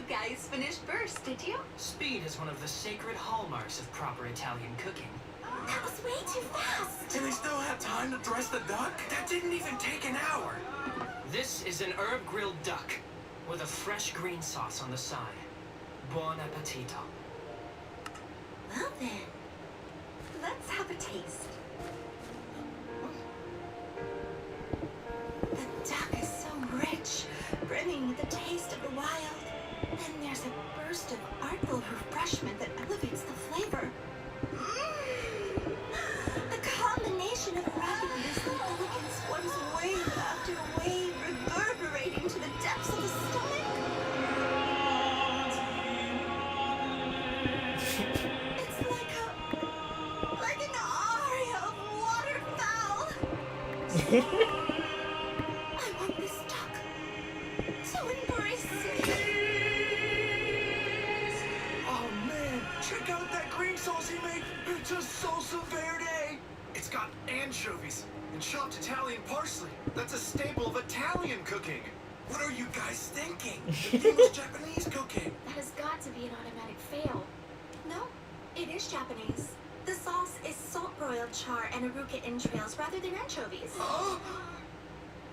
guys finished first, did you? Speed is one of the sacred hallmarks of proper Italian cooking. That was way too fast. Do they still have time to dress the duck? That didn't even take an hour. This is an herb grilled duck with a fresh green sauce on the side. Buon appetito. Well then, let's have a taste. The duck is so rich, brimming with the taste of the wild. Then there's a burst of artful refreshment that elevates the flavor. The combination of ruggedness and elegance forms wave after wave, reverberating to the depths of the stomach. It's like an aria of waterfowl. I want this duck to embrace me. Oh man, check out that green sauce he made. It's a salsa verde. It's got anchovies and chopped Italian parsley. That's a staple of Italian cooking. What are you guys thinking? The thing was Japanese cooking. That has got to be an automatic fail. No, it is Japanese. The sauce is salt-broiled char and aruca entrails rather than anchovies. Huh?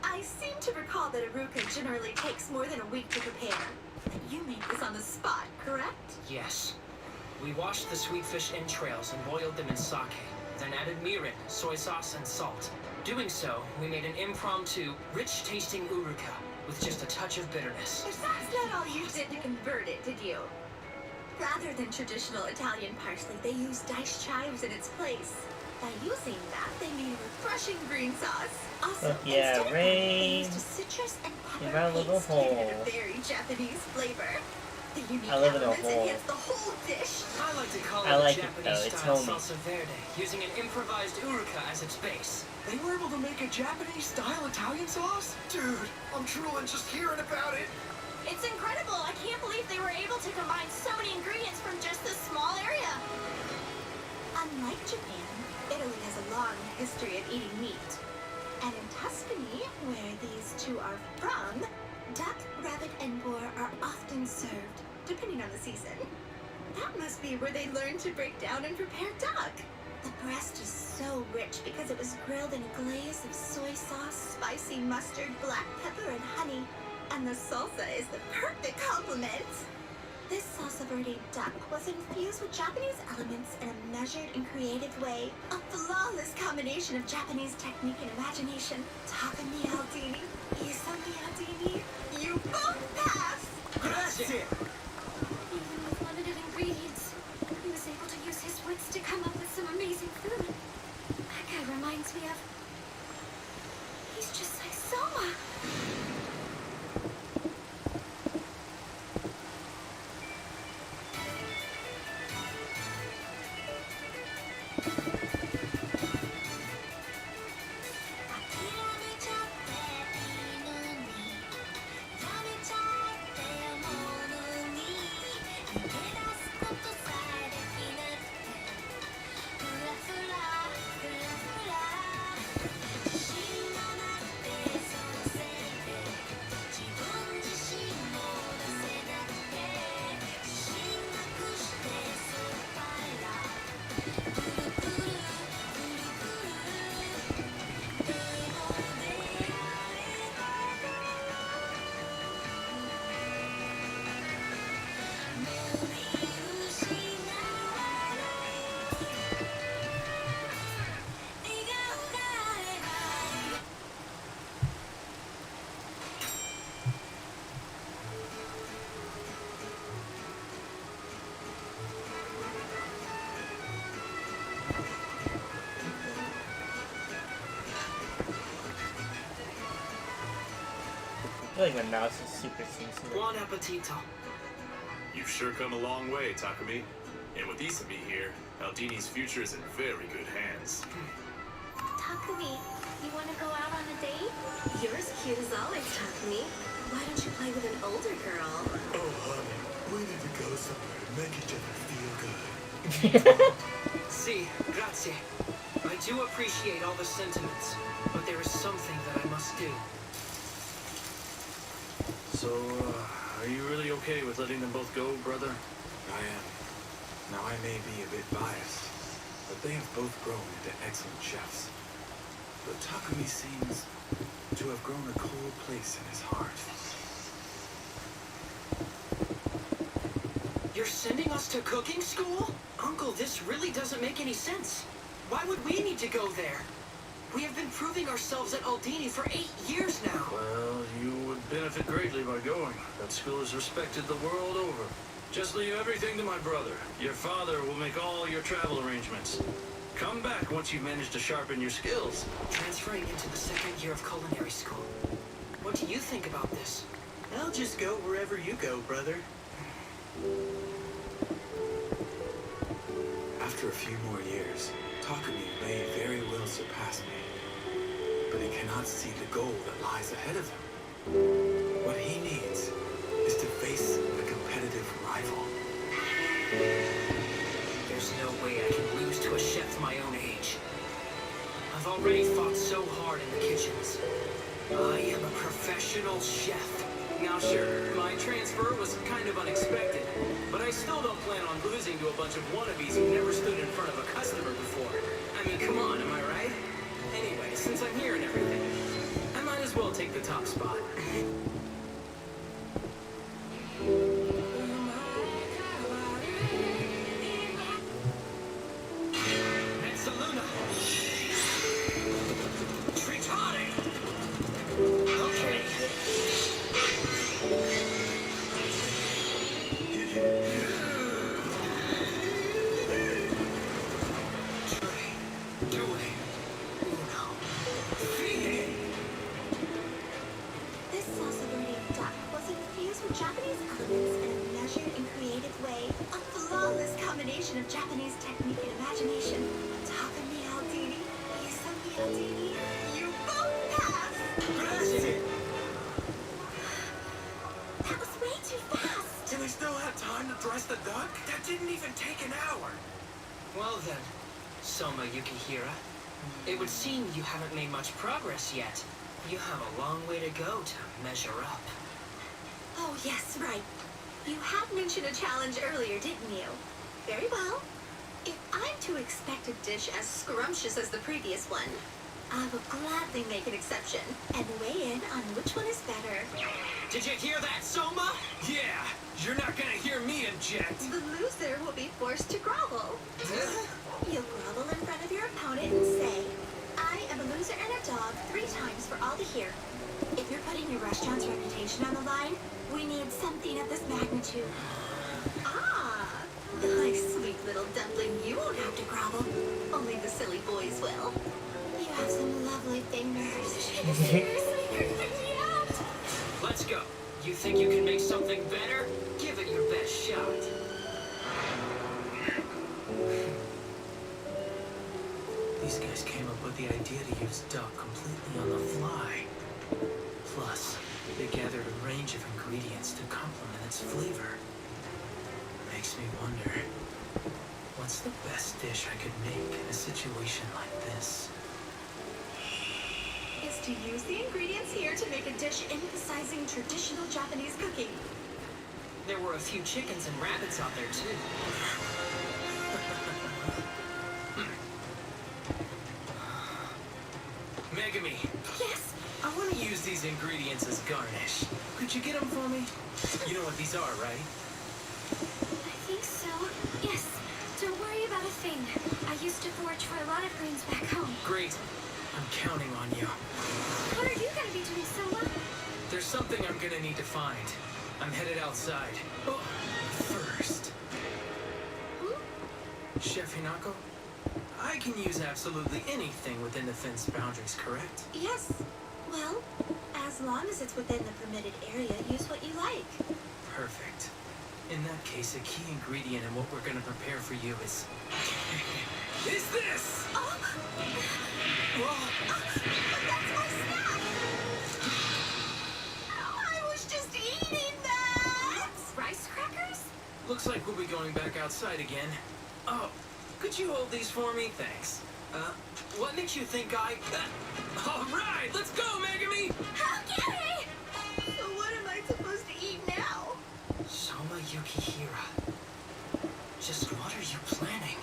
I seem to recall that aruca generally takes more than a week to prepare. You made this on the spot, correct? Yes. We washed the sweet fish entrails and boiled them in sake, then added mirin, soy sauce, and salt. Doing so, we made an impromptu, rich-tasting uruka with just a touch of bitterness. That's not all you did to convert it, did you? Rather than traditional Italian parsley, they used diced chives in its place. By using that, they made a refreshing green sauce. Also, Yeah, instead of Rain. they used a citrus and You're pepper a little paste, giving it hole. a very Japanese flavor. The unique I live in a elements hole. enhance the whole dish. I like to call I it like a it, though. It's Japanese-style homey. salsa verde, using an improvised uruka as its base. They were able to make a Japanese-style Italian sauce? Dude, I'm drooling just hearing about it. It's incredible. I can't believe they were able to combine so many ingredients from just this small area. Unlike Japan, Italy has a long history of eating meat. And in Tuscany, where these two are from, duck, rabbit, and boar are often served, depending on the season. That must be where they learned to break down and prepare duck. The breast is so rich because it was grilled in a glaze of soy sauce, spicy mustard, black pepper, and honey. And the salsa is the perfect complement. This salsa verde duck was infused with Japanese elements in a measured and creative way. A flawless combination of Japanese technique and imagination. Taka Miyaldini, Isa Miyaldini, you both pass! Grazie. Even with limited ingredients, he was able to use his wits to come up with some amazing food. That guy reminds me of... He's just like Soma. I feel like my mouse is super sensitive. Buon appetito. You've sure come a long way, Takumi. And with Isami here, Aldini's future is in very good hands. Takumi, you want to go out on a date? You're as cute as always, Takumi. Why don't you play with an older girl? Oh, honey, we need to go somewhere to make each other feel good. Si, grazie. I do appreciate all the sentiments, but there is something that I must do. So, Are you really okay with letting them both go, brother? I am. Now I may be a bit biased, but they have both grown into excellent chefs. But Takumi seems to have grown a cold place in his heart. You're sending us to cooking school? Uncle, this really doesn't make any sense. Why would we need to go there? We have been proving ourselves at Aldini for 8 years now. Well, you would benefit greatly by going. That school is respected the world over. Just leave everything to my brother. Your father will make all your travel arrangements. Come back once you've managed to sharpen your skills. Transferring into the second year of culinary school. What do you think about this? I'll just go wherever you go, brother. After a few more years, Takumi may very well surpass me. But he cannot see the goal that lies ahead of him. What he needs is to face a competitive rival. There's no way I can lose to a chef my own age. I've already fought so hard in the kitchens. I am a professional chef. Now sure, my transfer was kind of unexpected, but I still don't plan on losing to a bunch of wannabes who never stood in front of a customer before. I mean, come on, am I right? Anyway, since I'm here and everything, I might as well take the top spot. Mezzaluna! Tritati! Okay. This salsa verde duck was infused with Japanese elements in a measured and creative way. A flawless combination of Japanese technique and imagination. Takumi Aldini, Isami Aldini, you both passed! That was way too fast! Do we still have time to dress the duck? That didn't even take an hour. Well then, Soma Yukihira, it would seem you haven't made much progress yet. You have a long way to go to measure up. Oh, yes, right. You had mentioned a challenge earlier, didn't you? Very well. If I'm to expect a dish as scrumptious as the previous one, I will gladly make an exception and weigh in on which one is better. Did you hear that, Soma? Yeah, you're not gonna hear me object. The loser will be forced to grovel. You'll grovel in front of your opponent and say, I am a loser and a dog 3 times for all to hear. If you're putting your restaurant's reputation on the line, we need something of this magnitude. Ah, my sweet little dumpling, you won't have to grovel. Only the silly boys will. You have some lovely fingers. Seriously, you're freaking out. Let's go. You think you can make something better? Give it your best shot. These guys came up with the idea to use duck completely on the fly. Plus, they gathered a range of ingredients to complement its flavor. Makes me wonder, what's the best dish I could make in a situation like this? Is to use the ingredients here to make a dish emphasizing traditional Japanese cooking. There were a few chickens and rabbits out there too. Megami, Yes, I want to use these ingredients as garnish. Could you get them for me? You know what these are, right? I think so. Yes. Don't worry about a thing. I used to forage for a lot of greens back home. Great. I'm counting on you. What are you gonna be doing, Soma? There's something I'm gonna need to find. I'm headed outside. Oh, first. Chef Hinako, I can use absolutely anything within the fence boundaries, correct? yes. Well, as long as it's within the permitted area, use what you like. Perfect. In that case, a key ingredient in what we're gonna prepare for you is this! Oh, Whoa. that's my snack! I was just eating that! Rice crackers? Looks like we'll be going back outside again. Oh, could you hold these for me? Thanks. What makes you think I... all right, let's go, Megami! Okay! So what am I supposed to eat now? Akihira. Just what are you planning?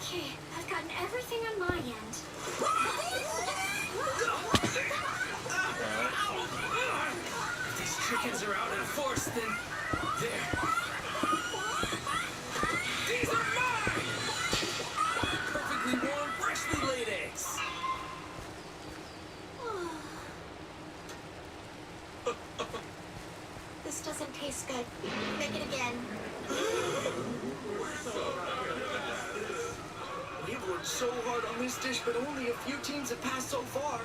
Okay, I've gotten everything on my end. If these chickens are out in force, then there. These are mine! Perfectly warm, freshly laid eggs. This doesn't taste good. Make it again. We've worked so hard on this dish, but only a few teams have passed so far.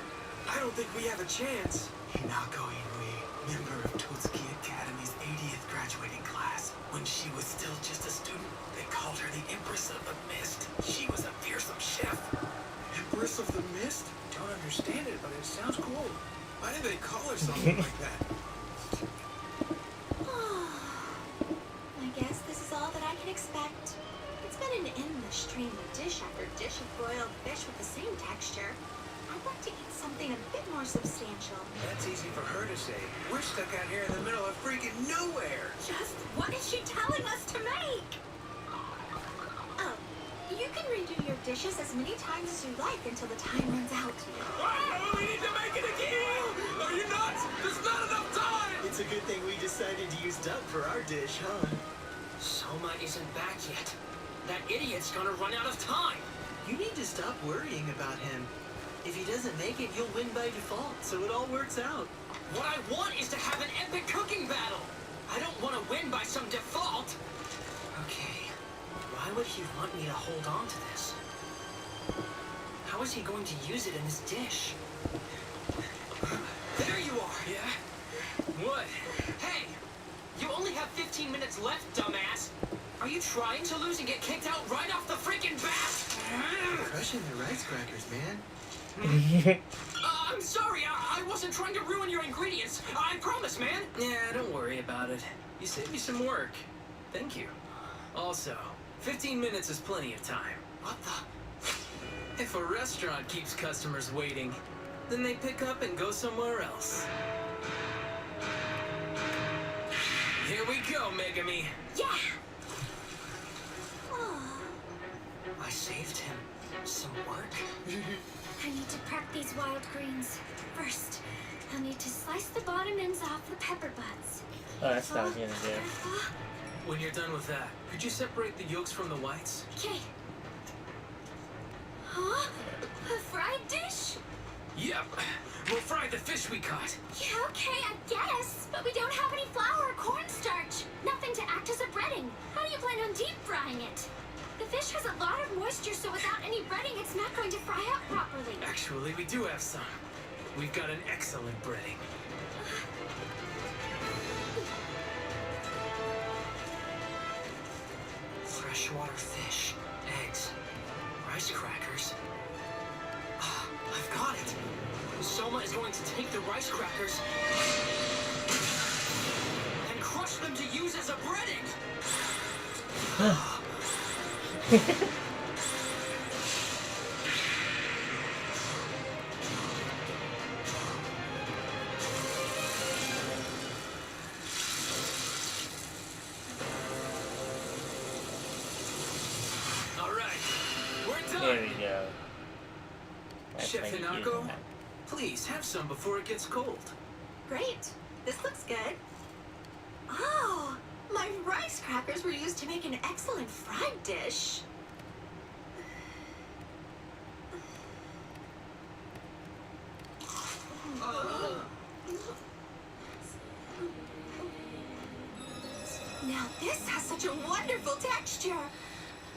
I don't think we have a chance. Hinako Inui, member of Totsuki Academy's 80th graduating class. When she was still just a student, they called her the Empress of the Mist. She was a fearsome chef. Empress of the Mist? Don't understand it, but it sounds cool. Why did they call her something like that? I guess this is all that I can expect. It's been an endless stream of dish after dish of broiled fish with the same texture. I'd like to eat something a bit more substantial. That's easy for her to say. We're stuck out here in the middle of freaking nowhere. Just what is she telling us to make? Oh, you can redo your dishes as many times as you like until the time runs out. Oh, we need to make it again! Are you nuts? There's not enough time! It's a good thing we decided to use duck for our dish, huh? Soma isn't back yet. That idiot's gonna run out of time. You need to stop worrying about him. If he doesn't make it, you'll win by default, so it all works out. What I want is to have an epic cooking battle. I don't want to win by some default. Okay, why would he want me to hold on to this? How is he going to use it in his dish? There you are! Yeah? What? Hey! You only have 15 minutes left, dumbass! Are you trying to lose and get kicked out right off the freaking bat? Crushing the rice crackers, man. I'm sorry, I wasn't trying to ruin your ingredients. I promise, man. Yeah, don't worry about it. You saved me some work. Thank you. Also, 15 minutes is plenty of time. What the? If a restaurant keeps customers waiting, then they pick up and go somewhere else. Here we go, Megami. Yeah! I saved him some work. I need to prep these wild greens. First, I'll need to slice the bottom ends off the pepper buds. Oh, that's what I was gonna do. When you're done with that, could you separate the yolks from the whites? Okay. Huh? A fried dish? Yep. We'll fry the fish we caught. Yeah, okay, I guess. But we don't have any flour or cornstarch. Nothing to act as a breading. How do you plan on deep frying it? The fish has a lot of moisture, so without any breading, it's not going to fry up properly. Actually, we do have some. We've got an excellent breading. Freshwater fish, eggs, rice crackers. Ah, I've got it. Soma is going to take the rice crackers and crush them to use as a breading. All right, we're There done. we go. That's Chef how you use Hinako, that. please have some before it gets cold. Great. This looks good. Oh, my rice crackers were used to make an excellent fried dish. Now this has such a wonderful texture.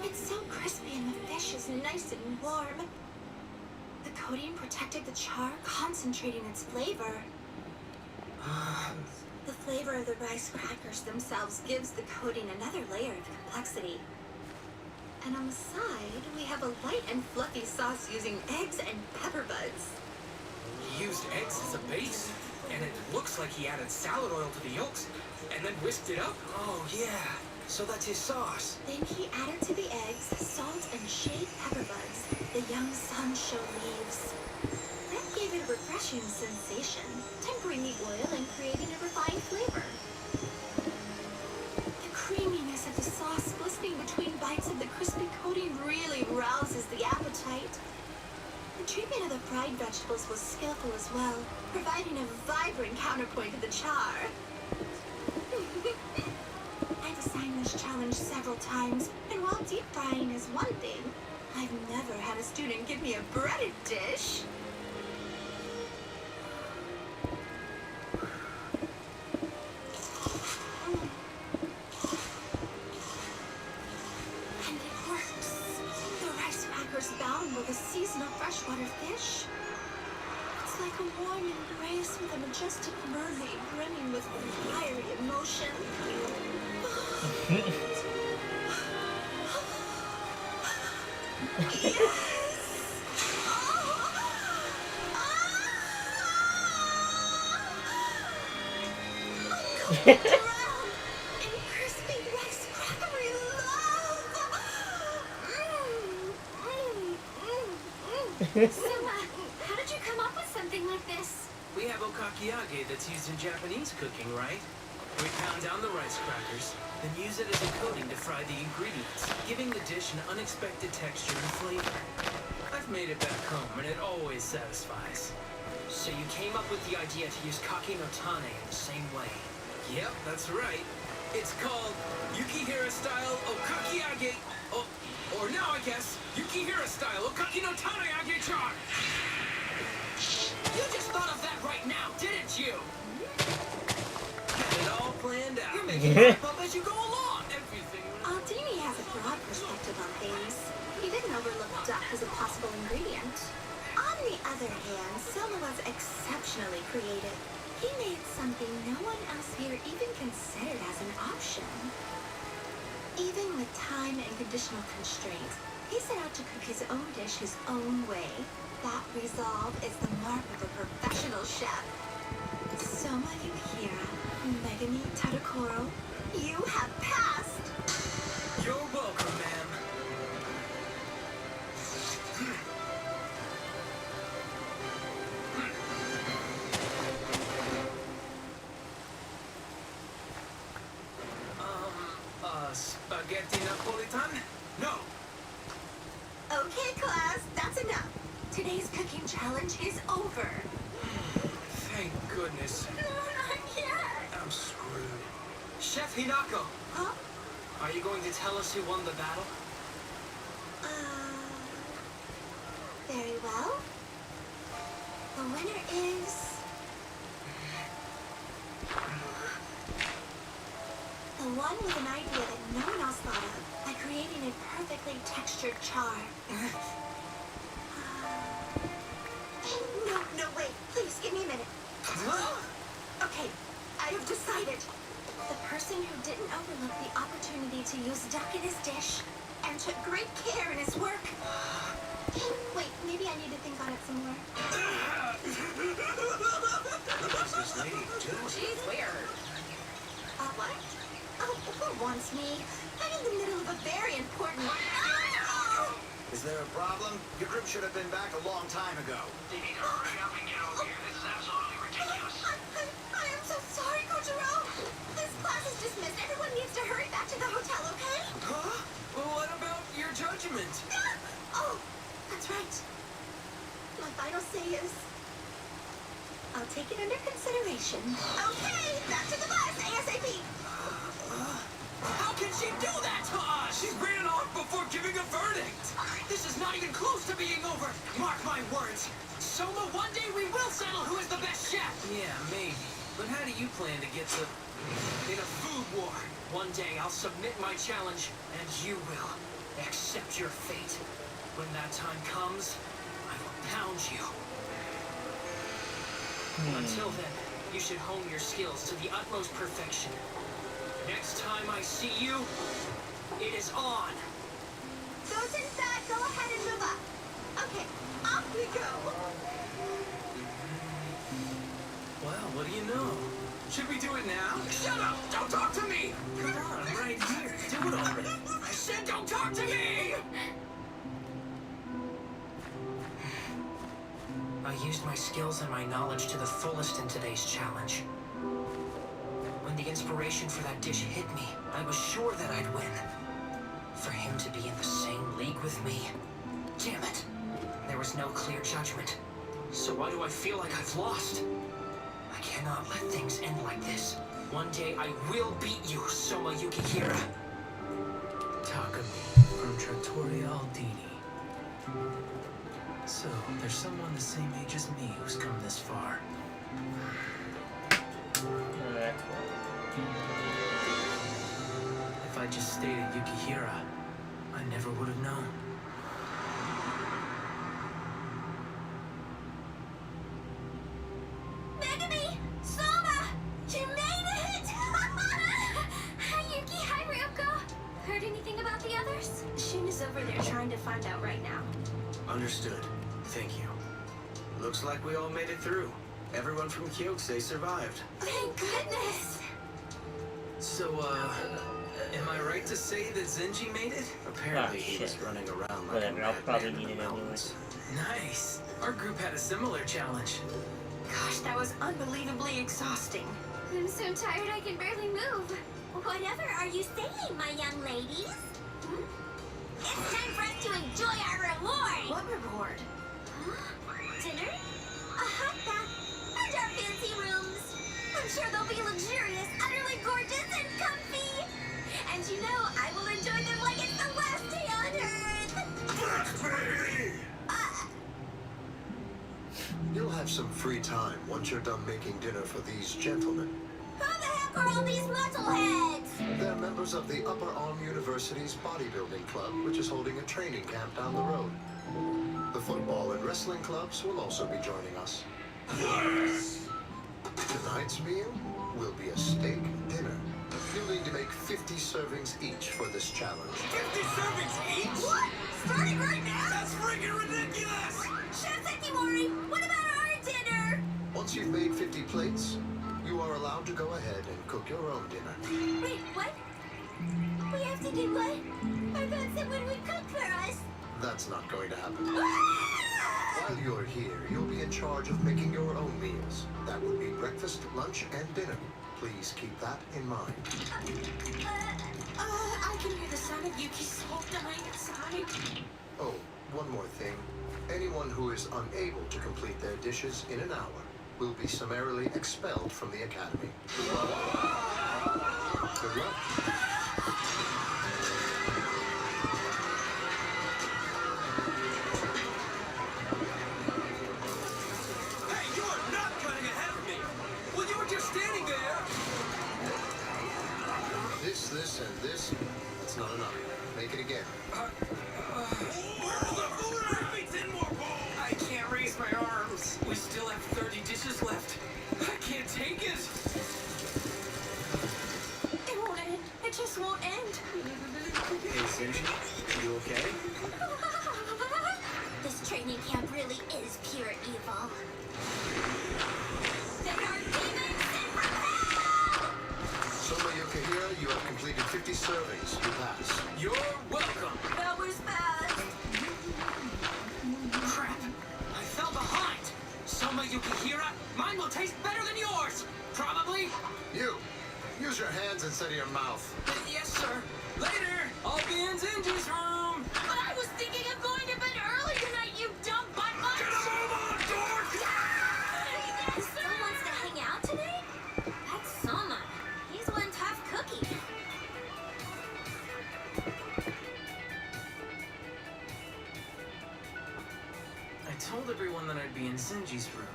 It's so crispy and the fish is nice and warm. The coating protected the char, concentrating its flavor. The flavor of the rice crackers themselves gives the coating another layer of complexity. And on the side, we have a light and fluffy sauce using eggs and pepper buds. He used eggs as a base, and it looks like he added salad oil to the yolks and then whisked it up. Oh, yeah. So that's his sauce. Then he added to the eggs salt and shaved pepper buds, the young sansho leaves. That gave it a refreshing refreshing sensation, tempering the oil and creating a refined flavor. The creaminess of the sauce glistening between bites of the crispy coating really rouses the appetite. The treatment of the fried vegetables was skillful as well, providing a vibrant counterpoint to the char. I've assigned this challenge several times, and while deep frying is one thing, I've never had a student give me a breaded dish. And it works. The rice crackers bound with a seasonal freshwater fish. It's like a warm embrace with a majestic mermaid brimming with fiery emotion. And crispy rice crackery love. So, how did you come up with something like this? We have okakiage that's used in Japanese cooking, right? We pound down the rice crackers, then use it as a coating to fry the ingredients, giving the dish an unexpected texture and flavor. I've made it back home, and it always satisfies. So you came up with the idea to use kake no tane in the same way? Yep, that's right. It's called Yukihira style okakiage, or now I guess Yukihira style okaki no taneage char. You just thought of that right now, didn't you? Had it all planned out. You're making it up as you go along. Everything. Aldini has a broad perspective on things. He didn't overlook duck as a possible ingredient. On the other hand, Soma was exceptionally creative. He made something no one else here even considered as an option. Even with time and conditional constraints, he set out to cook his own dish his own way. That resolve is the mark of a professional chef. Soma Yukihira, Megami Tadokoro, you have passed! You're welcome, ma'am. Spaghetti Napolitan? No! Okay, class, that's enough. Today's cooking challenge is over. Thank goodness. No, not yet. I'm screwed. Chef Hinako, Huh? are you going to tell us who won the battle? Very well. The winner is... the one with an idea that no one else thought of by creating a perfectly textured char. No, wait. Please, give me a minute. Okay, I have decided. The person who didn't overlook the opportunity to use duck in his dish and took great care in his work. Wait, maybe I need to think on it some more. What's this lady doing? She's weird. What? Oh, who wants me? I'm in the middle of a very important... Is there a problem? Your group should have been back a long time ago. You need to hurry up and get over here. This is absolutely ridiculous. I am so sorry, Kojiro. This class is dismissed. Everyone needs to hurry back to the hotel, okay? Huh? Well, what about your judgment? Oh, that's right. My final say is... I'll take it under consideration. Okay, back to the bus, ASAP. How can she do that to us? She ran off before giving a verdict. This is not even close to being over. Mark my words. Soma, one day we will settle who is the best chef. Yeah, maybe. But how do you plan to get to... in a food war? One day I'll submit my challenge, and you will accept your fate. When that time comes, I will pound you. Until then, you should hone your skills to the utmost perfection. Next time I see you, it is on. Those inside, go ahead and move up. Okay, off we go. Well, what do you know? Should we do it now? Shut up! Don't talk to me! Come on, I'm right here. Do it already. I said don't talk to me! I used my skills and my knowledge to the fullest in today's challenge. When the inspiration for that dish hit me, I was sure that I'd win. For him to be in the same league with me, damn it. There was no clear judgment. So why do I feel like I've lost? I cannot let things end like this. One day I will beat you, Soma Yukihira. Takumi from Trattoria Aldini. So, there's someone the same age as me who's come this far. Alright. If I just stayed at Yukihira, I never would have known. Megami! Soma! You made it! Hi, Yuki. Hi, Ryoko. Heard anything about the others? Shin is over there trying to find out right now. Understood. Thank you. Looks like we all made it through. Everyone from Kyokusei survived. Thank goodness! So, am I right to say that Zenji made it? Apparently Ah, he was shit. running around like Whatever, a I'll probably madman in need the it anyway. mountains. Nice. Our group had a similar challenge. Gosh, that was unbelievably exhausting. I'm so tired I can barely move. Whatever are you saying, my young ladies? It's time for us to enjoy our reward! What reward? Dinner? A hot bath? And our fancy rooms? I'm sure they'll be luxurious, utterly gorgeous, and comfy! And you know, I will enjoy them like it's the last day on Earth! You'll have some free time once you're done making dinner for these gentlemen. Who the heck are all these muscleheads? They're members of the Upper Arm University's bodybuilding club, which is holding a training camp down the road. The football and wrestling clubs will also be joining us. Tonight's meal will be a steak dinner. You'll need to make 50 servings each for this challenge. 50 servings each? What? Starting right now? That's freaking ridiculous! Chef Sekimori, what about our dinner? Once you've made 50 plates, you are allowed to go ahead and cook your own dinner. Wait, what? We have to do what? I thought someone would cook for us. That's not going to happen. While you're here, you'll be in charge of making your own meals. That would be breakfast, lunch, and dinner. Please keep that in mind. I can hear the sound of Yuki's soul dying inside. Oh, one more thing. Anyone who is unable to complete their dishes in an hour will be summarily expelled from the academy. Good luck. Hey, you are not cutting ahead of me! Well, you were just standing there! This, and this. That's not enough. Make it again. Where's the food? Give me 10 more bowls! I can't raise my arms. We still have 30 dishes left. I can't take it. It won't end. It just won't end. Hey, Zenji, you okay? This training camp really is pure evil. They are demons sent from hell! Soma Yukihira, you have completed 50 servings. You pass. You're welcome. That was fast. Crap! I fell behind! Soma Yukihira, mine will taste better than yours! Probably! You! Use your hands instead of your mouth. Yes, sir. Later. I'll be in Zenji's room. But I was thinking of going to bed early tonight, you dumb butt munch! Get a move on, dork! He still wants to hang out today? That's Soma. He's one tough cookie. I told everyone that I'd be in Zenji's room.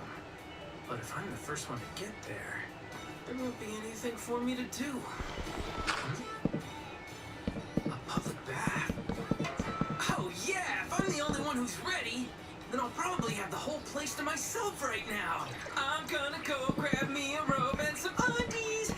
But if I'm the first one to get there, there won't be anything for me to do. A public bath? Oh yeah, if I'm the only one who's ready, then I'll probably have the whole place to myself right now. I'm gonna go grab me a robe and some undies.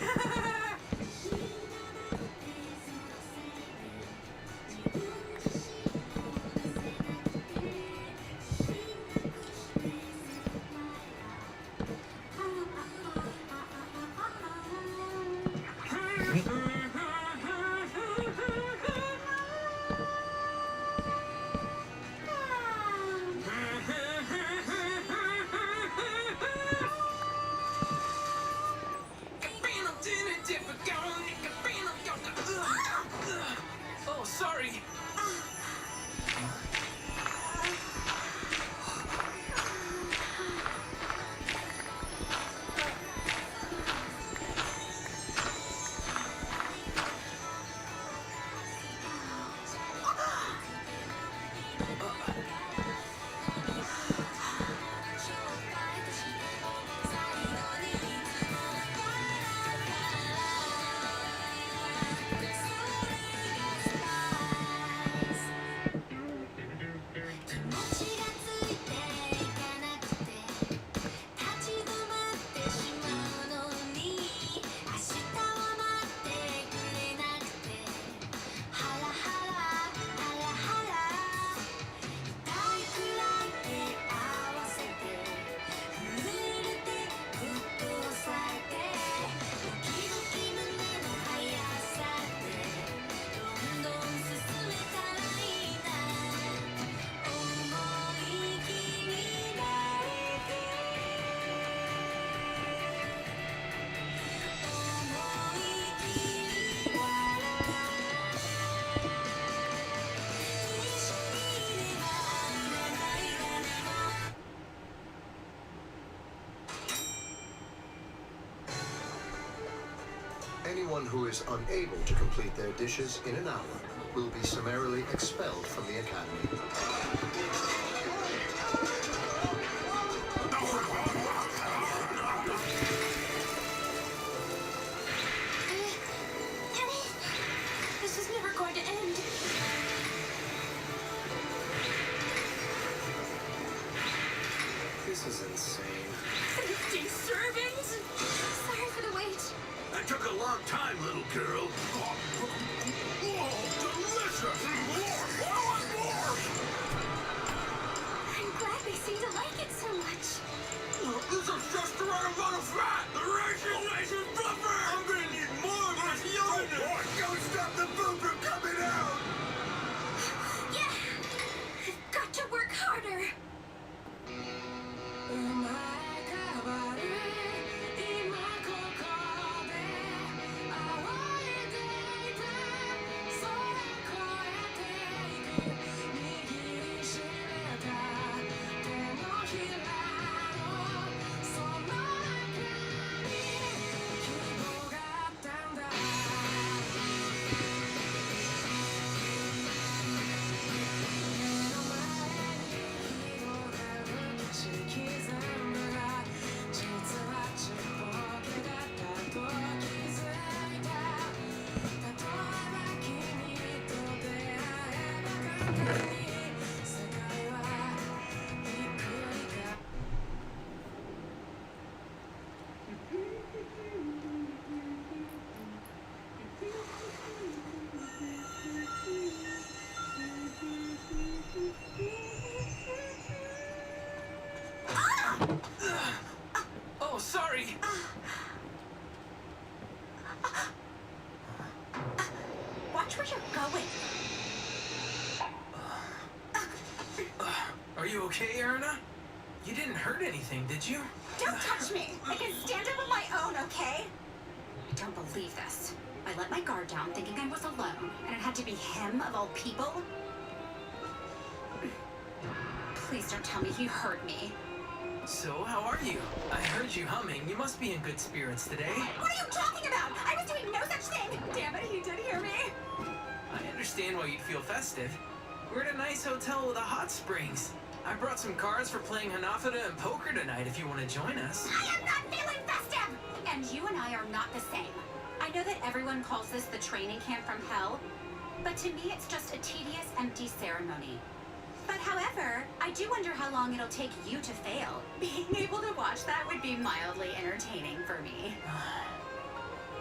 Anyone who is unable to complete their dishes in an hour will be summarily expelled from the academy. This is never going to end. This is insane. 50 servings? Sorry for the wait. That took a long time, little girl. Delicious! I'm glad they seem to like it so much. This is just the right amount of fat! The ration buffer! I'm gonna need more of this yogurt! Don't stop the food from coming out! Yeah! I've got to work harder. Oh, sorry. Watch where you're going. Are you okay, Erna? You didn't hurt anything, did you? Don't touch me. I can stand up on my own, okay? I don't believe this. I let my guard down thinking I was alone, and it had to be him of all people? Please don't tell me he heard me. So, how are you? I heard you humming. You must be in good spirits today. What are you talking about? I was doing no such thing! Damn it, he did hear me! I understand why you'd feel festive. We're at a nice hotel with a hot springs. I brought some cards for playing Hanafada and poker tonight if you want to join us. I am not feeling festive! And you and I are not the same. I know that everyone calls this the training camp from hell, but to me it's just a tedious, empty ceremony. But however, I do wonder how long it'll take you to fail. Being able to watch that would be mildly entertaining for me.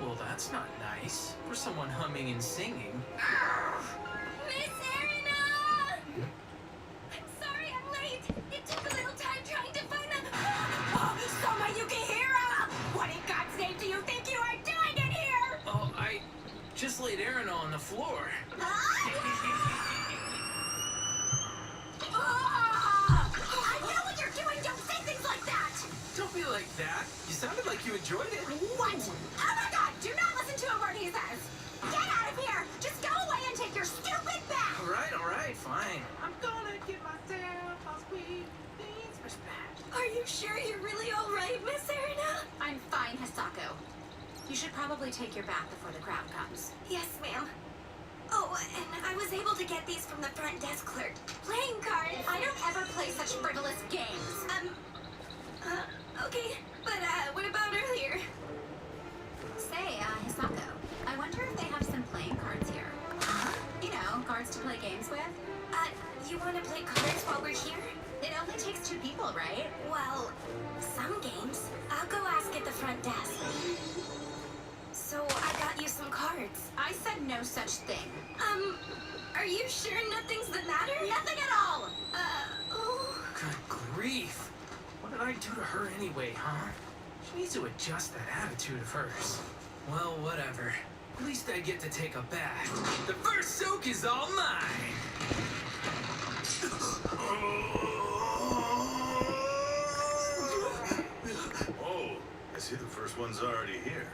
Well, that's not nice. For someone humming and singing. Miss Erina! I'm sorry I'm late. It took a little time trying to find the... Soma Yukihira! What in God's name do you think you are doing in here? Oh, I just laid Erina on the floor. I know what you're doing! Don't say things like that! Don't be like that. You sounded like you enjoyed it. What? Oh my God! Do not listen to a word he says! Get out of here! Just go away and take your stupid bath! All right, fine. I'm gonna give myself a sweet beans for splash. Are you sure you're really all right, Miss Erina? I'm fine, Hisako. You should probably take your bath before the crowd comes. Yes, ma'am. Oh, and I was able to get these from the front desk clerk. Playing cards. I don't ever play such frivolous games. Okay. But, what about earlier? Say, Hisako, I wonder if they have some playing cards here. You know, cards to play games with. You want to play cards while we're here? It only takes 2 people, right? Well, some games. I'll go ask at the front desk. So, I got you some cards. I said no such thing. Are you sure nothing's the matter? Nothing at all! Oh. Good grief. What did I do to her anyway, huh? She needs to adjust that attitude of hers. Well, whatever. At least I get to take a bath. The first soak is all mine! Oh, I see the first one's already here.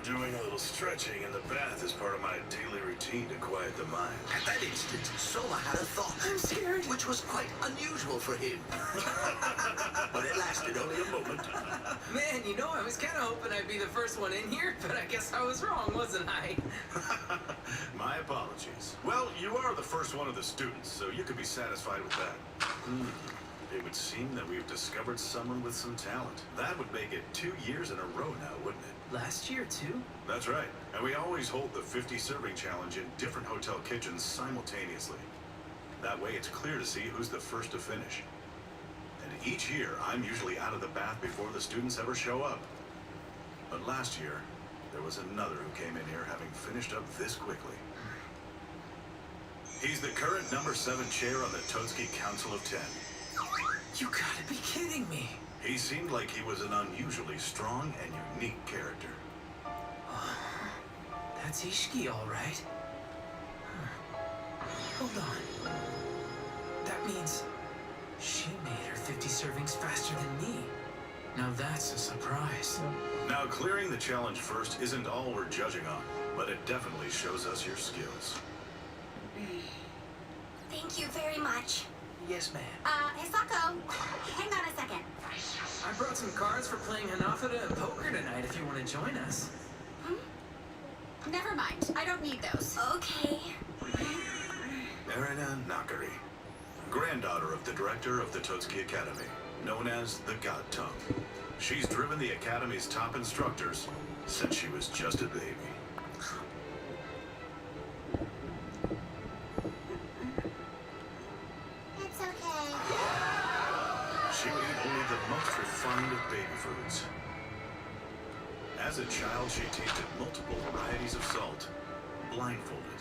Doing a little stretching in the bath is part of my daily routine to quiet the mind. At that instant, Soma had a thought. I'm scared. Which was quite unusual for him. But it lasted only a moment. Man, You know, I was kind of hoping I'd be the first one in here, but I guess I was wrong, wasn't I? My apologies. Well, you are the first one of the students, so you could be satisfied with that. It would seem that we've discovered someone with some talent. That would make it 2 years in a row now, wouldn't it? Last year, too? That's right. And we always hold the 50 serving challenge in different hotel kitchens simultaneously. That way it's clear to see who's the first to finish. And each year, I'm usually out of the bath before the students ever show up. But last year, there was another who came in here having finished up this quickly. He's the current number 7 chair on the Totsuki Council of 10. You gotta be kidding me. He seemed like he was an unusually strong and unique character. That's Ishiki, all right. Hold on. That means she made her 50 servings faster than me. Now that's a surprise. Now, clearing the challenge first isn't all we're judging on, but it definitely shows us your skills. Thank you very much. Yes, ma'am. Hisako, hang on a second. I brought some cards for playing Hanafada and poker tonight if you want to join us. Never mind. I don't need those. Okay. Erina Nakari, granddaughter of the director of the Totsuki Academy, known as the God Tongue. She's driven the Academy's top instructors since she was just a baby. It's okay. She would eat only the most refined of baby foods. As a child, she tasted multiple varieties of salt, blindfolded.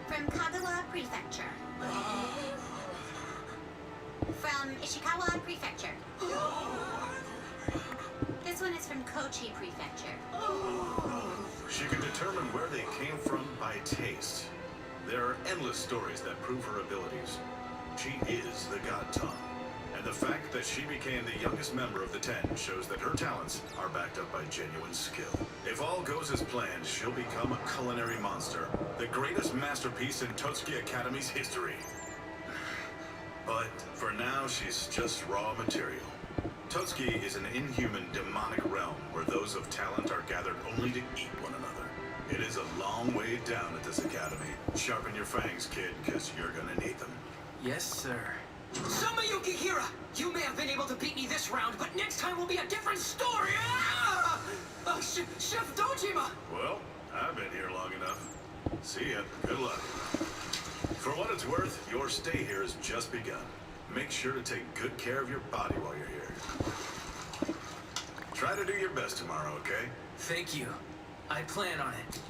From Kagawa Prefecture. From Ishikawa Prefecture. This one is from Kochi Prefecture. She could determine where they came from by taste. There are endless stories that prove her abilities. She is the God Tongue. And the fact that she became the youngest member of the 10 shows that her talents are backed up by genuine skill. If all goes as planned, she'll become a culinary monster, the greatest masterpiece in Totsuki Academy's history. But for now, she's just raw material. Totsuki is an inhuman, demonic realm where those of talent are gathered only to eat one another. It is a long way down at this academy. Sharpen your fangs, kid, because you're gonna need them. Yes, sir. Sama Yukihira! You may have been able to beat me this round, but next time will be a different story! Ah! Chef Dojima! Well, I've been here long enough. See ya. Good luck. For what it's worth, your stay here has just begun. Make sure to take good care of your body while you're here. Try to do your best tomorrow, okay? Thank you. I plan on it.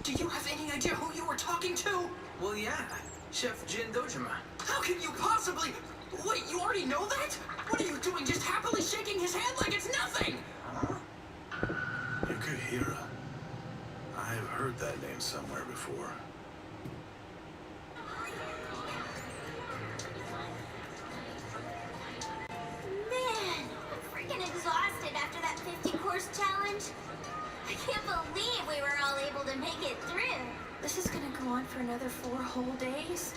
Do you have any idea who you were talking to? Well, yeah. Chef Jin Dojima. How can you possibly... Wait, you already know that? What are you doing, just happily shaking his hand like it's nothing? Yukihira. I've heard that name somewhere before. Man, I'm freaking exhausted after that 50-course challenge. I can't believe we were all able to make it through. This is gonna go on for another 4 whole days.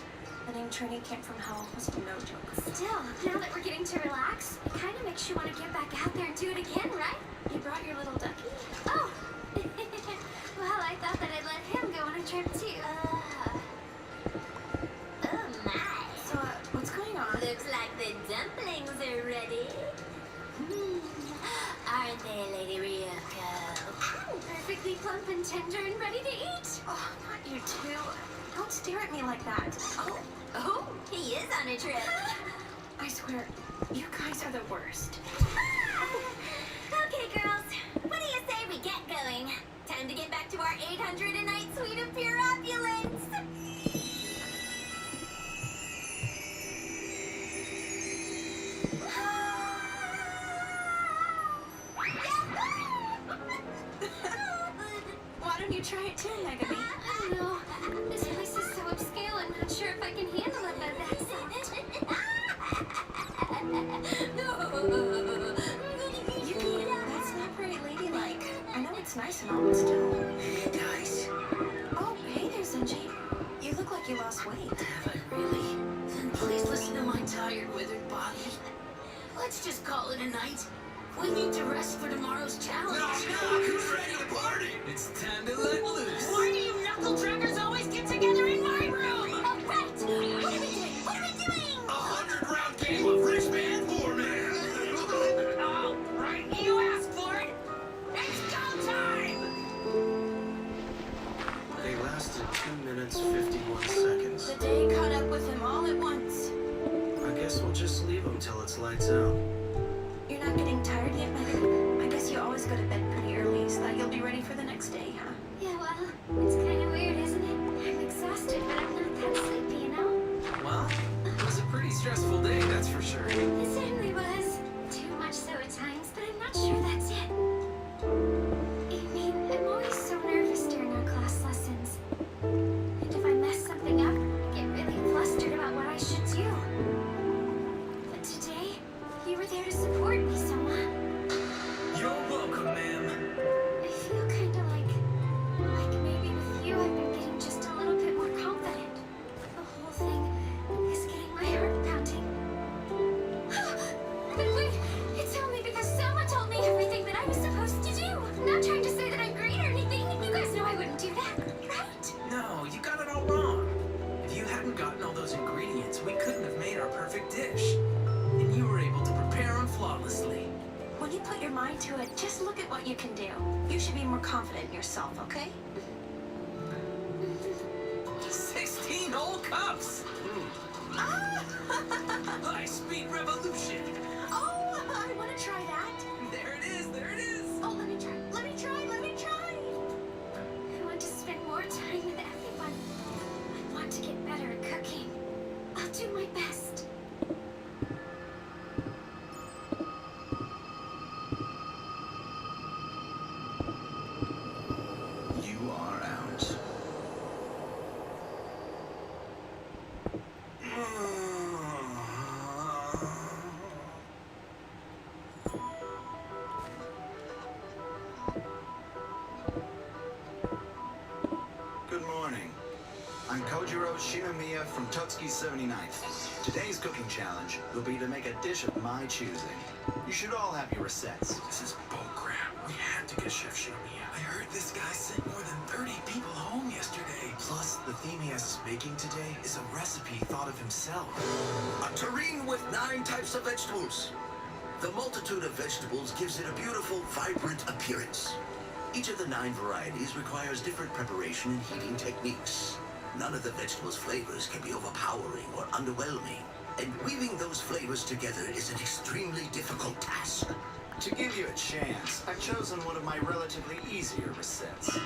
Heading training camp from hell was no joke. Still, now that we're getting to relax, it kind of makes you want to get back out there and do it again, right? You brought your little ducky? Oh! Well, I thought that I'd let him go on a trip too. Oh my. So, what's going on? Looks like the dumplings are ready. Aren't they, Lady Ryoko? Perfectly plump and tender and ready to eat. Oh, not you two. Don't stare at me like that. Oh, he is on a trip. I swear, you guys are the worst. Okay, girls. What do you say we get going? Time to get back to our 800 a night suite of pure opulence. Why don't you try it too, Megami? I don't know. This place is so upscale, I'm not sure if I can handle it at that Yuki, that's not very ladylike. I know it's nice and all, but still. Guys. Oh, hey there, Zenji. You look like you lost weight. Have I really? please listen to my tired, withered body? Let's just call it a night. We need to rest for tomorrow's challenge. Who's ready to party? It's time to let loose. Why do you knuckle draggers always get together in my room? Oh, right! What are we doing? What are we doing? 100-round game of Rich Man, Poor Man. Oh, right. You asked for it. It's go time! They lasted 2 minutes, 51 seconds. The day caught up with him all at once. I guess we'll just leave them till it's lights out. You're not getting tired yet, Megan? I guess you always go to bed pretty early so that you'll be ready for the next day, huh? Yeah, well, it's kind of weird, isn't it? I'm exhausted, but I'm not that sleepy, you know? Well, it was a pretty stressful day, that's for sure. It certainly was. Too much so at times, but I'm not sure that's it. I mean, I'm always so nervous during our class lessons. And if I mess something up, I get really flustered about what I should do. But today, you were there to support me, Soma. You're welcome, ma'am. I feel kind of like maybe with you I've been getting just a little bit more confident. The whole thing is getting my heart pounding. But wait, it's only because Selma told me everything that I was supposed to do. I'm not trying to say that I'm great or anything. You guys know I wouldn't do that, right? No, you got it all wrong. If you hadn't gotten all those ingredients, we couldn't have made our perfect dish. And you were able to prepare them flawlessly. When you put your mind to it, just look at what you can do. You should be more confident in yourself, okay? 16 whole cups! High-speed revolution! Oh, I want to try that. There it is, there it is! Oh, let me try. Let me try. Let me try. I want to spend more time with everyone. I want to get better at cooking. I'll do my best. You are out. Good morning. I'm Kojiro Shinomiya from Totsuki 79th. Today's cooking challenge will be to make a dish of my choosing. You should all have your recipes. This is bullcrap. We had to get Chef Shinomiya. I heard this guy sent more than 30 people home yesterday. Plus, the theme he has us making today is a recipe thought of himself. A terrine with 9 types of vegetables. The multitude of vegetables gives it a beautiful, vibrant appearance. Each of the 9 varieties requires different preparation and heating techniques. None of the vegetables' flavors can be overpowering or underwhelming. And weaving those flavors together is an extremely difficult task. To give you a chance, I've chosen one of my relatively easier recipes.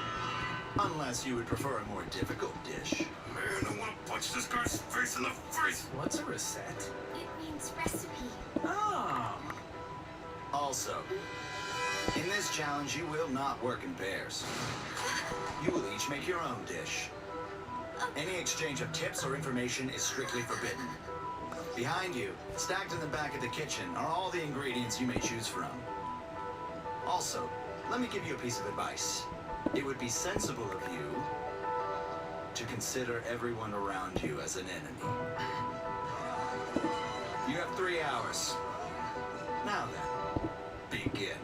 Unless you would prefer a more difficult dish. Man, I want to punch this guy's face in the face. What's a recette? It means recipe. Oh! Also, in this challenge, you will not work in pairs. You will each make your own dish. Any exchange of tips or information is strictly forbidden. Behind you, stacked in the back of the kitchen, are all the ingredients you may choose from. Also, let me give you a piece of advice. It would be sensible of you to consider everyone around you as an enemy. You have 3 hours. Now then, begin.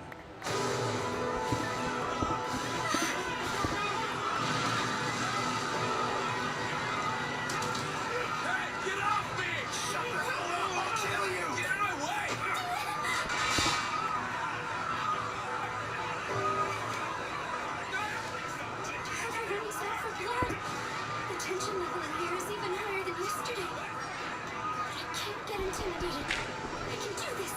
Everybody's out for blood. The tension level in here is even higher than yesterday. But I can't get intimidated. I can do this.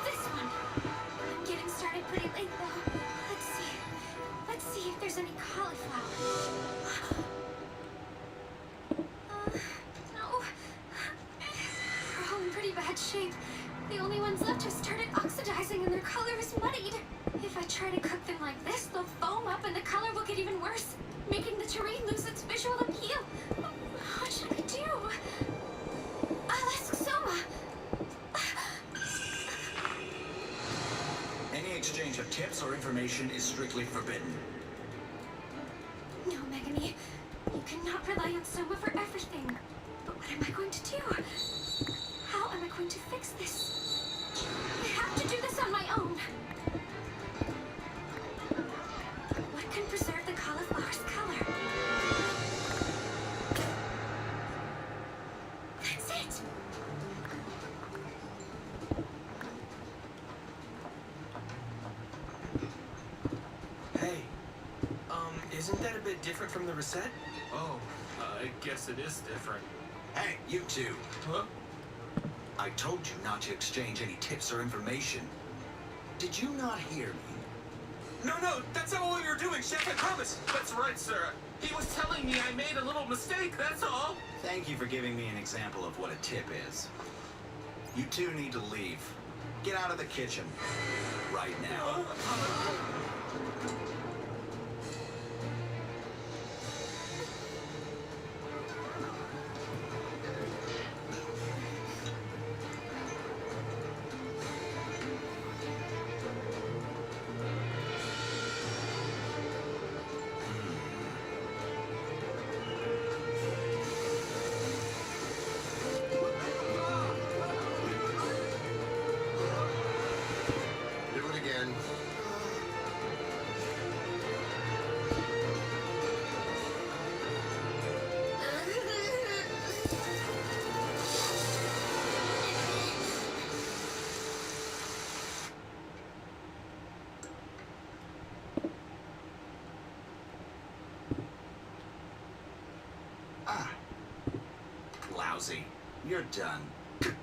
This one. I'm getting started pretty late though. Let's see if there's any cauliflower. No. They're all in pretty bad shape. The only ones left have started oxidizing and their color is muddied. If I try to cook them like this, they'll foam up and the color will get even worse, making the terrine lose its visual appeal. What should I do? information is strictly forbidden. No, Megami. You cannot rely on Soma for everything. But what am I going to do? How am I going to fix this? I have to do this on my own. What can preserve the cauliflower's color? That's it! Hey, isn't that a bit different from the reset? Oh, I guess it is different. Hey, you two. Huh? I told you not to exchange any tips or information. Did you not hear me? No, that's not what we were doing, Chef, I promise! That's right, sir. He was telling me I made a little mistake, that's all. Thank you for giving me an example of what a tip is. You two need to leave. Get out of the kitchen. Right now. Do it again. Lousy. You're done.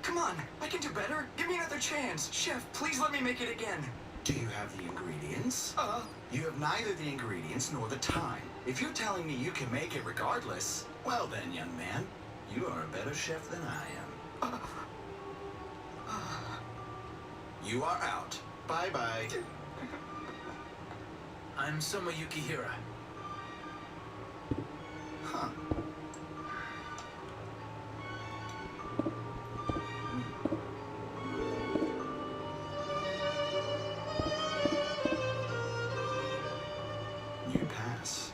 Come on, I can do better. Give me another chance. Chef, please let me make it again. Do you have the ingredients? You have neither the ingredients nor the time. If you're telling me you can make it regardless, well then, young man, you are a better chef than I am. You are out. Bye-bye. I'm Soma Yukihira. Huh. You pass.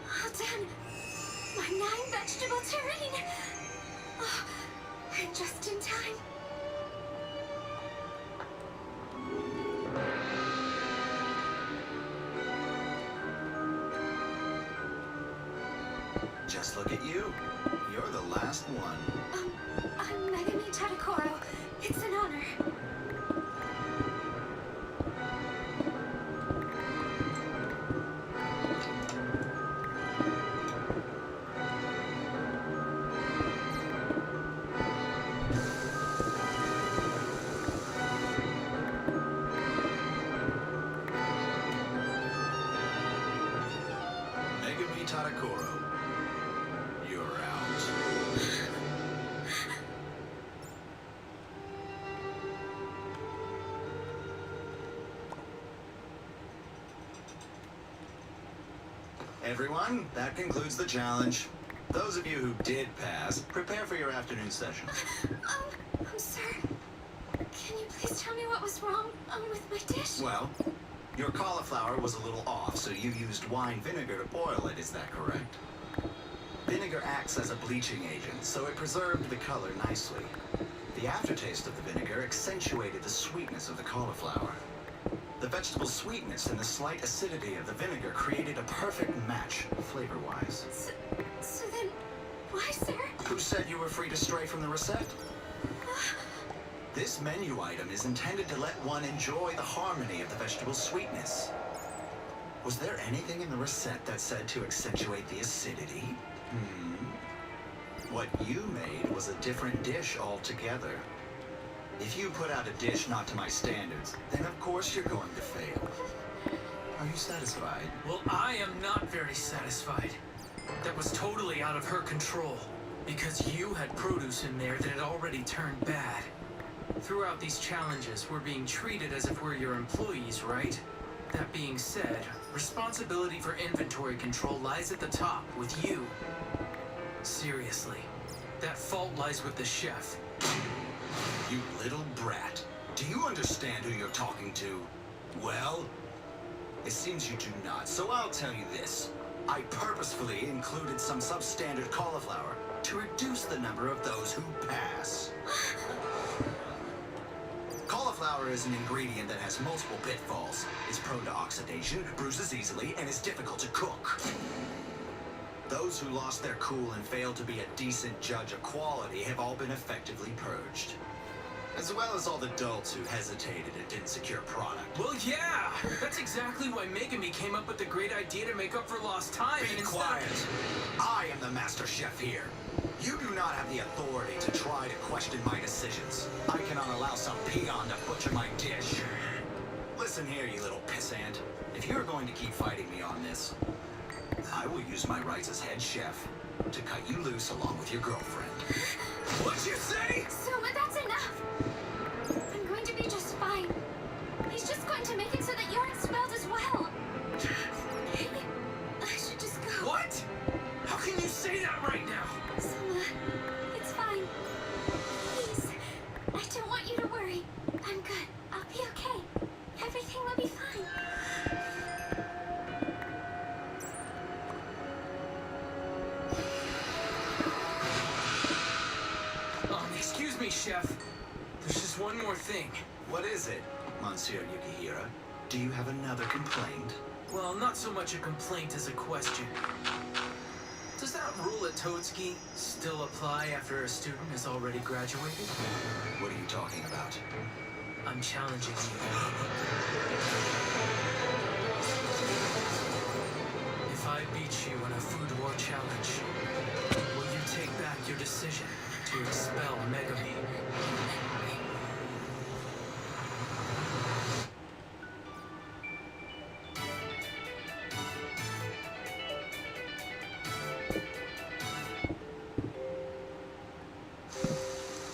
Well done. My 9-vegetable terrine. Oh, I'm just in time. Just look at you. You're the last one. I'm Megami Tadakoro. It's an honor. Megami Tadakoro. You're out. Everyone, that concludes the challenge. Those of you who did pass, prepare for your afternoon session. Sir, can you please tell me what was wrong with my dish? Well, your cauliflower was a little off, so you used wine vinegar to boil it, is that correct? Vinegar acts as a bleaching agent, so it preserved the color nicely. The aftertaste of the vinegar accentuated the sweetness of the cauliflower. The vegetable sweetness and the slight acidity of the vinegar created a perfect match, flavor-wise. So then, why, sir? Who said you were free to stray from the reset? This menu item is intended to let one enjoy the harmony of the vegetable sweetness. Was there anything in the reset that said to accentuate the acidity? What you made was a different dish altogether. If you put out a dish not to my standards, then of course you're going to fail. Are you satisfied? Well, I am not very satisfied. That was totally out of her control. Because you had produce in there that had already turned bad. Throughout these challenges, we're being treated as if we're your employees, right? That being said, responsibility for inventory control lies at the top with you. Seriously, that fault lies with the chef. You little brat. Do you understand who you're talking to? Well, it seems you do not, so I'll tell you this. I purposefully included some substandard cauliflower to reduce the number of those who pass. Cauliflower is an ingredient that has multiple pitfalls. It's prone to oxidation, bruises easily, and is difficult to cook. Those who lost their cool and failed to be a decent judge of quality have all been effectively purged. As well as all the dolts who hesitated and didn't secure product. Well, yeah! That's exactly why Megami came up with the great idea to make up for lost time. Be quiet! I am the master chef here. You do not have the authority to try to question my decisions. I cannot allow some peon to butcher my dish. Listen here, you little pissant. If you're going to keep fighting me on this, I will use my rights as head chef to cut you loose along with your girlfriend. What'd you say? Soma, that's enough. I'm going to be just fine. He's just going to make it so that you're expelled as well. I should just go. What? How can you say that right now? Soma, it's fine. Please, I don't want you to worry. I'm good. I'll be okay. Everything will be fine. Excuse me, Chef. There's just one more thing. What is it, Monsieur Yukihira? Do you have another complaint? Well, not so much a complaint as a question. Does that rule at Totsuki still apply after a student has already graduated? What are you talking about? I'm challenging you. If I beat you in a food war challenge, will you take back your decision to expel Megami?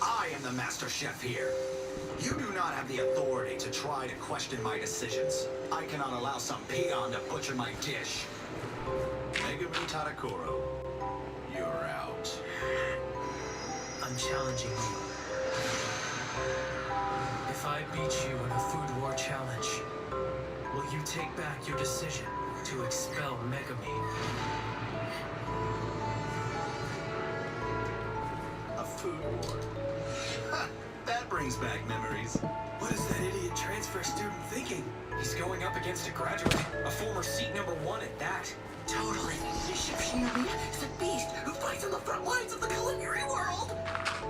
I am the master chef here. You do not have the authority to try to question my decisions. I cannot allow some peon to butcher my dish. Megami Tadakoro, you're out. I'm challenging you. If I beat you in a food war challenge, will you take back your decision to expel Megami? A food war? Ha! That brings back memories. What is that idiot transfer student thinking? He's going up against a graduate, a former seat #1 at that. Totally. Chef Shinomiya is a beast who fights on the front lines of the culinary world.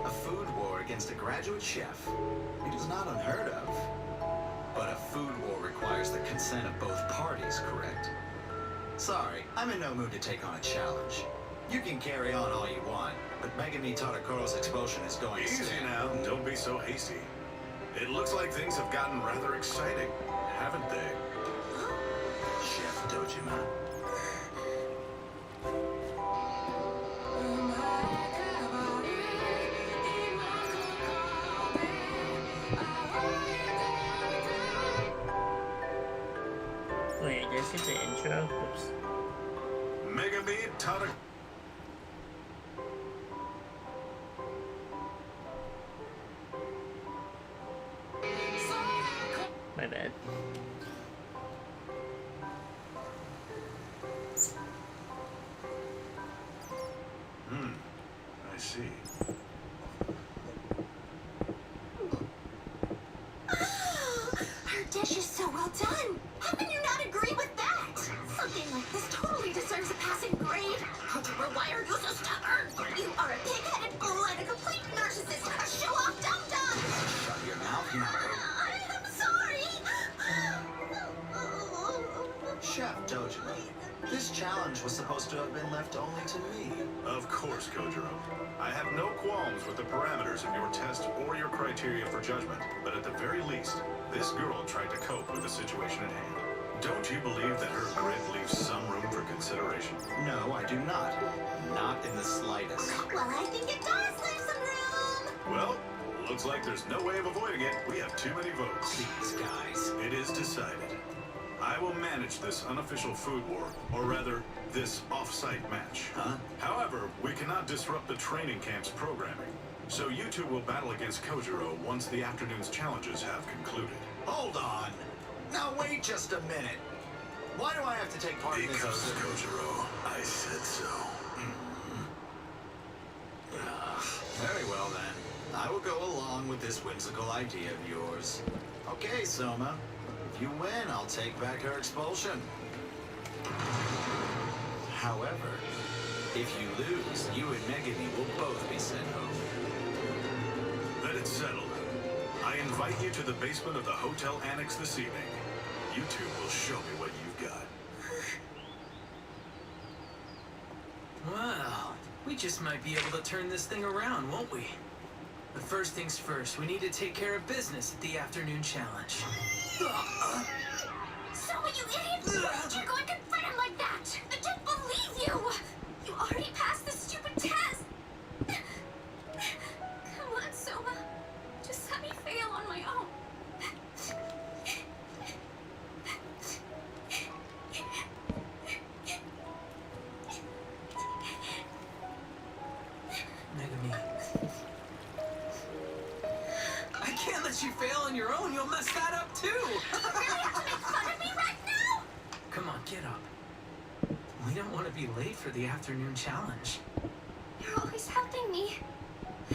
A food war against a graduate chef. It is not unheard of. But a food war requires the consent of both parties, correct? Sorry, I'm in no mood to take on a challenge. You can carry on all you want, but Megami Tadakoro's expulsion is going to Easy stand. now, don't be so hasty. It looks like things have gotten rather exciting, haven't they? Chef Dojima. Wait, I just hit the intro? Oops. Megami Tadakoro. My bad. I see. Her dish is so well done. How can you not agree with that? Something like this totally deserves a passing grade. Kojiro, why are you so stubborn? You are a pig-headed fool and a complete narcissist, a show-off dum-dum. Shut your mouth, Hinako. I'm sorry. Chef Dojima. This challenge was supposed to have been left only to me. Of course, Kojiro. I have no qualms with the parameters in your test or your criteria for judgment, but at the very least, this girl tried to cope with the situation at hand. Don't you believe that her grit leaves some room for consideration? No, I do not. Not in the slightest. Well, I think it does leave some room. Well, Looks like there's no way of avoiding it. We have too many votes. Please, guys. It is decided. I will manage this unofficial food war, or rather, this off-site match. Huh? However, we cannot disrupt the training camp's programming. So you two will battle against Kojiro once the afternoon's challenges have concluded. Hold on. Now wait just a minute. Why do I have to take part in this? Because, Kojiro, I said so. Very well then. I will go along with this whimsical idea of yours. Okay, Soma. If you win, I'll take back her expulsion. However, if you lose, you and Megami will both be sent home. Then it's settled. I invite you to the basement of the hotel annex this evening. You two will show me what you've got. Well, we just might be able to turn this thing around, won't we? But first things first, we need to take care of business at the afternoon challenge. Soma, you idiot! You're going to confront him like that! I don't believe you! You already passed the stupid test! Come on, Soma. Just let me fail on my own. Megami. I can't let you fail on your own. You'll mess that up too. You really have to make fun of me right now? Come on, get up. We don't want to be late for the afternoon challenge. You're always helping me.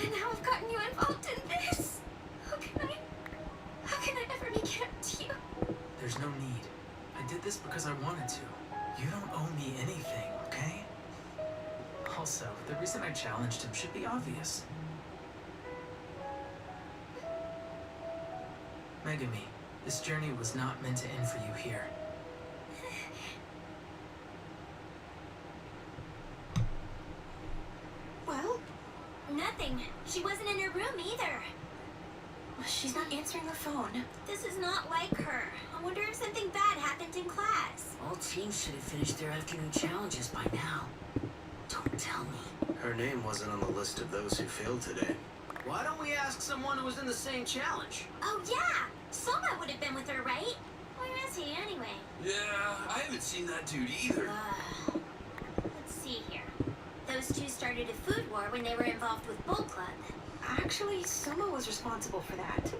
And now I've gotten you involved in this. How can I ever make it up to you? There's no need. I did this because I wanted to. You don't owe me anything, okay? Also, the reason I challenged him should be obvious. Megami, this journey was not meant to end for you here. Well, Nothing. She wasn't in her room either. she's not answering her phone. This is not like her. I wonder if something bad happened in class. All teams should have finished their afternoon challenges by now. Don't tell me. Her name wasn't on the list of those who failed today. Why don't we ask someone who was in the same challenge? Oh yeah! Soma would have been with her, right? Where is he anyway? Yeah, I haven't seen that dude either. Let's see here. Those two started a food war when they were involved with Bull Club. Actually, Soma was responsible for that.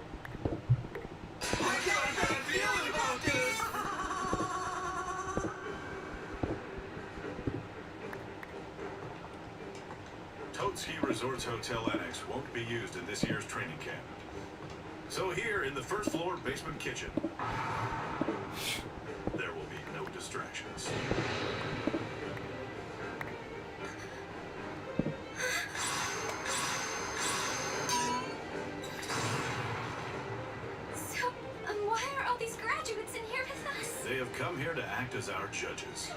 I got a bad feeling about this! Totsuki Resorts Hotel Annex won't be used in this year's training camp. So here in the first floor basement kitchen, there will be no distractions. So, why are all these graduates in here with us? They have come here to act as our judges.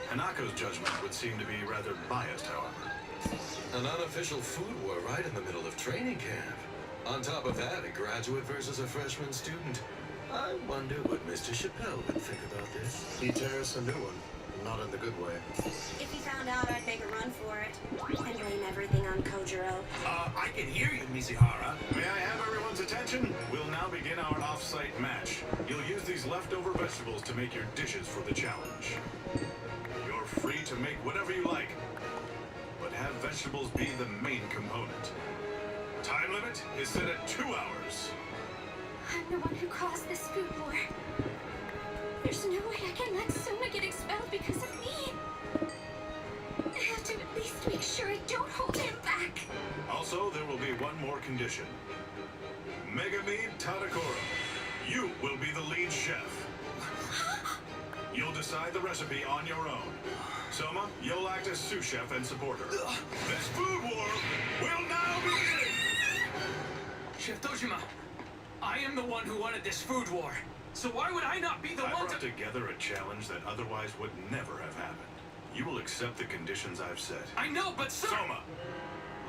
Hanako's judgment would seem to be rather biased, however. An unofficial food war right in the middle of training camp. On top of that, a graduate versus a freshman student. I wonder what Mr. Chappelle would think about this. He'd tear us a new one, not in the good way. If he found out, I'd make a run for it. And blame everything on Kojiro. I can hear you, Mizuhara. May I have everyone's attention? We'll now begin our off-site match. You'll use these leftover vegetables to make your dishes for the challenge. You're free to make whatever you like, but have vegetables be the main component. Time limit is set at 2 hours. I'm the one who caused this food war. There's no way I can let Soma get expelled because of me. I have to at least make sure I don't hold him back. Also, there will be one more condition. Megami Tadakura, you will be the lead chef. You'll decide the recipe on your own. Soma, you'll act as sous chef and support her. This food war will now begin! Chef Dojima, I am the one who wanted this food war. So why would I not be the I one brought to... together a challenge that otherwise would never have happened. You will accept the conditions I've set. I know, but sir... Soma,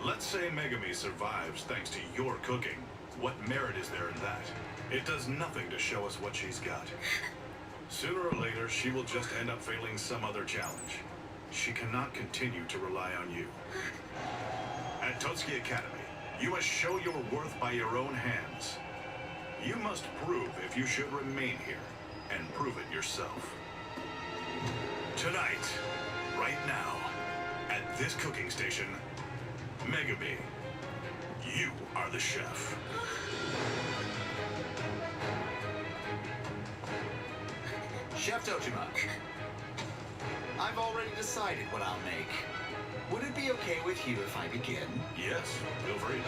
let's say Megami survives thanks to your cooking. What merit is there in that? It does nothing to show us what she's got. Sooner or later, she will just end up failing some other challenge. She cannot continue to rely on you. At Totsuki Academy, You must show your worth by your own hands. You must prove if you should remain here, and prove it yourself. Tonight, right now, at this cooking station, Megami, you are the chef. Chef Dojima, I've already decided what I'll make. Would it be okay with you if I begin? Yes, feel free.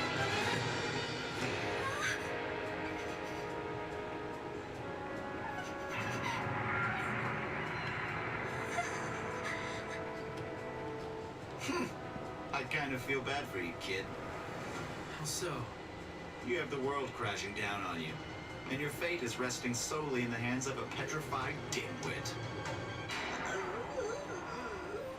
I kind of feel bad for you, kid. How so? You have the world crashing down on you, and your fate is resting solely in the hands of a petrified dimwit.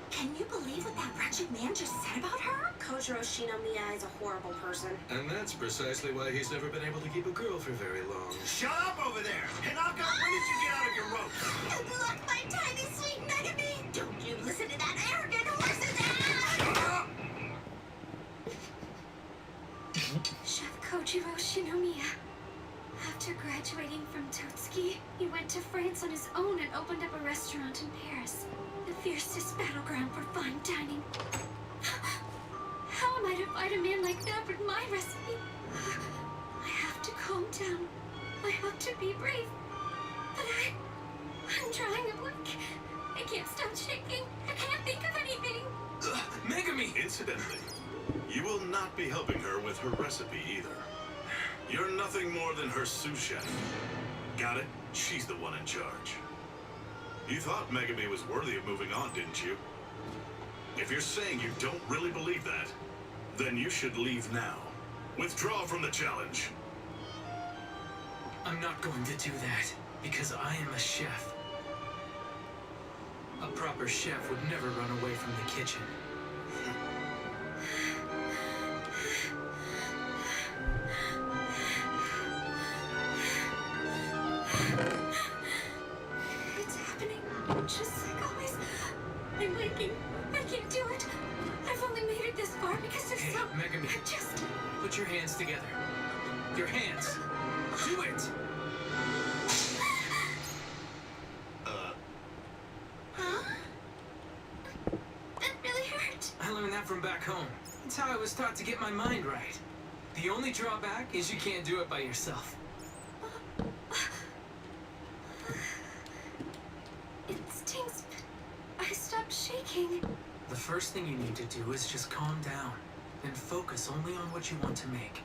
Can you believe what that wretched man just said about her? Kojiro Shinomiya is a horrible person. And that's precisely why he's never been able to keep a girl for very long. Shut up over there! Hinaka, when did you get out of your rope? Good luck, my tiny sweet Megami! Don't you listen to that arrogant horse's ass! Shut up! Chef Kojiro Shinomiya. After graduating from Totsuki, he went to France on his own and opened up a restaurant in Paris. The fiercest battleground for fine dining. How am I to fight a man like that with my recipe? I have to calm down. I have to be brave. But I'm drawing a blank. I can't stop shaking. I can't think of anything. Megami! Incidentally, you will not be helping her with her recipe either. You're nothing more than her sous chef. Got it? She's the one in charge. You thought Megami was worthy of moving on, didn't you? If you're saying you don't really believe that, then you should leave now. Withdraw from the challenge. I'm not going to do that, because I am a chef. A proper chef would never run away from the kitchen. It's happening. Just like always. I'm waking. I can't do it. I've only made it this far because of Hey, some... Megami. Just... Put your hands together. Your hands. Do it! Huh? That really hurt. I learned that from back home. That's how I was taught to get my mind right. The only drawback is you can't do it by yourself. It stings, but I stopped shaking. The first thing you need to do is just calm down and focus only on what you want to make.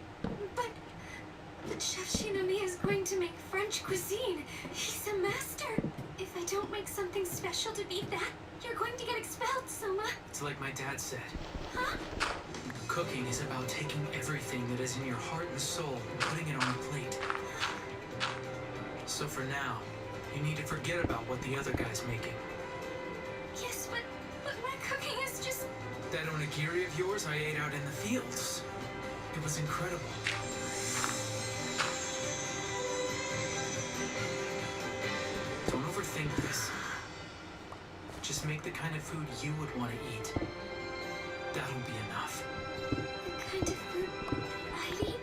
But Chef Shinomiya is going to make French cuisine. He's a master. If I don't make something special to beat that, you're going to get expelled, Soma. It's like my dad said. Huh? Cooking is about taking everything that is in your heart and soul and putting it on a plate. So for now, you need to forget about what the other guy's making. Yes, but my cooking is just... That onigiri of yours I ate out in the fields. It was incredible. Don't overthink this. Just make the kind of food you would want to eat. That'll be enough. The kind of food I'd eat.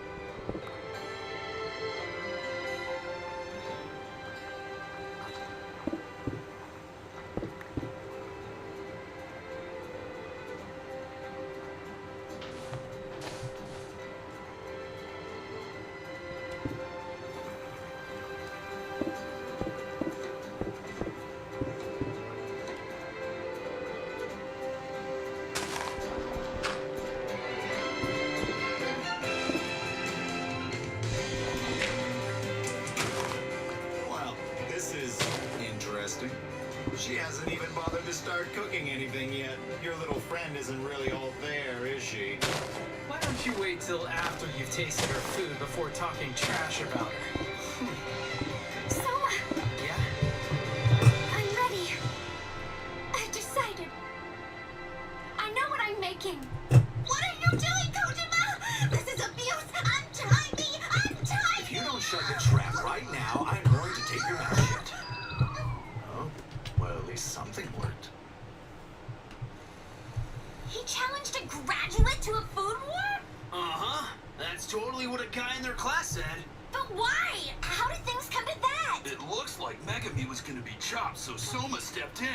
Well, this is interesting. She hasn't even bothered to start cooking anything yet. Your little friend isn't really all there, is she? Why don't you wait till after you've tasted her food before talking trash about her? Soma, Yeah? I'm ready. I've decided. I know what I'm making. What are you doing, Kojima? This is abuse! Untie me! Untie If me! you don't shut the trap right now, I'm going to take your mouth shut. Oh, well, at least something worked. He challenged a graduate to a food war? Uh-huh. That's totally what a guy in their class said. But why? How did things come to that? It looks like Megami was gonna be chopped, so Soma stepped in.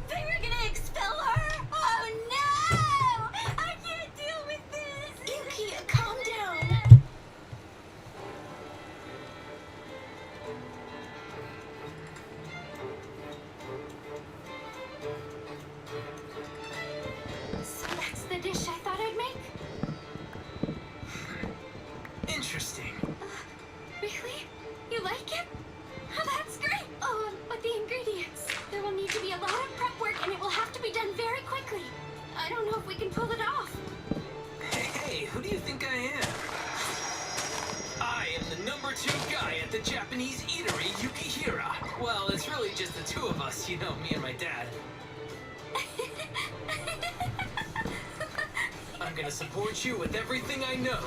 They were gonna expel her? Oh no! I can't deal with this! Yuki, calm down. So that's the dish I thought I'd make? Interesting. Really? You like it? Oh, that's great! Oh, but the ingredients. There will need to be a lot of prep work and it will have to be done very quickly. I don't know if we can pull it off. Hey, who do you think I am? I am the #2 guy at the Japanese eatery, Yukihira. Well, it's really just the two of us, you know, me and my dad. I'm gonna support you with everything I know.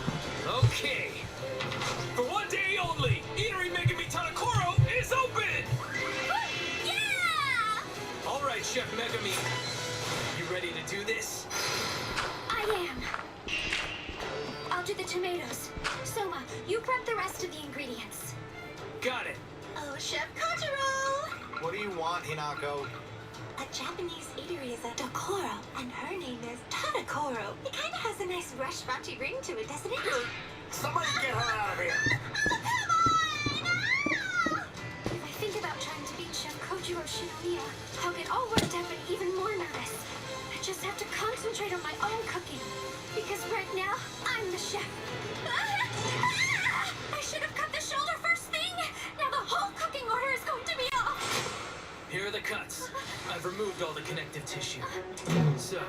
Okay. For one day only, Eatery Megami Tanakoro is open! Yeah! All right, Chef Megami. You ready to do this? I am. I'll do the tomatoes. Soma, you prep the rest of the ingredients. Got it. Oh, Chef Kojiro! What do you want, Hinako? A Japanese eatery is a Dokoro, and her name is Tadakoro. It kind of has a nice restaurant-y ring to it, doesn't it? Somebody get her out of here! If I think about trying to beat Chef Kojiro Shinomiya, I'll get all worked up and even more nervous. I just have to concentrate on my own cooking. Because right now, I'm the chef. I should have cut the shoulder first thing. Now the whole cooking order is going to be off. Here are the cuts. I've removed all the connective tissue. So,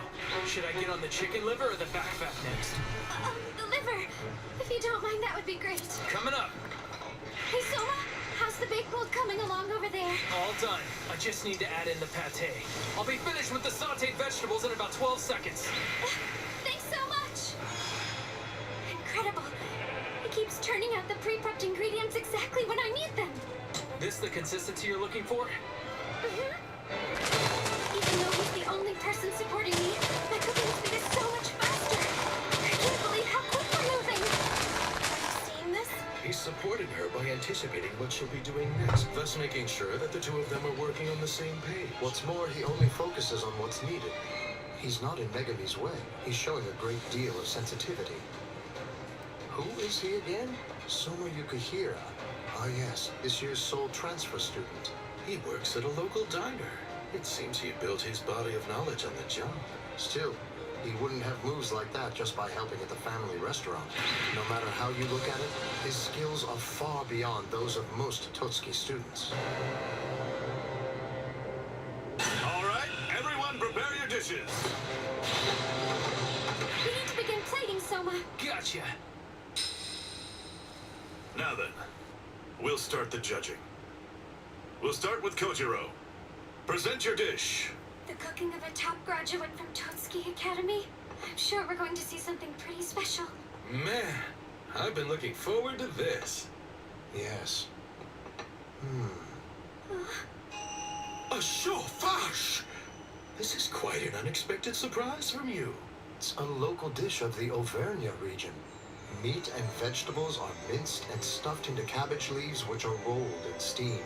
should I get on the chicken liver or the back fat next? The liver. If you don't mind, that would be great. Coming up. Hey, Soma, how's the baked mold coming along over there? All done. I just need to add in the pate. I'll be finished with the sauteed vegetables in about 12 seconds. Thanks so much. Incredible. It keeps turning out the pre-prepped ingredients exactly when I need them. This the consistency you're looking for? Even though he's the only person supporting me, my cooking speed is so much faster. I can't believe how quick we're moving. Have you seen this? He's supporting her by anticipating what she'll be doing next, thus making sure that the two of them are working on the same page. What's more, he only focuses on what's needed. He's not in Megami's way. He's showing a great deal of sensitivity. Who is he again? Soma Yukihira. Ah yes, this year's Seoul transfer student. He works at a local diner. It seems he built his body of knowledge on the job. Still, he wouldn't have moves like that just by helping at the family restaurant. No matter how you look at it, his skills are far beyond those of most Totsuki students. All right, everyone prepare your dishes. We need to begin plating, Soma. Gotcha. Now then, we'll start the judging. We'll start with Kojiro. Present your dish. The cooking of a top graduate from Totsuki Academy? I'm sure we're going to see something pretty special. Man, I've been looking forward to this. Yes. A chauffage! This is quite an unexpected surprise from you. It's a local dish of the Auvergne region. Meat and vegetables are minced and stuffed into cabbage leaves, which are rolled and steamed.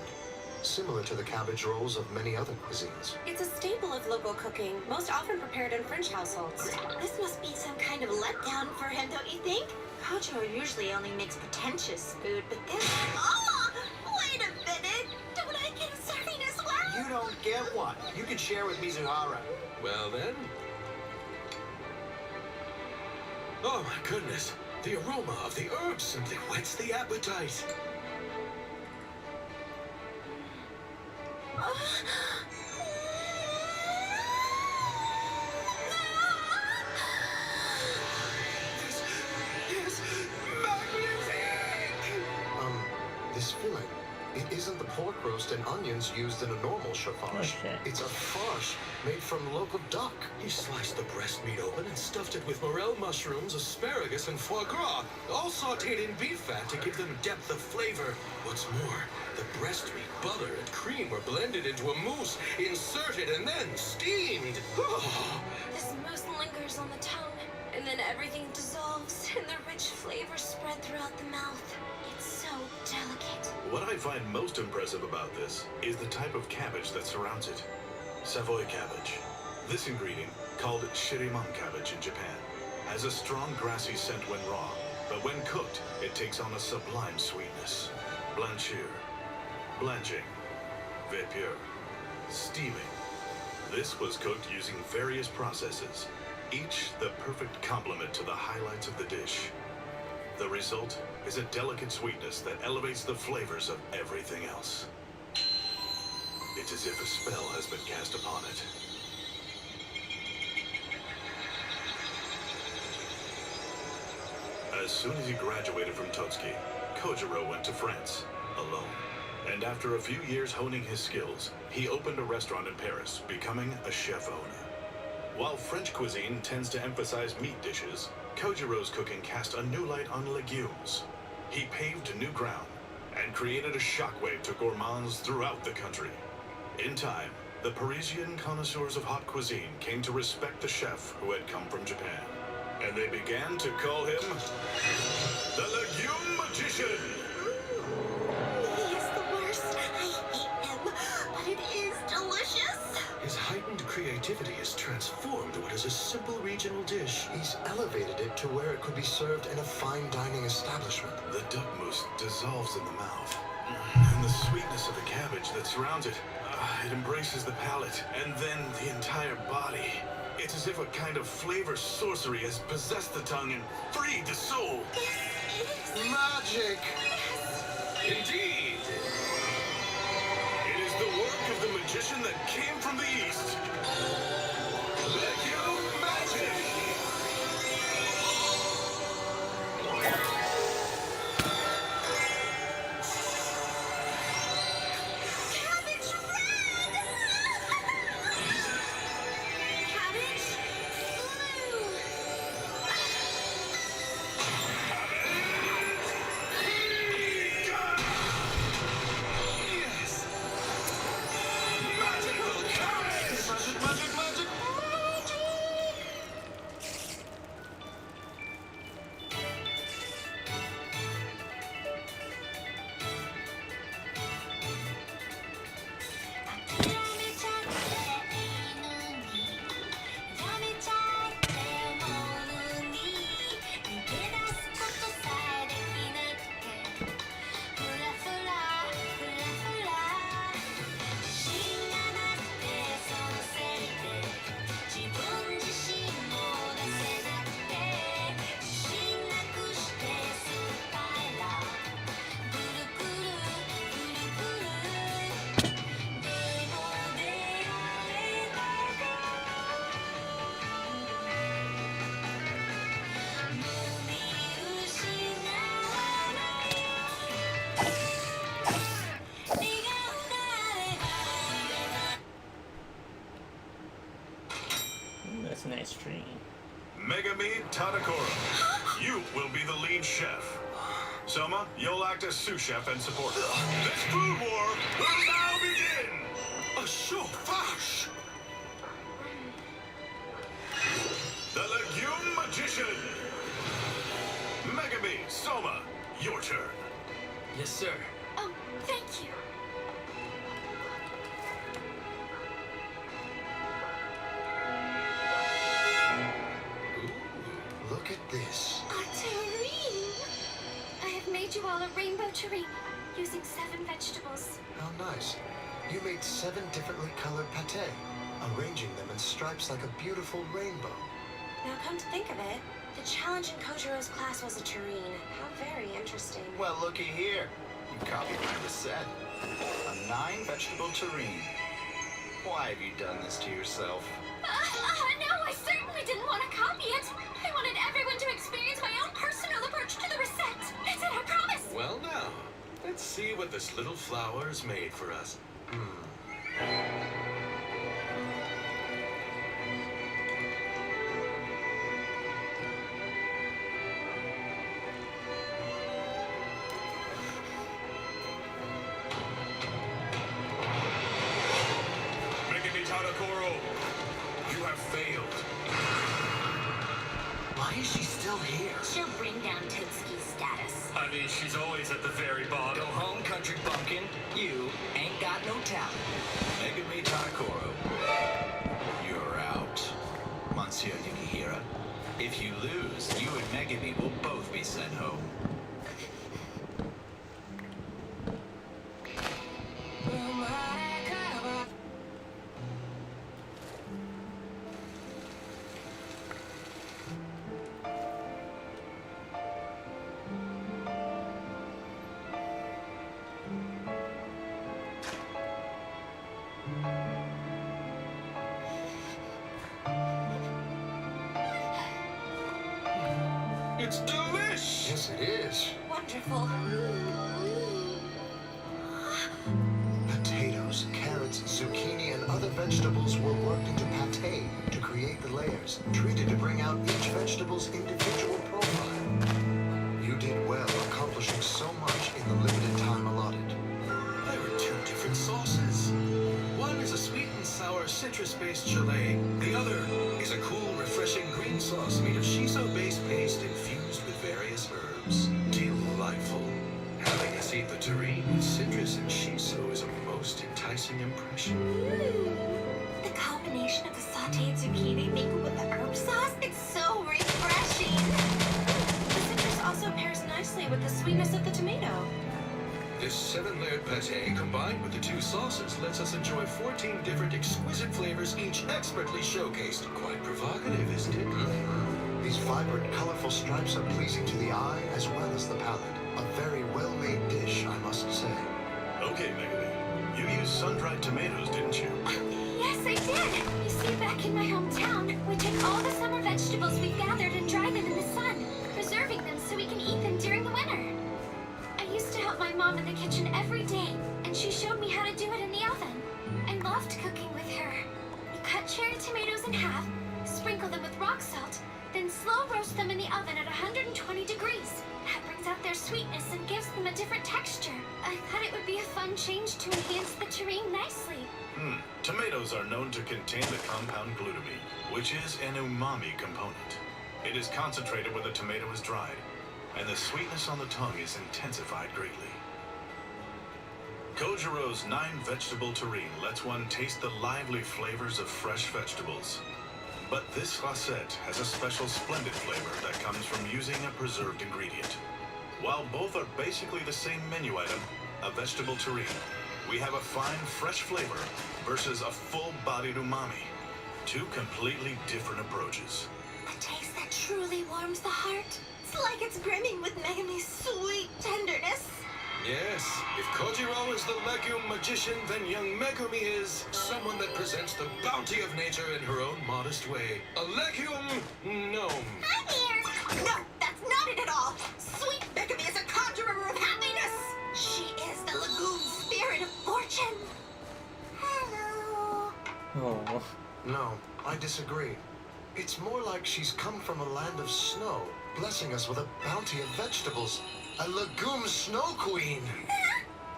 Similar to the cabbage rolls of many other cuisines. It's a staple of local cooking, most often prepared in French households. This must be some kind of letdown for him, don't you think? Kojiro usually only makes pretentious food, but this... Oh! Wait a minute! Don't I get a serving as well? You don't get one. You can share with Mizuhara. Well then. Oh my goodness. The aroma of the herbs simply whets the appetite. This filling, it isn't the pork roast and onions used in a normal chauffage. Okay. It's a farce made from local duck. He sliced the breast meat open and stuffed it with morel mushrooms, asparagus, and foie gras, all sauteed in beef fat to give them depth of flavor. What's more, the breast meat, butter, and cream were blended into a mousse, inserted, and then steamed. This mousse lingers on the tongue. and then everything dissolves and the rich flavors spread throughout the mouth. It's so delicate. What I find most impressive about this is the type of cabbage that surrounds it. Savoy cabbage. This ingredient, called shirimon cabbage in Japan, has a strong grassy scent when raw, but when cooked, it takes on a sublime sweetness. Blanchir, blanching, vapeur, steaming. This was cooked using various processes, each the perfect complement to the highlights of the dish. The result is a delicate sweetness that elevates the flavors of everything else. It's as if a spell has been cast upon it. As soon as he graduated from Totsuki, Kojiro went to France, alone. And after a few years honing his skills, he opened a restaurant in Paris, becoming a chef owner. While French cuisine tends to emphasize meat dishes, Kojiro's cooking cast a new light on legumes. He paved new ground and created a shockwave to gourmands throughout the country. In time, the Parisian connoisseurs of hot cuisine came to respect the chef who had come from Japan. And they began to call him the Legume Magician. He is the worst. I hate him, but it is delicious. His heightened creativity has transformed what is a simple regional dish. He's elevated it to where it could be served in a fine dining establishment. The duck mousse dissolves in the mouth. And the sweetness of the cabbage that surrounds it, it embraces the palate and then the entire body. It's as if a kind of flavor sorcery has possessed the tongue and freed the soul. Magic! Indeed! It is the work of the magician that came from the East. Legume Magic! That's a nice tree. Megami Tadakura, you will be the lead chef. Soma, you'll act as sous chef and support. This food war will now begin! A chauffage! The Legume Magician! Megami, Soma, your turn. Yes, sir. Oh, thank you. Look at this. A terrine! I have made you all a rainbow terrine using 7 vegetables. How nice. You made 7 differently colored pate, arranging them in stripes like a beautiful rainbow. Now come to think of it, the challenge in Kojiro's class was a terrine. How very interesting. Well, looky here. You copied my recette. A 9-vegetable terrine. Why have you done this to yourself? No, I certainly didn't want to copy it. I wanted everyone to experience my own personal approach to the recette. That's it, I promise. Well now, let's see what this little flower has made for us. Megami Tadakoro, you have failed. My Why is she still here? She'll bring down Totsuki's status. I mean, she's always at the very bottom. Go home, country bumpkin. You ain't got no talent. Megami Takoro. You're out. Monsieur Yukihira. If you lose, you and Megami will both be sent home. It's delish! Yes, it is. Wonderful. Potatoes, carrots, zucchini, and other vegetables were worked into pate to create the layers, treated to bring out each vegetable's individual profile. You did well, accomplishing so much in the limited time allotted. There are two different sauces. One is a sweet and sour citrus-based gelée. The other is a cool, refreshing green sauce made of shiso-based paste infused with various herbs. Delightful. Having us eat the terrine with citrus and shiso is a most enticing impression. The combination of the sauteed zucchini mingled with the herb sauce, it's so refreshing. The citrus also pairs nicely with the sweetness of the tomato. This 7-layered pate combined with the two sauces lets us enjoy 14 different exquisite flavors, each expertly showcased. Quite provocative, isn't it? These vibrant, colorful stripes are pleasing to the eye as well as the palate. A very well-made dish, I must say. Okay, Megami. You used sun-dried tomatoes, didn't you? Yes, I did. You see, back in my hometown, we take all the summer vegetables we've gathered and dry them in the sun, preserving them so we can eat them during the winter. I used to help my mom in the kitchen every day, and she showed me how to do it in the oven. I loved cooking with her. You cut cherry tomatoes in half, sprinkle them with rock salt, then slow roast them in the oven at 120 degrees. That brings out their sweetness and gives them a different texture. I thought it would be a fun change to enhance the terrine nicely. Tomatoes are known to contain the compound glutamine, which is an umami component. It is concentrated when the tomato is dried, and the sweetness on the tongue is intensified greatly. Kojiro's 9-vegetable terrine lets one taste the lively flavors of fresh vegetables. But this racette has a special splendid flavor that comes from using a preserved ingredient. While both are basically the same menu item, a vegetable terrine, we have a fine, fresh flavor versus a full-bodied umami. Two completely different approaches. A taste that truly warms the heart. It's like it's brimming with Megami's sweet tenderness. Yes, if Kojiro is the legume magician, then young Megumi is someone that presents the bounty of nature in her own modest way. A legume gnome. Hi there! No, that's not it at all! Sweet Megami is a conjurer of happiness! She is the legume spirit of fortune! Hello! Oh. No, I disagree. It's more like she's come from a land of snow, blessing us with a bounty of vegetables. A legume snow queen!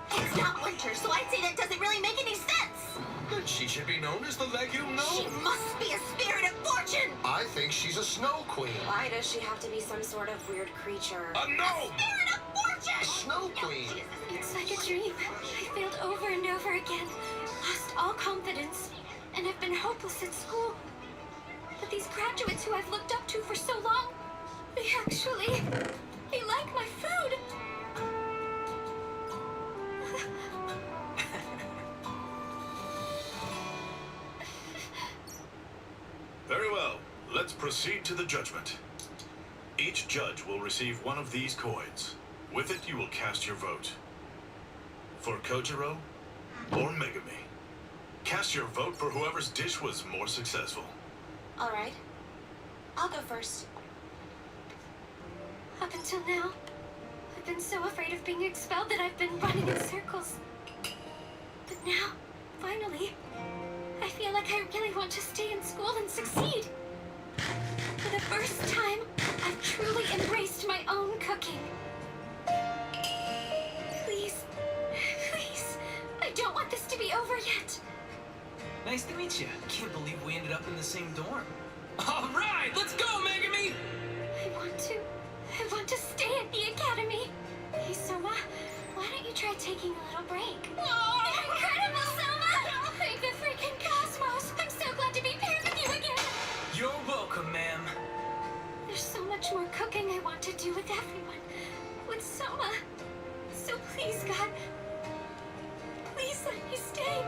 It's not winter, so I'd say that doesn't really make any sense! Then she should be known as the legume gnome. She must be a spirit of fortune! I think she's a snow queen. Why does she have to be some sort of weird creature? A gnome! Spirit of fortune! A snow queen! It's like a dream. I failed over and over again, lost all confidence, and have been hopeless at school. But these graduates who I've looked up to for so long, they like my food. Very well. Let's proceed to the judgment. Each judge will receive one of these coins. With it, you will cast your vote. For Kojiro or Megami. Cast your vote for whoever's dish was more successful. All right. I'll go first. Up until now, I've been so afraid of being expelled that I've been running in circles. But now, finally, I feel like I really want to stay in school and succeed. For the first time, I've truly embraced my own cooking. Please, please, I don't want this to be over yet. Nice to meet you. Can't believe we ended up in the same dorm. All right, let's go, Megami! much more cooking I want to do with everyone. With Soma. So please, God. Please let me stay.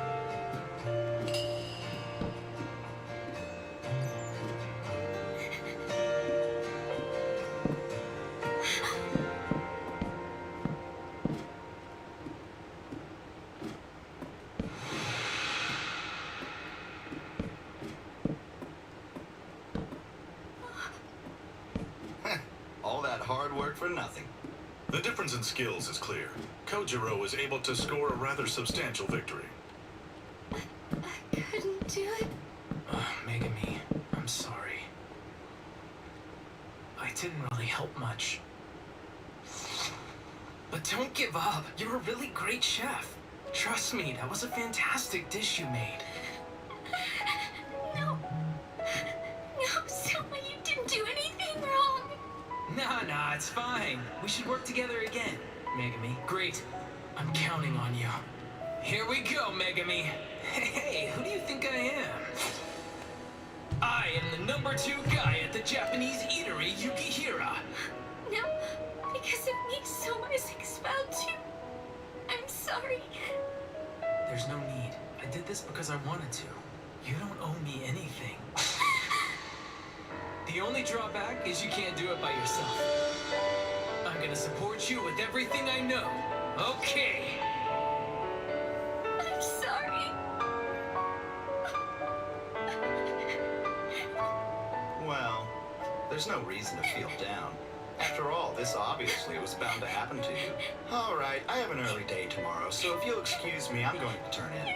All that hard work for nothing. The difference in skills is clear. Kojiro was able to score a rather substantial victory. I couldn't do it. Megami, I'm sorry. I didn't really help much. But don't give up. You're a really great chef. Trust me, that was a fantastic dish you made. No. No, Soma, you didn't do anything wrong. Nah, it's fine. We should work together again. Megami, great. I'm counting on you. Here we go, Megami. Hey, who do you think I am? I am the #2 guy at the Japanese eatery Yukihira. No, because of me, Soma is expelled too. I'm sorry. There's no need. I did this because I wanted to. You don't owe me anything. The only drawback is you can't do it by yourself. I'm gonna support you with everything I know. Okay. I'm sorry. Well, there's no reason to feel down. After all, this obviously was bound to happen to you. All right, I have an early day tomorrow, so if you'll excuse me, I'm going to turn in.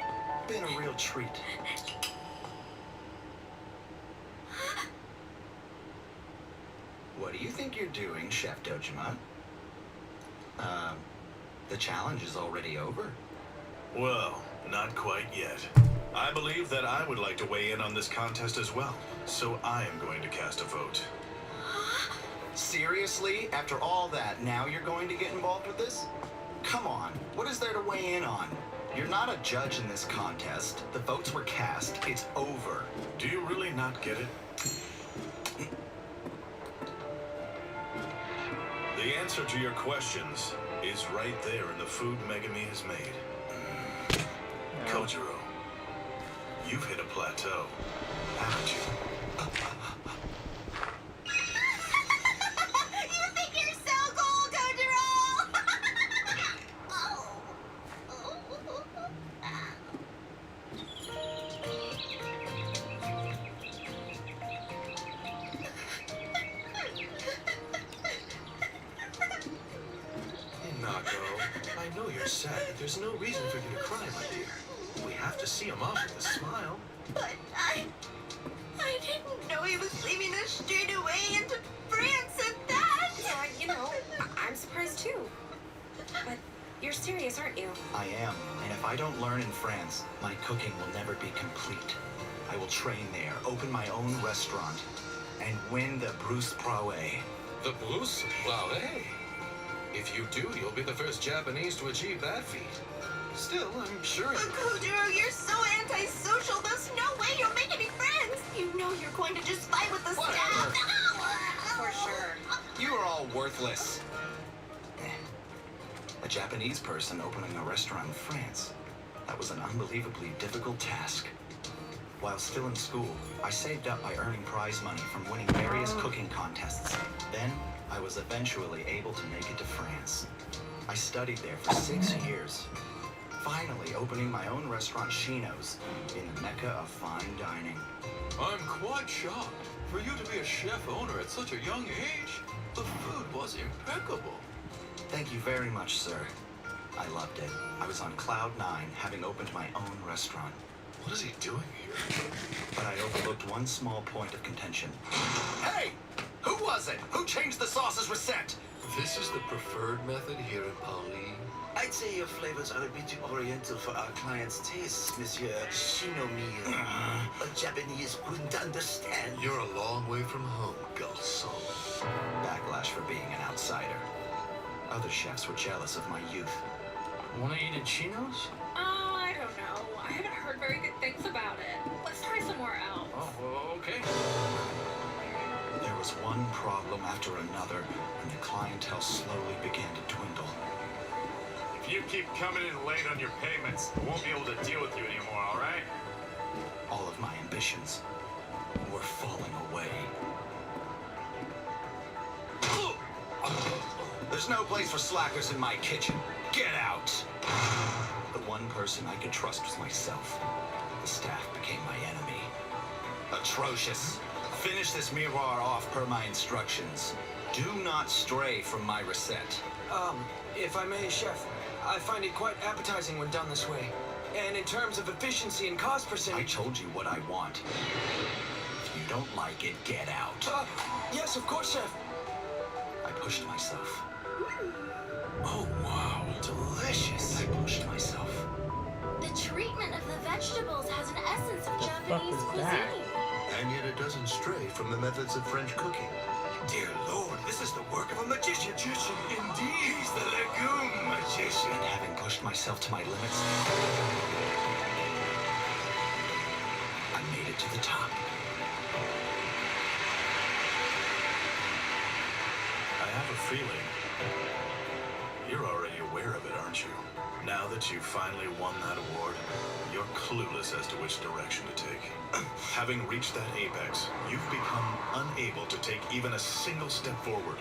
Been a real treat. What do you think you're doing, Chef Dojima? The challenge is already over. Well, not quite yet. I believe that I would like to weigh in on this contest as well, so I am going to cast a vote. Seriously? After all that, now you're going to get involved with this? Come on, what is there to weigh in on? You're not a judge in this contest. The votes were cast. It's over. Do you really not get it? The answer to your questions is right there in the food Megami has made. Kojiro, you've hit a plateau, haven't you? You think you're so cool, Kojiro! Nago, I know you're sad, but there's no reason for you to cry, my dear. We have to see him off with a smile. But I didn't know he was leaving us straight away into France at that. Yeah, you know, I'm surprised too. But you're serious, aren't you? I am, and if I don't learn in France, my cooking will never be complete. I will train there, open my own restaurant, and win the Bruce Prawe. The Bruce Prawe? If you do, you'll be the first Japanese to achieve that feat. Still, I'm sure But Kojiro, you're so antisocial. There's no way you'll make any friends. You know you're going to just fight with the staff. For sure. You are all worthless. A Japanese person opening a restaurant in France. That was an unbelievably difficult task. While still in school, I saved up by earning prize money from winning various cooking contests. Then, I was eventually able to make it to France. I studied there for 6 years. Finally opening my own restaurant, Shino's, in the mecca of fine dining. I'm quite shocked. For you to be a chef owner at such a young age, the food was impeccable. Thank you very much, sir. I loved it. I was on cloud 9, having opened my own restaurant. What is he doing here? But I overlooked one small point of contention. Hey! Who was it? Who changed the sauce's receipt? This is the preferred method here at Pauline. I'd say your flavors are a bit too oriental for our clients' tastes, Monsieur Shinomiya. A Japanese wouldn't understand. You're a long way from home, garçon. Backlash for being an outsider. Other chefs were jealous of my youth. Wanna eat at Chino's? I don't know. I haven't heard very good things about it. Let's try somewhere else. Oh, okay. There was one problem. problem after another, and the clientele slowly began to dwindle. If you keep coming in late on your payments, I won't be able to deal with you anymore, alright? All of my ambitions were falling away. There's no place for slackers in my kitchen. Get out! The one person I could trust was myself. The staff became my enemy. Atrocious. Finish this miroir off per my instructions. Do not stray from my recette. If I may, Chef, I find it quite appetizing when done this way. And in terms of efficiency and cost percentage... I told you what I want. If you don't like it, get out. Yes, of course, Chef. I pushed myself. Oh, wow. Delicious. I pushed myself. The treatment of the vegetables has an essence of Japanese is cuisine. that? And yet it doesn't stray from the methods of French cooking. Dear Lord, this is the work of a magician. Indeed, he's the legume magician. And having pushed myself to my limits, I made it to the top. I have a feeling you're already aware of it, aren't you? Now that you've finally won that award, you're clueless as to which direction to take. Having reached that apex, you've become unable to take even a single step forward.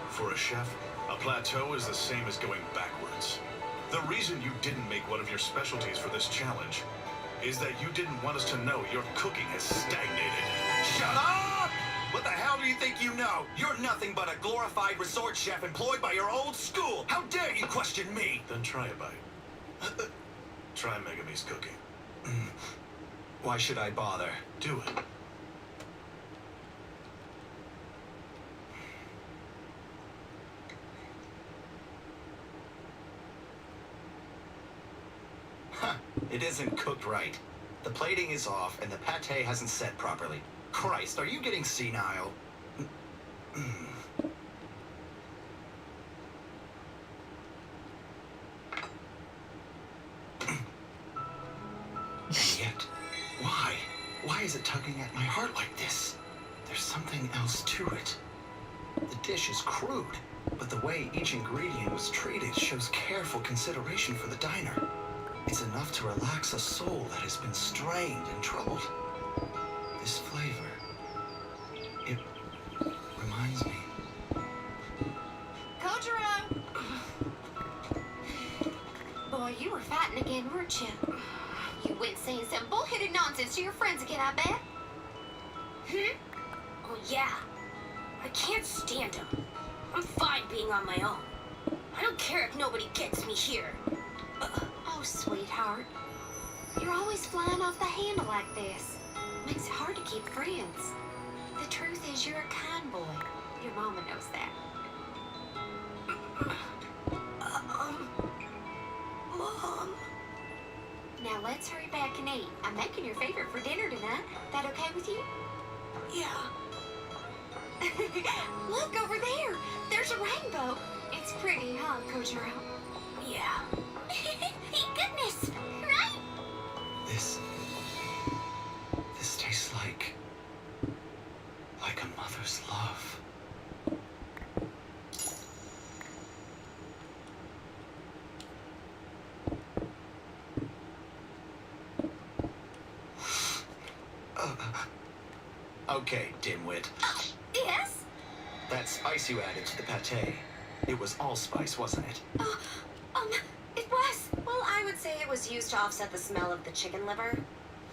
For a chef, a plateau is the same as going backwards. The reason you didn't make one of your specialties for this challenge is that you didn't want us to know your cooking has stagnated. Shut up! What the hell do you think you know? You're nothing but a glorified resort chef employed by your old school. How dare you question me? Then try a bite. Try Megami's cooking. Why should I bother? Do it. It isn't cooked right. The plating is off and the pate hasn't set properly. Christ, are you getting senile? And yet, why? Why is it tugging at my heart like this? There's something else to it. The dish is crude, but the way each ingredient was treated shows careful consideration for the diner. It's enough to relax a soul that has been strained and troubled. This flavor, it reminds me. Kojiro! Boy, you were fighting again, weren't you? You went saying some bullheaded nonsense to your friends again, I bet. Oh, yeah. I can't stand him. I'm fine being on my own. I don't care if nobody gets me here. Oh, sweetheart. You're always flying off the handle like this. Makes it hard to keep friends. The truth is, you're a kind boy. Your mama knows that. Mom. Now let's hurry back and eat. I'm making your favorite for dinner tonight. That okay with you? Yeah. Look over there. There's a rainbow. It's pretty, huh, Kojiro? Yeah. Goodness, right? This tastes like a mother's love. Okay, dimwit. Yes? That spice you added to the pate, it was allspice, wasn't it? It was. Well, I would say it was used to offset the smell of the chicken liver.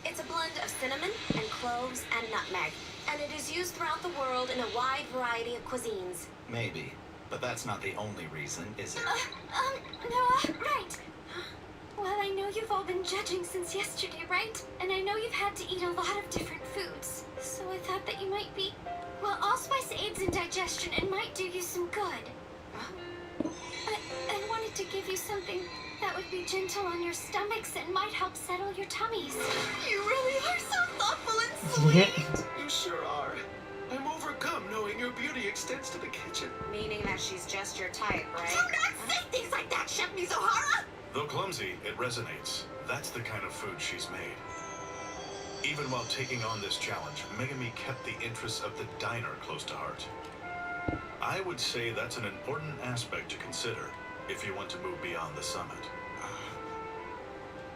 It's a blend of cinnamon and cloves and nutmeg, and it is used throughout the world in a wide variety of cuisines. Maybe, but that's not the only reason, is it? No, right. Well, I know you've all been judging since yesterday, right? And I know you've had to eat a lot of different foods. So I thought that you might be... Well, allspice aids in digestion and might do you some good. I wanted to give you something that would be gentle on your stomachs and might help settle your tummies. You really are so thoughtful and sweet. You sure are. I'm overcome knowing your beauty extends to the kitchen. Meaning that she's just your type, right? Do not say things like that, Chef Mizuhara! Though clumsy, it resonates. That's the kind of food she's made. Even while taking on this challenge, Megami kept the interests of the diner close to heart. I would say that's an important aspect to consider if you want to move beyond the summit.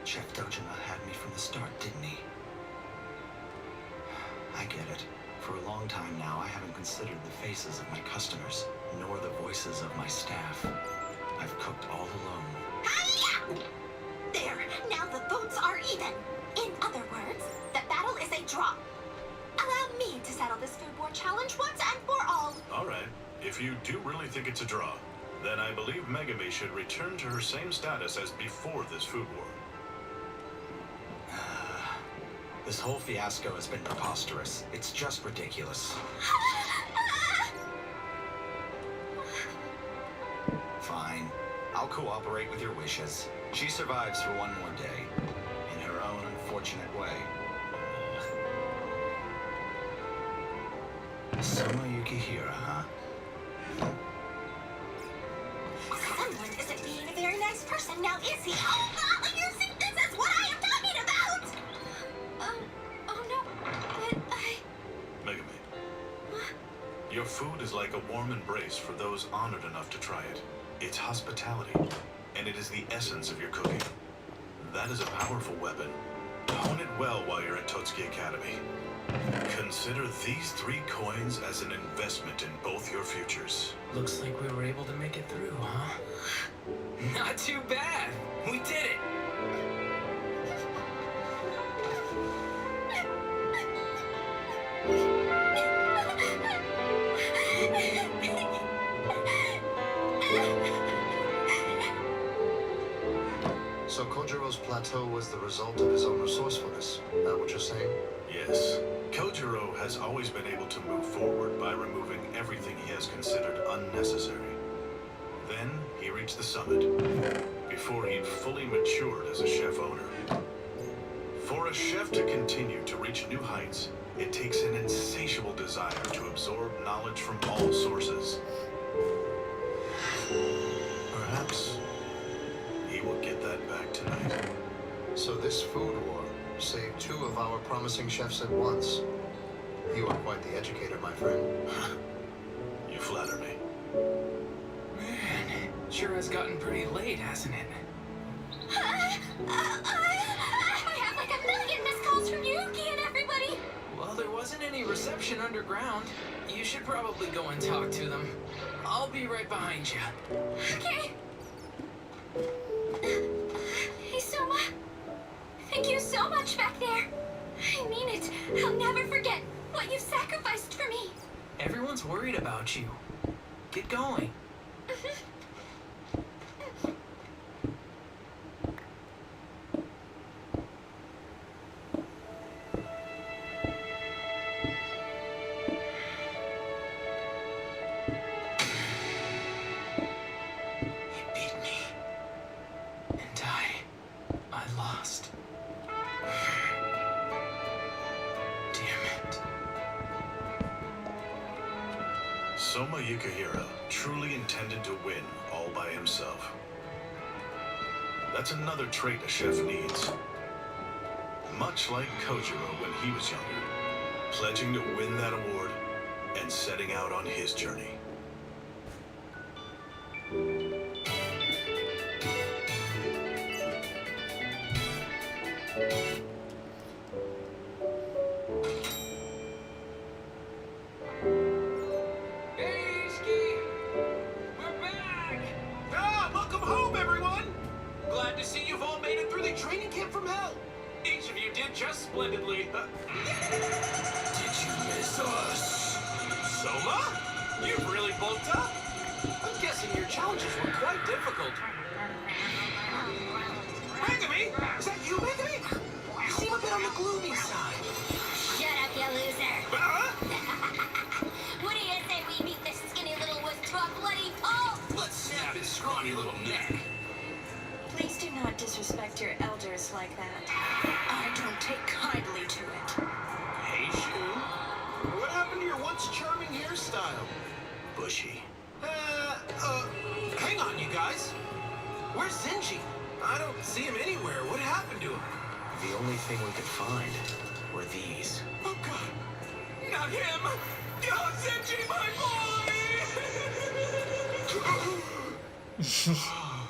Chef Dojima had me from the start, didn't he? I get it. For a long time now, I haven't considered the faces of my customers, nor the voices of my staff. I've cooked all alone. Hi-ya! There, now the votes are even. In other words, the battle is a draw. Allow me to settle this food war challenge once and for all. All right. If you do really think it's a draw, then I believe Megami should return to her same status as before this food war. This whole fiasco has been preposterous. It's just ridiculous. Fine. I'll cooperate with your wishes. She survives for one more day, in her own unfortunate way. Soma Yukihira, huh? Someone isn't being a very nice person now, is he? Oh, God, you think this is what I am talking about? Oh no, but Megami. Your food is like a warm embrace for those honored enough to try it. It's hospitality, and it is the essence of your cooking. That is a powerful weapon. Hone it well while you're at Totsuki Academy. Consider these 3 coins as an investment in both your futures. Looks like we were able to make it through, huh? Not too bad. We did it. So Kojiro's plateau was the result of his own resourcefulness. That what you're saying? Yes. Kojiro has always been able to move forward by removing everything he has considered unnecessary. Then he reached the summit, before he'd fully matured as a chef owner. For a chef to continue to reach new heights, it takes an insatiable desire to absorb knowledge from all sources. Perhaps he will get that back tonight. So this food war saved 2 of our promising chefs at once. You are quite the educator, my friend. You flatter me. Man, sure has gotten pretty late, hasn't it? I have like a million missed calls from Yuki and everybody. Well, there wasn't any reception underground. You should probably go and talk to them. I'll be right behind you. Okay. Hey, Soma. Thank you so much back there. I mean it. I'll never forget what you've sacrificed for me. Everyone's worried about you. Get going. Soma Yukihira truly intended to win all by himself. That's another trait a chef needs. Much like Kojiro when he was younger, pledging to win that award and setting out on his journey. Splendidly. Did you miss us? Soma? You've really bulked up. I'm guessing your challenges were quite difficult. Megami? Is that you, Megami? You seem a bit on the gloomy side. Shut up, you loser. What do you say we meet this skinny little wuss to a bloody pulp? Let's snap his scrawny little neck. Please do not disrespect your elders like that. I don't take kindly to it. Hey, Shun. What happened to your once charming hairstyle? Bushy. Hang on, you guys. Where's Zenji? I don't see him anywhere. What happened to him? The only thing we could find were these. Oh, God. Not him! Oh, Zenji, my boy! Oh,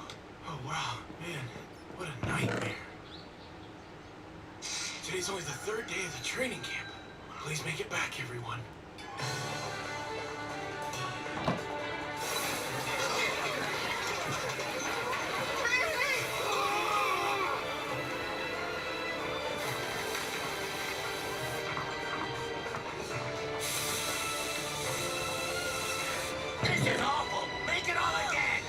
wow, man, what a nightmare. Today's only the 3rd day of the training camp. Please make it back, everyone. This is awful! Make it all again!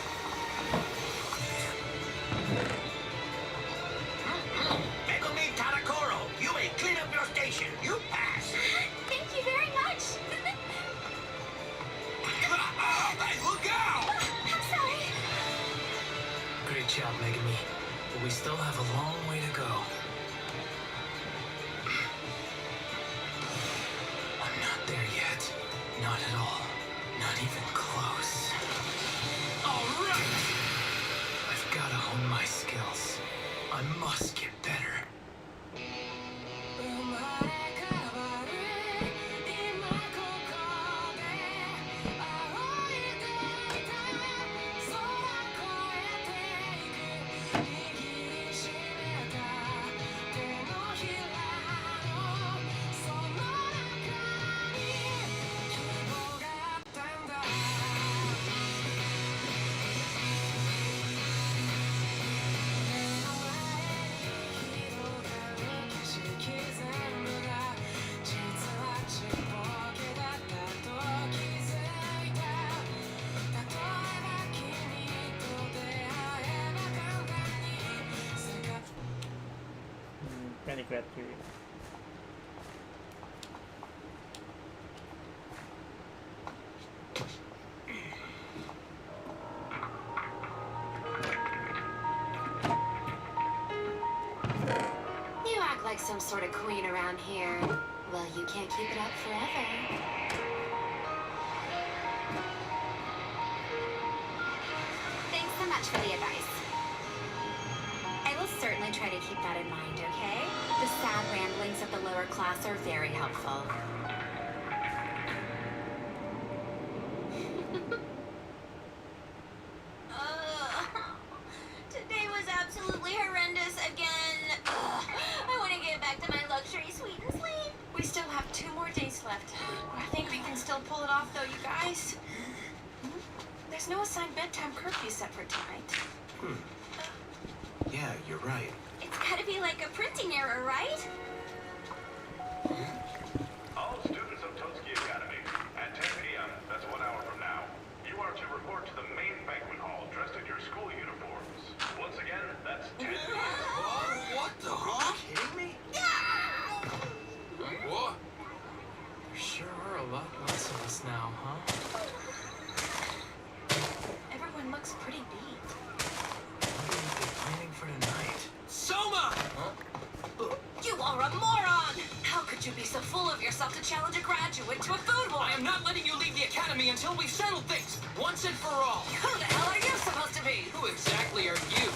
Megumi Tadakoro, you may clean up your station. You pass. Thank you very much. Hey, look out! I'm sorry. Great job, Megami. But we still have a long way to go. I'm not there yet. Not at all. Not even close. All right! I've got to hone my skills. I must get better. Panic Battery. You act like some sort of queen around here. Well, you can't keep it up forever. Thanks so much for the advice. I will certainly try to keep that in mind, okay? The sad ramblings of the lower class are very helpful. Today was absolutely horrendous again. I want to get back to my luxury suite and sleep. We still have 2 more days left. I think we can still pull it off, though, you guys. There's no assigned bedtime curfew set for tonight. Yeah, you're right. It's gotta be like a printing error, right? All students of Totsuki Academy, at 10 p.m., that's 1 hour from now, you are to report to the main banquet hall dressed in your school uniforms. Once again, that's 10 p.m. What the huh? Kidding me? What? There sure are a lot less of us now, huh? Everyone looks pretty beat. What are they planning for tonight? Soma! You are a moron! How could you be so full of yourself to challenge a graduate to a food war? I am not letting you leave the academy until we've settled things, once and for all. Who the hell are you supposed to be? Who exactly are you?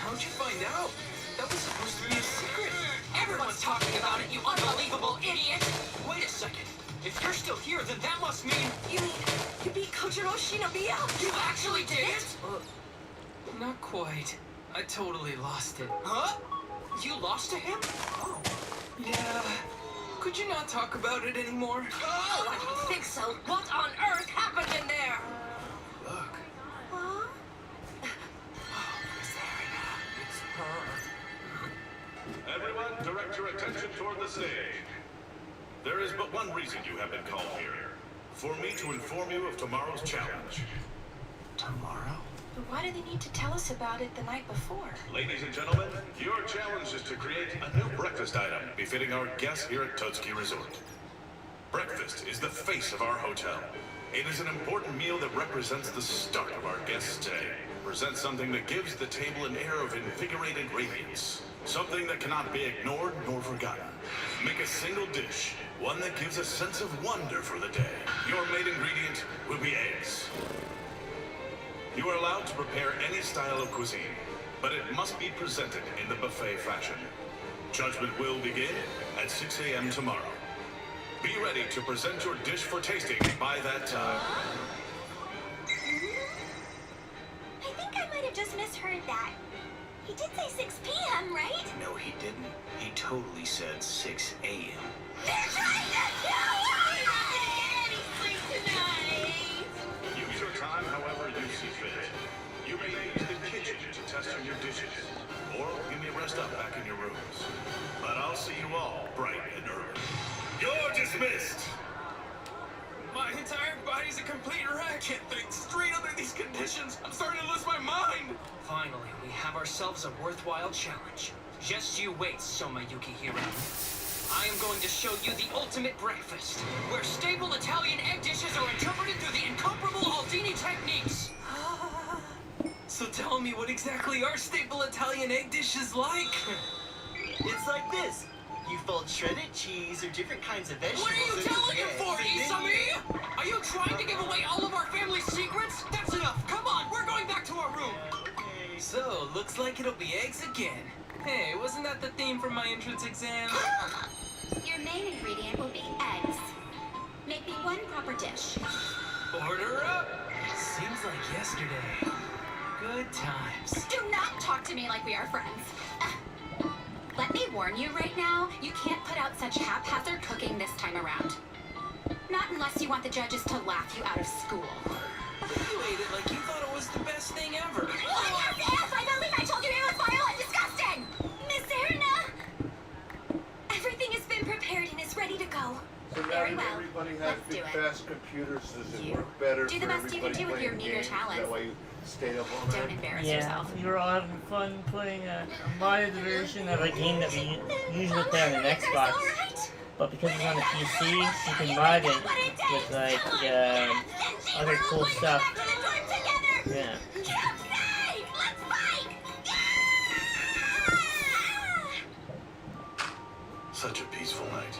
How'd you find out? That was supposed to be a secret. Everyone's talking about it, you unbelievable idiot! Wait a second. If you're still here, then that must mean... You mean you beat Kojiro Shinobiya? You actually did it? Not quite. I totally lost it. Huh? You lost to him? Oh. Yeah. Could you not talk about it anymore? Oh, I don't think so. What on earth happened in there? Look. Huh? It's her. Everyone, direct your attention toward the stage. There is but one reason you have been called here. For me to inform you of tomorrow's challenge. Tomorrow? But why do they need to tell us about it the night before? Ladies and gentlemen, your challenge is to create a new breakfast item befitting our guests here at Totsuki Resort. Breakfast is the face of our hotel. It is an important meal that represents the start of our guests' day. Presents something that gives the table an air of invigorated radiance. Something that cannot be ignored nor forgotten. Make a single dish, one that gives a sense of wonder for the day. Your main ingredient will be eggs. You are allowed to prepare any style of cuisine, but it must be presented in the buffet fashion. Judgment will begin at 6 a.m. tomorrow. Be ready to present your dish for tasting by that time. I think that. He did say 6 p.m., right? No, he didn't. He totally said 6 a.m. They're trying to kill me! I'm not gonna get any sleep tonight! Use your time however you see fit. You may use the kitchen to test on your dishes, or you may rest up back in your rooms. But I'll see you all bright and early. You're dismissed! My entire body's a complete wreck. I can't think straight under these conditions. I'm starting to lose my mind. Finally, we have ourselves a worthwhile challenge. Just you wait, Soma Yukihiro. I am going to show you the ultimate breakfast, where staple Italian egg dishes are interpreted through the incomparable Aldini techniques. So tell me, what exactly are staple Italian egg dishes like? It's like this. You fold shredded cheese or different kinds of vegetables. What are you into telling him for, eggs, and then Isami? Are you trying to give away all of our family secrets? That's enough. Come on, we're going back to our room. So, looks like it'll be eggs again. Hey, wasn't that the theme for my entrance exam? Your main ingredient will be eggs. Make me one proper dish. Order up! Seems like yesterday. Good times. Do not talk to me like we are friends. Let me warn you right now, you can't put out such haphazard cooking this time around. Not unless you want the judges to laugh you out of school. You ate it like you thought it was the best thing ever. What as if? I believe I told you it was vile and disgusting! Miss Erna! Everything has been prepared and is ready to go. So now Very that well. everybody has Let's big do it. fast computers, does it You work better do for the best you can everybody do with playing your meager games? talents. That way you stay up all Don't night? embarrass Yeah, yourself. we were all having fun playing a modded version of a game that we usually play on an Xbox. But because it's on the PC, you can mod it with like other cool stuff. Yeah. Such a peaceful night.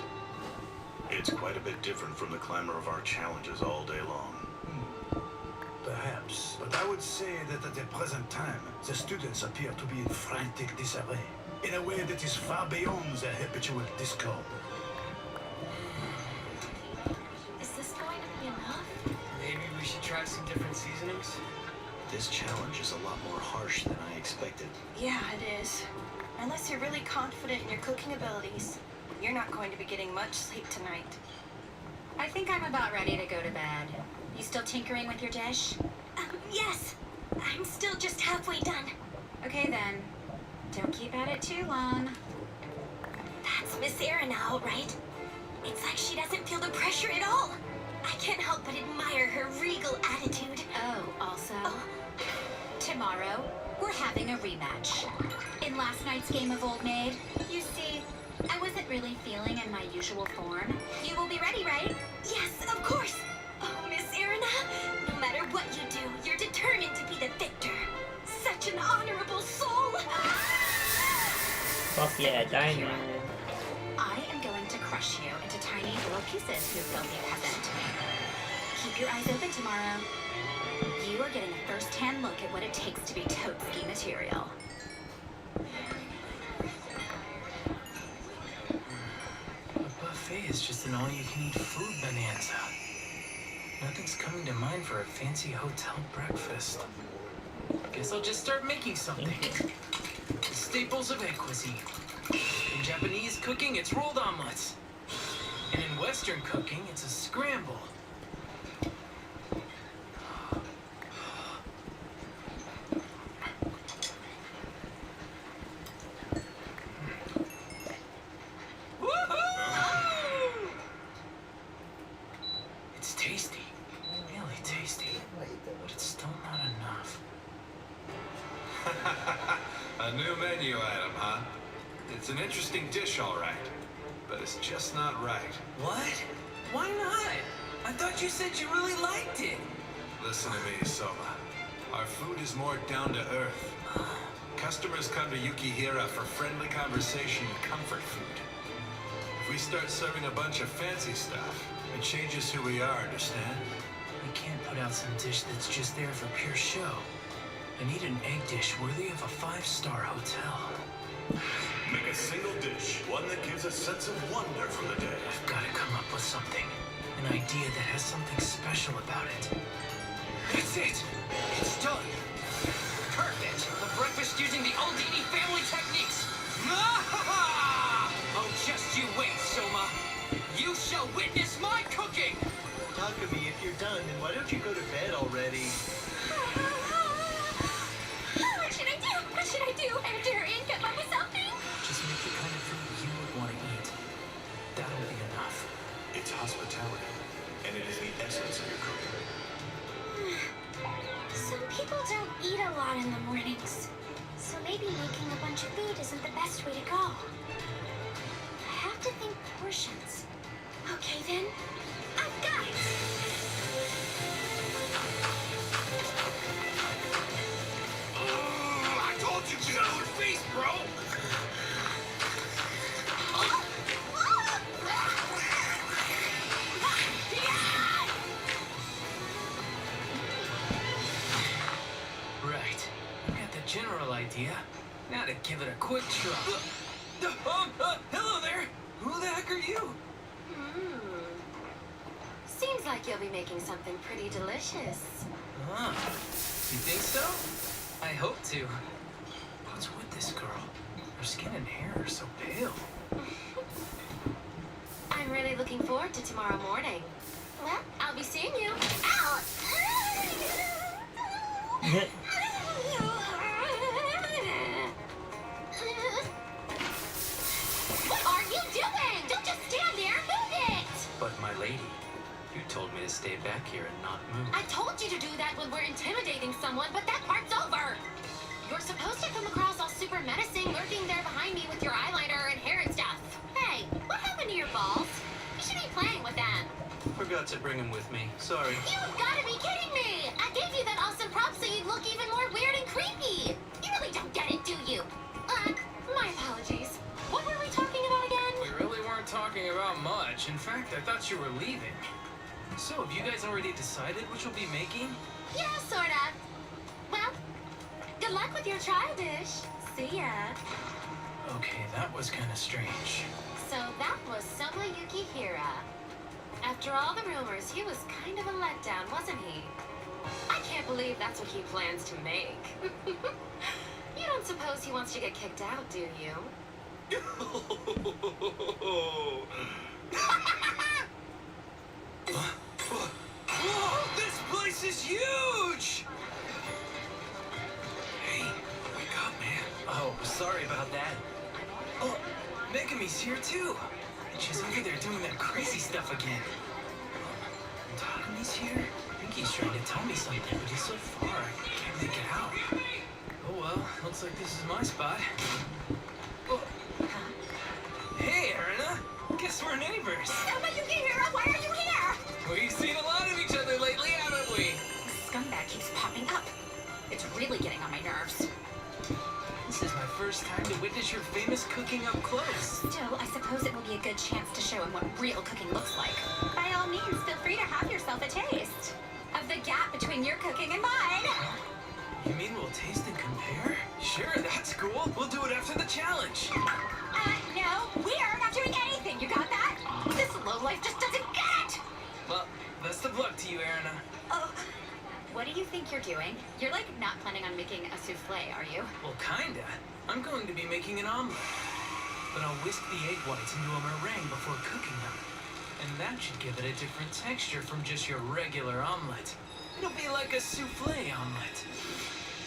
It's quite a bit different from the clamor of our challenges all day long. Perhaps, but I would say that at the present time, the students appear to be in frantic disarray, in a way that is far beyond their habitual discord. Is this going to be enough? Maybe we should try some different seasonings? This challenge is a lot more harsh than I expected. Yeah, it is. Unless you're really confident in your cooking abilities, you're not going to be getting much sleep tonight. I think I'm about ready to go to bed. You still tinkering with your dish? Yes. I'm still just halfway done. Okay then. Don't keep at it too long. That's Miss Erina, all right. It's like she doesn't feel the pressure at all. I can't help but admire her regal attitude. Oh, also, tomorrow, we're having a rematch. In last night's game of Old Maid, you see, I wasn't really feeling in my usual form. You will be ready, right? Yes, of course. Oh, Miss Erina, no matter what you do, you're determined to be the victor. Such an honorable soul. Fuck yeah, Diamond. I am going to crush you into tiny little pieces, you filthy peasant. Keep your eyes open tomorrow. You are getting a first-hand look at what it takes to be Totsuki material. A buffet is just an all-you-can-eat food bonanza. Nothing's coming to mind for a fancy hotel breakfast. Guess I'll just start making something. The staples of egg cuisine. In Japanese cooking, it's rolled omelets. And in Western cooking, it's a scramble. It's tasty. Really tasty. But it's still not enough. A new menu item, huh? It's an interesting dish, all right. But it's just not right. What? Why not? I thought you said you really liked it. Listen to me, Soma. Our food is more down to earth. Customers come to Yukihira for friendly conversation and comfort food. If we start serving a bunch of fancy stuff, it changes who we are, understand? We can't put out some dish that's just there for pure show. I need an egg dish worthy of a 5-star hotel. Make a single dish, one that gives a sense of wonder for the day. I've got to come up with something. An idea that has something special about it. That's it! It's done! Perfect! The breakfast using the Aldini family techniques. Oh, just you wait, Soma. You shall witness my cooking. Takumi, if you're done, then why don't you go to bed already? What should I do? What should I do? Enter her in, get mommy something? Just make the kind of food you would want to eat. That'll be enough. It's hospitality, and it is the essence of your cooking. Some people don't eat a lot in the mornings. So maybe making a bunch of food isn't the best way to go. I have to think portions. Okay then, I've got it! I told you to go face, bro! Right. I got the general idea. Now to give it a quick try. Hello there. Who the heck are you? Seems like you'll be making something pretty delicious. Huh. You think so? I hope to. What's with this girl? Her skin and hair are so pale. I'm really looking forward to tomorrow morning. Well, I'll be seeing you. Ow! What are you doing? Don't just stand there, move it! But my lady, you told me to stay back here and not move. I told you to do that when we're intimidating someone, but that part's over. You're supposed to come across all super menacing, lurking there behind me with your eyeliner and hair and stuff. Hey, what happened to your balls? You should be playing with them. Forgot to bring him with me. Sorry. You've got to be kidding me! I gave you that awesome prop so you'd look even more weird and creepy. You really don't get it, do you? My apologies. What were we talking about again? We really weren't talking about much. In fact, I thought you were leaving. So, have you guys already decided what you'll be making? Yeah, sorta. Well, good luck with your trial dish. See ya. Okay, that was kind of strange. So that was Soma Yukihira. After all the rumors, he was kind of a letdown, wasn't he? I can't believe that's what he plans to make. You don't suppose he wants to get kicked out, do you? Whoa, this place is huge! Hey, wake up, man. Oh, sorry about that. Oh, Megami's here too. And she's over there doing that crazy stuff again. And Takumi's here? I think he's trying to tell me something, but he's so far, I can't make it out. Oh well, looks like this is my spot. Oh. Hey, Erina! Guess we're neighbors. Soma Yukihira, why are you here? We've seen a lot of each other lately, haven't we? This scumbag keeps popping up. It's really getting on my nerves. This is my first time to witness your famous cooking up close. Still, I suppose it will be a good chance to show him what real cooking looks like. By all means, feel free to have yourself a taste of the gap between your cooking and mine. You mean we'll taste and compare? Sure, that's cool. We'll do it after the challenge. No, we're not doing anything. You got that? This lowlife just doesn't get it. Well, best of luck to you, Erina. Oh, what do you think you're doing? You're like not planning on making a souffle, are you? Well, kinda. I'm going to be making an omelet. But I'll whisk the egg whites into a meringue before cooking them. And that should give it a different texture from just your regular omelet. It'll be like a souffle omelet.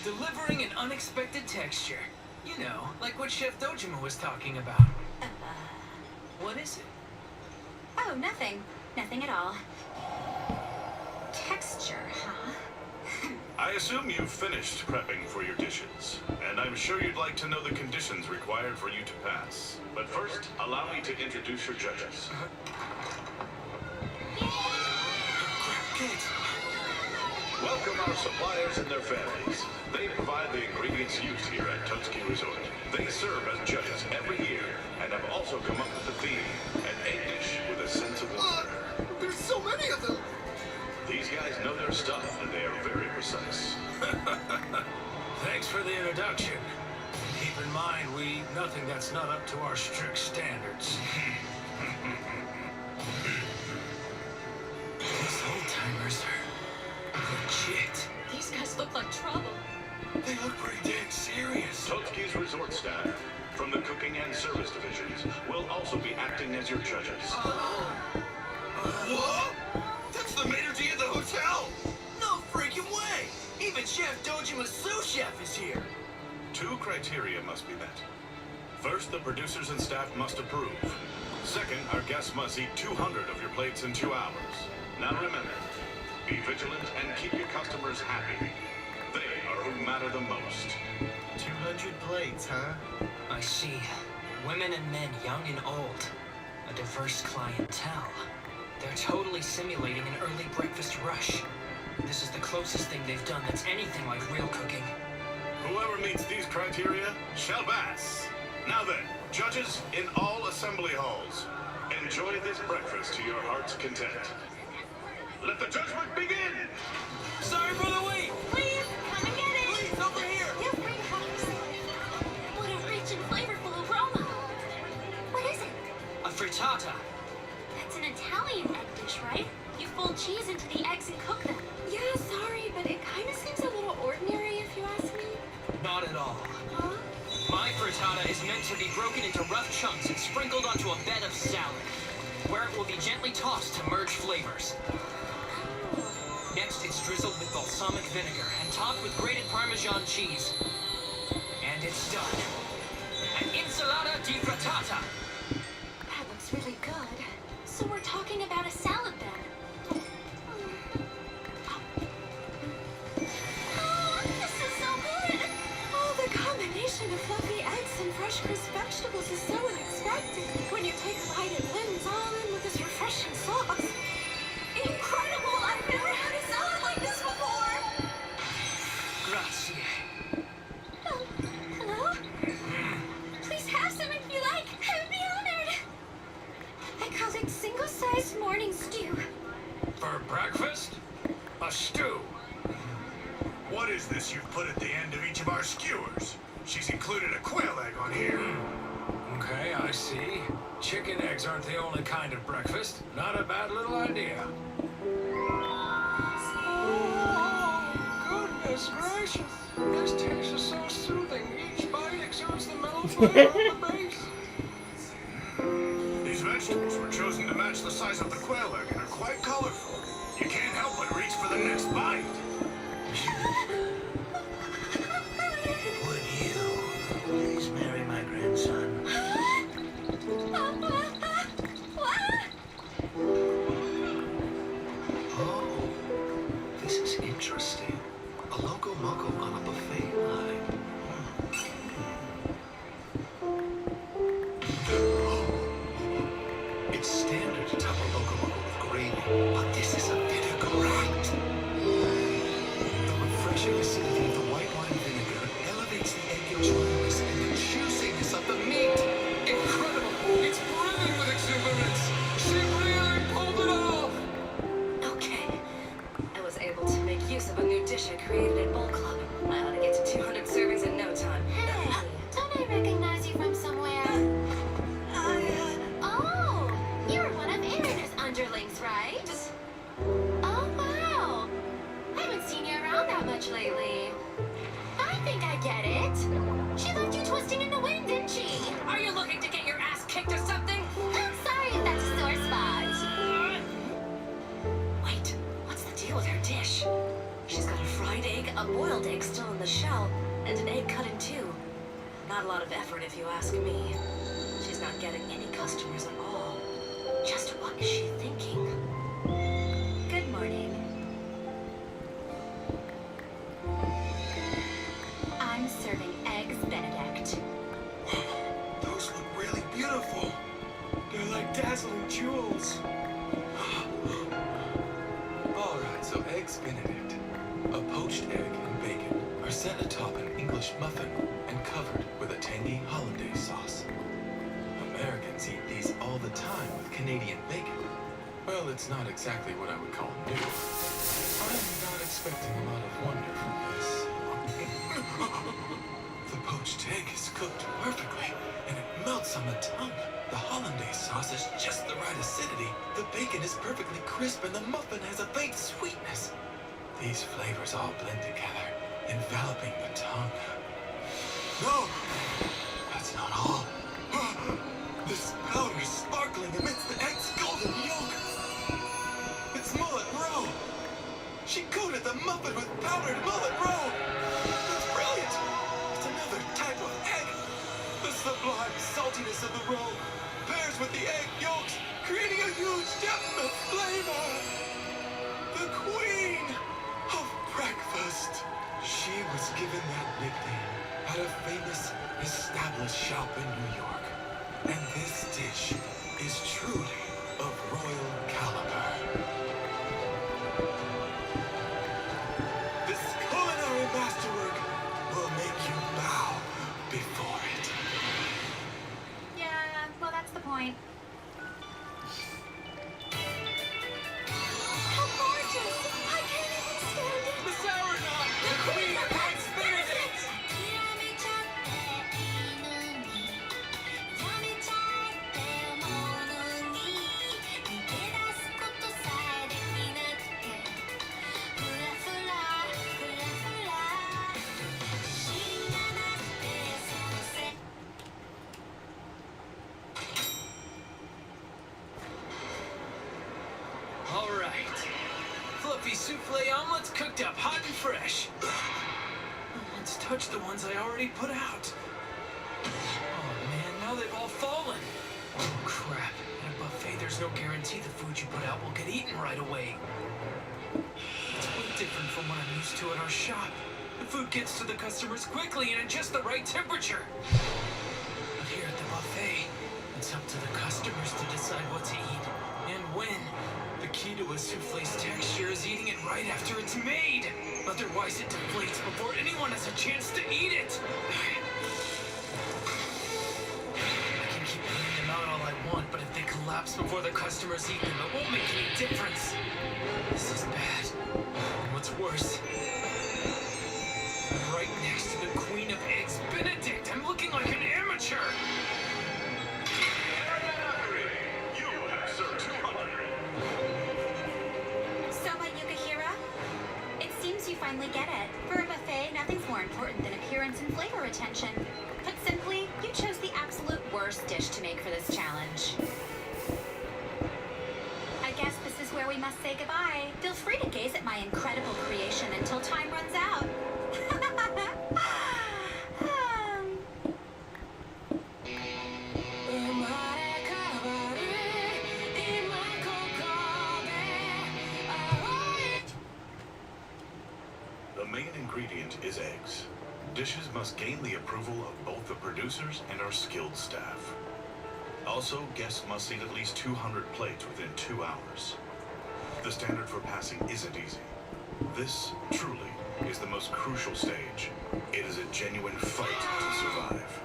Delivering an unexpected texture. You know, like what Chef Dojima was talking about. What is it? Oh, nothing. Nothing at all. Texture, huh? I assume you've finished prepping for your dishes, and I'm sure you'd like to know the conditions required for you to pass. But first, allow me to introduce your judges. Welcome our suppliers and their families. They provide the ingredients used here at Totsuki Resort. They serve as judges every year and have also come up with the theme, an egg dish with a sense of wonder. There's so many of them! These guys know their stuff and they are very precise. Thanks for the introduction. Keep in mind, we eat nothing that's not up to our strict standards. These old-timers are legit. These guys look like trouble. They look pretty dang serious. your judges. What? That's the maitre d' of the hotel! No freaking way! Even Chef Dojima sous chef is here! 2 criteria must be met. First, the producers and staff must approve. Second, our guests must eat 200 of your plates in 2 hours. Now remember, be vigilant and keep your customers happy. They are who matter the most. 200 plates, huh? I see. Women and men, young and old. A diverse clientele. They're totally simulating an early breakfast rush. This is the closest thing they've done that's anything like real cooking. Whoever meets these criteria shall pass. Now then, judges in all assembly halls, enjoy this breakfast to your heart's content. Let the judgment begin! Sorry for the wait! Please, come and get it! Please, over here! Feel free to help yourself. What a rich and flavorful aroma. What is it? A frittata. That's an Italian egg dish, right? You fold cheese into the eggs and cook them. Yeah, sorry, but it kind of seems a little ordinary if you ask me. Not at all. Huh? My frittata is meant to be broken into rough chunks and sprinkled onto a bed of salad, where it will be gently tossed to merge flavors. Next, it's drizzled with balsamic vinegar and topped with grated Parmesan cheese. And it's done. An insalata di frittata. That looks really good. So we're talking about a salad then. This is so good! Oh, the combination of fluffy eggs and fresh crisp vegetables is so unexpected. When you take a bite, it blends all in with this refreshing sauce. Incredible! I've never had a salad like this before! Grazie. Hello? Please have some if you like. I would be honored. I called it single-sized morning stew. For breakfast? A stew. What is this you've put at the end of each of our skewers? She's included a quail egg on here. Okay, I see. Chicken eggs aren't the only kind of breakfast. Not a bad little idea. Oh, goodness gracious. This taste is so soothing. Each bite exudes the mellow flavor of the base. These vegetables were chosen to match the size of the quail egg and are quite colorful. You can't help but reach for the next bite. Would you please marry my grandson? Oh, this is interesting. A loco moco on a buffet line. It's standard to top a loco moco with gravy, but this is a vinaigrette. The refreshing acidity of the white wine vinegar elevates the egg yolk's roundness and the juiciness of the meat. Incredible! It's brimming with exuberance! She really pulled it off! Okay. I was able to make use of a new dish I created at Bowl Club. I ought to get to 200 servings in no time. Hey, don't I recognize you from somewhere? Oh, you're one of Erin's underlings, right? Oh, wow. I haven't seen you around that much lately. I think I get it. She left you twisting in the wind, didn't she? Are you looking to get your ass kicked or something? I'm sorry if that's a sore spot. Wait, what's the deal with her dish? She's got a fried egg, a boiled egg still in the shell, and an egg cut in two. Not a lot of effort if you ask me. She's not getting any customers at all. Just what is she thinking? Good morning. I'm serving eggs Benedict. Those look really beautiful. They're like dazzling jewels. Alright, so eggs Benedict, a poached egg and bacon, are set atop an English muffin and covered with a tangy hollandaise sauce. Americans eat these all the time with Canadian bacon. Well, it's not exactly what I would call new. I'm not expecting a lot of wonder from this. The poached egg is cooked perfectly, and it melts on the tongue. The hollandaise sauce is just the right acidity. The bacon is perfectly crisp, and the muffin has a faint sweetness. These flavors all blend together, enveloping the tongue. No! That's not all. This powder is sparkling amidst the egg's golden yolk. It's mullet roe. She coated the muffin with powdered mullet roe. That's brilliant. It's another type of egg. The sublime saltiness of the roe pairs with the egg yolks, creating a huge depth of flavor. The queen of breakfast. She was given that nickname at a famous established shop in New York. And this dish is truly of royal caliber. This culinary masterwork will make you bow before it. Yeah, well, that's the point. How gorgeous! I can't even stand it! The sourdough! The queen of eggs Benedict! All right. Fluffy souffle omelets cooked up hot and fresh. Let's touch the ones I already put out. Oh man, now they've all fallen. Oh crap. At a buffet, there's no guarantee the food you put out will get eaten right away. It's way different from what I'm used to at our shop. The food gets to the customers quickly and at just the right temperature. But here at the buffet, it's up to the customers to decide what to eat and when. The key to a souffle's texture is eating it right after it's made. Otherwise, it deflates before anyone has a chance to eat it. I can keep putting them out all I want, but if they collapse before the customers eat them, it won't make any difference. This is bad. And what's worse, I'm right next to the Queen of Eggs Benedict. I'm looking like an amateur. You have served 200. Soma Yukihira? It seems you finally get it. For a buffet, nothing's more important than appearance and flavor retention. Put simply, you chose the absolute worst dish to make for this challenge. I guess this is where we must say goodbye. Feel free to gaze at my incredible creation until time runs out. The main ingredient is eggs. Dishes must gain the approval of both the producers and our skilled staff. Also, guests must eat at least 200 plates within 2 hours. The standard for passing isn't easy. This, truly, is the most crucial stage. It is a genuine fight to survive.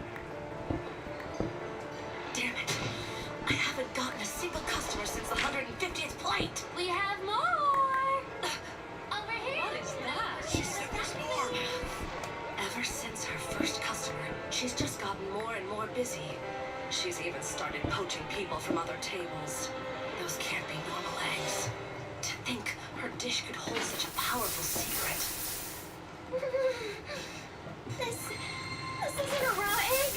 Damn it. I haven't gotten a single customer since the 150th plate. We have more! Over here! What is that? She said there's more. Ever since her first customer, she's just gotten more and more busy. She's even started poaching people from other tables. Those can't be normal eggs. To think her dish could hold such a powerful secret. This isn't a raw egg.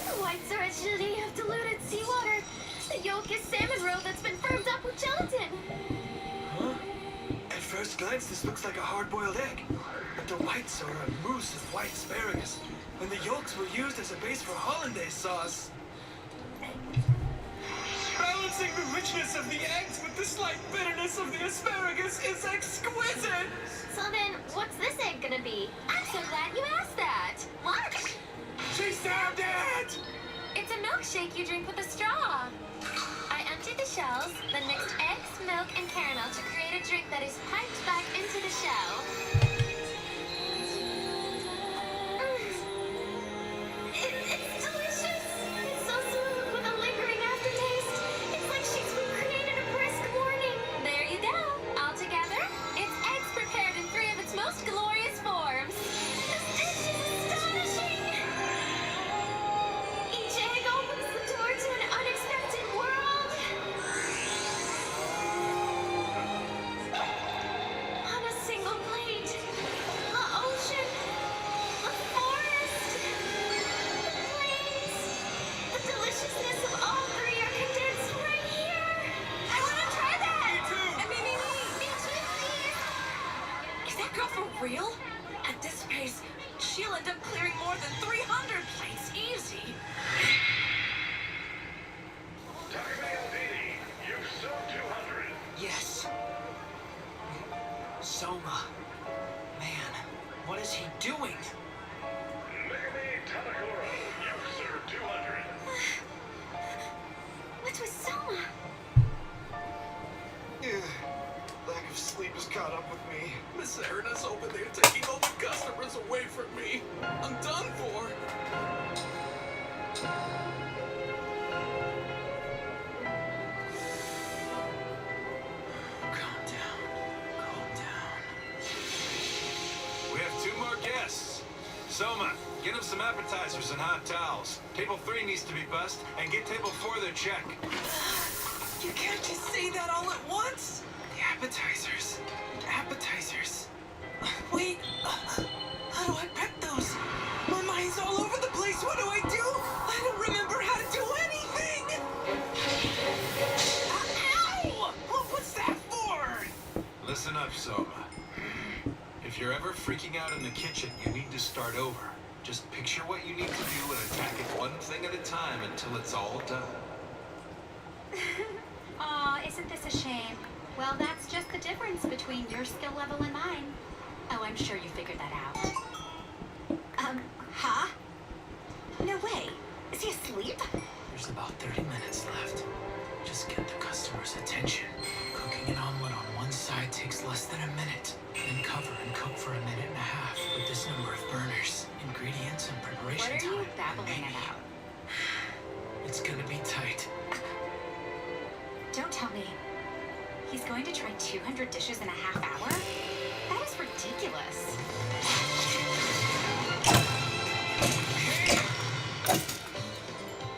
The whites are acidity of diluted seawater. The yolk is salmon roe that's been firmed up with gelatin. Huh? At first glance, this looks like a hard-boiled egg. But the whites are a mousse of white asparagus, and the yolks were used as a base for hollandaise sauce. Balancing the richness of the eggs with the slight bitterness of the asparagus is exquisite! So then, what's this egg gonna be? I'm so glad you asked that. What? She stabbed it! It's a milkshake you drink with a straw. I emptied the shells, then mixed eggs, milk, and caramel to create a drink that is piped back into the shell. It's delicious. It's so smooth with a lingering aftertaste. It's like she's recreated a brisk morning. There you go. All together, it's eggs prepared in 3 of its most glorious forms. This dish is astonishing. Each egg opens the door to an unexpected world. On a single plate. For real? At this pace, she'll end up clearing more than 300 plates easy. You've served 200. Yes. Soma. Man, what is he doing? Megami Tanakura, you've served 200. What's with Soma? Lack of sleep has caught up with me. Miss Erina's over there taking all the customers away from me. I'm done for. Calm down. Calm down. We have 2 more guests. Soma, get them some appetizers and hot towels. Table 3 needs to be bussed, and get table 4 their check. You can't just say that all at once. The appetizers. Appetizers. Wait. How do I prep those? My mind's all over the place. What do I do? I don't remember how to do anything. Ow! What's that for? Listen up, Soma. If you're ever freaking out in the kitchen, you need to start over. Just picture what you need to do and attack it one thing at a time until it's all done. Aw, isn't this a shame? Well, that's just the difference between your skill level and mine. Oh, I'm sure you figured that out. Huh? No way. Is he asleep? There's about 30 minutes left. Just get the customer's attention. Cooking an omelet on one side takes less than a minute. Then cover and cook for a minute and a half with this number of burners. Ingredients and preparation What are time. you babbling about? It's gonna be tight. Don't tell me. He's going to try 200 dishes in a half hour? That is ridiculous.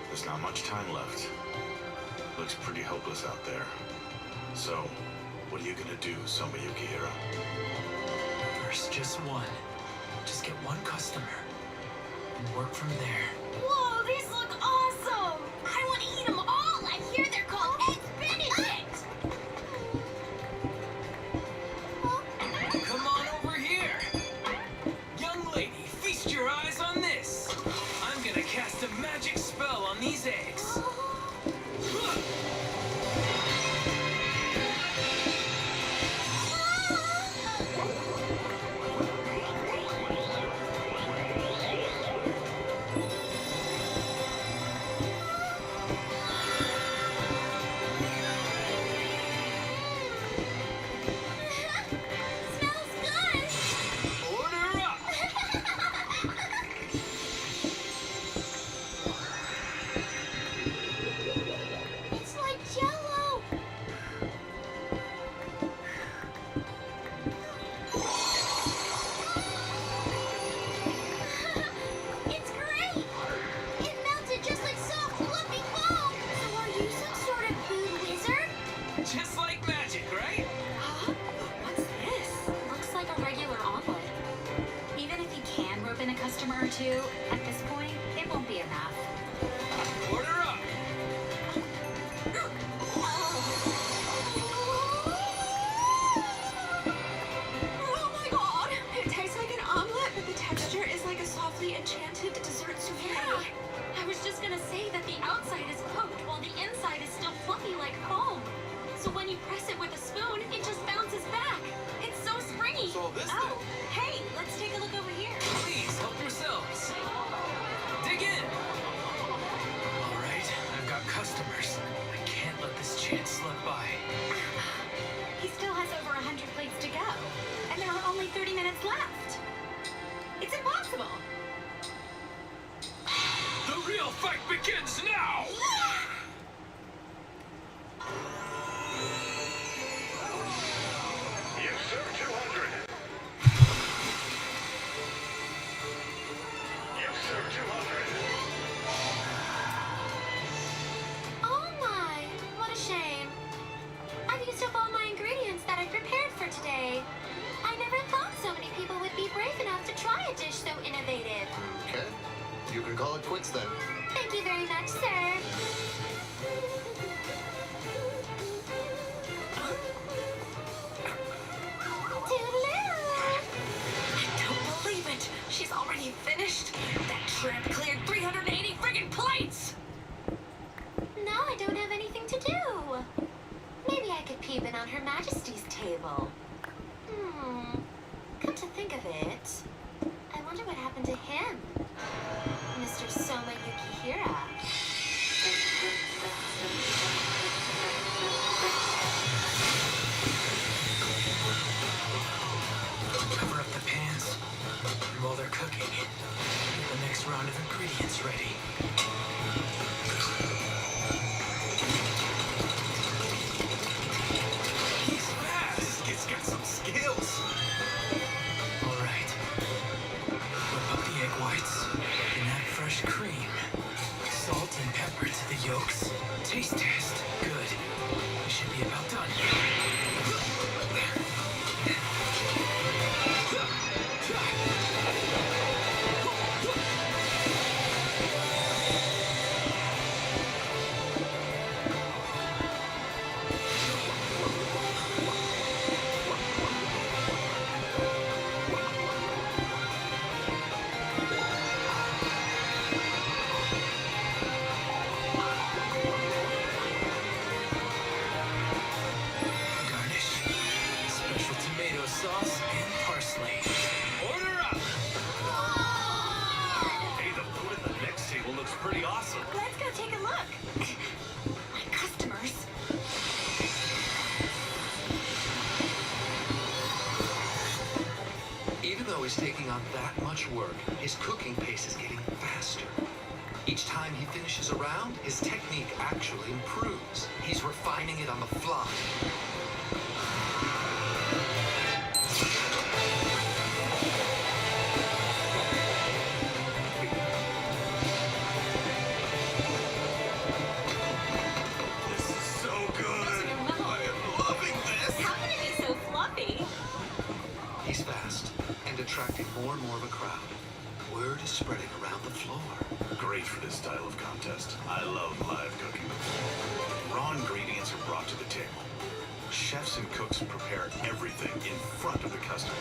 There's not much time left. Looks pretty hopeless out there. So, what are you gonna do, Soma Yukihira? First, just one. Just get one customer. And work from there. Whoa, these look awesome! I want to eat them all! I hear they're called Eggs Benedict! Come on over here! Young lady, feast your eyes on this! I'm gonna cast a magic spell on these eggs. Smells good! Order up! It's like Jell-O! It's great! It melted just like soft, fluffy foam! So are you some sort of food wizard? Just like magic, right? Huh? What's this? Looks like a regular omelet. Even if he can rope in a customer or two, at this point, it won't be enough. Order up! Oh my god! It tastes like an omelet, but the texture is like a softly enchanted dessert souffle. Yeah, I was just gonna say that the outside is cooked while the inside is still fluffy like foam. So when you press it with a spoon, it just bounces back. It's so springy. So this Oh, hey, let's take a look over here. Please, help yourselves. Dig in! Alright, I've got customers. I can't let this chance slip by. He still has over 100 plates to go, and there are only 30 minutes left. It's impossible. The real fight begins now! You've served 200. You've served 200. Oh my, what a shame. I've used up all my ingredients that I prepared for today. I never thought so many people would be brave enough to try a dish so innovative. Okay. You can call it quits then. Thank you very much, sir. Toodaloo! I wonder what happened to him. Mr. Soma Yukihira. Cover up the pans. And while they're cooking, get the next round of ingredients ready. He's fast. This kid's got some skills. All right. Whip up the egg whites and add fresh cream. Salt and pepper to the yolks. Taste test. Good. We should be about done. Garnish. Special tomato sauce and parsley. Order up! Hey, the food at the next table looks pretty awesome. Let's go take a look. My customers. Even though he's taking on that much work, his cooking pace is getting faster. Each time he finishes a round, his technique actually improves. He's refining it on the fly. This is so good. I am loving this. How can it be so fluffy? He's fast and attracting more and more of a crowd. Word is spreading around the floor. Great for this style of contest. I love live cooking. Raw ingredients are brought to the table. Chefs and cooks prepare everything in front of the customer.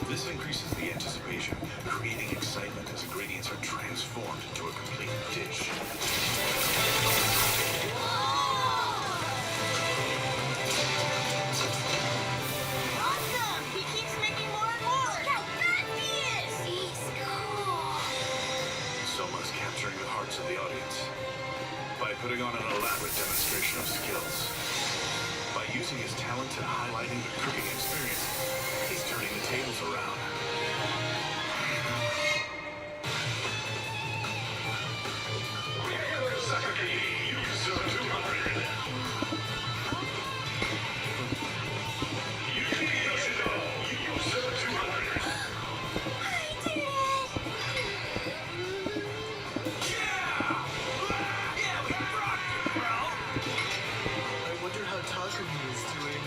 This increases the anticipation, creating excitement as ingredients are transformed into a complete dish. Awesome! He keeps making more and more! Look how fast he is! He's cool! Soma's capturing the hearts of the audience by putting on an elaborate demonstration of skills. By using his talent and highlighting the cooking experience, he's turning the tables around. I wonder how Takumi is doing.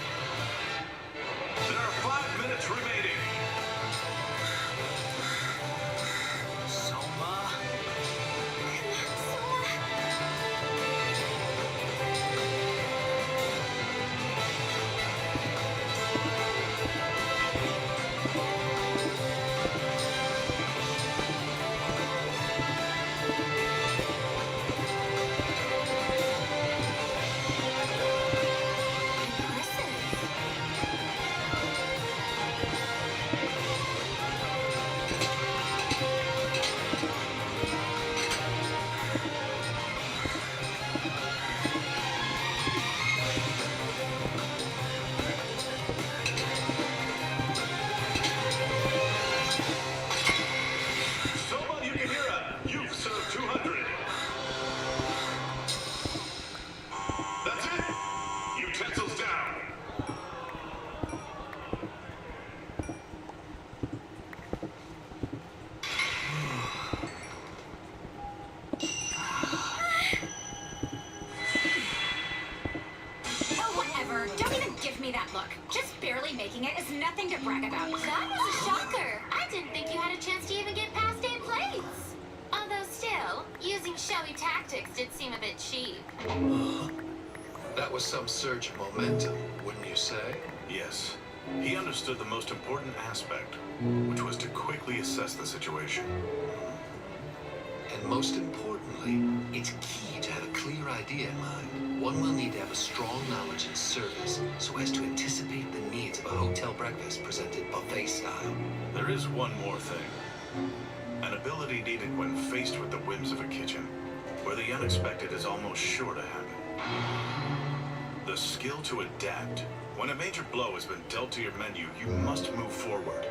There are 5 minutes remaining. Soma. Soma Yukihira, you've served 200. That's it. Utensils down. Oh, whatever. Don't even give me that look. Just barely making it is nothing to brag about. That was a shocker. I didn't think you had a chance to even get past 8 plates. Although still, using showy tactics did seem a bit cheap. That was some surge of momentum, wouldn't you say? Yes. He understood the most important aspect, which was to quickly assess the situation. And most importantly, it's key to have a clear idea in mind, one will need to have a strong knowledge in service so as to anticipate the needs of a hotel breakfast presented buffet style. There is one more thing. An ability needed when faced with the whims of a kitchen, where the unexpected is almost sure to happen. The skill to adapt. When a major blow has been dealt to your menu, you must move forward.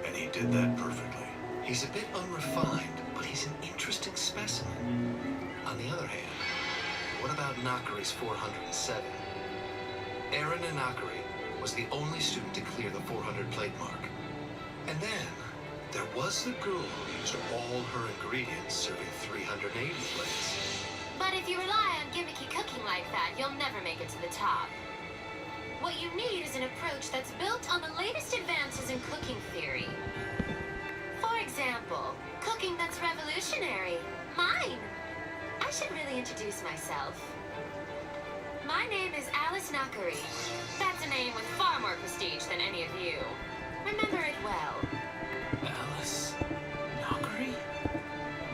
And he did that perfectly. He's a bit unrefined, but he's an interesting specimen. On the other hand, what about Nakari's 407? Aaron Nakari was the only student to clear the 400 plate mark. And then, there was the girl who used all her ingredients serving 380 plates. But if you rely on gimmicky cooking like that, you'll never make it to the top. What you need is an approach that's built on the latest advances in cooking theory. For example, cooking that's revolutionary. Mine! I should really introduce myself. My name is Alice Nakari. That's a name with far more prestige than any of you. Remember it well. Alice Nakari?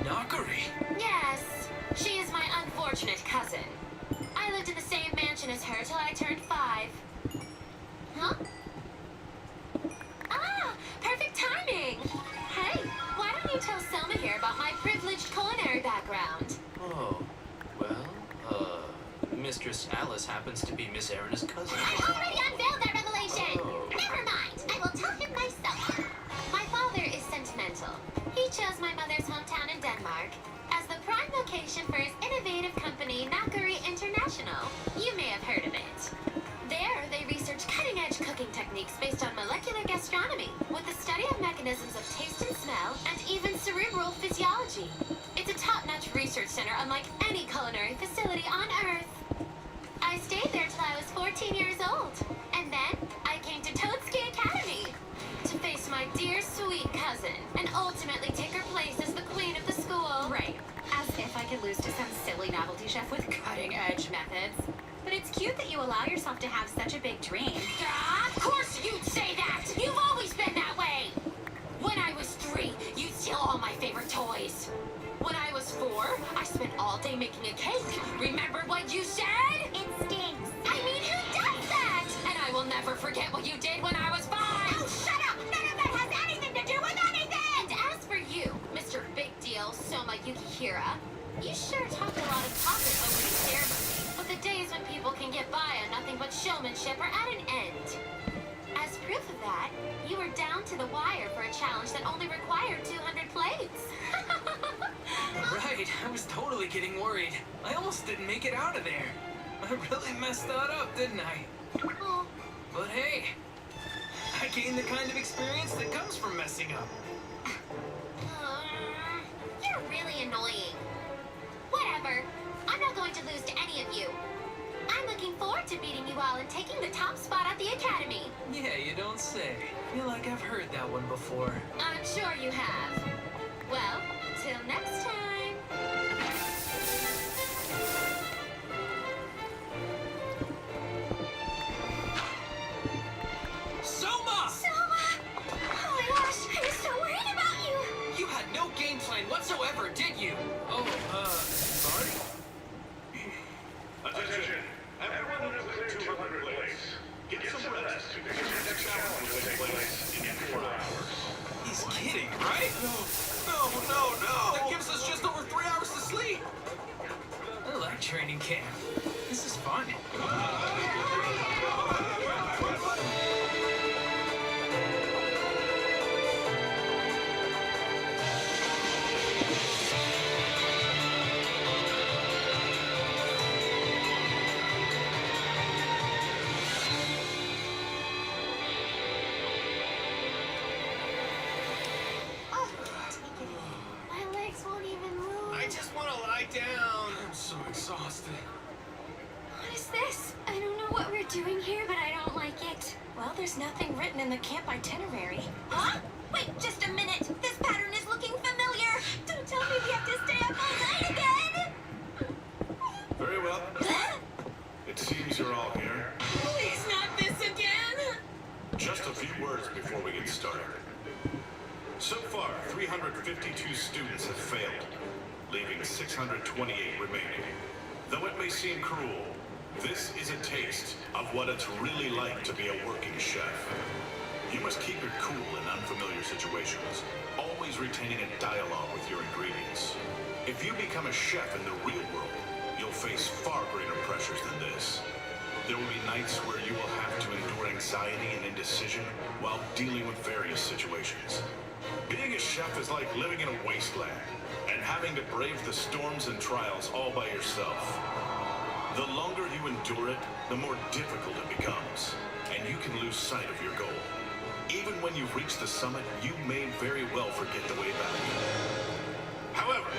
Nakari? Yes, she is my unfortunate cousin. I lived in the same mansion as her till I turned 5. Huh? Ah, perfect timing! Hey, why don't you tell Selma here about my privileged culinary background? Oh, well, Mistress Alice happens to be Miss Erina's cousin. I already unveiled that revelation! Never mind, I will tell him myself. My father is sentimental. He chose my mother's hometown in Denmark as the prime location for his innovative company, Nakari International. You may have heard of it. There, they research cutting-edge cooking techniques based on molecular gastronomy, with the study of mechanisms of taste and smell, and even cerebral physiology. It's a top-notch research center unlike any culinary facility on Earth. I stayed there till I was 14 years old, and then I came to Toadski Academy to face my dear sweet cousin and ultimately take her place as the queen of the school. Right. As if I could lose to some silly novelty chef with cutting-edge methods. But it's cute that you allow yourself to have such a big dream. Of course you'd say that! You've always been that way! When I was 3, you'd steal all my favorite toys. When I was 4, I spent all day making a cake. Remember what you said? It stinks. I mean, who does that? And I will never forget what you did when I was 5! Oh, shut up! None of that has anything to do with anything! And as for you, Mr. Big Deal Soma Yukihira, you sure talked a lot of profit over the ceremony. But the days when people can get by on nothing but showmanship are at an end. As proof of that, you were down to the wire for a challenge that only required 200 plates. Right, I was totally getting worried. I almost didn't make it out of there. I really messed that up, didn't I? Oh. But hey, I gained the kind of experience that comes from messing up. You're really annoying. Whatever. I'm not going to lose to any of you. I'm looking forward to beating you all and taking the top spot at the academy. Yeah, you don't say. Feel like I've heard that one before. I'm sure you have. Well, till next time. Soma! Soma! Oh my gosh, I was so worried about you! You had no game plan whatsoever, did you? Oh, sorry? Attention! Everyone is clear 200 plates. Get some rest because the next challenge will take place in 4 hours. He's kidding, right? No. That gives us just over 3 hours to sleep. I like training camp. This is fun. My legs won't even move. I just want to lie down. I'm so exhausted. What is this? I don't know what we're doing here, but I don't like it. Well, there's nothing written in the camp itinerary. Huh? Wait, just a minute. This pattern is looking familiar. Don't tell me we have to stay up all night again. Very well. It seems you're all here. Please not this again. Just a few words before we get started. So far, 352 students have failed, leaving 628 remaining. Though it may seem cruel, this is a taste of what it's really like to be a working chef. You must keep it cool in unfamiliar situations, always retaining a dialogue with your ingredients. If you become a chef in the real world, you'll face far greater pressures than this. There will be nights where you will have to endure anxiety and indecision while dealing with various situations. Being a chef is like living in a wasteland and having to brave the storms and trials all by yourself. The longer you endure it, the more difficult it becomes, and you can lose sight of your goal. Even when you've reached the summit, you may very well forget the way back. However,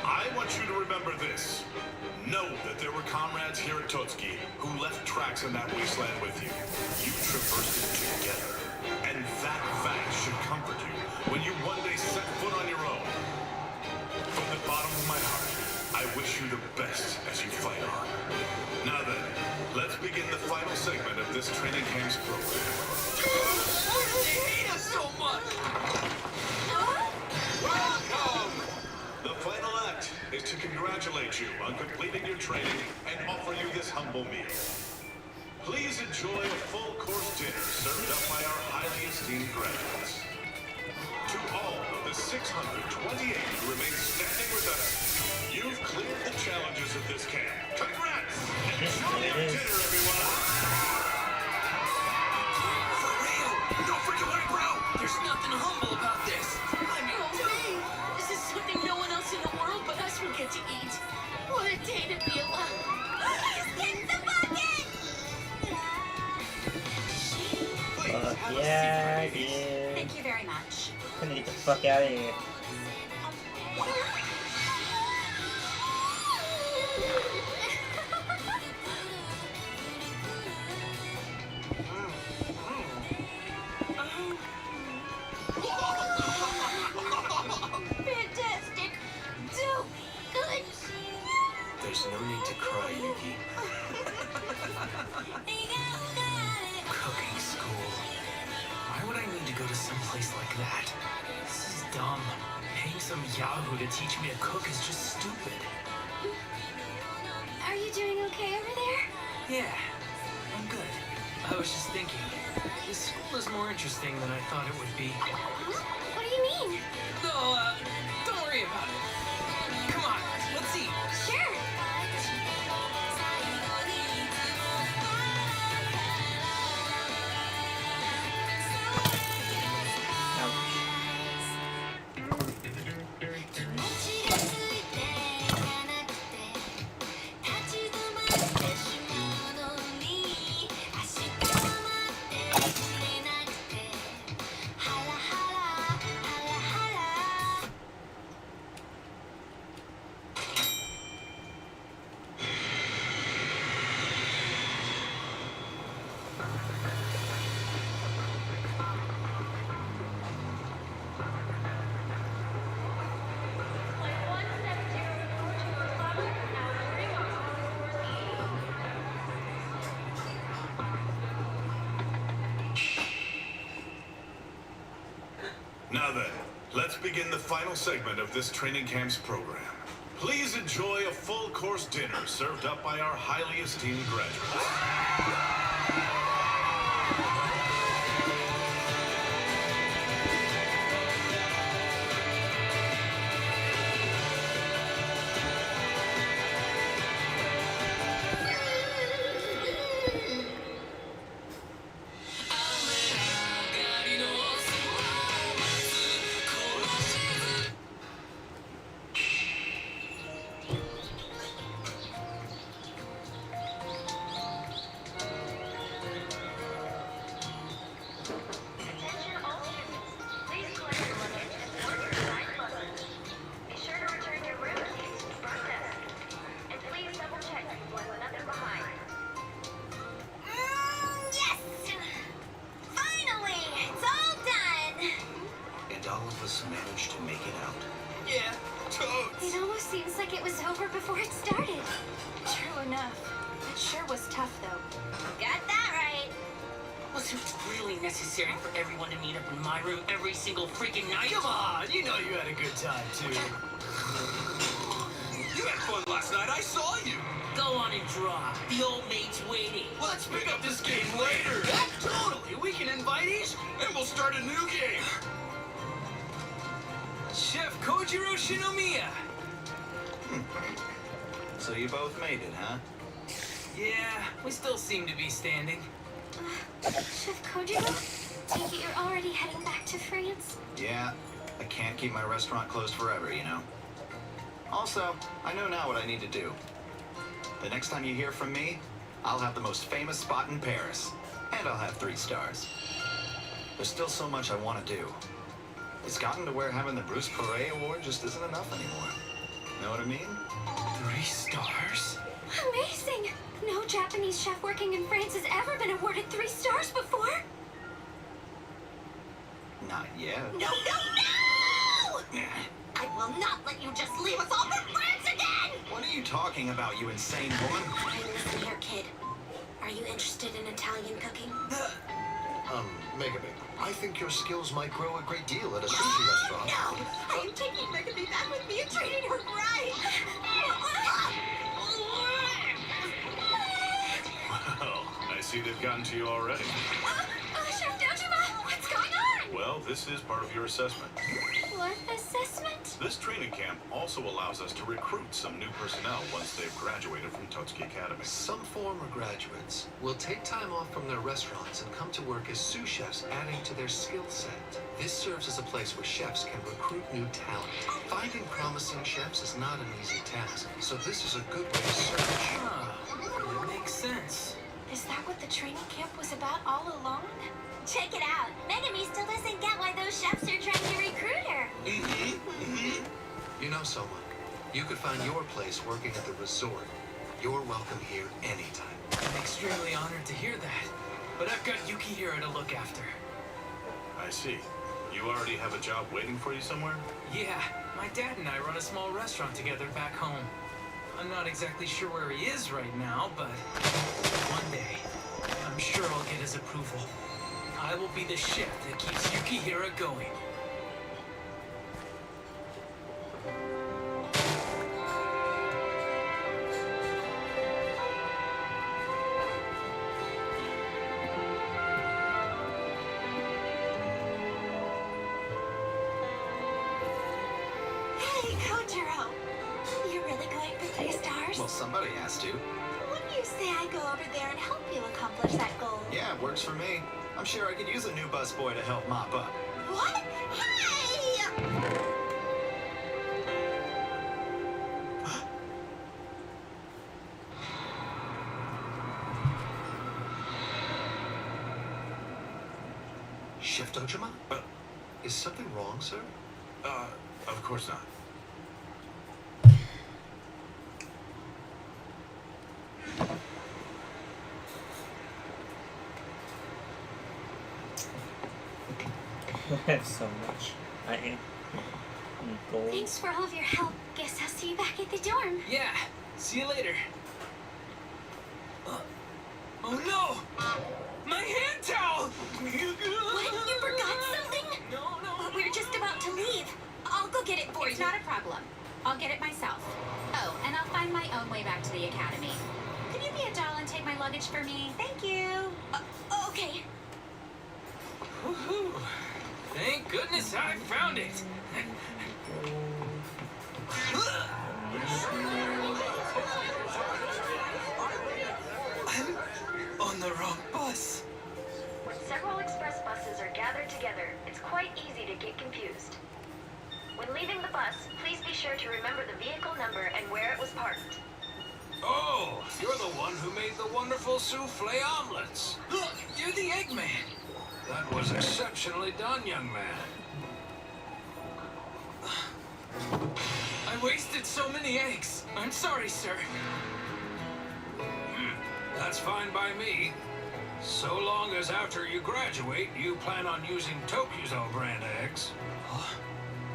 I want you to remember this. Know that there were comrades here at Totsuki who left tracks in that wasteland with you. You traversed it together, and that fact should comfort you when you one day set foot on your own. From the bottom of my heart, I wish you the best as you fight on. Now then, let's begin the final segment of this training camp's program. They hate us so much! Welcome! The final act is to congratulate you on completing your training and offer you this humble meal. Please enjoy a full-course dinner served up by our highly esteemed graduates. To all of the 628 who remain standing with us, you've cleared the challenges of this camp. Congrats! Enjoy your dinner, everyone! For real! Don't freak away, bro! There's nothing humble about this! I mean, Dang! This is something no one else in the world but us will get to eat. What a day to be alive! He's getting the bucket! Fuck yeah, dude. Thank you very much. I'm gonna get the fuck out of here. Fantastic! So good! there's no need to cry, Yuki. Cooking school. Why would I need to go to some place like that? This is dumb. Paying some yahoo to teach me to cook is just stupid. Are you doing okay over there? Yeah, I'm good. I was just thinking, this school is more interesting than I thought it would be. What do you mean? No, don't worry about it. Come on, let's eat. Sure. Now then, let's begin the final segment of this training camp's program. Please enjoy a full-course dinner served up by our highly esteemed graduates. Managed to make it out. Yeah, totes. It almost seems like it was over before it started. True enough. It sure was tough, though. Got that right. Was it really necessary for everyone to meet up in my room every single freaking night? Come on, you know you had a good time, too. You had fun last night. I saw you. Go on and draw. The old mate's waiting. Let's pick up this game later. Totally. We can invite Ish. And we'll start a new game. Chef Kojiro Shinomiya. So you both made it, huh? Yeah, we still seem to be standing. Chef Kojiro, take it you're already heading back to France? Yeah, I can't keep my restaurant closed forever, you know. Also, I know now what I need to do. The next time you hear from me, I'll have the most famous spot in Paris. And I'll have 3 stars. There's still so much I want to do. It's gotten to where having the Bruce Poiret Award just isn't enough anymore. Know what I mean? 3 stars? Amazing! No Japanese chef working in France has ever been awarded 3 stars before. Not yet. No, no, no! I will not let you just leave us all for France again! What are you talking about, you insane woman? Listen here, kid. Are you interested in Italian cooking? Megami, I think your skills might grow a great deal at a sushi restaurant. No! I am taking Megami back with me and treating her right! Well, I see they've gotten to you already. Chef Dojima, what's going on? Well, this is part of your assessment. What assessment? This training camp also allows us to recruit some new personnel once they've graduated from Totsuki Academy. Some former graduates will take time off from their restaurants and come to work as sous chefs, adding to their skill set. This serves as a place where chefs can recruit new talent. Finding promising chefs is not an easy task, so this is a good way to search. That makes sense. Is that what the training camp was about all along? Check it out. Megami still doesn't get why those chefs are trying to recruit her. You know, Soma, you could find your place working at the resort. You're welcome here anytime. I'm extremely honored to hear that. But I've got Yukihira to look after. I see. You already have a job waiting for you somewhere? Yeah, my dad and I run a small restaurant together back home. I'm not exactly sure where he is right now, but one day, I'm sure I'll get his approval. I will be the chef that keeps Yukihira going. Hey, Kojiro. You're really going for 3 stars? Well, somebody has to. What do you say I go over there and help you accomplish that goal? Yeah, it works for me. I'm sure I could use a new busboy to help mop up. What? Hey! Chef Dojima? Is something wrong, sir? Of course not. I have so much iron and gold. Thanks for all of your help. Guess I'll see you back at the dorm. Yeah, see you later. Oh no! My hand towel! What? You forgot something? No. We're just about to leave. I'll go get it for you. It's not a problem. I'll get it myself. Oh, and I'll find my own way back to the academy. Could you be a doll and take my luggage for me? Thank you. Okay. Woohoo! Thank goodness I found it. I'm on the wrong bus. When several express buses are gathered together, it's quite easy to get confused. When leaving the bus, please be sure to remember the vehicle number and where it was parked. Oh, you're the one who made the wonderful souffle omelets. Look, you're the Eggman. That was exceptionally done, young man. I wasted so many eggs. I'm sorry, sir. That's fine by me. So long as after you graduate, you plan on using Tokuzo brand eggs.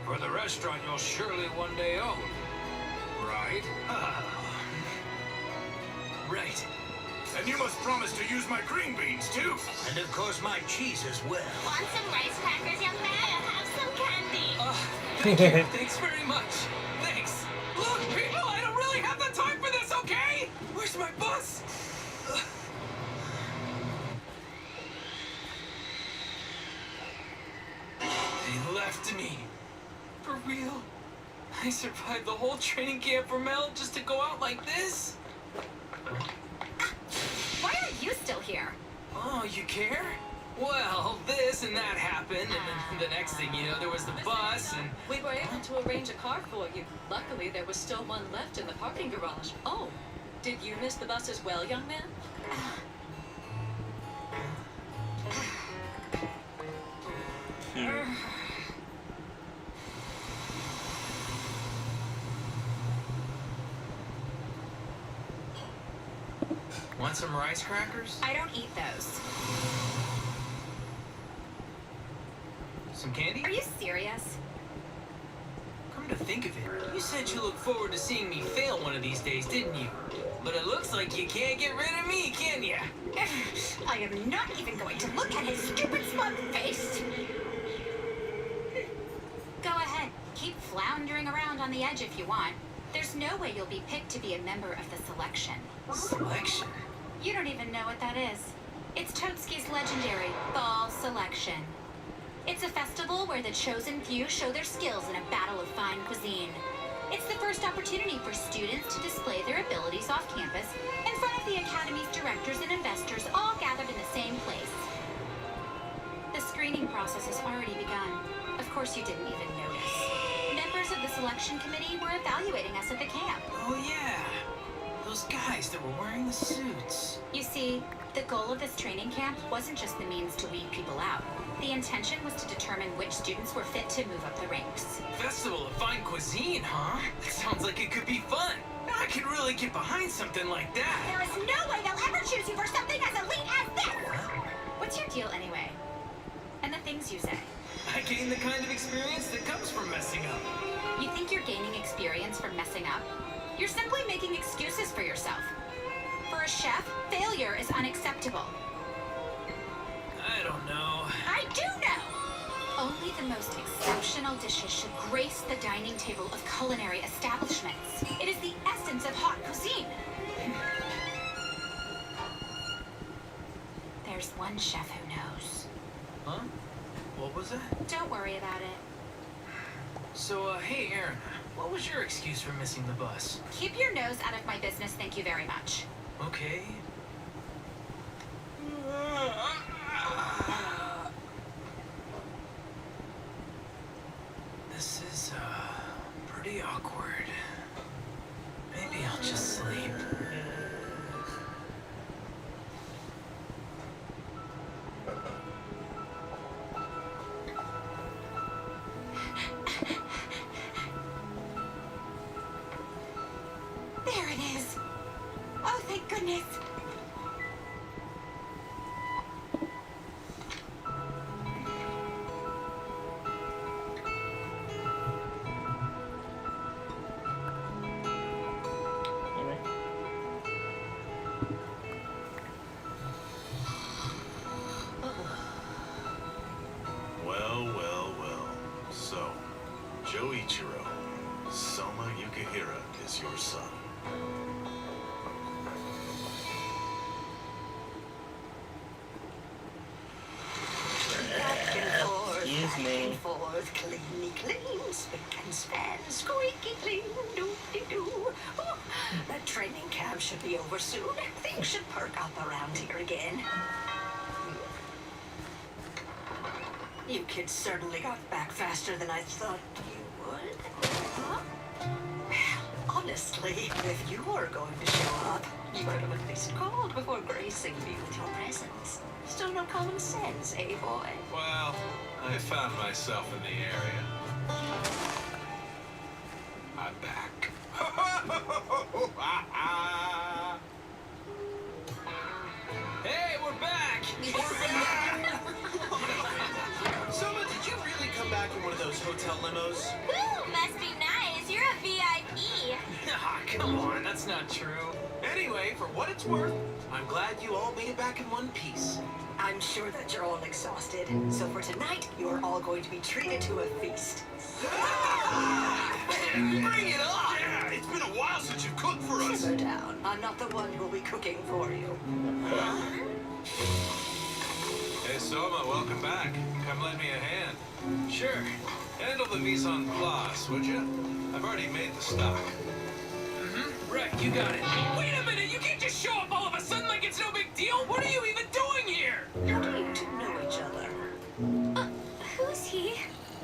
For the restaurant you'll surely one day own. Right? Right. And you must promise to use my green beans, too. And of course my cheese as well. Want some rice crackers, young man? Have some candy. Thank you. Thanks very much. Thanks. Look, people, I don't real? I survived the whole training camp for Mel just to go out like this? Why are you still here? Oh, you care? Well, this and that happened, and then the next thing you know, there was the bus, and... We were able to arrange a car for you. Luckily, there was still one left in the parking garage. Oh, did you miss the bus as well, young man? Want some rice crackers? I don't eat those. Some candy? Are you serious? Come to think of it, you said you look forward to seeing me fail one of these days, didn't you? But it looks like you can't get rid of me, can ya? I am not even going to look at his stupid smug face. Go ahead. Keep floundering around on the edge if you want. There's no way you'll be picked to be a member of the selection. Selection? You don't even know what that is. It's Totsuki's legendary Fall Selection. It's a festival where the chosen few show their skills in a battle of fine cuisine. It's the first opportunity for students to display their abilities off campus in front of the Academy's directors and investors all gathered in the same place. The screening process has already begun. Of course you didn't even notice. Members of the selection committee were evaluating us at the camp. Oh yeah, those guys that were wearing the suits. You see, the goal of this training camp wasn't just the means to weed people out. The intention was to determine which students were fit to move up the ranks. Festival of Fine Cuisine, huh? That sounds like it could be fun. I could really get behind something like that. There is no way they'll ever choose you for something as elite as this! What's your deal anyway? And the things you say? I gain the kind of experience that comes from messing up. You think you're gaining experience from messing up? You're simply making excuses for yourself. For a chef, failure is unacceptable. I don't know. I do know! Only the most exceptional dishes should grace the dining table of culinary establishments. It is the essence of hot cuisine. There's one chef who knows. Huh? What was that? Don't worry about it. So, hey, Aaron, what was your excuse for missing the bus? Keep your nose out of my business, thank you very much. Okay. This is, pretty awkward. Maybe I'll just sleep. There it is. Oh, thank goodness. Well, well, well. So, Joichiro, Soma Yukihira is your son. Excuse me. Forth, cleanly clean, spick and span, squeaky clean, doo-dee-doo. Oh, that training camp should be over soon. Things should perk up around here again. You kids certainly got back faster than I thought you would. Huh? Well, honestly, if you were going to show up, you could have at least called before gracing me with your presence. Still no common sense, eh, boy? Well, I found myself in the area. I'm back. Hey, we're back! Soma, did you really come back in one of those hotel limos? Ooh, must be nice. You're a VIP. Ah, come on, that's not true. Anyway, for what it's worth, I'm glad you all made it back in one piece. I'm sure that you're all exhausted, so for tonight, you're all going to be treated to a feast. Bring it on! Yeah, it's been a while since you cooked for us. Simmer down. I'm not the one who'll be cooking for you. Hey, Soma, welcome back. Come lend me a hand. Sure. Handle the mise en place, would you? I've already made the stock. Right, you got it. Wait a minute, you can't just show up all of a sudden like it's no big deal. What are you even doing here? How do you two know each other? Who's he?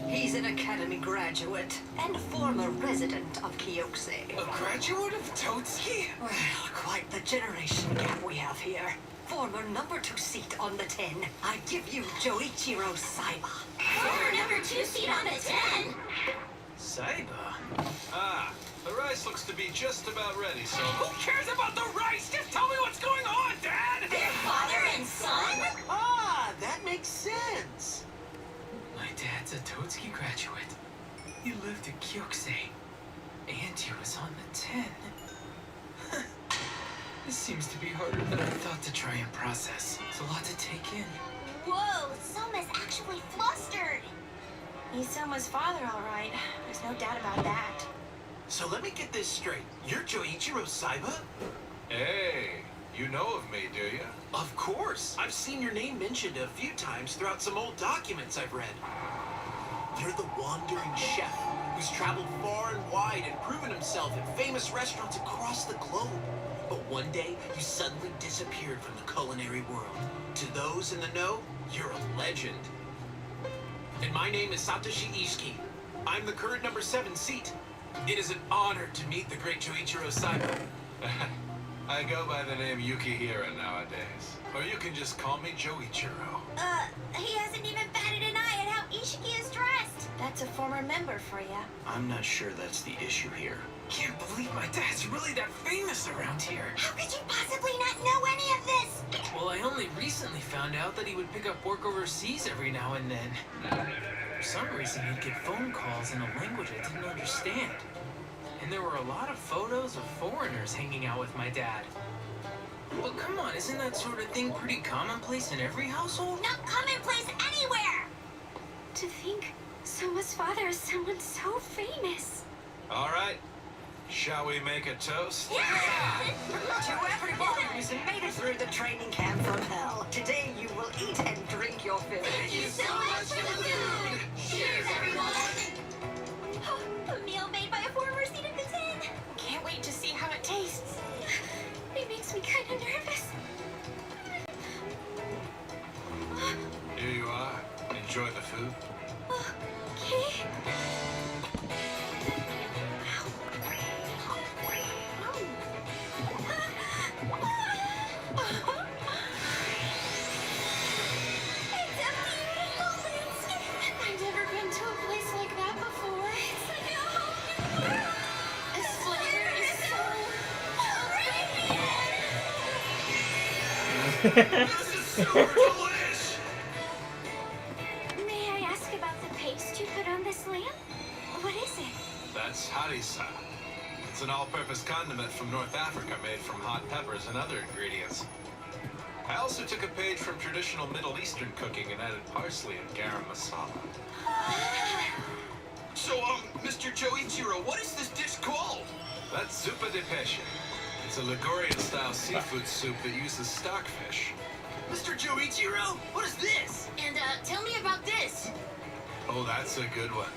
He's an academy graduate and former resident of Kyokusei. A graduate of Totsuki? Well, quite the generation gap we have here. Former number 2 seat on the 10. I give you Joichiro Saiba. Former number 2 seat on the 10. Saiba? Ah, the rice looks to be just about ready, so... Who cares about the rice? Just tell me what's going on, Dad! Their father and son? Ah, that makes sense. My dad's a Totsuki graduate. He lived in Kyokusei. And he was on the 10. This seems to be harder than I thought to try and process. It's a lot to take in. Whoa, Soma's actually flustered. He's Soma's father, all right. There's no doubt about that. So let me get this straight. You're Joichiro Saiba? Hey, you know of me, do you? Of course. I've seen your name mentioned a few times throughout some old documents I've read. You're the wandering chef who's traveled far and wide and proven himself at famous restaurants across the globe. But one day, you suddenly disappeared from the culinary world. To those in the know, you're a legend. And my name is Satoshi Ishiki. I'm the current number 7 seat. It is an honor to meet the great Joichiro Saiba. I go by the name Yukihira nowadays. Or you can just call me Joichiro. He hasn't even batted an eye at how Ishiki is dressed. That's a former member for ya. I'm not sure that's the issue here. Can't believe my dad's really that famous around here. How could you possibly not know any of this? Well, I only recently found out that he would pick up work overseas every now and then. For some reason, he'd get phone calls in a language I didn't understand. And there were a lot of photos of foreigners hanging out with my dad. But come on, isn't that sort of thing pretty commonplace in every household? Not commonplace anywhere! To think Soma's father is someone so famous. All right. Shall we make a toast? To everyone who's made it through the training camp from hell, today you will eat and drink your fill. Thank you so much for the food! Cheers, everyone! A meal made by a former seat of the 10. Can't wait to see how it tastes. It makes me kind of nervous. Here you are. Enjoy the food. Okay. I've never been to a place like that before. It's like a whole new world. This flavor is so This is super delish! May I ask about the paste you put on this lamb? What is it? That's harissa. It's an all-purpose condiment from North Africa made from hot peppers and other ingredients. I also took a page from traditional Middle Eastern cooking and added parsley and garam masala. So, Mr. Joichiro, what is this dish called? That's zuppa de peixe. It's a Ligurian-style seafood soup that uses stockfish. Mr. Joichiro, what is this? And, tell me about this. Oh, that's a good one.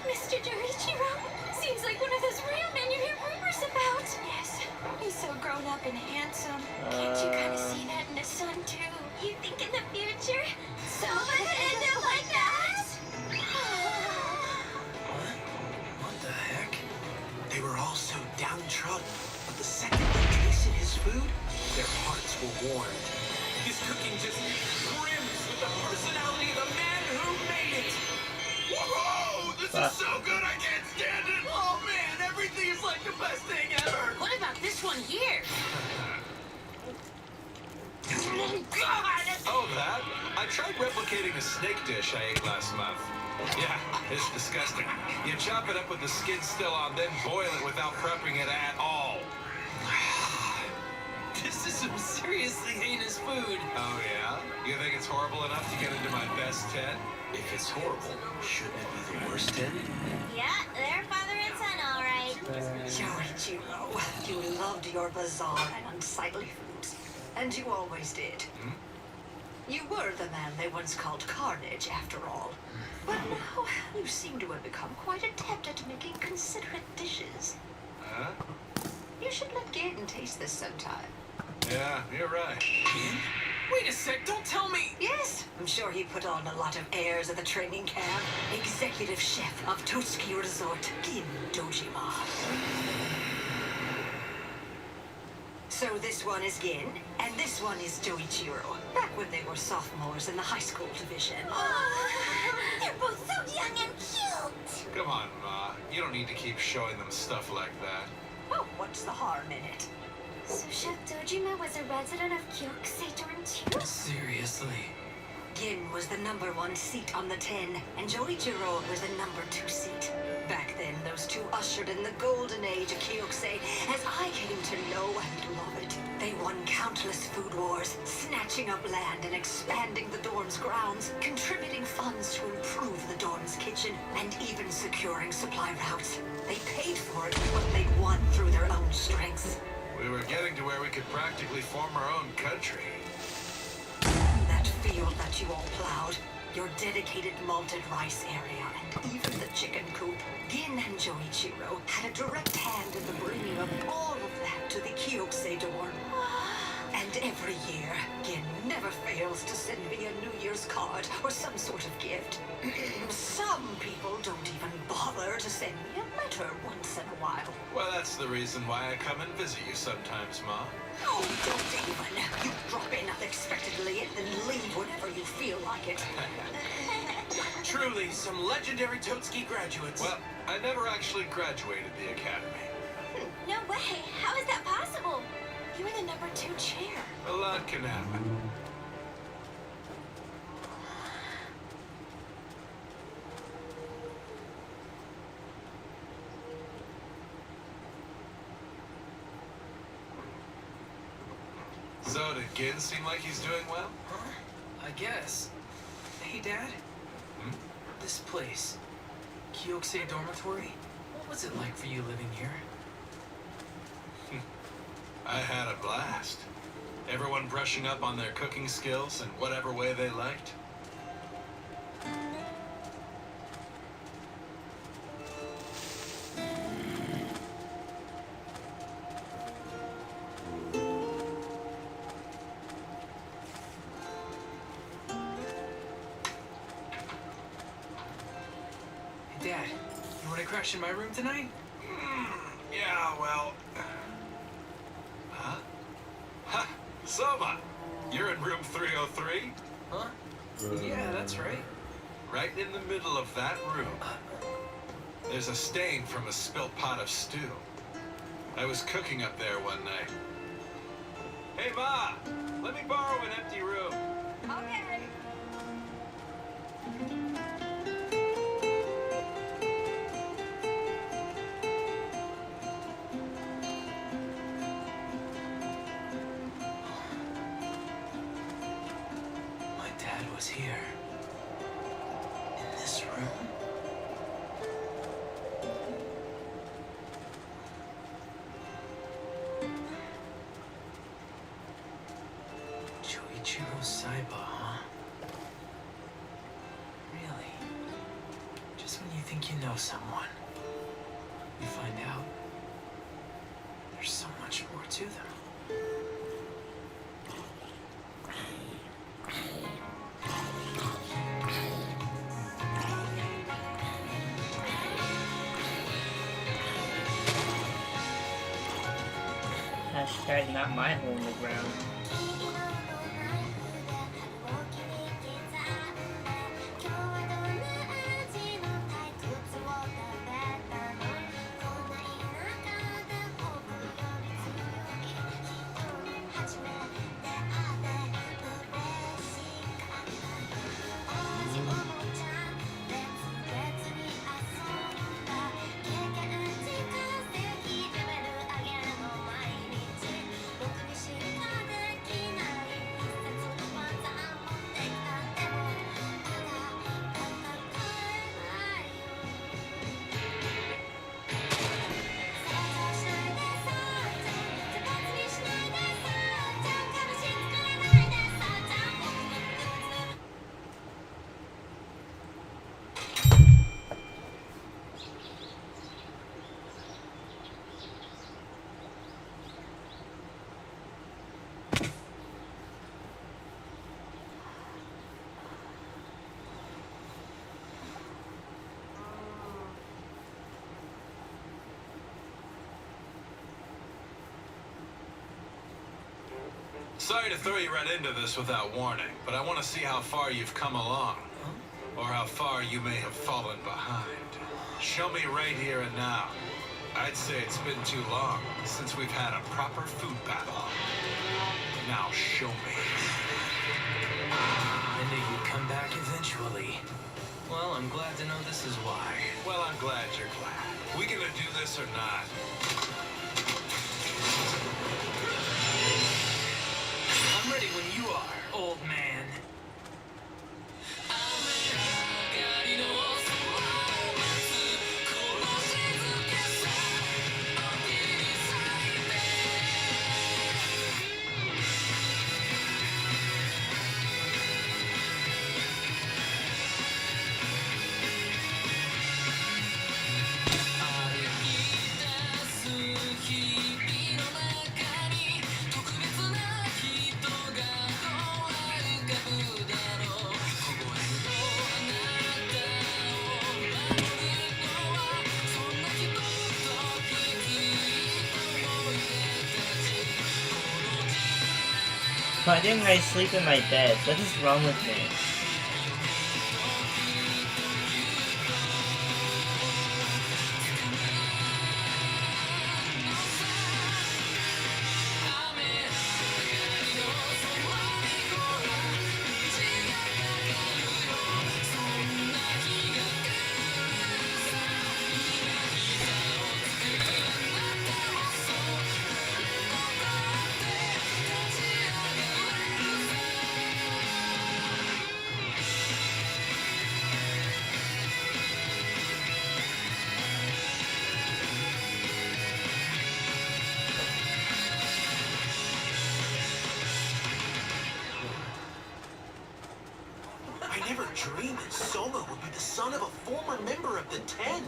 Mr. Joichiro seems like one of those real men you hear rumors about. Yes, he's so grown up and handsome. Can't you kind of see that in his son, too? You think in the future, Soma could end up like that? What the heck? They were all so downtrodden, but the second they tasted his food, their hearts were warmed. His cooking just brims with the personality of the man who made it. Whoa! This is so good, I can't stand it! Oh man, everything is like the best thing ever! What about this one here? Oh, that? I tried replicating a snake dish I ate last month. Yeah, it's disgusting. You chop it up with the skin still on, then boil it without prepping it at all. This is some seriously heinous food. Oh, yeah? You think it's horrible enough to get into my best 10? If it's horrible, shouldn't it be the worst 10? Yeah, they're father and son, all right. Joichiro, you loved your bizarre and unsightly foods. And you always did. You were the man they once called Carnage, after all. But now, you seem to have become quite adept at making considerate dishes. Huh? You should let Gaten taste this sometime. Yeah, you're right. Wait a sec, don't tell me! Yes, I'm sure he put on a lot of airs at the training camp. Executive chef of Totsuki Resort, Gin Dojima. So this one is Gin, and this one is Joichiro. Back when they were sophomores in the high school division. They're both so young and cute. Come on, Ma. You don't need to keep showing them stuff like that. Oh, what's the harm in it? So Chef Dojima was a resident of Kyokusei Dorm too? Seriously? Gin was the #1 seat on the 10, and Joichiro was the #2 seat. Back then, those two ushered in the golden age of Kyokusei, as I came to know and love it. They won countless food wars, snatching up land and expanding the dorm's grounds, contributing funds to improve the dorm's kitchen, and even securing supply routes. They paid for it with what they won through their own strengths. We were getting to where we could practically form our own country. That field that you all plowed, your dedicated malted rice area, and even the chicken coop. Gin and Joichiro had a direct hand in the bringing of all of that to the Kyokusei dorm. And every year, Gin never fails to send me a New Year's card or some sort of gift. Some people don't even bother to send me a letter once in a while. Well, that's the reason why I come and visit you sometimes, Ma. Oh, don't even. You drop in unexpectedly and then leave whenever you feel like it. Truly, some legendary Totsuki graduates. Well, I never actually graduated the academy. No way. How is that possible? You were the #2 chair. A lot can happen. So, did Gin seem like he's doing well? Huh? I guess. Hey, Dad? This place, Kyokusei Dormitory, what was it like for you living here? I had a blast. Everyone brushing up on their cooking skills in whatever way they liked. Hey, Dad, you want to crash in my room tonight? Yeah, well... Huh? Ha! Soma! You're in room 303? Huh? Yeah, that's right. Right in the middle of that room. There's a stain from a spilt pot of stew. I was cooking up there one night. Hey, Ma! Let me borrow an empty room. Okay. My dad was here. In this room? Joichiro Saiba, huh? Really? Just when you think you know someone, you find out there's so much more to them. Hashtag not my hole in the ground. Sorry to throw you right into this without warning, but I want to see how far you've come along. Or how far you may have fallen behind. Show me right here and now. I'd say it's been too long since we've had a proper food battle. Now show me. I knew you'd come back eventually. Well, I'm glad to know this is why. Well, I'm glad you're glad. We gonna do this or not? I'm ready when you are, old man. Why didn't I sleep in my bed? What is wrong with me? I never dreamed that Soma would be the son of a former member of the Ten.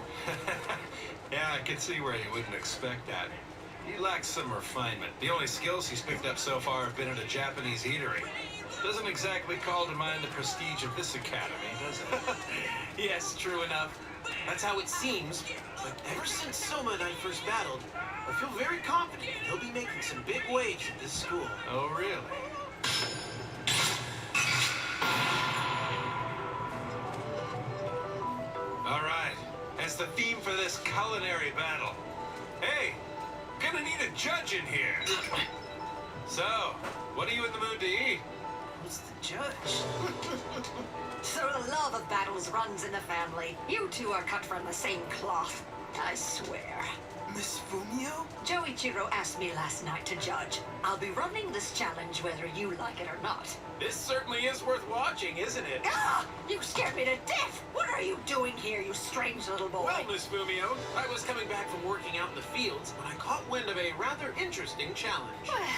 Yeah, I can see where you wouldn't expect that. He lacks some refinement. The only skills he's picked up so far have been at a Japanese eatery. Doesn't exactly call to mind the prestige of this academy, does it? Yes, true enough. That's how it seems. But ever since Soma and I first battled, I feel very confident that he'll be making some big waves at this school. Oh, really? All right, as the theme for this culinary battle. Hey, gonna need a judge in here. So, what are you in the mood to eat? Who's the judge? So the love of battles runs in the family. You two are cut from the same cloth, I swear. Miss Fumio? Joichiro asked me last night to judge. I'll be running this challenge whether you like it or not. This certainly is worth watching, isn't it? Ah! You scared me to death! What are you doing here, you strange little boy? Well, Miss Fumio, I was coming back from working out in the fields when I caught wind of a rather interesting challenge. Well,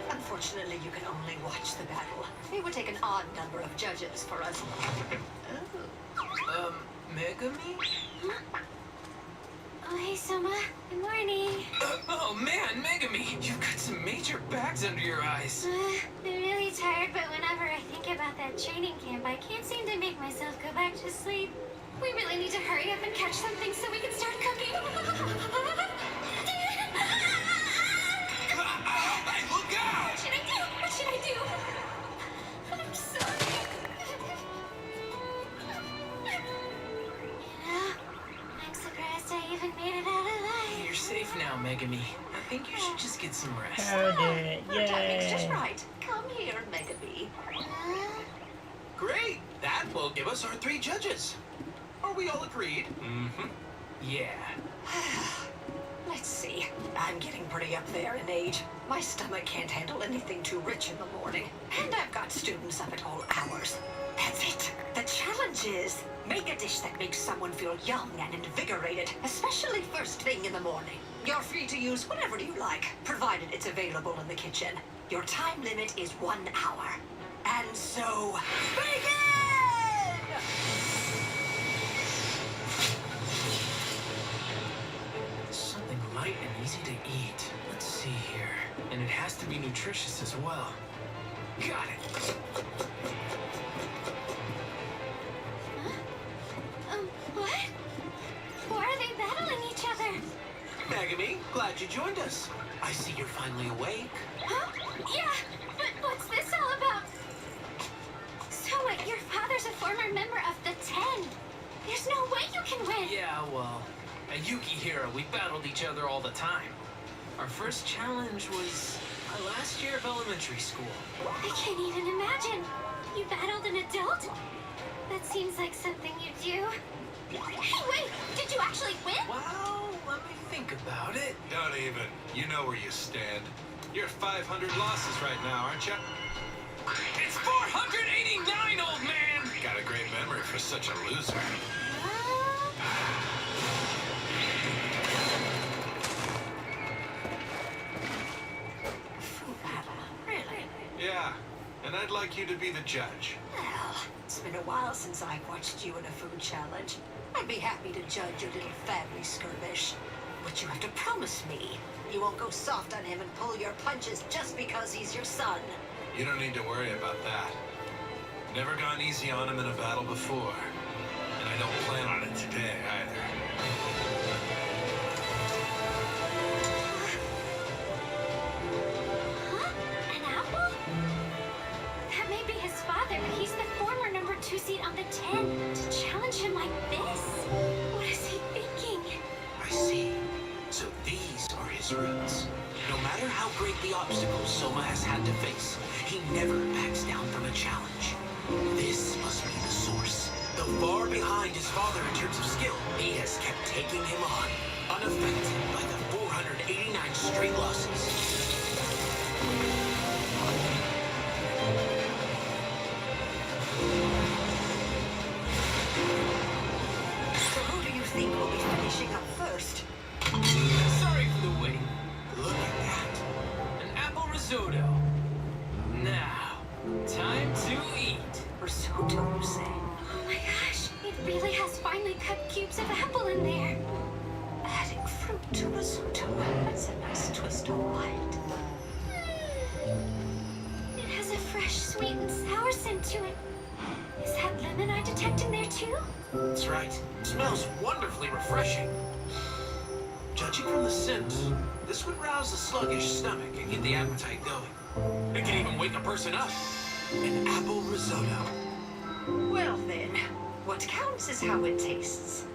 unfortunately, you can only watch the battle. It would take an odd number of judges for us. Megami? Oh, hey, Soma. Good morning. Oh, man, Megami! You've got some major bags under your eyes. I'm really tired, but whenever I think about that training camp, I can't seem to make myself go back to sleep. We really need to hurry up and catch something so we can start cooking. Hey, look out! What should I do? What should I do? I'm sorry. I'm surprised I even made it out alive. You're safe now, Megami. I think you should just get some rest. Found it. Your timing's just Yay. right. Come here, Megami. Great! That will give us our 3 judges. Are we all agreed? Mm-hmm. Yeah. Let's see. I'm getting pretty up there in age. My stomach can't handle anything too rich in the morning. And I've got students up at all hours. That's it. The challenge is make a dish that makes someone feel young and invigorated, especially first thing in the morning. You're free to use whatever you like, provided it's available in the kitchen. Your time limit is 1 hour. And so, begin! Something light and easy to eat. Let's see here. And it has to be nutritious as well. Got it. What? Why are they battling each other? Megami, glad you joined us. I see you're finally awake. Huh? Yeah, but former member of the 10. There's no way you can win. Yeah, well, at Yukihira, we battled each other all the time. Our first challenge was our last year of elementary school. I can't even imagine. You battled an adult? That seems like something you do. Hey, wait! Did you actually win? Well, let me think about it. Don't even. You know where you stand. You're 500 losses right now, aren't you? It's 489, old man! Got a great memory for such a loser. Really? Yeah, and I'd like you to be the judge. Well, it's been a while since I've watched you in a food challenge. I'd be happy to judge your little family skirmish. But you have to promise me you won't go soft on him and pull your punches just because he's your son. You don't need to worry about that. Never gone easy on him in a battle before. And I don't plan on it today, either. Huh? An apple? That may be his father, but he's the former number 2 seed on the 10. To challenge him like this? What is he thinking? I see. So these are his roots. No matter how great the obstacles Soma has had to face, he never backs down from a challenge. This must be the source. Though far behind his father in terms of skill, he has kept taking him on, unaffected by the 489 straight losses. So who do you think will be finishing up first? Sorry for the wait. Look at that. An apple risotto. Now, time to eat. Risotto, you say? Oh my gosh, it really has finely cut cubes of apple in there. Adding fruit to risotto. That's a nice twist, all right. It has a fresh, sweet, and sour scent to it. Is that lemon I detect in there too? That's right. Smells wonderfully refreshing. Judging from the scent, this would rouse a sluggish stomach and get the appetite going. It can even wake a person up. An apple risotto. Well then, what counts is how it tastes.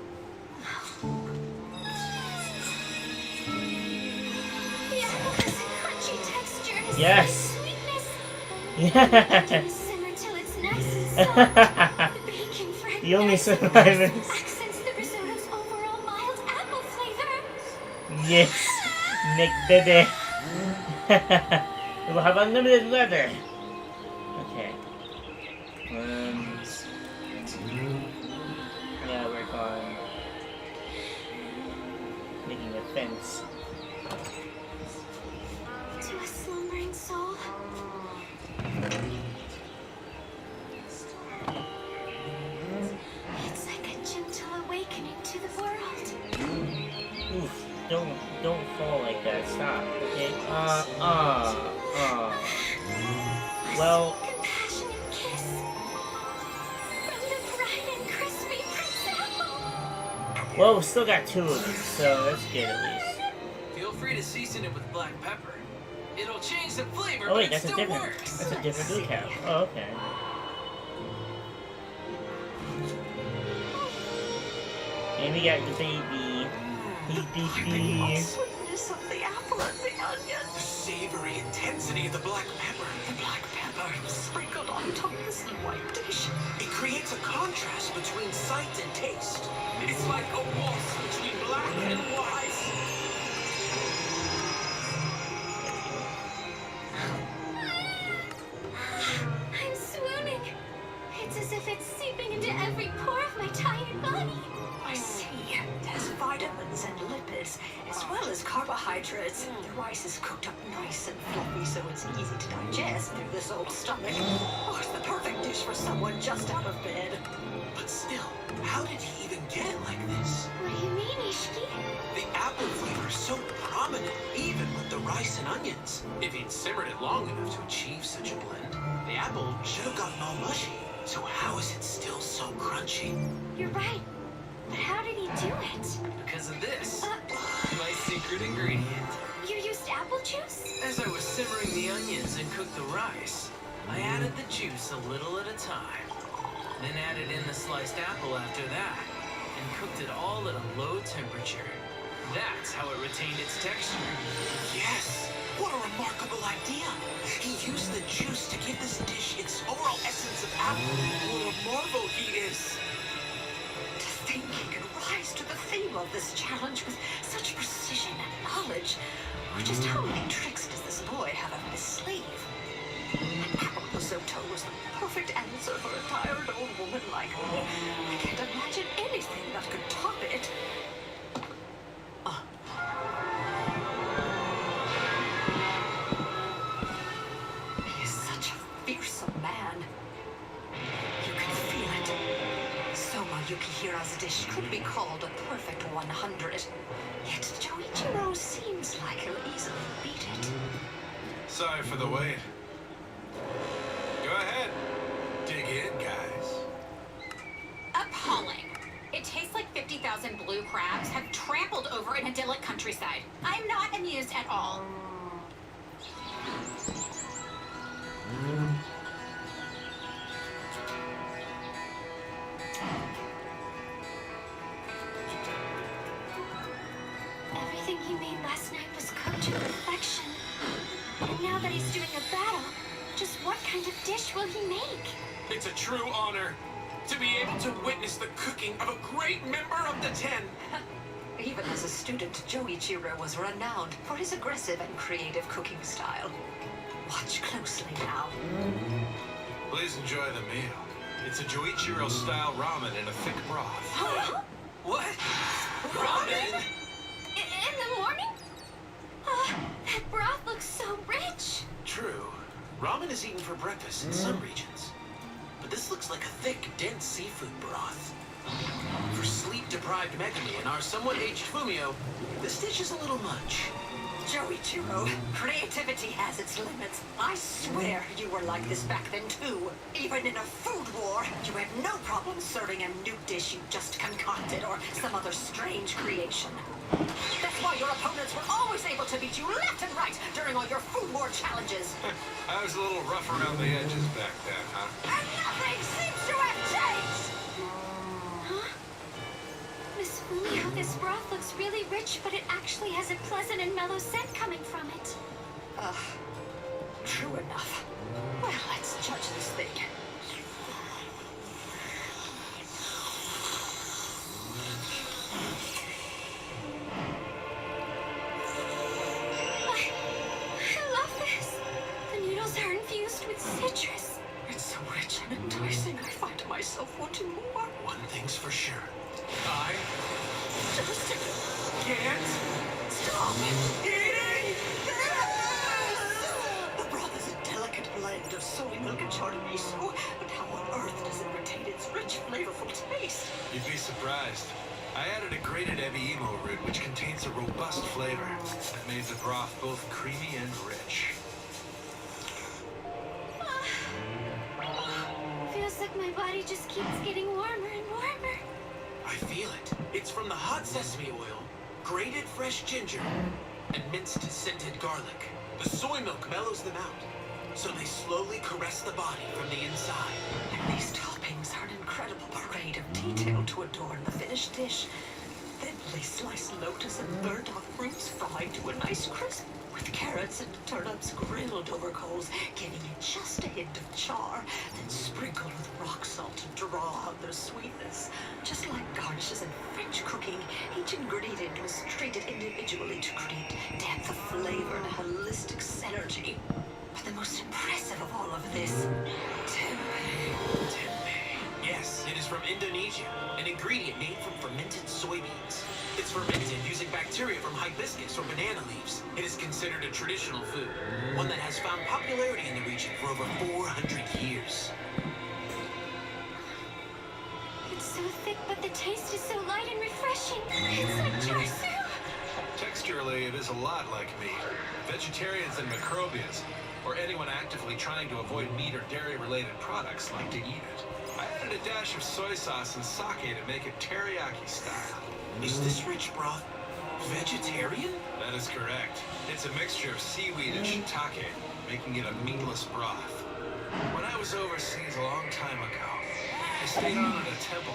The apple has a crunchy texture and a Yes. sweetness. Yes. Simmer till it's nice and soft. The bacon fried The only nice and survivors. accents the risotto's overall mild apple flavor. Yes, Nick did it. We'll have unlimited leather. Okay. Yeah, work on making a fence. To a slumbering soul. It's like a gentle awakening to the world. Oof, don't fall like that. Stop, okay? Well, Compassionate kiss from the bright and crispy Prince Apple. well, we still got 2 of these, so that's good at least. Feel free to season it with black pepper. It'll change the flavor, Oh wait, but it that's a still different. works. That's a different blue cow. Oh, okay. And we got the baby. The sweetness of the apple and the onion. The savory intensity of the black pepper. The black pepper sprinkled on top of this white dish. It creates a contrast between sight and taste. It's like a waltz between black and white. I'm swooning. It's as if it's seeping into every pore of my tired body. I see. It has vitamins and lipids, as well as carbohydrates. The rice is cooked up nice and fluffy, so it's easy to digest through this old stomach. Oh, it's the perfect dish for someone just out of bed. But still, how did he even get it like this? What do you mean, Ishiki? The apple flavor is so prominent, even with the rice and onions. If he'd simmered it long enough to achieve such a blend, the apple should have gotten all mushy. So how is it still so crunchy? You're right. But how did he do it? Because of this. My secret ingredient. You used apple juice? As I was simmering the onions and cooked the rice, I added the juice a little at a time. then added in the sliced apple after that, and cooked it all at a low temperature. That's how it retained its texture. Yes! What a remarkable idea! He used the juice to give this dish its overall essence of apple. What a marvel he is! To think he could rise to the theme of this challenge with such precision and knowledge. Just how many tricks does this boy have up his sleeve? An apple risotto was the perfect answer for a tired old woman like me. I can't imagine anything that could top it. He is such a fearsome man. You can feel it. Soma Yukihira's dish could be called a perfect 100. Yet Joichiro seems like he'll easily beat it. Sorry for the wait. Go ahead. Dig in, guys. Appalling. It tastes like 50,000 blue crabs have trampled over an idyllic countryside. I'm not amused at all. Everything he made last night was cooked to perfection. And now that he's doing a battle, just what kind of dish will he make? It's a true honor to be able to witness the cooking of a great member of the Ten. Even as a student, Joichiro was renowned for his aggressive and creative cooking style. Watch closely now. Please enjoy the meal. It's a Joichiro-style ramen in a thick broth. Huh? What? Ramen? In the morning? That broth looks so rich. True. Ramen is eaten for breakfast in some regions. But this looks like a thick, dense seafood broth. For sleep-deprived Megami and our somewhat aged Fumio, this dish is a little much. Joichiro, creativity has its limits. I swear you were like this back then too. Even in a food war, you had no problem serving a new dish you just concocted or some other strange creation. That's why your opponents were always able to beat you left and right during all your food war challenges. I was a little rough around the edges back then, huh? And nothing seems to have changed! Huh? Miss Fumio, this broth looks really rich, but it actually has a pleasant and mellow scent coming from it. True enough. Well, let's judge this thing. I love this. The noodles are infused with citrus. It's so rich and enticing, I find myself wanting more. One thing's for sure. I Just can't stop eating The broth is a delicate blend of soy milk and chorizo, but how on earth does it retain its rich, flavorful taste? You'd be surprised. I added a grated ebiimo root, which contains a robust flavor that made the broth both creamy and rich. Feels like my body just keeps getting warmer and warmer. I feel it. It's from the hot sesame oil, grated fresh ginger, and minced scented garlic. The soy milk mellows them out, so they slowly caress the body from the inside. And these toppings are an incredible parade of detail to adorn the finished dish. Thinly sliced lotus and burnt off fruits fried to a nice crisp, with carrots and turnips grilled over coals, giving it just a hint of char, then sprinkled with rock salt to draw out their sweetness. Just like garnishes in French cooking, each ingredient was treated individually to create depth of flavor and holistic synergy. But the most impressive of all of this, tempeh. Tempeh. Yes, it is from Indonesia, an ingredient made from fermented soybeans. It's fermented using bacteria from hibiscus or banana leaves. It is considered a traditional food, one that has found popularity in the region for over 400 years. It's so thick, but the taste is so light and refreshing. It's like char-siu. Texturally, it is a lot like meat. Vegetarians and microbians, or anyone actively trying to avoid meat or dairy-related products, like to eat it. I added a dash of soy sauce and sake to make it teriyaki style. Is this rich broth vegetarian? That is correct. It's a mixture of seaweed and shiitake, making it a meatless broth. When I was overseas a long time ago, I stayed on at a temple,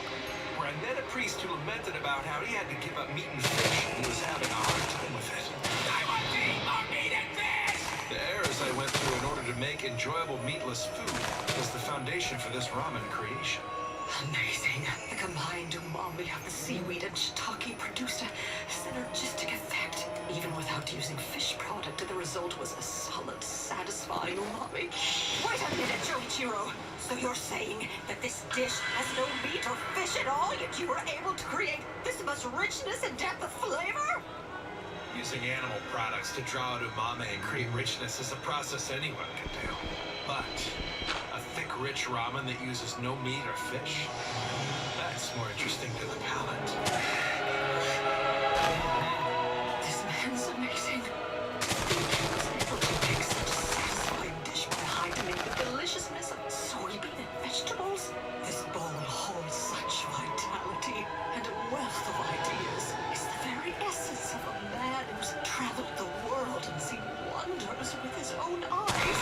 where I met a priest who lamented about how he had to give up meat and fish. He was having a hard time with it. I want to eat more meat and fish! The errors I went through in order to make enjoyable meatless food was the foundation for this ramen creation. Amazing. The combined umami of the seaweed and shiitake produced a synergistic effect. Even without using fish product, the result was a solid, satisfying umami. Wait a minute, Joichiro. So you're saying that this dish has no meat or fish at all, yet you were able to create this much richness and depth of flavor? Using animal products to draw out umami and create richness is a process anyone can do. But a thick, rich ramen that uses no meat or fish, that's more interesting to the palate. This man's amazing. He was able to make such a satisfying dish by heightening the deliciousness of soybean and vegetables. This bowl holds such vitality and a wealth of ideas. It's the very essence of a man who's traveled the world and seen wonders with his own eyes.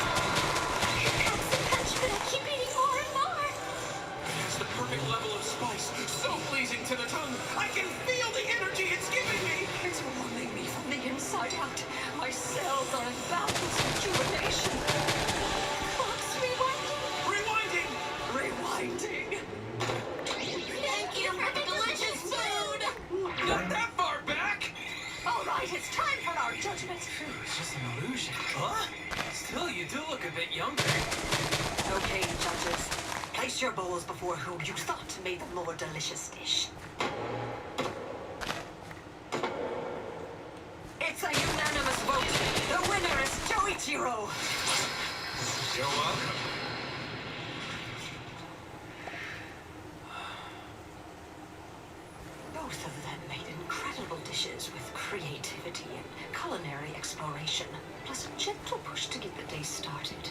But I keep eating more and more. It has the perfect level of spice, so pleasing to the tongue. I can feel the energy it's giving me. It's warming me from the inside out. My cells are in balance rejuvenation. Clock's rewinding. Rewinding. Rewinding. Thank you for the delicious food. Not that far back. All right, it's time for our judgment. It's just an illusion. Huh? Still, you do look a bit younger. Okay, judges. Place your bowls before who you thought made the more delicious dish. It's a unanimous vote. The winner is Joichiro. You're welcome. Both of them made incredible dishes with creativity and culinary exploration, plus a gentle push to get the day started.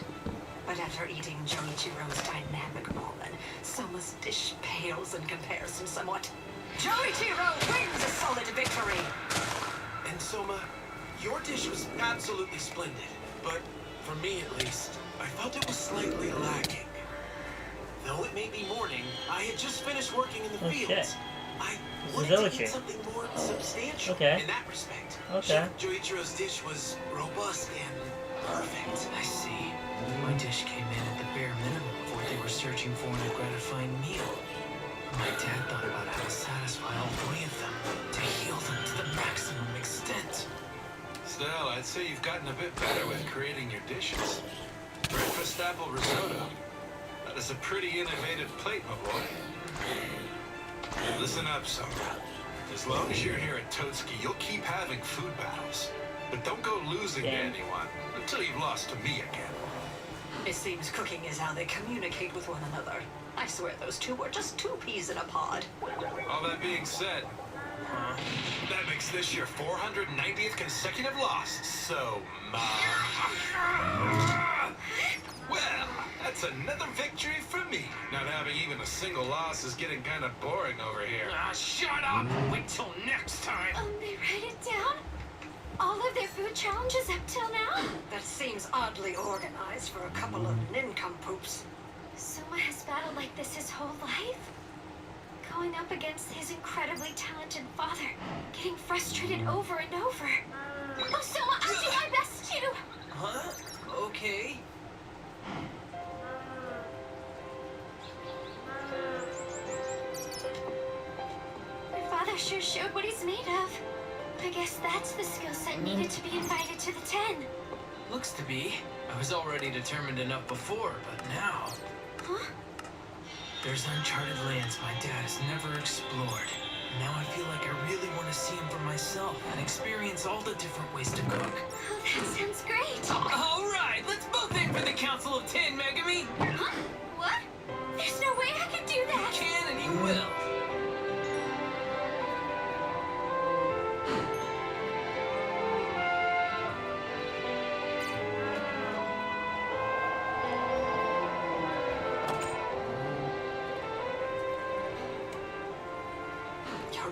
But after eating Joichiro's dynamic ramen, Soma's dish pales in comparison somewhat. Joichiro wins a solid victory! And Soma, your dish was absolutely splendid. But for me at least, I felt it was slightly lacking. Though it may be morning, I had just finished working in the fields. I wanted to eat something more substantial in that respect. Chef Joichiro's dish was robust and perfect. I see. My dish came in at the bare minimum of what they were searching for in a gratifying meal. My dad thought about how to satisfy all three of them, to heal them to the maximum extent. Still, I'd say you've gotten a bit better with creating your dishes. Breakfast apple risotto. That is a pretty innovative plate, my boy. Listen up, Soma. As long as you're here at Totsuki, you'll keep having food battles. But don't go losing to anyone until you've lost to me again. It seems cooking is how they communicate with one another. I swear those two were just two peas in a pod. All that being said, that makes this your 490th consecutive loss, Soma. Well, that's another victory for me. Not having even a single loss is getting kind of boring over here. Ah, shut up! Wait till next time! They write it down? All of their food challenges up till now? That seems oddly organized for a couple of nincompoops. Soma has battled like this his whole life? Going up against his incredibly talented father, getting frustrated over and over. Oh, Soma, I'll do my best too! Huh? Okay. Your father sure showed what he's made of. I guess that's the skill set needed to be invited to the 10. Looks to be. I was already determined enough before, but now... Huh? There's uncharted lands my dad has never explored. Now I feel like I really want to see them for myself and experience all the different ways to cook. Oh, that sounds great. All right, let's both aim for the Council of 10, Megami. Huh? What? There's no way I can do that. You can and you will.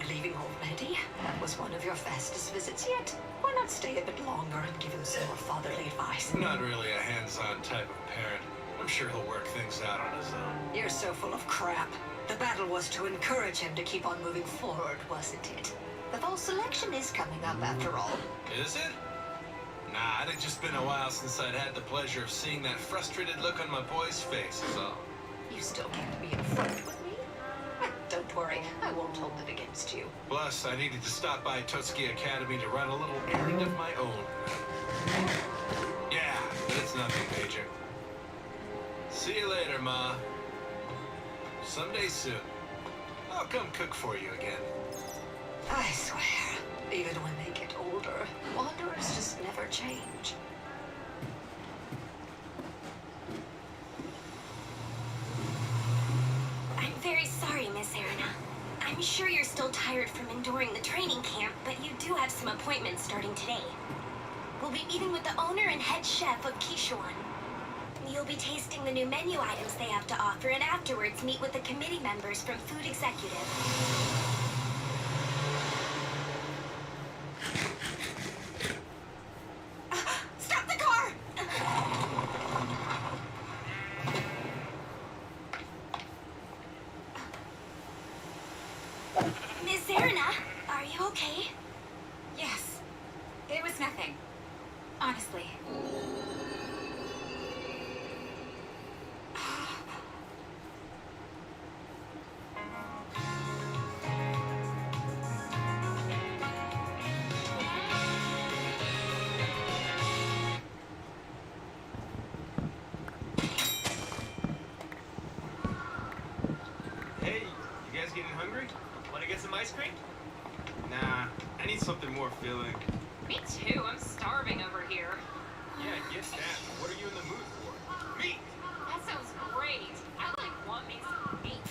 Leaving already? That was one of your fastest visits yet. Why not stay a bit longer and give him some more fatherly advice? Not really a hands-on type of parent. I'm sure he'll work things out on his own. You're so full of crap. The battle was to encourage him to keep on moving forward, wasn't it? The fall selection is coming up after all. Is it? Nah, it had just been a while since I'd had the pleasure of seeing that frustrated look on my boy's face, so... You still can't be in front with me? Don't worry, I won't hold it against you. Plus, I needed to stop by Totsuki Academy to run a little errand of my own. Yeah, but it's nothing major. See you later, Ma. Someday soon, I'll come cook for you again. I swear, even when they get older, wanderers just never change. I'm very sorry, Miss Erina. I'm sure you're still tired from enduring the training camp, but you do have some appointments starting today. We'll be meeting with the owner and head chef of Kishuan. You'll be tasting the new menu items they have to offer, and afterwards meet with the committee members from Food Executive. Stop the car! Miss Erina, are you okay? Yes. There was nothing. Honestly. Hey, you guys getting hungry? Want to get some ice cream? Nah, I need something more filling. Me too. I'm starving over here. Yeah, I guess that. What are you in the mood for? Meat! That sounds great. I want me some meat.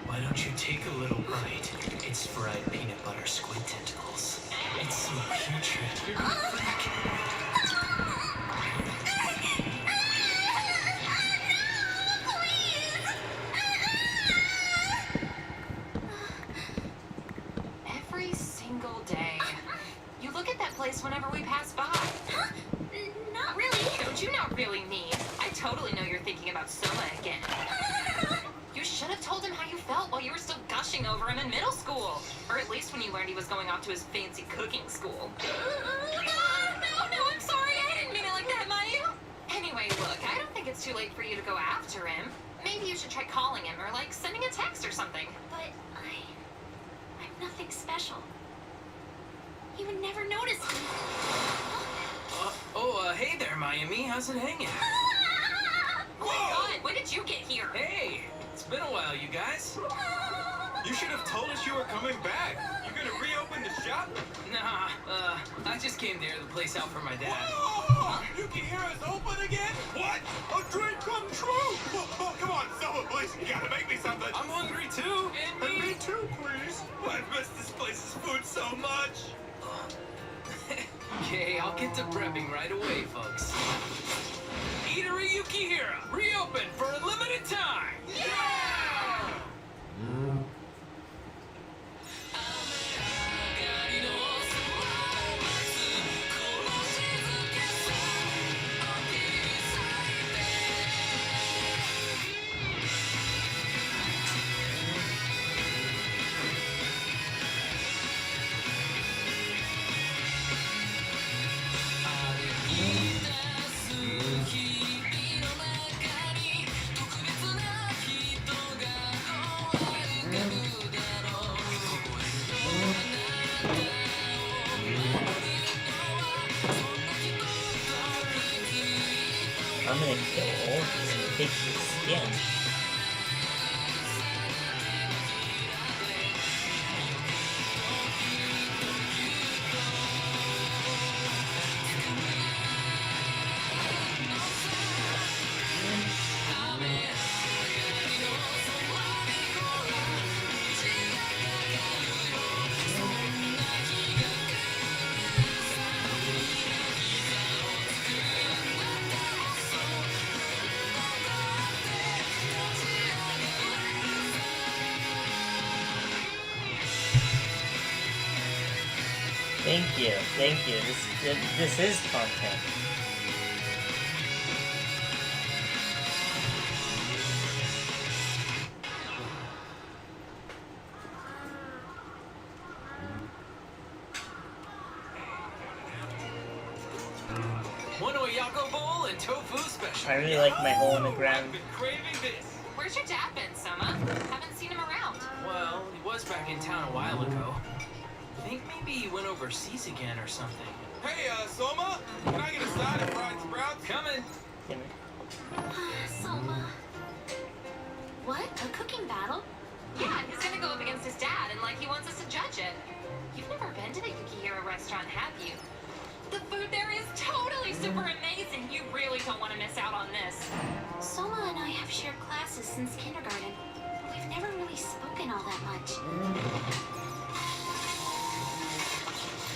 Why don't you take a little bite? It's fried peanut butter squid tentacles. It's so putrid. Every single day. You look at that place whenever we pass by. Not really. Don't you not really mean? I totally know you're thinking about Soma again. You should have told him how you felt while you were still gushing over him in middle school. Or at least when you learned he was going off to his fancy cooking school. No, I'm sorry. I didn't mean it like that, Mayu. Anyway, look, I don't think it's too late for you to go after him. Maybe you should try calling him or, like, sending a text or something. But I'm nothing special. He would never notice me. Hey there, Mayumi. How's it hanging? Oh my god, when did you get here? Hey, it's been a while, you guys. You should have told us you were coming back. You gonna reopen the shop? Nah, I just came to air the place out for my dad. Whoa! Yukihira's open again? What? A dream come true! Oh, come on, someone, please. You gotta make me something. I'm hungry too. And me too, please. I've missed this place's food so much. Okay, I'll get to prepping right away, folks. Eatery Yukihira, reopen for a limited time! Yeah! I'm gonna kill and take his skin. Thank you. This is content. One oyako bowl and tofu special. I really like my hole in the ground. I've been craving this. Where's your dad been, Soma? Haven't seen him around. Well, he was back in town a while ago. I think maybe he went overseas again or something. Hey, Soma, can I get a side of fried sprouts? Coming. Soma. What? A cooking battle? Yeah, he's gonna go up against his dad, and like he wants us to judge it. You've never been to the Yukihira restaurant, have you? The food there is totally super amazing. You really don't want to miss out on this. Soma and I have shared classes since kindergarten, but we've never really spoken all that much.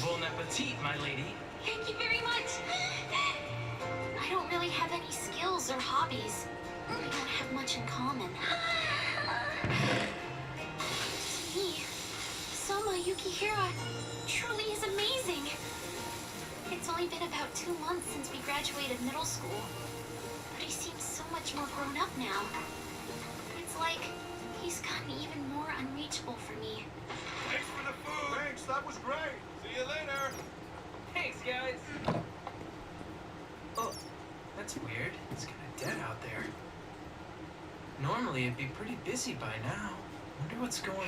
Bon appetit, my lady. Thank you very much. I don't really have any skills or hobbies. We don't have much in common. To me, Soma Yukihira truly is amazing. It's only been about 2 months since we graduated middle school, but he seems so much more grown up now. It's like he's gotten even more unreachable for me. Thanks for the food. Thanks, that was great. See you later. Thanks, guys. Oh, that's weird. It's kind of dead out there. Normally, it'd be pretty busy by now. Wonder what's going on.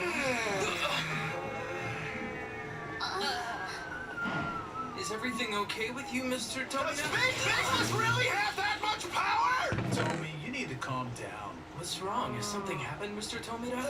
Is everything okay with you, Mr. Tomita? Does big business really have that much power? Tommy, you need to calm down. What's wrong? Has something happened, Mr. Tomita?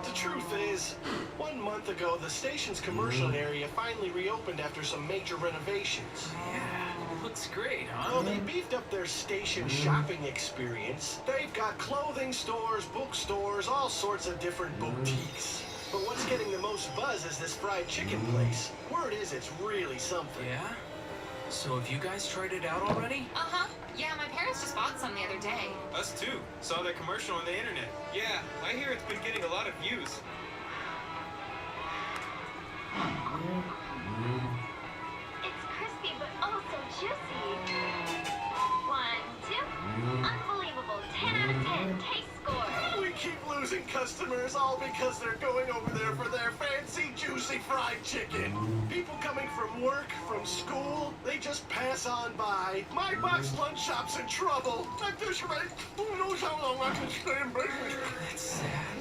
The truth is, 1 month ago, the station's commercial area finally reopened after some major renovations. Yeah, looks great, huh? Well, they beefed up their station shopping experience. They've got clothing stores, bookstores, all sorts of different boutiques. But what's getting the most buzz is this fried chicken place. Word is it's really something. Yeah? So have you guys tried it out already? Uh-huh. Yeah, my parents just bought some the other day. Us too. Saw that commercial on the internet. Yeah, I hear it's been getting a lot of views. It's crispy but also juicy. 1, 2. Unbelievable. 10 out of 10. Taste score. We keep losing customers all because they're going over there for their fancy, juicy fried chicken. People coming from work, from school, they just pass on by. My box lunch shop's in trouble. At this rate, who knows how long I can stay in business. That's sad.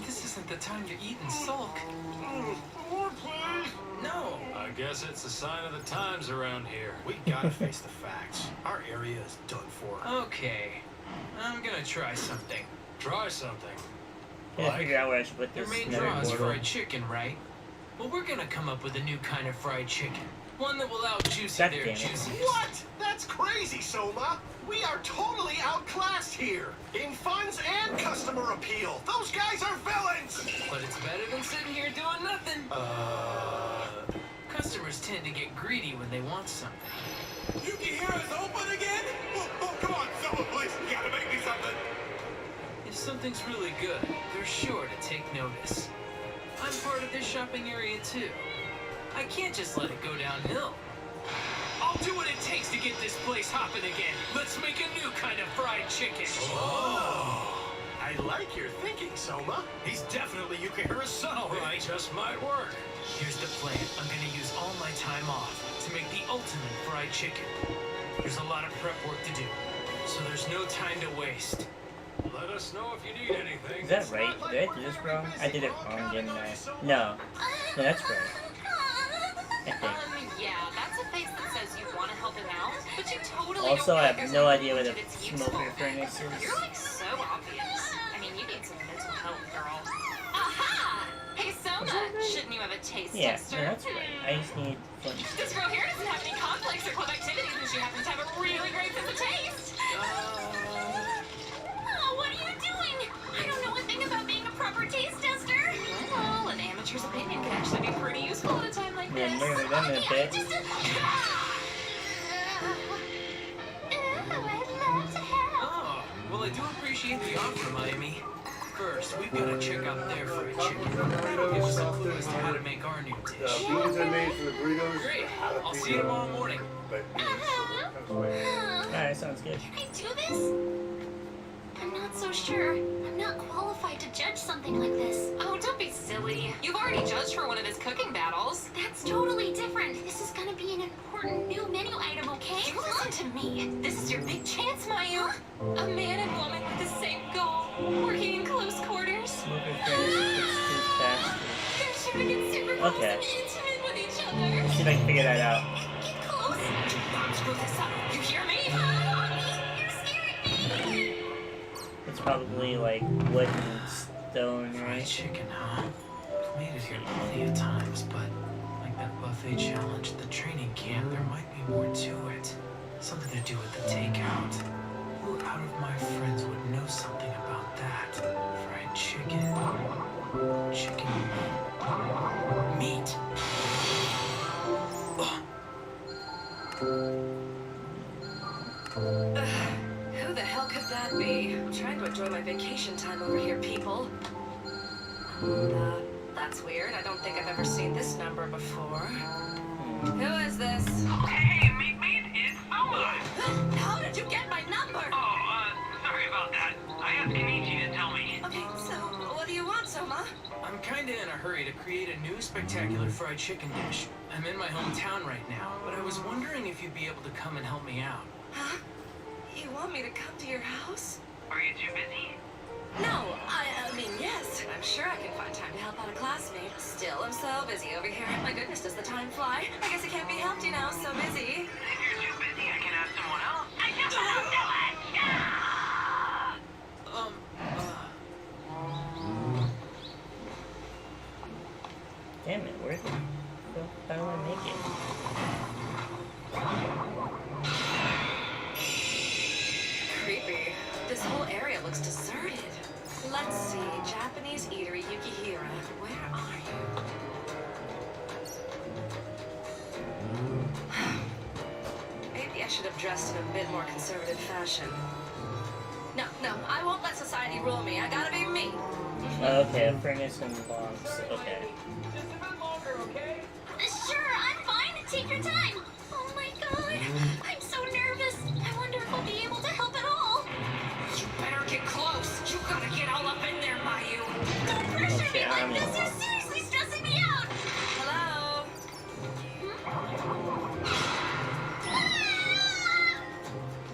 This isn't the time to eat and sulk. More, please. No. I guess it's a sign of the times around here. We gotta face the facts. Our area is done for. Okay. I'm gonna try something. Try something. Can't figure out where I should put Your this main nether draw is portal. fried chicken, right? Well, we're gonna come up with a new kind of fried chicken. One that will out-juicy God their damn it. juiciest. What? That's crazy, Soma. We are totally outclassed here. In funds and customer appeal. Those guys are villains. But it's better than sitting here doing nothing. Customers tend to get greedy when they want something. Yukihira's open again? Oh, come on, someone, please. You gotta make me something. If something's really good, they're sure to take notice. I'm part of this shopping area too. I can't just let it go downhill. I'll do what it takes to get this place hopping again. Let's make a new kind of fried chicken. Oh, I like your thinking, Soma. He's definitely Yukihira's son, all right. It just might work. Here's the plan. I'm gonna use all my time off to make the ultimate fried chicken. There's a lot of prep work to do, so there's no time to waste. Let us know if you need anything. Is that right? Did I do this wrong? I did it wrong, didn't I? No. No, that's right. I think. Yeah, that's a face that says you want to help him out, but you totally Also, don't I feel like have there's no anything idea where that the it's useful. smoker furnace is. You're like so obvious. I mean, you need some mental help, girl. Aha! Hey, Soma, shouldn't you have a taste Yeah, tester? no, that's right. I just need fun This girl here doesn't have any conflicts or club activities, and she happens to have a really great sense of taste. Oh, what are you doing? I don't know a thing about being a proper taste tester. Well, an amateur's opinion can actually be pretty useful at a time like Yeah, this. nearly done it, bitch. Oh, well, I do appreciate the offer, Miami. First, we've got to check out their fried chicken. That'll give us a clue as to how to make our new dish. Beans are made from the burritos. Great. I'll see you tomorrow morning. Alright, sounds good. Can I do this? I'm not so sure. I'm not qualified to judge something like this. Oh, don't be silly. silly. You've already judged for one of his cooking battles. That's totally different. This is gonna be an important new menu item, okay? You listen to me. This is your big chance, Mayu. A man and woman with the same goal, working in close quarters. Move your fingers too fast. They're shooting in super close Okay. and intimate with each other. Let's see if I can figure that out. Get close. Don't screw this up. You hear me? You're scaring me. It's probably like wood and stone, Fried right? chicken, huh? I've made it here plenty of times, but like that buffet challenge at the training camp, there might be more to it. Something to do with the takeout. Who out of my friends would know something about that? Fried chicken. Chicken meat. Who the hell could that be? I'm trying to enjoy my vacation time over here, people. That's weird. I don't think I've ever seen this number before. Who is this? Hey, meet, it's Soma! How did you get my number? Sorry about that. I asked Kenichi to tell me. Okay, so what do you want, Soma? I'm kinda in a hurry to create a new spectacular fried chicken dish. I'm in my hometown right now, but I was wondering if you'd be able to come and help me out. Huh? You want me to come to your house? Are you too busy? No, I mean, yes. I'm sure I can find time to help out a classmate. Still, I'm so busy over here. My goodness, does the time fly? I guess it can't be helped, you know, so busy. If you're too busy, I can ask someone else. I just won't do it! Damn it, where the fuck how do I make it? Creepy. This whole area looks deserted. Let's see. Japanese eatery Yukihira. Where are you? Maybe I should have dressed in a bit more conservative fashion. No, I won't let society rule me. I gotta be me. Okay, a furnace and logs. Okay. Sure, I'm fine. Take your time. Oh my god. I'm so nervous. I wonder if we'll be able to help at all. You better get close. You gotta get all up in there, Mayu. Don't pressure me like this. You're seriously stressing me out. Hello?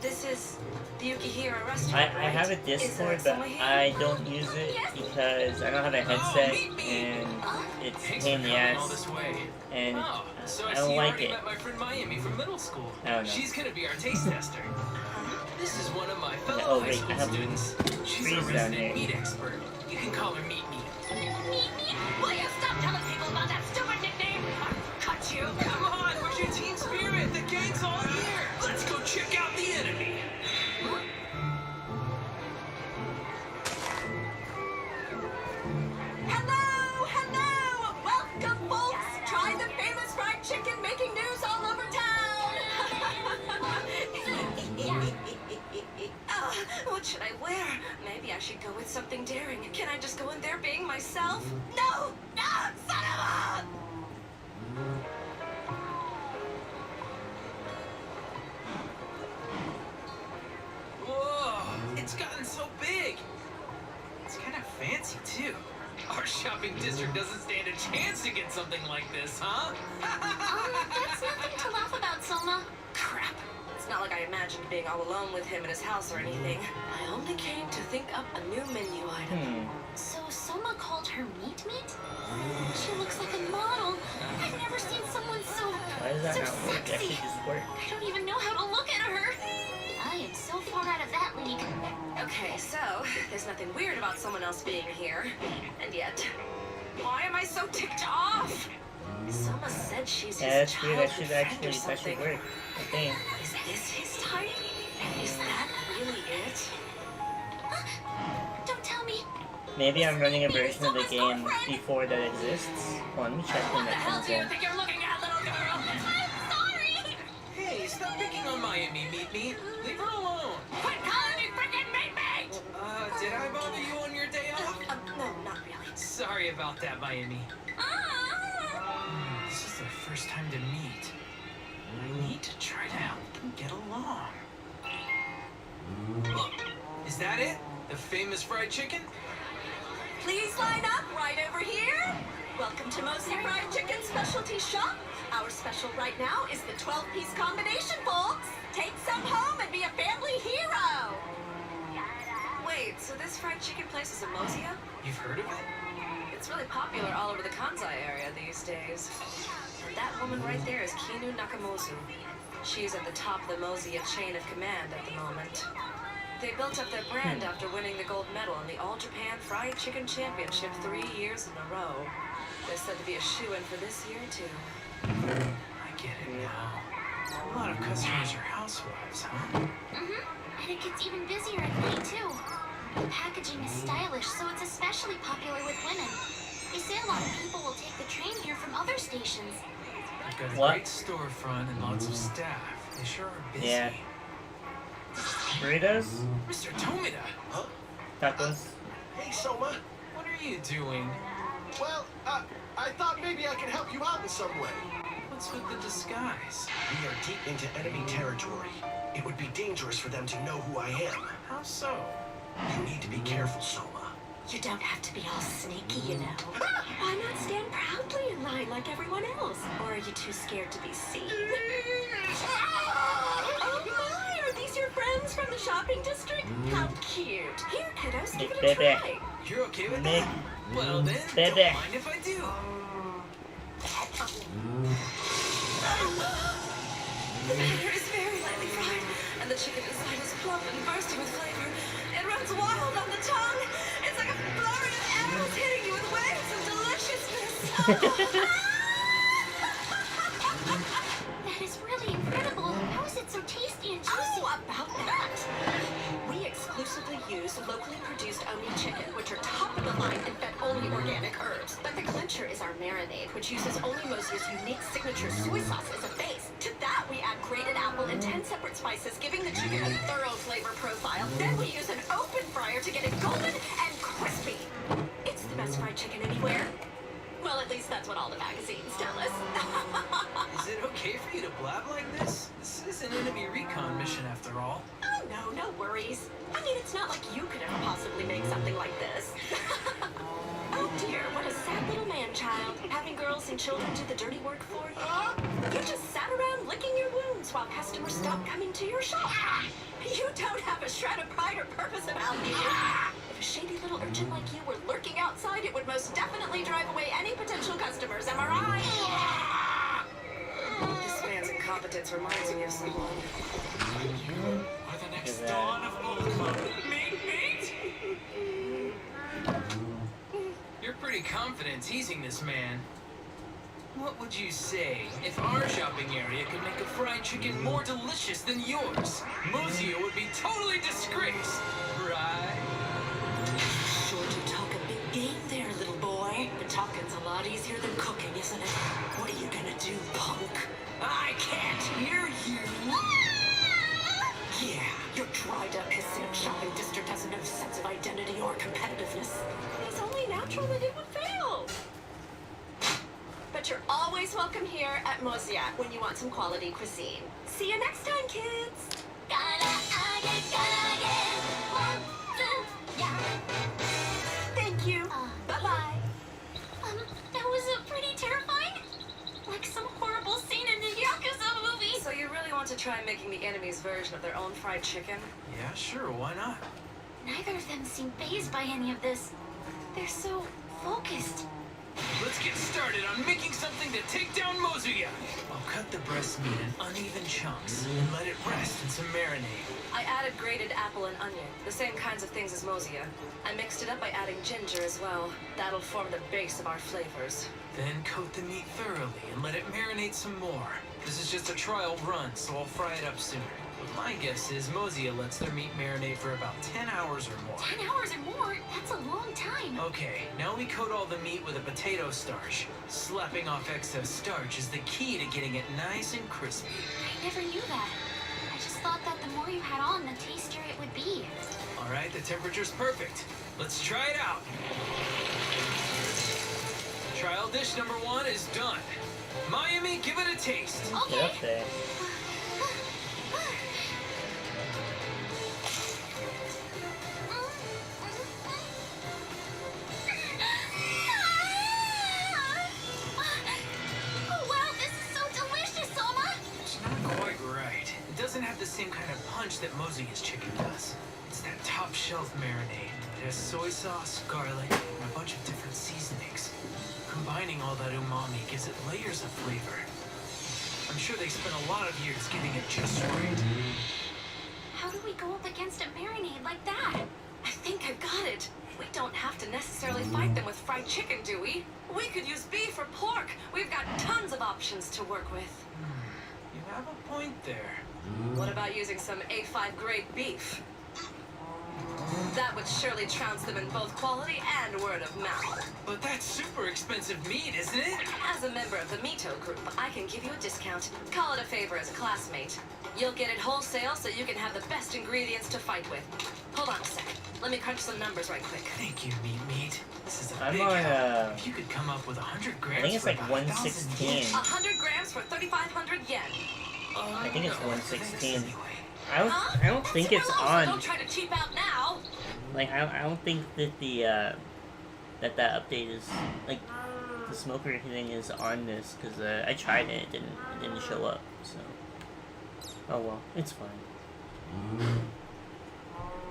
This is the Yukihira restaurant, I have a Discord, but I don't use it because I don't have a headset and it's a pain in the ass. And So I see don't you like already it. met my friend Mayumi from middle school. I don't know. She's gonna be our taste tester. This is one of my fellow Oh, high wait, school I have students. She's a trees down resident there. meat expert. You can call her Meat Meat. Will you stop telling people about that stupid nickname? I'll cut you. Come on, where's your team spirit? The gang's all here. Let's go check out the enemy. Hello! Welcome, folks! Try the famous fried chicken making news all over town! What should I wear? Maybe I should go with something daring. Can I just go in there being myself? No! No! Son of a... Whoa, it's gotten so big. It's kind of fancy, too. Our shopping district doesn't stand a chance to get something like this, huh? That's nothing to laugh about, Soma. Crap. It's not like I imagined being all alone with him in his house or anything. I only came to think up a new menu item. So Soma called her Meat Meat? She looks like a model. I've never seen someone so... Why does that so not work? That sexy. should just work. I don't even know how to look at her. I am so far out of that league. Okay, so there's nothing weird about someone else being here. And yet, why am I so ticked off? Soma said she's Yeah, his that's weird. That childhood should friend or actually something. work. I think. Is this his type? Is that really it? Don't tell me. Maybe I'm running a version of the game before that exists. Well, let me check when that comes in. think you're looking at, little girl? I'm sorry. Hey, stop picking on Mayumi, Meat Meat. Leave her alone. Quit calling me frickin' Meat Meat! Did I bother you on your day off? No, not really. Sorry about that, Mayumi. This is their first time to meet. I need to try to help them get along. Look, is that it? The famous fried chicken? Please line up right over here. specialty shop. Our special right now is the 12-piece combination, folks. Take some home and be a family hero. Wait, so this fried chicken place is in Mozia? You've heard of it? It's really popular all over the Kansai area these days. And that woman right there is Kinu Nakamozu. She's at the top of the Mozia chain of command at the moment. They built up their brand after winning the gold medal in the All-Japan Fried Chicken Championship 3 years in a row. They're said to be a shoo-in for this year, too. I get it now. A lot of customers are housewives, huh? And it gets even busier at night, too. The packaging is stylish, so it's especially popular with women. They say a lot of people will take the train here from other stations. They've got a great storefront and lots of staff. They sure are busy. Yeah. Burritos? Mr. Tomita! Huh? Tacos? Hey, Soma. What are you doing? Well, I thought maybe I could help you out in some way. What's with the disguise? We are deep into enemy territory. It would be dangerous for them to know who I am. How so? You need to be careful, Soma. You don't have to be all sneaky, you know. Why not stand proudly in line like everyone else? Or are you too scared to be seen? Oh my, are these your friends from the shopping district? How cute. Here, kiddos, give it a try. You're okay with that? Well then, Baby. don't mind if I do. The batter is very lightly fried, and the chicken inside is plump and bursting with flavor. It runs wild on the tongue. It's like a flurry of animals hitting you with waves of deliciousness. That is really incredible. How is it so tasty and juicy? Oh, about that. We exclusively use locally produced Oni chicken, which are top of the line and fed only organic herbs. But the clincher is our marinade, which uses only Mozia's unique signature soy sauce as a base. To that, we add grated apple and 10 separate spices, giving the chicken a thorough flavor profile. Then we use an open fryer to get it golden and crispy. It's the best fried chicken anywhere. Well, at least that's what all the magazines tell us. Is it okay for you to blab like this? This is an enemy recon mission after all. Oh, no, no worries. I mean, it's not like you could ever possibly make something like this. Oh dear, what a sad little man-child. Having girls and children do the dirty work for you. You just sat around licking your wounds while customers stopped coming to your shop. You don't have a shred of pride or purpose about you. If a shady little urchin like you were lurking outside, it would most definitely drive away any potential customers, am I right? This man's incompetence reminds me of someone. Or the next dawn of Old Club. Meet! You're pretty confident teasing this man. What would you say if our shopping area could make a fried chicken more delicious than yours? Mozia would be totally disgraced, right? Sure to talk a big game there, little boy. But talking's a lot easier than cooking, isn't it? What are you gonna do, punk? I can't hear you. Yeah, your dried-up Hasidic shopping district has no sense of identity or competitiveness. It's only natural that it would fail. But you're always welcome here at Mozia when you want some quality cuisine. See you next time, kids. Thank you. Bye-bye. That was pretty terrifying. Like some horrible scene in a Yakuza movie. So you really want to try making the enemy's version of their own fried chicken? Yeah, sure, why not? Neither of them seem fazed by any of this. They're so focused. Let's get started on making something to take down Mozia. I'll cut the breast meat in uneven chunks and let it rest in some marinade. I added grated apple and onion, the same kinds of things as Mozia. I mixed it up by adding ginger as well. That'll form the base of our flavors. Then coat the meat thoroughly and let it marinate some more. This is just a trial run, so I'll fry it up sooner. But my guess is Mozia lets their meat marinate for about 10 hours or more. 10 hours or more? That's a long time. Okay, now we coat all the meat with a potato starch. Slapping off excess starch is the key to getting it nice and crispy. I never knew that. I just thought that the more you had on, the tastier it would be. All right, the temperature's perfect. Let's try it out. Trial dish number 1 is done. Miami, give it a taste. Okay. that Mosey's chicken does. It's that top-shelf marinade. It has soy sauce, garlic, and a bunch of different seasonings. Combining all that umami gives it layers of flavor. I'm sure they spent a lot of years getting it just right. How do we go up against a marinade like that? I think I've got it. We don't have to necessarily fight them with fried chicken, do we? We could use beef or pork. We've got tons of options to work with. You have a point there. What about using some A5 grade beef? That would surely trounce them in both quality and word of mouth. But that's super expensive meat, isn't it? As a member of the Mito group, I can give you a discount. Call it a favor as a classmate. You'll get it wholesale so you can have the best ingredients to fight with. Hold on a sec. Let me crunch some numbers right quick. Thank you, Meat. This is a I'm big on, help. If you could come up with 100 grams I think it's for like about 116. 100 grams for 3,500 yen. I think it's 116. Huh? I don't think it's on. Don't try to cheap out now. Like I don't think that the that update is like the smoker thing is on this because I tried it. It didn't show up. So oh well, it's fine.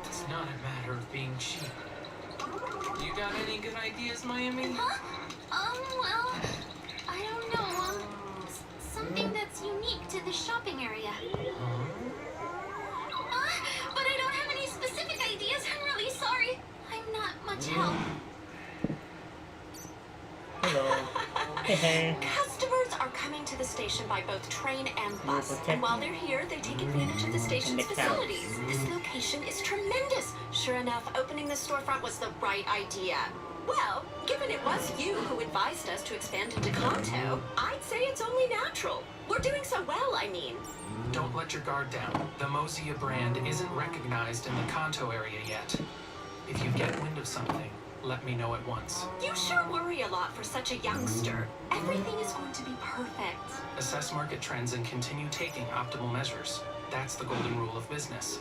It's not a matter of being cheap. You got any good ideas, Miami? Huh? Well, I don't know. Something that's unique to the shopping area. But I don't have any specific ideas. I'm really sorry. I'm not much help. Hello. Hey. Customers are coming to the station by both train and bus. And while they're here, they take advantage of the station's facilities. This location is tremendous. Sure enough, opening the storefront was the right idea. Well, given it was you who advised us to expand into Kanto, I'd say it's only natural. We're doing so well, I mean. Don't let your guard down. The Mosia brand isn't recognized in the Kanto area yet. If you get wind of something, let me know at once. You sure worry a lot for such a youngster. Everything is going to be perfect. Assess market trends and continue taking optimal measures. That's the golden rule of business.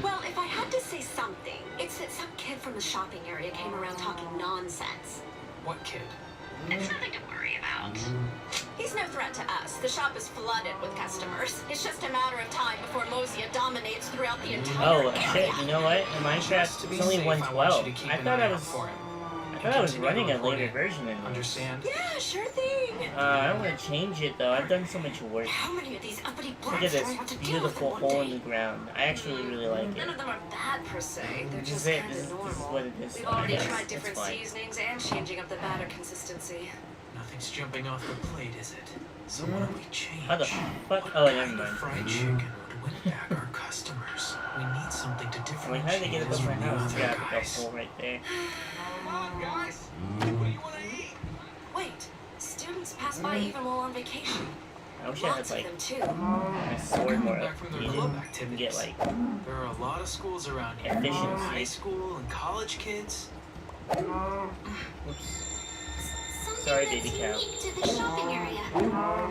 Well, if I had to say something, it's that some kid from the shopping area came around talking nonsense. What kid? It's nothing to worry about. He's no threat to us. The shop is flooded with customers. It's just a matter of time before Mosia dominates throughout the entire area. Oh shit! You know what? In Minecraft, it's only 112. I thought I was running a later version in this. Understand? Yeah, sure thing. I don't want to change it though. I've done so much work. How many of these uppity Look at brats do I this have to deal with beautiful in one hole day? in the ground. I actually really like it. None of them are bad per se. They're This just is it. kind This of is normal. what it is. We've already Yes, tried it's different fine. seasonings and changing up the batter consistency. Nothing's jumping off the plate, is it? So what do we change? How the fuck? Oh, never mind. Fried chicken would win back our customers. We need something to I mean, differentiate how did they get it us up my from the house? other Yeah, the guys. hole right there. Come on, guys. What do you want to eat? Wait, students pass by even while on vacation. I wish I had Lots of like them too. my sword more Back from their updated club and activities. get like There are a lot of schools around here. Efficiency. High school and college kids. Oops. Something Sorry, that's baby cow. unique to the shopping area.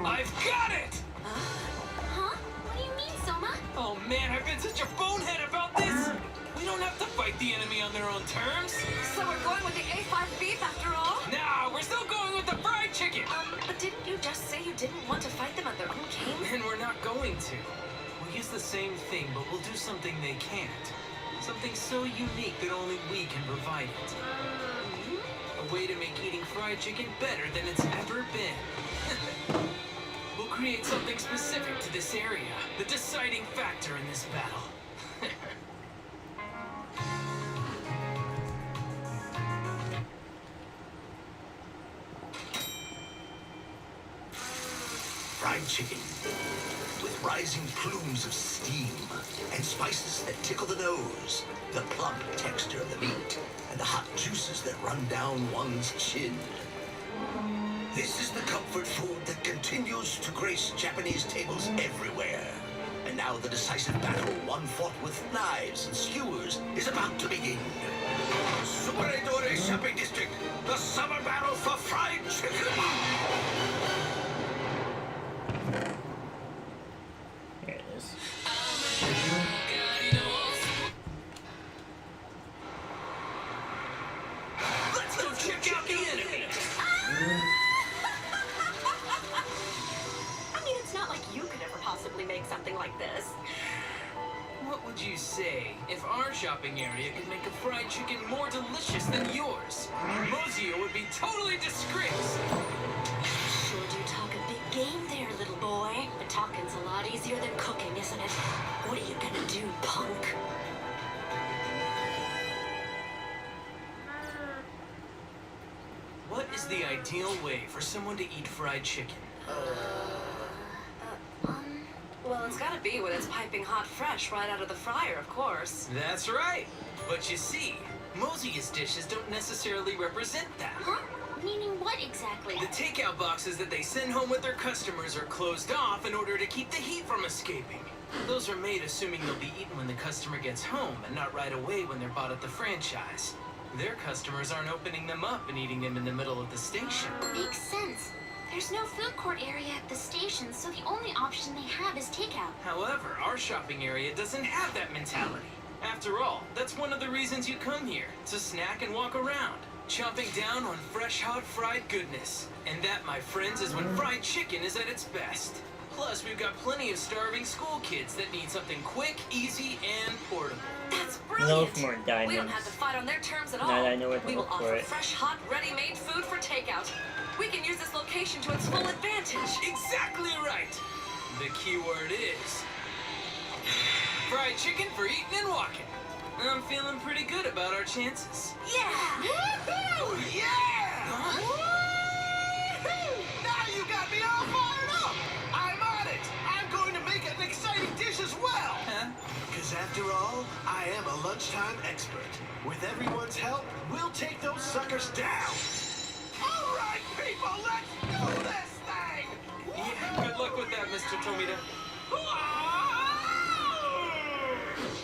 I've got it! Huh? What do you mean, Soma? Oh man, I've been such a bonehead about this! We don't have to fight the enemy on their own terms. So we're going with the A5 beef after all? Nah, we're still going with the fried chicken! But didn't you just say you didn't want to fight them at their own game? And we're not going to. We'll use the same thing, but we'll do something they can't. Something so unique that only we can provide it. A way to make eating fried chicken better than it's ever been. We'll create something specific to this area, the deciding factor in this battle. Fried chicken with rising plumes of steam and spices that tickle the nose, the plump texture of the meat, and the hot juices that run down one's chin. This is the comfort food that continues to grace Japanese tables everywhere. And now the decisive battle, one fought with knives and skewers, is about to begin. Sumeredore Shopping District, the summer battle for fried chicken! Here it is. Let's go check out the enemy! I mean, it's not like you could ever possibly make something like this. shopping area could make a fried chicken more delicious than yours, Mozia would be totally disgraced. Sure do talk a big game there, little boy. But talking's a lot easier than cooking, isn't it? What are you gonna do, punk? What is the ideal way for someone to eat fried chicken? Well, it's gotta be when it's piping hot fresh right out of the fryer, of course. That's right. But you see, Mozia's dishes don't necessarily represent that. Huh? Meaning what exactly? The takeout boxes that they send home with their customers are closed off in order to keep the heat from escaping. Those are made assuming they'll be eaten when the customer gets home and not right away when they're bought at the franchise. Their customers aren't opening them up and eating them in the middle of the station. Makes sense. There's no food court area at the station, so the only option they have is takeout. However, our shopping area doesn't have that mentality. After all, that's one of the reasons you come here, to snack and walk around, chomping down on fresh, hot, fried goodness. And that, my friends, is when fried chicken is at its best. Plus, we've got plenty of starving school kids that need something quick, easy, and portable. That's No brilliant! more diamonds. We don't have to fight on their terms at all. Now that I know where to We will look for offer it. fresh, hot, ready-made food for takeout. We can use this location to its full advantage. Exactly right! The key word is fried chicken for eating and walking. I'm feeling pretty good about our chances. Yeah! Woohoo! Yeah! Huh? Woo-hoo! Now you got me all fired up! I'm on it! I'm going to make an exciting dish as well! Huh? Because after all, I am a lunchtime expert. With everyone's help, we'll take those suckers down! All right, people, let's do this thing! Yeah, good luck with that, Mr. Tomita.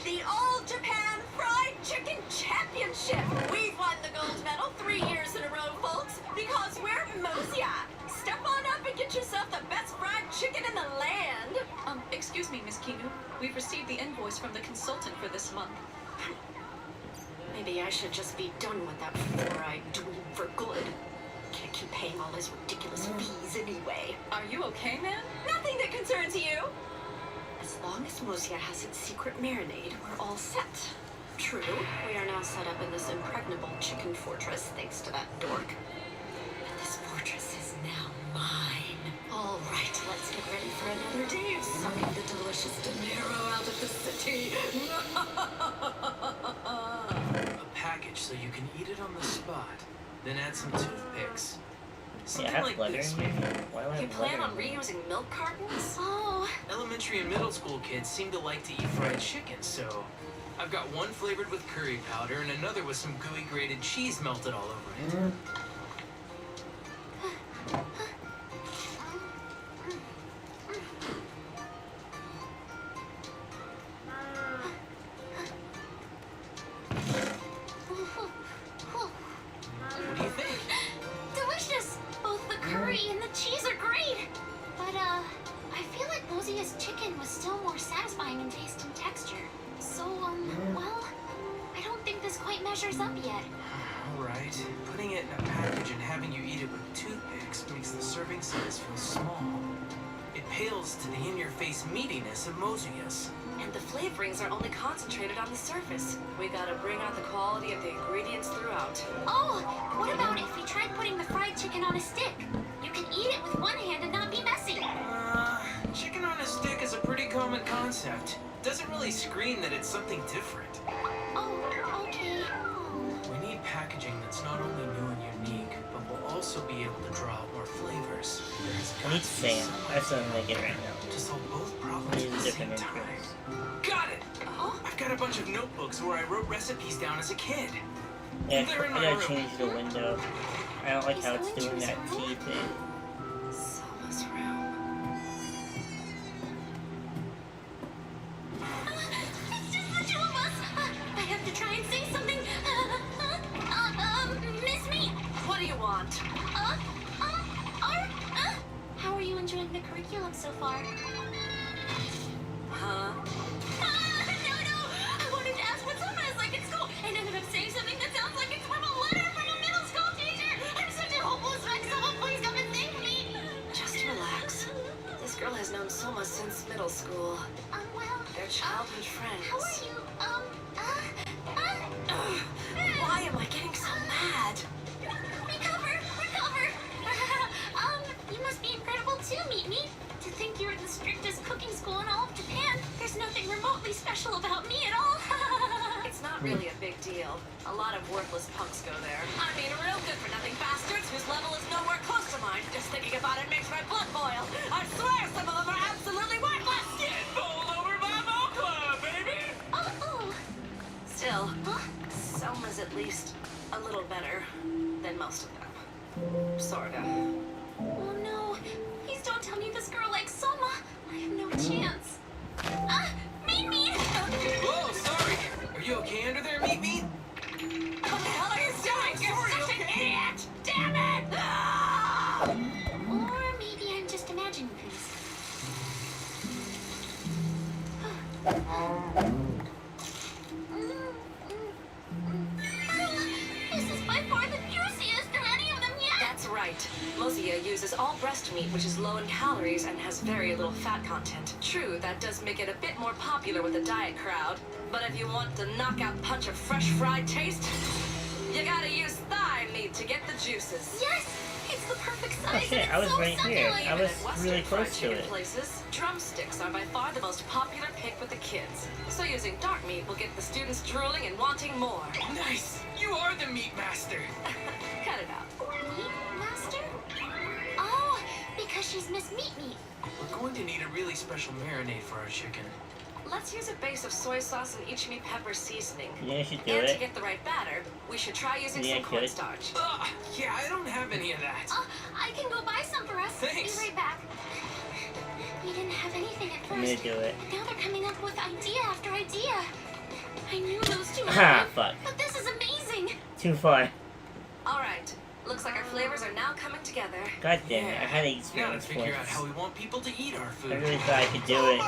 The All Japan Fried Chicken Championship! We've won the gold medal 3 years in a row, folks, because we're Mozia. Step on up and get yourself the best fried chicken in the land. Excuse me, Miss Kinu. We've received the invoice from the consultant for this month. Maybe I should just be done with that four-eyed dweeb for good. Can't keep paying all his ridiculous fees anyway. Are you okay, man? Nothing that concerns you. As long as Mozia has its secret marinade, we're all set. True, we are now set up in this impregnable chicken fortress thanks to that dork. But this fortress is now mine. All right, let's get ready for another day of sucking the delicious dinero out of the city. A package so you can eat it on the spot. Then add some toothpicks. Yeah, I Something have like leather this, in maybe. here. Why do I You have plan leather on in here? reusing milk cartons? Oh, Elementary and middle school kids seem to like to eat fried chicken, so I've got one flavored with curry powder and another with some gooey grated cheese melted all over it. What do you think? delicious! Both the curry and the cheese are great! But, I feel like Mozia's chicken was still more satisfying in taste and texture. So, well, I don't think this quite measures up yet. Alright, putting it in a package and having you eat it with toothpicks makes the serving size feel small. It pales to the in-your-face meatiness of Mozia's. And the flavorings are only concentrated on the surface. We gotta bring out the quality of the ingredients throughout. Oh, what about if we tried putting the fried chicken on a stick? You can eat it with one hand and not be messy. Chicken on a stick is a pretty common concept. Doesn't really scream that it's something different. Oh, okay. We need packaging that's not only new and unique, but will also be able to draw out more flavors. I need sand. That's what I'm making right now. To solve both I problems need at a the different same time. entrance. Got it! I've got a bunch of notebooks where I wrote recipes down as a kid. Yeah, They're in I my gotta room. change the window. I don't like how it's doing that T thing. Selma's room. It's just the two of us. I have to try and say something. Miss Me. What do you want? How are you enjoying the curriculum so far? Huh? No. I wanted to ask what Soma is like at school and ended up saying something that sounds like it's from a letter from a middle school teacher. I'm such a hopeless wreck. Someone please come and save me. Just relax. This girl has known Soma since middle school. Well, They're childhood friends. how are you, remotely special about me at all. It's not really a big deal. A lot of worthless punks go there. I mean, real good-for-nothing bastards whose level is nowhere close to mine. Just thinking about it makes my blood boil. I swear some of them are absolutely worthless! Get bowled over by Mo Club, baby! Oh. Still, Selma's at least a little better than most of them. Sorta. Oh no. Please don't tell me this girl likes Soma. I have no chance. Meet me! Whoa, sorry. Are you okay under there, Meat Meat? What the hell are you doing? You're such an idiot! Damn it! Ah! Or maybe I'm just imagining things. This is by far the juiciest of any of them yet! That's right. Mozia uses all breast meat, which is low in calories and has very little fat content. True, that does make it a bit more popular with the diet crowd. But if you want the knockout punch of fresh fried taste, you gotta use thigh meat to get the juices. Yes! It's the perfect size. Okay, and I it's was so right here. succulent. I was Even at really Western close fried to chicken it. places, drumsticks are by far the most popular pick with the kids. So using dark meat will get the students drooling and wanting more. Nice! You are the meat master! Cut it out. Meat Master? Oh, because she's Miss Meat Meat. We're going to need a really special marinade for our chicken. Let's use a base of soy sauce and ichimi pepper seasoning. Yeah, you should do And to it. get the right batter, we should try using Yeah, some good. cornstarch. Yeah, I don't have any of that. I can go buy some for us. Thanks. Be right back. We didn't have anything at I'm gonna first. do it. But now they're coming up with idea after idea. I knew those two were Ah, good, fuck. but this is amazing. Too far. All right. Looks like our flavors are now coming together. God damn it, I had Gotta experience figure out points. how we want people to eat our food. I really thought I could do it.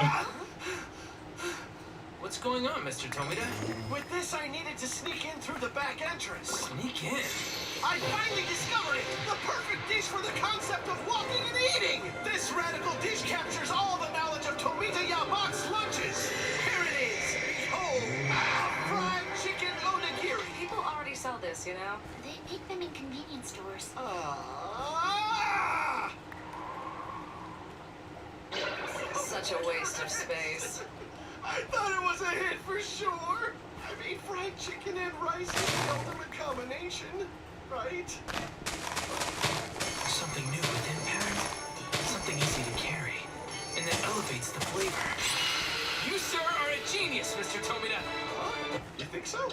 What's going on, Mr. Tomita? With this, I needed to sneak in through the back entrance. Sneak in? I finally discovered it! The perfect dish for the concept of walking and eating! This radical dish captures all the knowledge of Tomita Yama's lunches! Here it is! Behold, a fried chicken onigiri! People already sell this, you know? They make them in convenience stores. Such a waste of space. I thought it was a hit for sure! I mean, fried chicken and rice is the ultimate combination, right? Something new within pattern. Something easy to carry. And that elevates the flavor. You, sir, are a genius, Mr. Tomita. You think so?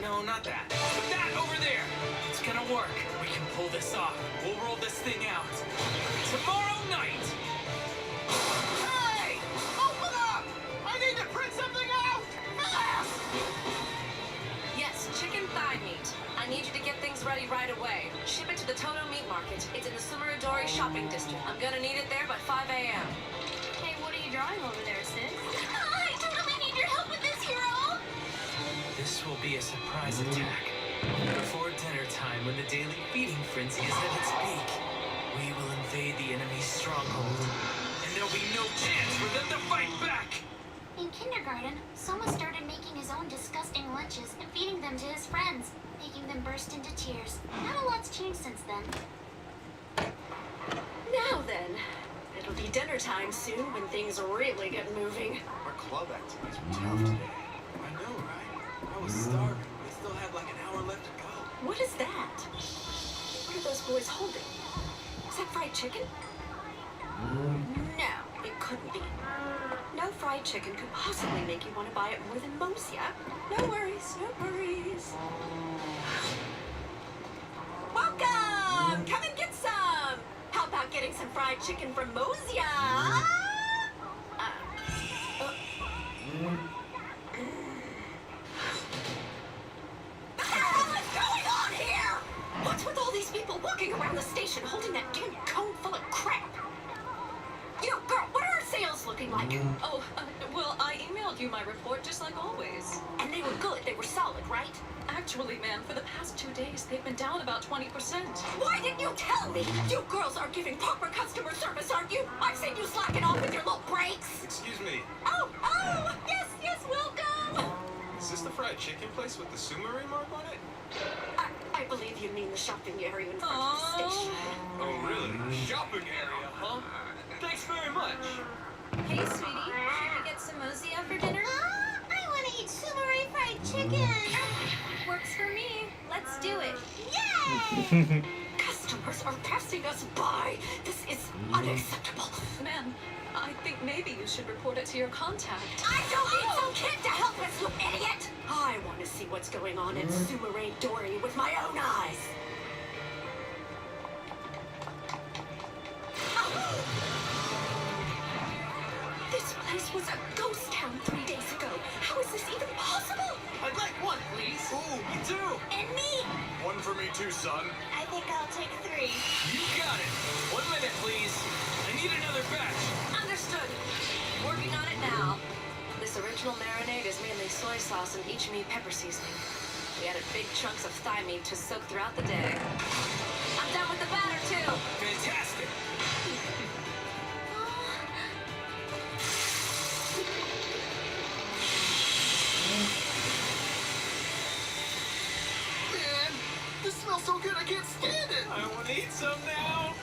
No, not that. But that over there. It's gonna work. We can pull this off. We'll roll this thing out. Tomorrow night. Hey! Open up! I need to print something out! Fast! Yes, chicken thigh meat. I need you to get things ready right away. Ship it to the Toto Meat Market. It's in the Sumerodori shopping district. I'm gonna need it there by 5 a.m. Hey, what are you drawing over there, sis? I totally need your help with this, hero! This will be a surprise attack. Before dinner time, when the daily feeding frenzy is at its peak, we will invade the enemy's stronghold. And there'll be no chance for them to fight back! In kindergarten, Soma started making his own disgusting lunches and feeding them to his friends, making them burst into tears. Not a lot's changed since then. Now then, it'll be dinner time soon when things really get moving. Our club activities were tough today. I know, right? I was starving. We still had like an hour left to go. What is that? What are those boys holding? Is that fried chicken? No, it couldn't be. No fried chicken could possibly make you want to buy it more than Mozia. No worries, no worries. Welcome! Come and get some! How about getting some fried chicken from Mozia? What's going on here? What's with all these people walking around the station holding that tin cone full of crap? You, girl, what are our sales looking like? Oh, well, I emailed you my report just like always. And they were good, they were solid, right? Actually, ma'am, for the past 2 days, they've been down about 20%. Why didn't you tell me? You girls are giving proper customer service, aren't you? I've seen you slacking off with your little breaks. Excuse me. Oh, yes, welcome. Is this the fried chicken place with the Sumeri mark on it? I believe you mean the shopping area in front of the station. Oh, really? Shopping area, huh? Thanks very much. Hey, sweetie, should we get some Mozia for dinner? Customers are passing us by. This is unacceptable. Ma'am, I think maybe you should report it to your contact. I don't need some kid to help us, you idiot! I want to see what's going on in Sumire Dory with my own eyes. This place was a ghost town 3 days ago. How is this even possible? I'd like one, please. Ooh, me too. And me! One for me too, son. I think I'll take 3. You got it. 1 minute, please. I need another batch. Understood. Working on it now. This original marinade is mainly soy sauce and ichimi pepper seasoning. We added big chunks of thigh meat to soak throughout the day. I'm done with the batter, too. Fantastic. Man, this smells so good I can't stand it. I want to eat some now.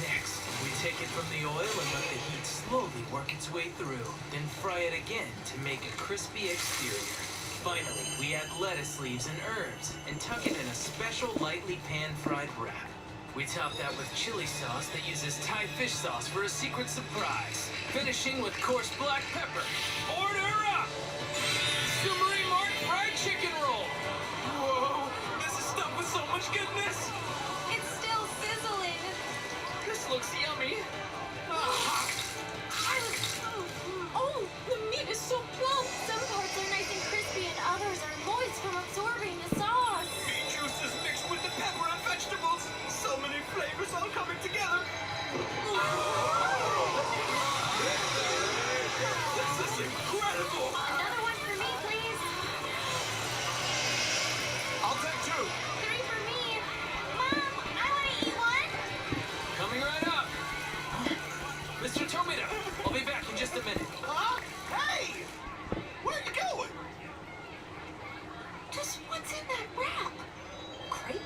Next, we take it from the oil and let the heat slowly work its way through. Then fry it again to make a crispy exterior. Finally, we add lettuce leaves and herbs and tuck it in a special lightly pan-fried wrap. We top that with chili sauce that uses Thai fish sauce for a secret surprise. Finishing with coarse black pepper. Order up! Sumire Mart fried chicken roll! Whoa, this is stuffed with so much goodness! It's still sizzling. This looks yummy. Oh, the meat is so plump. Some parts are nice and crispy and others are moist from absorbing the sauce. Meat juices mixed with the pepper and vegetables. So many flavors all coming together. This is incredible. Another one for me, please. I'll take 2. 3 for me. Mom, I want to eat one. Coming right up. Mr. Tomita, I'll be back in just a minute. Huh? Hey! Where are you going? Just what's in that wrap? Crepe?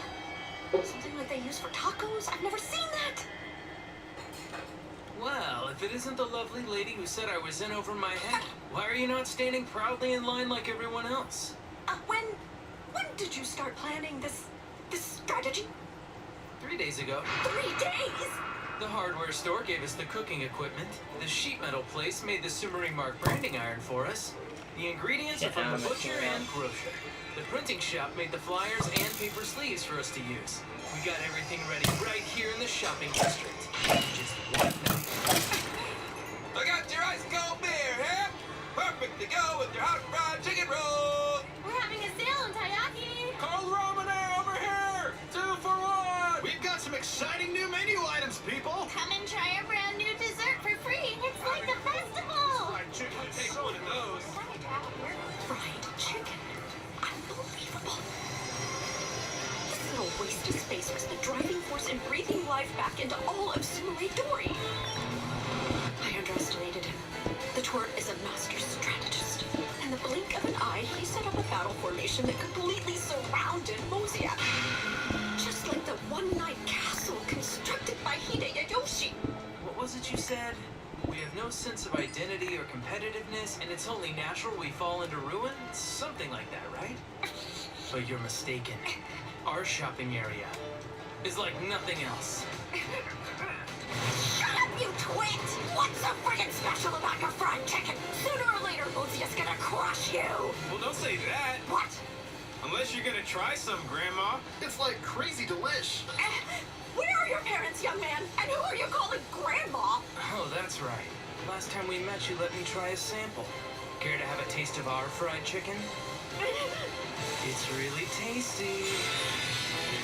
Something like they use for tacos? I've never seen that! Well, if it isn't the lovely lady who said I was in over my head, why are you not standing proudly in line like everyone else? When did you start planning this strategy? 3 days ago. 3 days? The hardware store gave us the cooking equipment. The sheet metal place made the Sumire Mark branding iron for us. The ingredients are from the butcher and grocer. The printing shop made the flyers and paper sleeves for us to use. We got everything ready right here in the shopping district. Just one night. I got your ice cold beer, huh? Perfect to go with your hot fried chicken roll. We're having a sale in Taiyaki. Cold ramen over here. 2 for 1. We've got some exciting new menu items, people. Come and try our brand new dessert for free. It's like a festival. Fried chicken, take one of those. Fried chicken? Unbelievable. This little waste of space was the driving force in breathing life back into all of Sumire Dory. I underestimated him. The Twert is a master strategist. In the blink of an eye, he set up a battle formation that completely surrounded Mosiak. Just like the one-night castle constructed by Hideyoshi. What was it you said? We have no sense of identity or competitiveness, and it's only natural we fall into ruin? Something like that, right? But you're mistaken. Our shopping area is like nothing else. Shut up, you twit! What's so friggin' special about your fried chicken? Sooner or later, Mosiak's gonna crush you! Well, don't say that. What? Unless you're gonna try some, Grandma. It's like crazy delish. Where are your parents, young man? And who are you calling Grandma? Oh, that's right. Last time we met, you let me try a sample. Care to have a taste of our fried chicken? It's really tasty.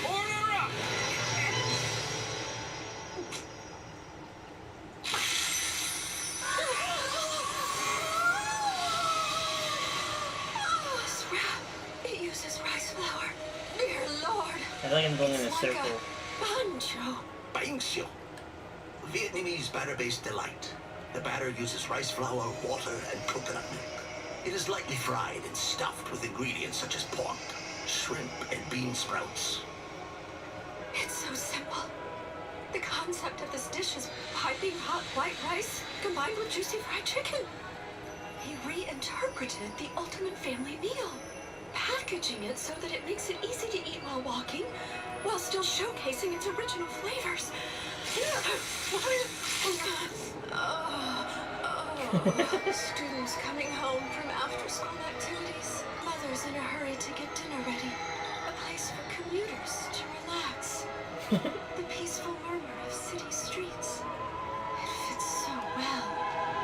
Order up! Oh, this wrap. It uses rice flour. Dear Lord. I feel like I'm going in a It's circle. like banjo. Bánh xèo, Vietnamese batter-based delight. The batter uses rice flour, water, and coconut milk. It is lightly fried and stuffed with ingredients such as pork, shrimp, and bean sprouts. It's so simple. The concept of this dish is piping hot white rice combined with juicy fried chicken. He reinterpreted the ultimate family meal. packaging it so that it makes it easy to eat while walking, while still showcasing its original flavors. Students coming home from after-school activities. Mothers in a hurry to get dinner ready. A place for commuters to relax. The peaceful murmur of city streets. It fits so well.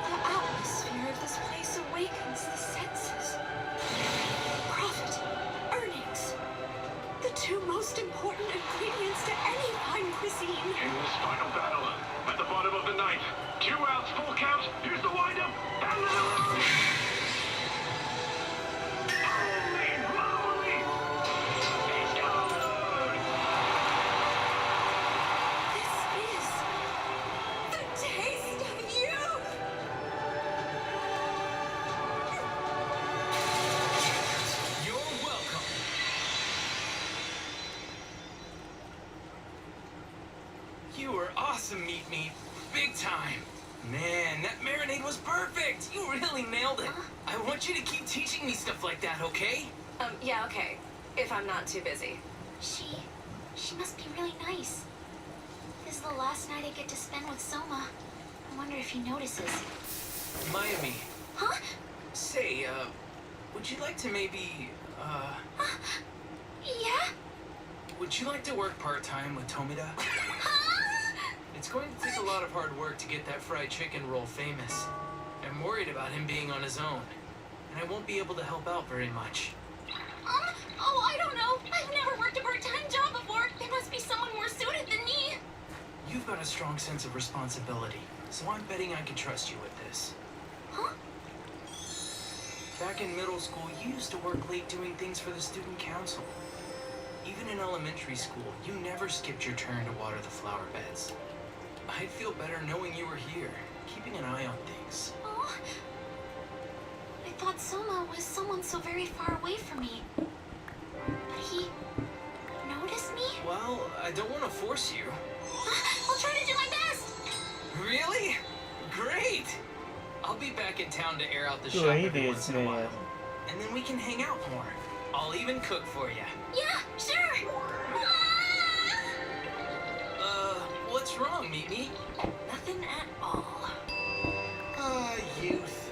The atmosphere of this place awakens the senses. Profit, earnings. The two most important ingredients to any fine cuisine. In this final battle, at the bottom of the ninth, 2 outs, full count. Here's the windup, and then holy moly! He's gone! This is the taste of youth. You're welcome. You were awesome, Meat Meat. Big time. Man, that marinade was perfect. You really nailed it. I want you to keep teaching me stuff like that, okay? Yeah, okay. If I'm not too busy. She must be really nice. This is the last night I get to spend with Soma. I wonder if he notices. Mayumi. Huh? Say, would you like to maybe, Yeah? would you like to work part-time with Tomida? It's going to take a lot of hard work to get that fried chicken roll famous. I'm worried about him being on his own, and I won't be able to help out very much. Oh, I don't know. I've never worked a part-time job before. There must be someone more suited than me. You've got a strong sense of responsibility, so I'm betting I can trust you with this. Huh? Back in middle school, you used to work late doing things for the student council. Even in elementary school, you never skipped your turn to water the flower beds. I'd feel better knowing you were here, keeping an eye on things. Oh. I thought Soma was someone so very far away from me. But he noticed me? Well, I don't want to force you. I'll try to do my best. Really? Great! I'll be back in town to air out the shop Great, every once in a man. while. And then we can hang out more. I'll even cook for you. Yeah, sure. What's wrong, Meat Meat? Nothing at all. Youth.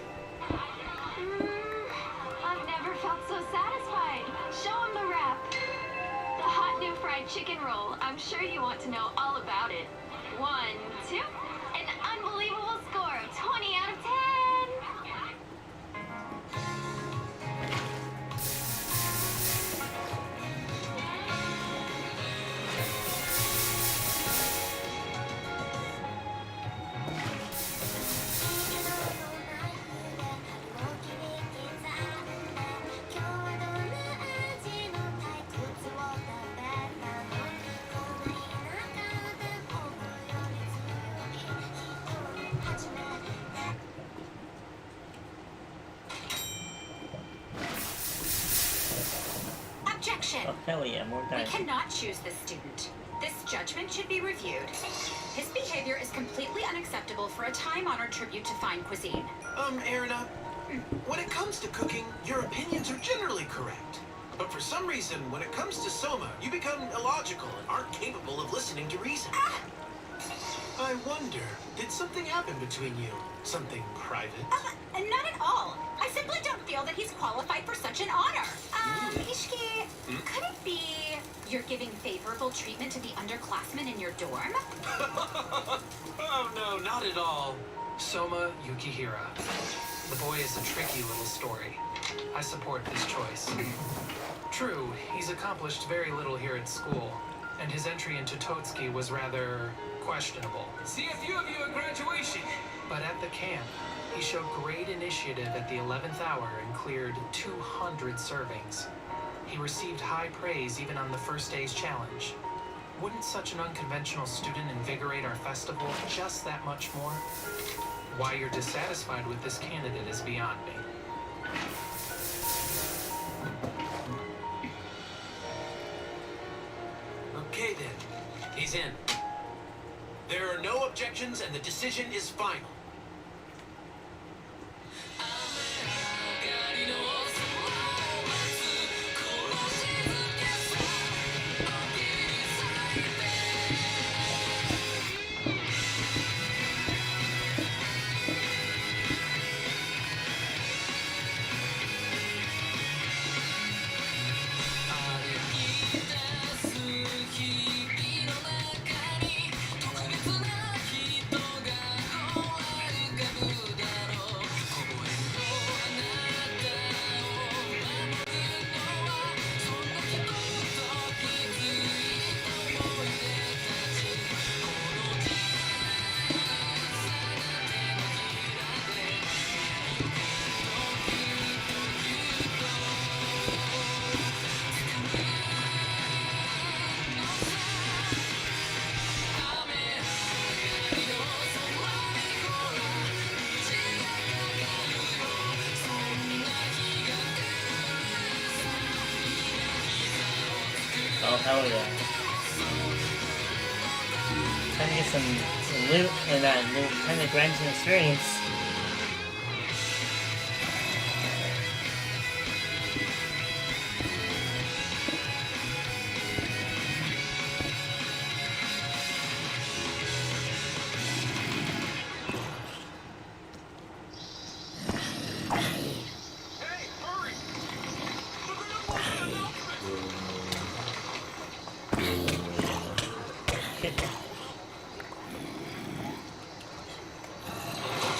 I've never felt so satisfied. Show him the wrap. The hot new fried chicken roll. I'm sure you want to know all about it. 1, 2. An unbelievable score of 20 out of 10. Objection. Oh, hell yeah, more We time. cannot choose this student. This judgment should be reviewed. His behavior is completely unacceptable for a time-honored tribute to fine cuisine. Erina, when it comes to cooking, your opinions are generally correct. But for some reason, when it comes to Soma, you become illogical and aren't capable of listening to reason. I wonder, did something happen between you? Something private? Not at all. I simply don't feel that he's qualified for such an honor. Ishiki, could it be you're giving favorable treatment to the underclassmen in your dorm? Oh no, not at all. Soma Yukihira. The boy is a tricky little story. I support this choice. True, he's accomplished very little here at school, and his entry into Totsuki was rather questionable. See a few of you at graduation. But at the camp, he showed great initiative at the 11th hour and cleared 200 servings. He received high praise even on the first day's challenge. Wouldn't such an unconventional student invigorate our festival just that much more? Why you're dissatisfied with this candidate is beyond me. Okay then, he's in. There are no objections and the decision is final. Hell yeah. Trying to get some loot and that loot kind of grind some experience.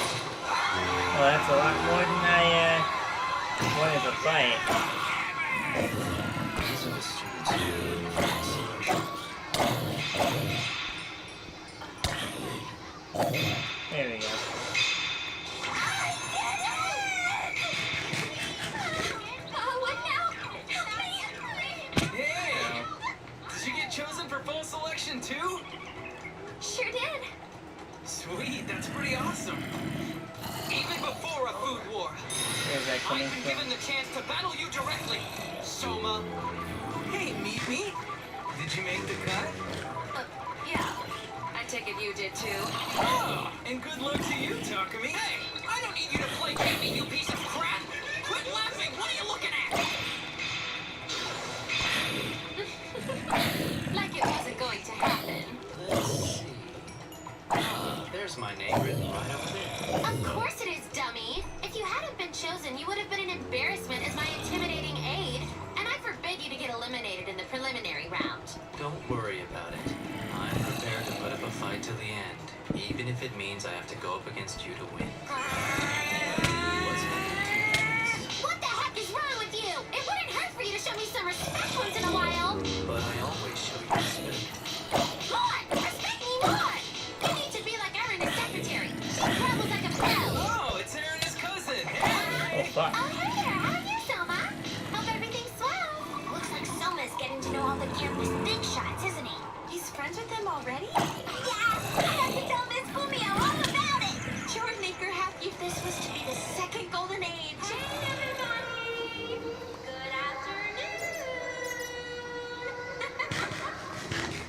Well, that's a lot more than I wanted to fight. These are the students who There we go. What now? Help me! Hey! Did you get chosen for full selection too? Sure did. Sweet, that's pretty awesome. Even before a food war, Where's that coming I've been from? given the chance to battle you directly. Soma. Hey, meet me. Did you make the cut? Yeah. I take it you did too. Oh, and good luck to you, Takumi. Hey, I don't need you to placate me, you piece of crap. Quit laughing. What are you looking at? Like it wasn't going to happen. Let's see. There's my name written right up there. Of course it is, dummy. If you hadn't been chosen, you would have been an embarrassment as my intimidating aide. And I forbid you to get eliminated in the preliminary round. Don't worry about it. I'm prepared to put up a fight to the end, even if it means I have to go up against you to win. What's happening? What the heck is wrong with you? It wouldn't hurt for you to show me some respect once in a while. But I always show you respect. More! Respect me more! You need to be like Erin's secretary. She travels like a pro. Oh, it's Erin's cousin. Oh, fuck. Oh, hey there. How are you, Soma? Hope everything's swell. Looks like Soma's getting to know all the campus big shots, isn't he? He's friends with them already? Yes! I have to tell Miss Fumio all about it! Sure would make her happy if this was to be the second golden age. Hey, everybody! Good afternoon!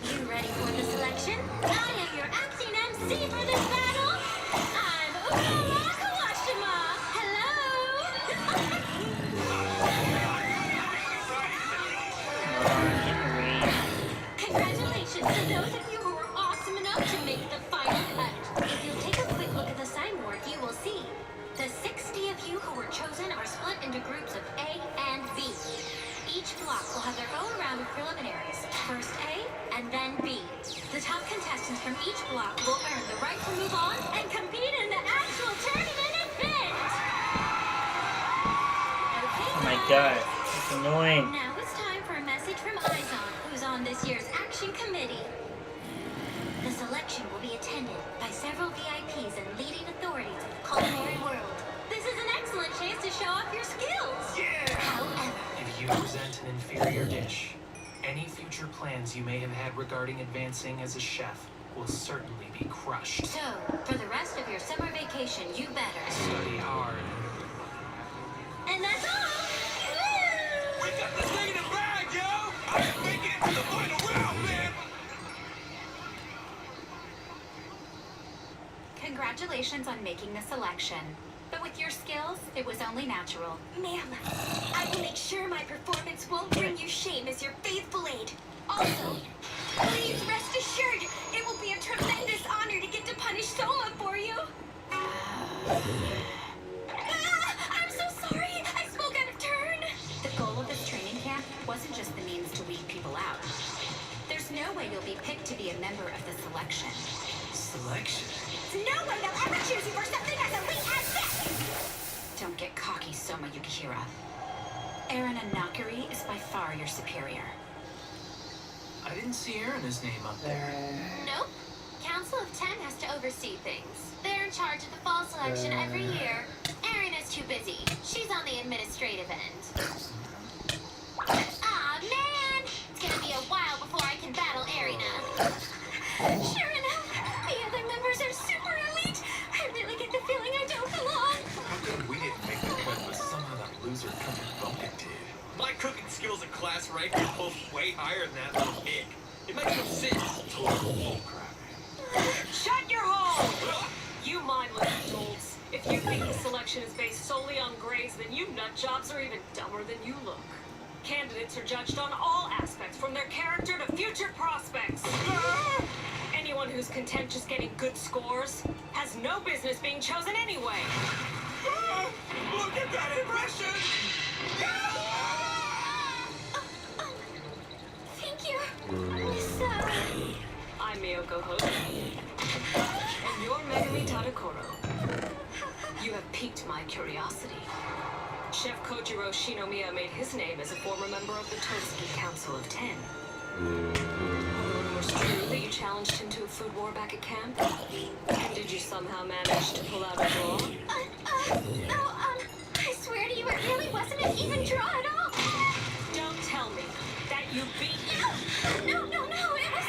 You ready for the selection? I am your acting MC for this battle. I'm Urara Kawashima. Hello! Congratulations to those of you who were awesome enough to make the final cut. If you take a quick look at the signboard, you will see the 60 of you who were chosen are split into groups of A and B. Each block will have their own round of preliminaries, first A and then B. The top contestants from each block will earn the right to move on and compete in the actual tournament event. Okay, Oh my god. It's annoying. now it's time for a message from Izon, who's on this year's action committee. The selection will be attended by several VIPs and leading authorities of the culinary world. This is an excellent chance to show off your skills. However, If you present an inferior dish, any future plans you may have had regarding advancing as a chef will certainly be crushed. so for the rest of your summer vacation, you better. Study hard. And that's all. We got this thing in the bag, yo! I didn't make it into the final round, man! Congratulations on making the selection. But with your skills, it was only natural. Ma'am, I will make sure my performance won't bring you shame as your faithful aide. Also, please rest assured, it will be a tremendous honor to get to punish Soma for you. I'm so sorry. I spoke out of turn. The goal of this training camp wasn't just the means to weed people out. There's no way you'll be picked to be a member of the selection. Selection? There's no way they'll ever choose you for something as elite as this. Don't get cocky, Soma Yukihira. Erina Nakari is by far your superior. I didn't see Erina's name up there. Nope. Council of 10 has to oversee things. They're in charge of the fall selection every year. Erina's too busy. She's on the administrative end. Aw, man! It's gonna be a while before I can battle Erina. Sure enough, the other members are super elite. I really get the feeling I don't belong. How come we didn't make the cut, but somehow that loser come and bump it did? My cooking skills and class rank are both way higher than that little pig. It makes no sense. Oh, crap. Shut your hole! You mindless adults. If you think the selection is based solely on grades, then you nutjobs are even dumber than you look. Candidates are judged on all aspects, from their character to future prospects. Anyone who's content just getting good scores has no business being chosen anyway. Look at that impression! Thank you, Miss, I'm Miyoko Hoshi. And you're Megumi Tadakoro. You have piqued my curiosity. Chef Kojiro Shinomiya made his name as a former member of the Totsuki Council of 10. Was true that you challenged him to a food war back at camp? And did you somehow manage to pull out a draw? No, I swear to you, it really wasn't an even draw at all. Don't tell me that you beat No, it was...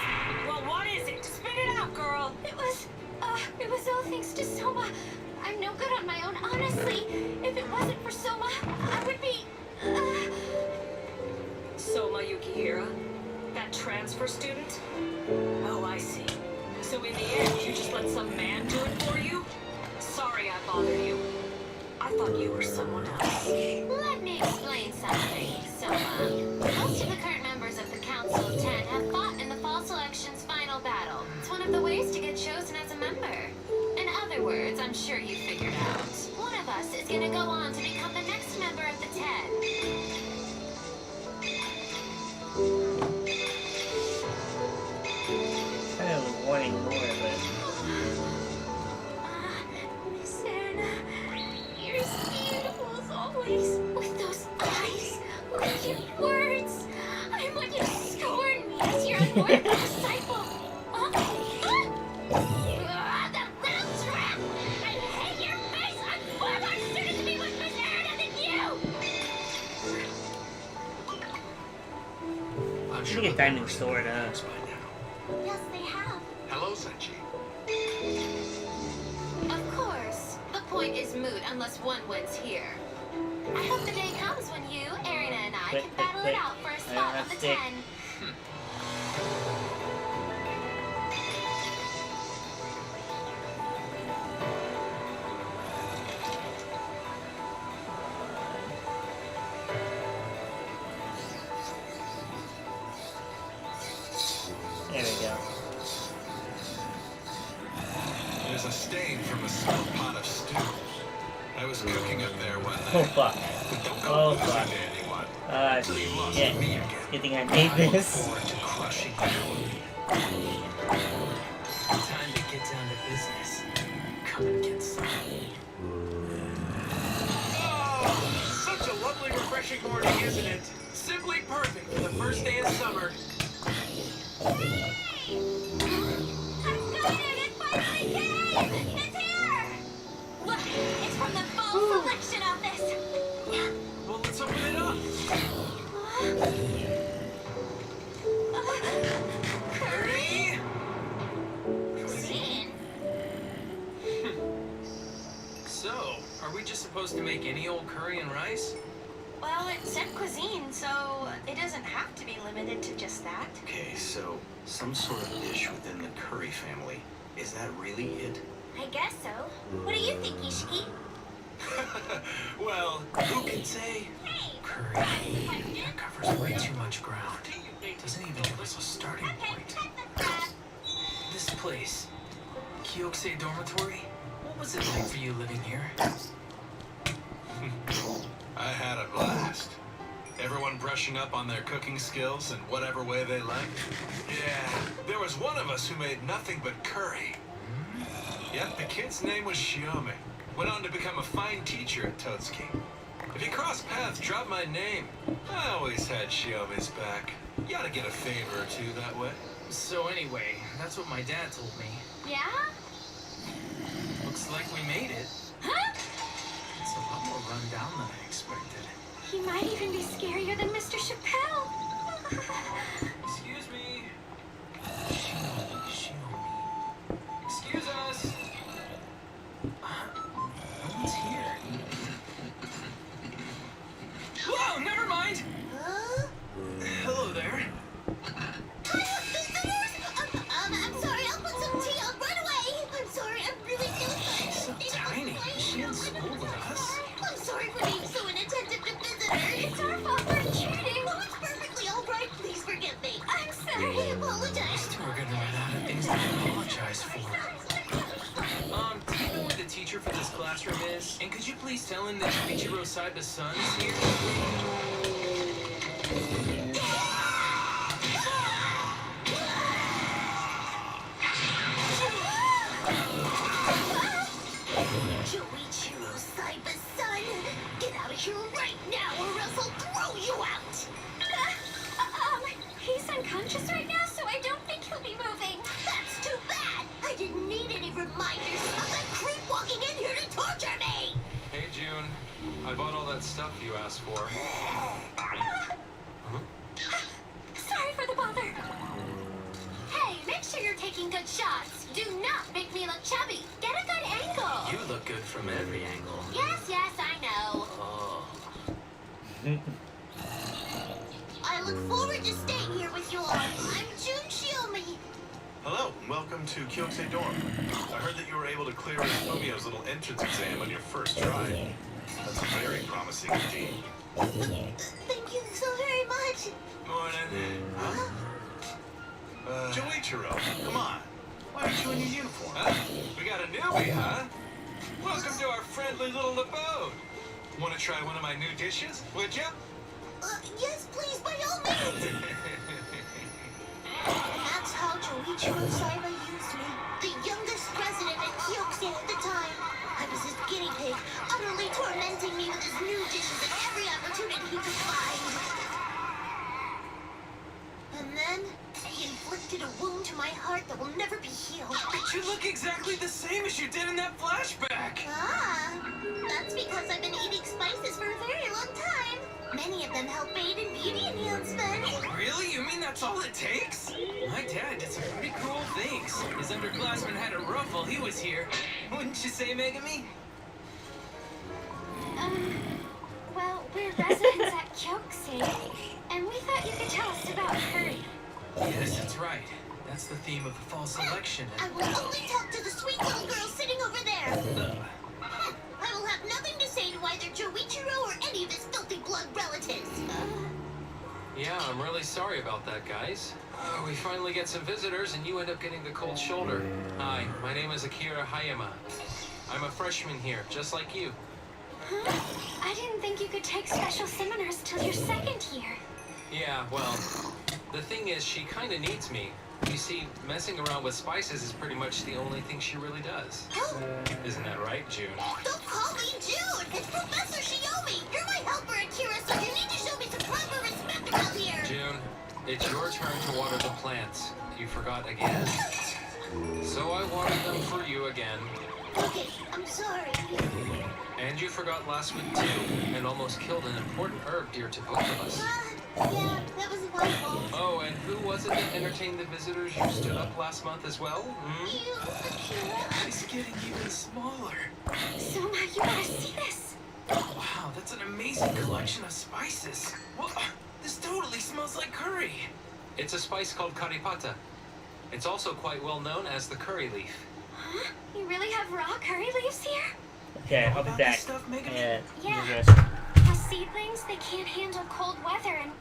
Well, what is it? Spit it out, girl! It was all thanks to Soma. I'm no good on my own, honestly. If it wasn't for Soma, I would be... Soma Yukihira? That transfer student? Oh, I see. So in the end, you just let some man do it for you? Sorry I bothered you. I thought you were someone else. Let me explain something, Soma. Most of the current members of the Council of 10 have fought in the fall selection's final battle. It's one of the ways to get chosen as a member. In other words, I'm sure you figured out. One of us is gonna go on to become the next member of the 10. Kind of was wanting more, but... Miss Erna, you're as beautiful as always. With those eyes, with your words. I want you to scorn me as your unworthy disciple. The little trap! I hate your face! I'm far more suited to be with Miss Erna than you! You should get Diamond Sword, huh? Yes, they have. Hello, Senshi. Of course. The point is moot unless one wins here. I hope the day comes when you, Erina, and I can battle it out for a spot on the 10. There we go. There's a stain from a small pot of stew. I was cooking up there one Oh night. fuck. Oh fuck. Shit. Good thing I made this. Time to get down to business. Come and get some. Oh, such a lovely, refreshing morning, isn't it? Simply perfect for the first day of summer. I've got it! It finally came! It's here! Look, it's from the fall selection office. Well, let's open it up. Curry? Cuisine? So, are we just supposed to make any old curry and rice? Well, it said cuisine, so it doesn't have to be limited to just that. Okay, so some sort of dish within the curry family. Is that really it? I guess so. What do you think, Ishiki? Well, who can say? Curry. That covers way too much ground. Doesn't even give us a starting point. This place, Kyokusei Dormitory, what was it like for you living here? I had a blast. Everyone brushing up on their cooking skills in whatever way they liked. Yeah, there was one of us who made nothing but curry. Yep, the kid's name was Shiome. Went on to become a fine teacher at Totsuki. If you cross paths, drop my name. I always had Shiome's back. You ought to get a favor or two that way. So anyway, that's what my dad told me. Yeah? Looks like we made it. Huh? It's a lot more run down than I expected. He might even be scarier than Mr. Chappelle. Excuse me. Shiome. Excuse us. No one's here. Whoa, never mind. Huh? apologize for. Do you know where the teacher for this classroom is? And could you please tell him that Ichiro Saiba's son is here? Joichiro Saiba's son! Get out of here right now or else I'll throw you out! He's unconscious right now, so I don't think he'll be moving. That's too bad! I didn't need any reminders of that creep walking in here to torture me! Hey, June. I bought all that stuff you asked for. Sorry for the bother. Hey, make sure you're taking good shots. Do not make me look chubby. Get a good angle. You look good from every angle. Yes, I know. Oh. I look forward to staying here with you all. I'm Jun Shiomi. Hello, and welcome to Kyosei Dorm. I heard that you were able to clear Fumio's little entrance exam on your first try. That's very promising indeed. Thank you so very much. Morning. Huh? Joichiro, come on. Why aren't you in your uniform? We got a newbie, huh? Welcome to our friendly little abode. Want to try one of my new dishes, would you? Yes, please, by all means. That's how Joichiro Saiba used me. The youngest president at Kyokusei at the time. I was his guinea pig, utterly tormenting me with his new dishes at every opportunity he could find. And then, he inflicted a wound to my heart that will never be healed. But you look exactly the same as you did in that flashback. Ah, that's because I've been eating spices for a very long time. Many of them help aid in beauty enhancement. Really? You mean that's all it takes? My dad did some pretty cool things. His underclassman had a rough while he was here. Wouldn't you say, Megami? Well, we're residents at Kyokusei, and we thought you could tell us about Curry. Yes, that's right. That's the theme of the fall selection. I will only talk to the sweet little girl sitting over there. I will have nothing to say to either Joichiro or any of his filthy blood relatives. Yeah, I'm really sorry about that, guys. We finally get some visitors and you end up getting the cold shoulder. Hi, my name is Akira Hayama. I'm a freshman here, just like you. Huh? I didn't think you could take special seminars till your second year. Yeah, well, the thing is, she kind of needs me. You see, messing around with spices is pretty much the only thing she really does. Isn't that right, June? Don't call me June! It's Professor Shiomi! You're my helper, Akira, so you need to show me some proper respect around here! June, it's your turn to water the plants. You forgot again. So I watered them for you again. Okay, I'm sorry. And you forgot last week too, and almost killed an important herb dear to both of us. Yeah, that was my fault. Oh, and who was it that entertained the visitors you stood up last month as well? You, Akira. She's getting even smaller. So now you gotta see this. Wow, that's an amazing collection of spices. What? This totally smells like curry. It's a spice called karipata. It's also quite well known as the curry leaf. Huh? You really have raw curry leaves here? Okay, I'll be back. Yeah. As seedlings, they can't handle cold weather and...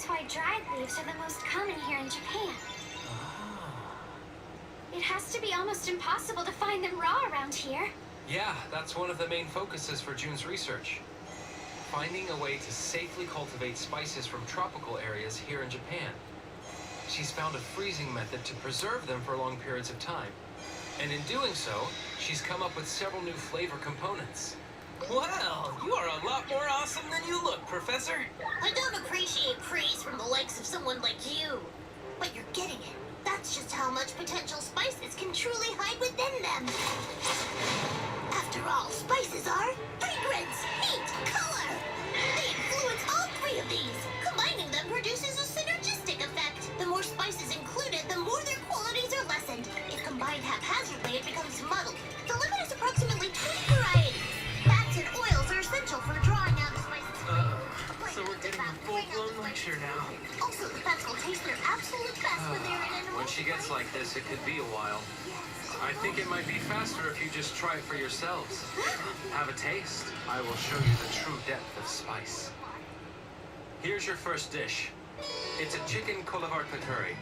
That's why dried leaves are the most common here in Japan. It has to be almost impossible to find them raw around here. Yeah, that's one of the main focuses for June's research. Finding a way to safely cultivate spices from tropical areas here in Japan. She's found a freezing method to preserve them for long periods of time. And in doing so, she's come up with several new flavor components. Well, you are a lot more awesome than you look, Professor. I don't appreciate praise from the likes of someone like you. But you're getting it. That's just how much potential spices can truly hide within them. After all, spices are fragrance, heat, color. They influence all three of these. Combining them produces a synergistic effect. The more spices included, the more their qualities are lessened. If combined haphazardly, it becomes muddled. The limit is approximately 20 varieties. Fats and oils are essential for drawing out spices. So we're getting a full-blown lecture now. Also, the fats will taste their absolute best when they're in an When she gets like this, it could be a while. I think it might be faster if you just try it for yourselves. Have a taste. I will show you the true depth of spice. Here's your first dish. It's a chicken kolavarka curry.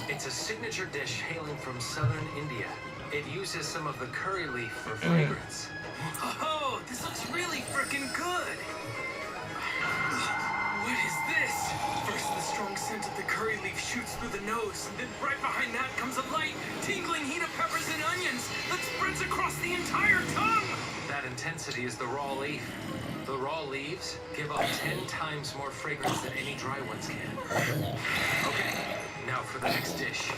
It's a signature dish hailing from southern India. It uses some of the curry leaf for fragrance. Oh, this looks really freaking good. What is this? First, the strong scent of the curry leaf shoots through the nose, and then right behind that comes a light, tingling heat of peppers and onions that spreads across the entire tongue. That intensity is the raw leaf. The raw leaves give off 10 times more fragrance than any dry ones can. Okay, now for the next dish.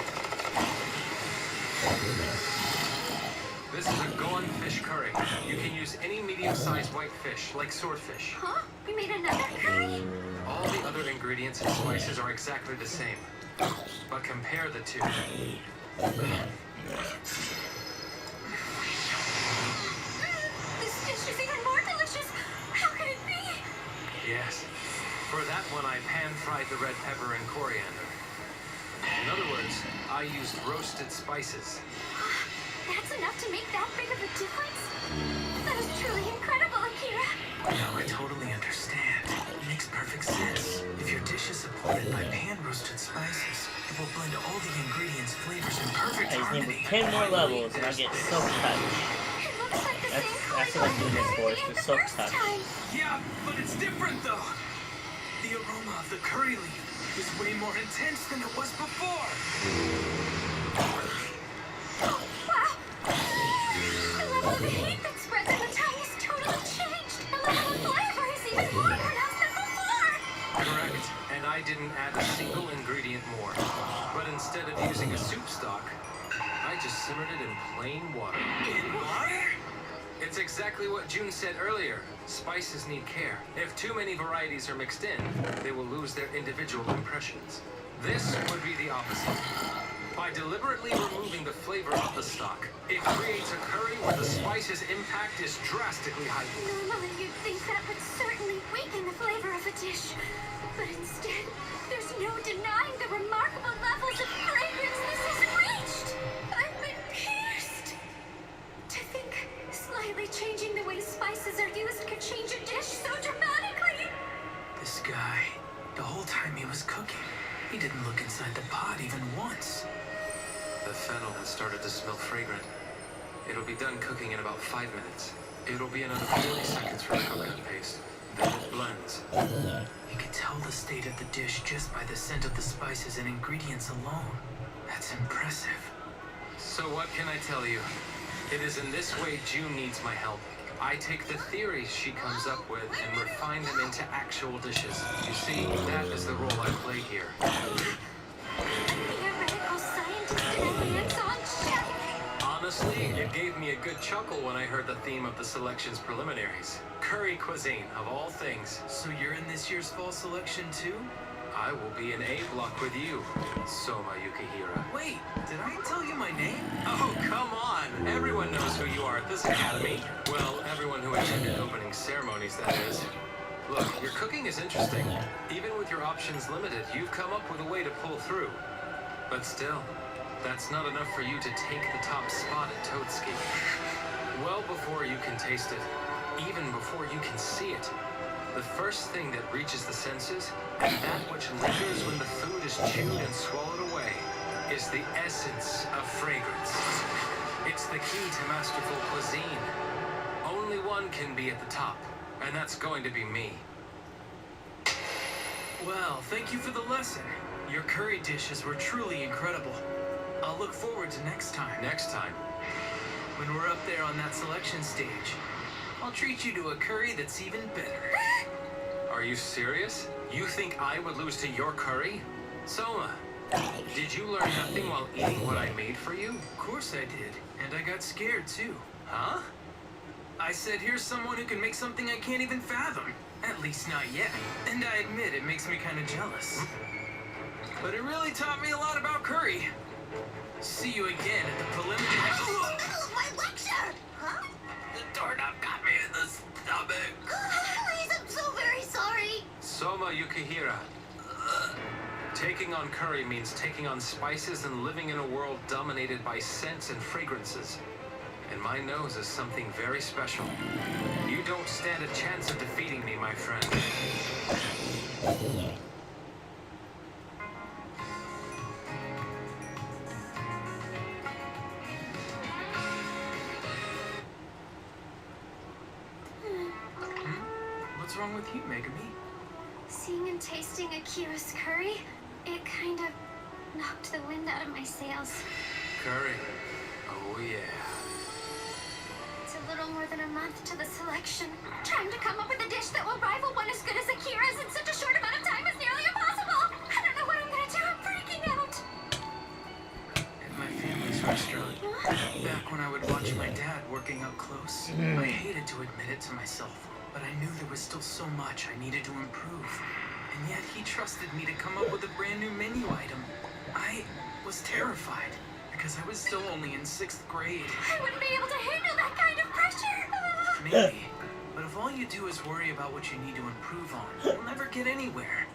This is a goan fish curry. You can use any medium-sized white fish, like swordfish. Huh? We made another curry? All the other ingredients and spices are exactly the same. But compare the two. This dish is even more delicious. How could it be? Yes. For that one, I pan-fried the red pepper and coriander. In other words, I used roasted spices. That's enough to make that big of a difference? That is truly incredible, Akira. Now I totally understand. It makes perfect sense. If your dish is supported by pan-roasted spices, it will blend all the ingredients, flavors in perfect I just harmony. need 10 more levels and I'll get Silk Touch. That's what I'm doing this for, is the Silk Touch. Yeah, but it's different though. The aroma of the curry leaf is way more intense than it was before. Wow! The level of heat that spreads in the tongue is totally changed. The level of flavor is even more pronounced than before. Correct. And I didn't add a single ingredient more. But instead of using a soup stock, I just simmered it in plain water. In water? It's exactly what June said earlier. Spices need care. If too many varieties are mixed in, they will lose their individual impressions. This would be the opposite. By deliberately removing the flavor of the stock, it creates a curry where the spice's impact is drastically heightened. Normally you'd think that would certainly weaken the flavor of a dish. But instead, there's no denying the remarkable levels of fragrance this has reached. I've been pierced. To think slightly changing the way spices are used could change a dish so dramatically. This guy, the whole time he was cooking, he didn't look inside the pot even once. The fennel has started to smell fragrant. It'll be done cooking in about 5 minutes. It'll be another 40 seconds for the coconut paste. Then it blends. You can tell the state of the dish just by the scent of the spices and ingredients alone. That's impressive. So what can I tell you? It is in this way June needs my help. I take the theories she comes up with and refine them into actual dishes. You see, that is the role I play here. Theoretical scientist and a hands-on chef. Honestly, it gave me a good chuckle when I heard the theme of the selection's preliminaries. Curry cuisine, of all things. So you're in this year's fall selection too? I will be in A block with you, Soma Yukihira. Wait, did I tell you my name? Oh, come on! Everyone knows who you are at this academy. Well, everyone who attended opening ceremonies, that is. Look, your cooking is interesting. Even with your options limited, you've come up with a way to pull through. But still, that's not enough for you to take the top spot at Toadski. Well before you can taste it, even before you can see it, the first thing that reaches the senses, and that which lingers when the food is chewed and swallowed away, is the essence of fragrance. It's the key to masterful cuisine. Only one can be at the top, and that's going to be me. Well, thank you for the lesson. Your curry dishes were truly incredible. I'll look forward to next time. Next time? When we're up there on that selection stage, I'll treat you to a curry that's even better. Are you serious? You think I would lose to your curry? Soma, did you learn nothing while eating what I made for you? Of course I did, and I got scared too. Huh? I said, here's someone who can make something I can't even fathom. At least not yet. And I admit, it makes me kind of jealous. But it really taught me a lot about curry. See you again at the preliminary... My lecture! Huh? The doorknob got me in the stomach. Please, I'm so very sorry. Soma Yukihira. Taking on curry means taking on spices and living in a world dominated by scents and fragrances. And my nose is something very special. You don't stand a chance of defeating me, my friend. What's wrong with you, Megami? Seeing and tasting Akira's curry, it kind of knocked the wind out of my sails. Curry. Oh, yeah. It's a little more than a month to the selection. Trying to come up with a dish that will rival one as good as Akira's in such a short amount of time is nearly impossible. I don't know what I'm gonna do. I'm freaking out. At my family's restaurant, back when I would watch my dad working up close, I hated to admit it to myself, but I knew there was still so much I needed to improve. And yet he trusted me to come up with a brand new menu item. I was terrified, because I was still only in 6th grade. I wouldn't be able to handle that kind of pressure. Maybe. But if all you do is worry about what you need to improve on, you'll never get anywhere.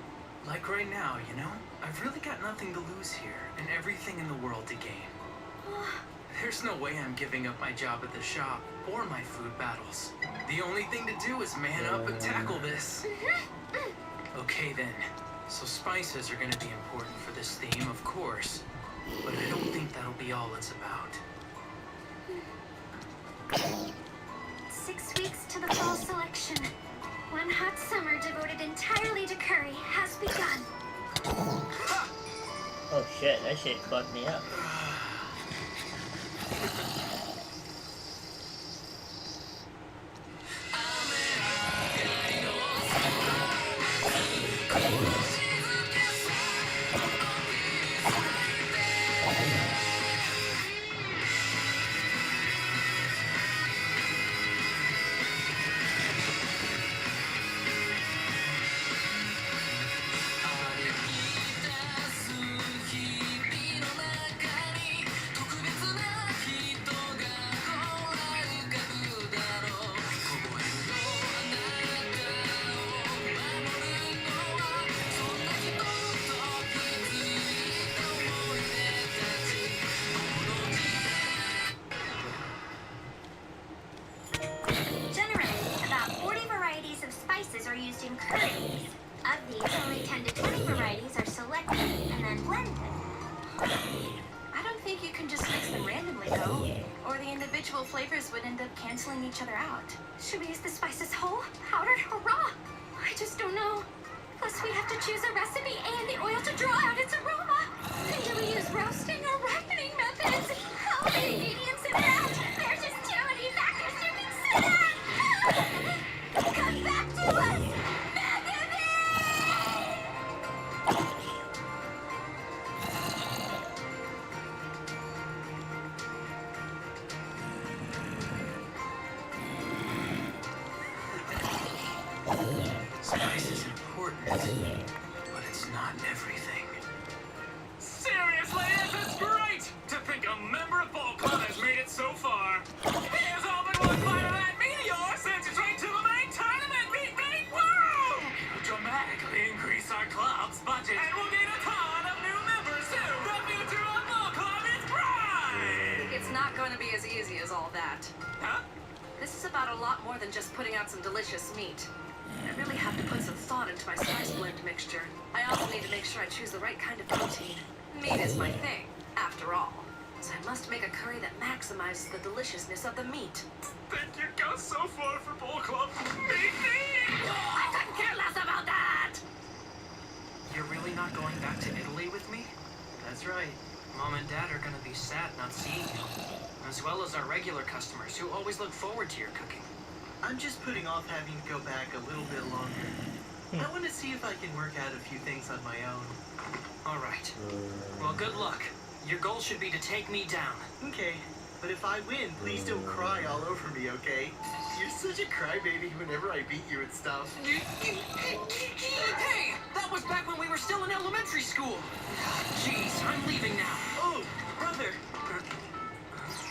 Like right now, you know? I've really got nothing to lose here, and everything in the world to gain. There's no way I'm giving up my job at the shop, or my food battles. The only thing to do is man up and tackle this. Okay then. So spices are gonna be important for this theme, of course. But I don't think that'll be all it's about. 6 weeks to the fall selection. One hot summer devoted entirely to curry has begun. Oh shit, that shit fucked me up. Canceling each other out. Should we use the spices whole, powdered, or raw? I just don't know. Plus, we have to choose a recipe and the oil to draw out its aroma. And do we use roasting or ripening methods? How many ingredients in that? There's just too many factors to consider. Come back to us, Megami! Spice is important, but it's not everything. Seriously, this is great! To think a member of Volcon has made it so far. Here's all but one bite of that meteor sends you straight to the main tournament, meet! Woo! Dramatically increase our club's budget, and we'll gain a ton of new members too! The future of Volcon is bright! It's not going to be as easy as all that. Huh? This is about a lot more than just putting out some delicious meat. I really have to to my spice blend mixture. I also need to make sure I choose the right kind of protein. Meat is my thing, after all. So I must make a curry that maximizes the deliciousness of the meat. Think you go so far for Bull Club? I couldn't care less about that! You're really not going back to Italy with me? That's right. Mom and Dad are gonna be sad not seeing you. As well as our regular customers who always look forward to your cooking. I'm just putting off having to go back a little bit longer. I want to see if I can work out a few things on my own. Alright. Well, good luck. Your goal should be to take me down. Okay, but if I win, please don't cry all over me, okay? You're such a crybaby whenever I beat you and stuff. Hey! That was back when we were still in elementary school! Jeez, I'm leaving now. Oh, brother!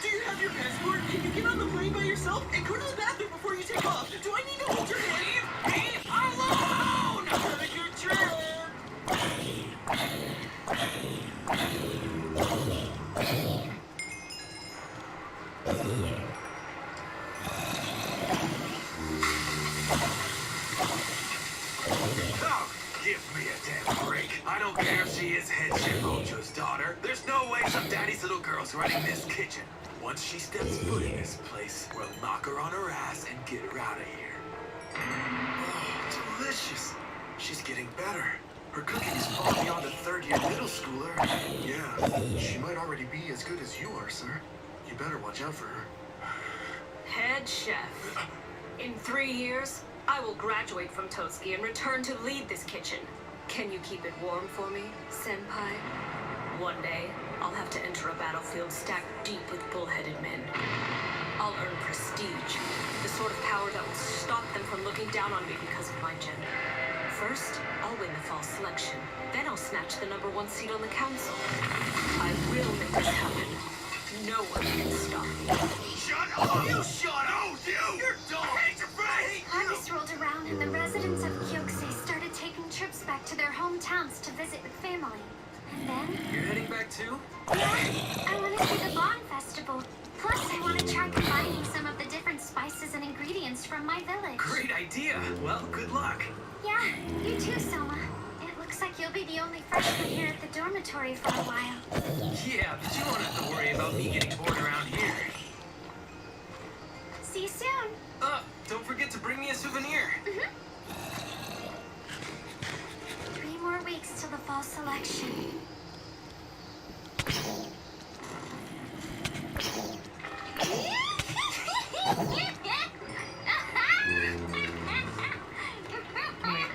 Do you have your passport? Can you get on the plane by yourself and go to the bathroom before you take off? Do I need to hold your hand? Leave me alone! Have a good trip! Oh, give me a damn break. I don't care if she is head chef Ocho's daughter. There's no way some daddy's little girl's running this kitchen. Once she steps foot in this place, we'll knock her on her ass and get her out of here. Oh, delicious. She's getting better. Her cooking is far beyond a third-year middle schooler. Yeah, she might already be as good as you are, sir. You better watch out for her. Head chef. In 3 years, I will graduate from Totsuki and return to lead this kitchen. Can you keep it warm for me, senpai? One day, I'll have to enter a battlefield stacked deep with bullheaded men. I'll earn prestige, the sort of power that will stop them from looking down on me because of my gender. First, I'll win the fall selection. Then I'll snatch the #1 seat on the council. I will make this happen. No one can stop me. Shut up! You shut up! You're dumb! Hate your face! August rolled around and the residents of Kyokusei started taking trips back to their hometowns to visit with family. And then, You're heading back too? yeah, I want to see the Bon Festival. Plus, I want to try combining some of the different spices and ingredients from my village. Great idea. Well, good luck. Yeah, you too, Soma. It looks like you'll be the only freshman here at the dormitory for a while. Yeah, but you won't have to worry about me getting bored around here. See you soon. Don't forget to bring me a souvenir. 3 more weeks till the fall selection.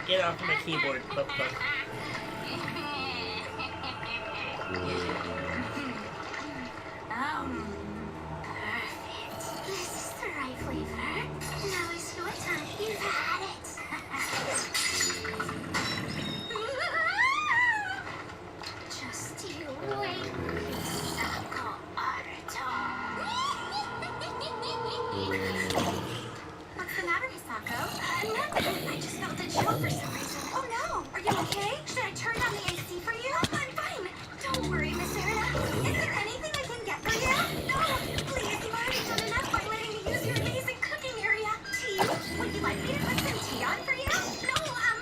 Get off my keyboard, fuck. Perfect. This is the right flavor. Now is your time. You've had it. Just you wait. Misako Aruto. What's the matter, Misako? Nothing. I just felt a chill for some reason. Oh no! Are you okay? Should I turn on the AC for you? I'm fine. Don't worry, Miss Erina. Is there anything I can get for you? No! Please, you've already done enough by letting me use your amazing cooking area. Tea? Would you like me to put some tea on for you? No, I'm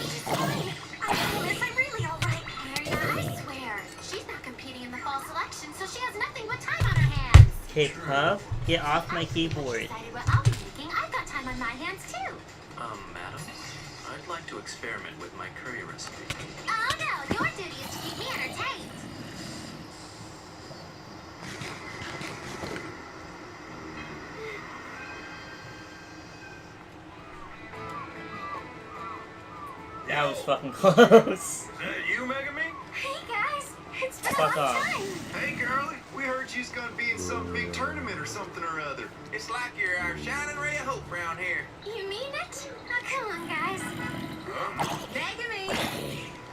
just fine. I promise I'm really alright. Erina, I swear. She's not competing in the fall selection, so she has nothing but time on her hands. Okay, Puff, get off my keyboard. Decided what I'll be thinking. I've got time on my hands too. Madam, I'd like to experiment with my curry recipe. Oh no, your duty is to keep me entertained. That was fucking close. You, Megami? Hey guys, it's been Fuck a long off. time. Hey, girlie. We heard you's gonna be in some big tournament or something or other. It's like you're our shining ray of hope around here. You mean it? Oh, come on, guys. Megami!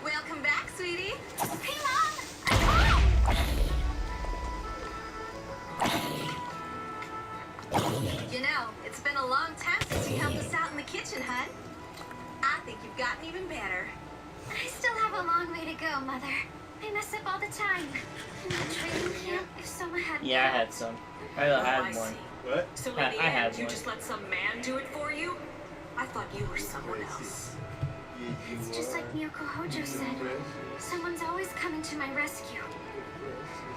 Welcome back, sweetie. Hey, Mom! I'm home! You know, it's been a long time since you helped us out in the kitchen, hun. I think you've gotten even better. I still have a long way to go, Mother. I mess up all the time. In the training camp, if someone had Yeah, I had some. I had one. What? So in I the had end, you one. just let some man do it for you? I thought you were someone else. It's just like Miyoko Hojo said. Someone's always coming to my rescue.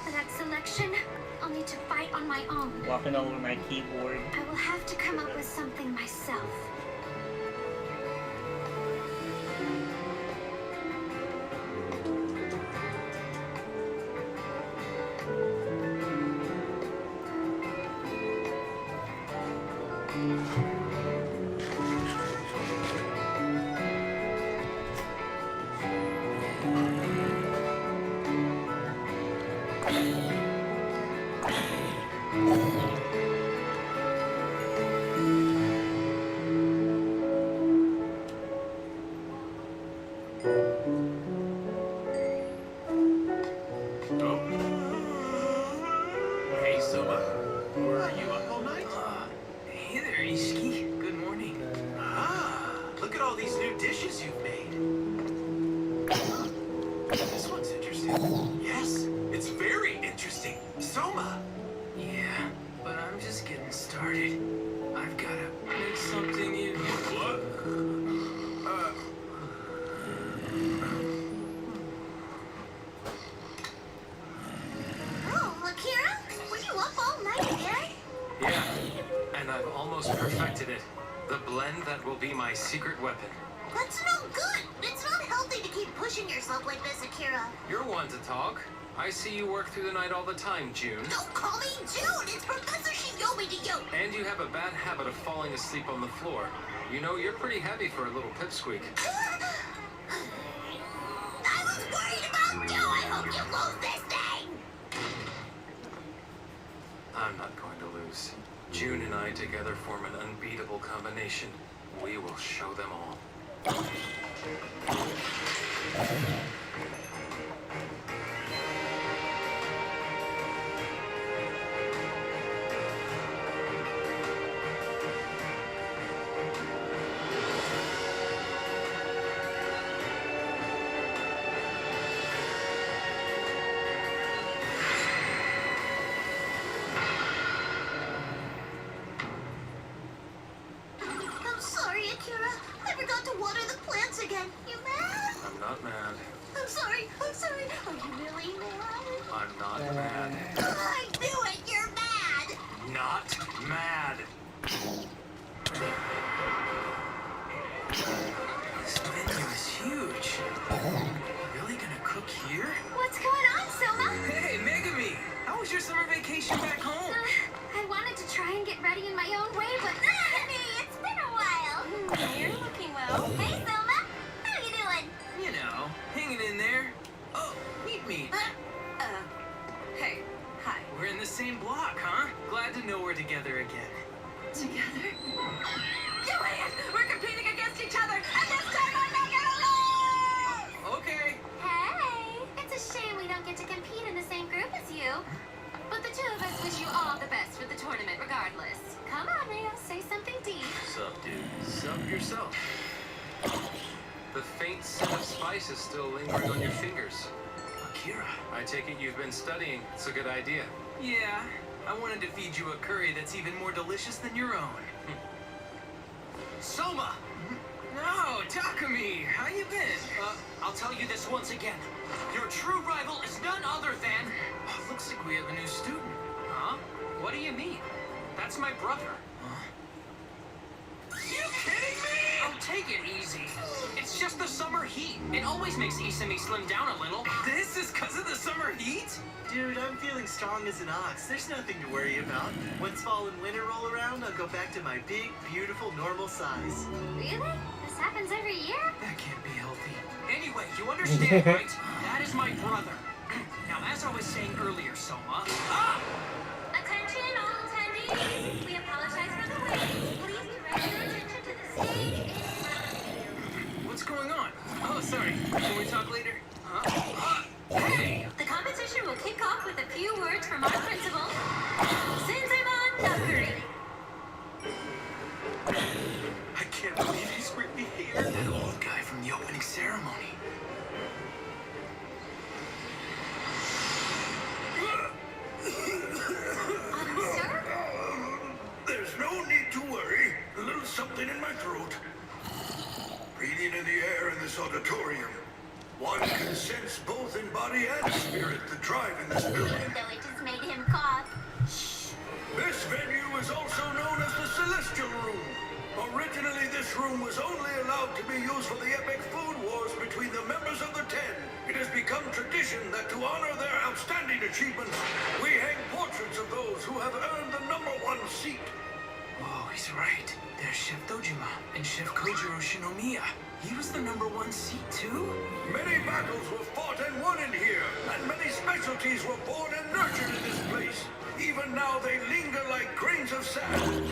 But at selection, I'll need to fight on my own. Walking over my keyboard. I will have to come up with something myself. Hey, Soma. Were you up all night? Hey there, Ishiki. Good morning. Ah, look at all these new dishes you've made. This one's interesting. Yes, it's very interesting. Soma. Yeah, but I'm just getting started. I've gotta make something even. What? Oh, Akira, were you up all night again? Yeah, and I've almost perfected it. The blend that will be my secret weapon. That's no good. It's not healthy to keep pushing yourself like this, Akira. You're one to talk. I see you work through the night all the time, June. Don't call me June. It's Professor Shiyomi to you. And you have a bad habit of falling asleep on the floor. You know, you're pretty heavy for a little pipsqueak. I was worried about you. I hope you lose this thing. I'm not going to lose. June and I together form an unbeatable combination. We will show them all. I'm sorry, Akira. I forgot to water the plants again. You mad? I'm not mad. I'm sorry. I'm sorry. Are you really mad? I'm not mad. I knew it. You're mad. Not mad. This menu is huge. Really gonna cook here? What's going on, Soma? Hey, Megami! How was your summer vacation back home? I wanted to try and get ready in my own way, but... Honey, it's been a while. You're looking well. Hey, Selma. How you doing? You know, hanging in there. Oh, meet. Hey, hi. We're in the same block, huh? Glad to know we're together again. Together? Joanne, we're competing against each other, and this time I'm not gonna lose! Okay. Hey! It's a shame we don't get to compete in the same group as you. But the two of us wish you all the best for the tournament regardless. Come on, Rio, say something deep. Sup, dude? Sup yourself. The faint scent of spice is still lingering on your fingers. Akira. I take it you've been studying. It's a good idea. Yeah, I wanted to feed you a curry that's even more delicious than your own. Soma! No, Takumi, how you been? I'll tell you this once again. Your true rival is none other than... Oh, looks like we have a new student. Huh? What do you mean? That's my brother. You kidding me? Oh, take it easy. It's just the summer heat. It always makes Isami slim down a little. This is because of the summer heat? Dude, I'm feeling strong as an ox. There's nothing to worry about. Once fall and winter roll around, I'll go back to my big, beautiful, normal size. Really? This happens every year? That can't be healthy. Anyway, you understand, right? That is my brother. Now, as I was saying earlier, Soma... Ah! Attention, all attendees. We apologize for the wait. Please direct your attention to the stage. What's going on? Oh, sorry. Can we talk later? Hey! The competition will kick off with a few words from our principal, Senzemon Nakuri. I can't believe he's really here. That old guy from the opening ceremony. Sir? There's no need to worry. A little something in my throat. Breathing in the air and this auditorium. One can sense both in body and spirit the drive in this building. Though it just made him cough. This venue is also known as the Celestial Room. Originally, this room was only allowed to be used for the epic food wars between the members of the Ten. It has become tradition that to honor their outstanding achievements, we hang portraits of those who have earned the #1 seat. Oh, he's right. There's Chef Dojima and Chef Kojiro Shinomiya. He was the #1 seat too? Many battles were fought and won in here, and many specialties were born and nurtured in this place. Even now they linger like grains of sand.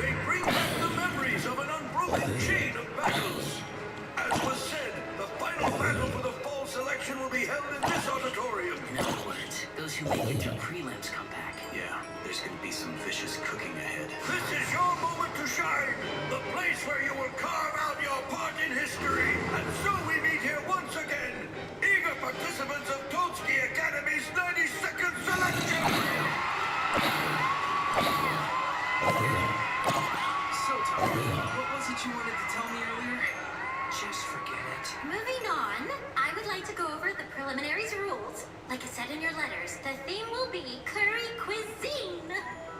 They bring back the memories of an unbroken chain of battles. As was said, the final battle for the fall selection will be held in this auditorium. Now what? Those who make it through prelims come back. Yeah, there's gonna be some vicious cooking ahead. This is your moment to shine. The place where you will carve out your part in history. And so we meet here once again. Eager participants of Totsuki Academy's 90-second selection. So, Tom, what was it you wanted to tell me earlier? Just forget it. Moving on, I would like to go over the preliminaries rules. Like I said in your letters, the theme will be curry cuisine.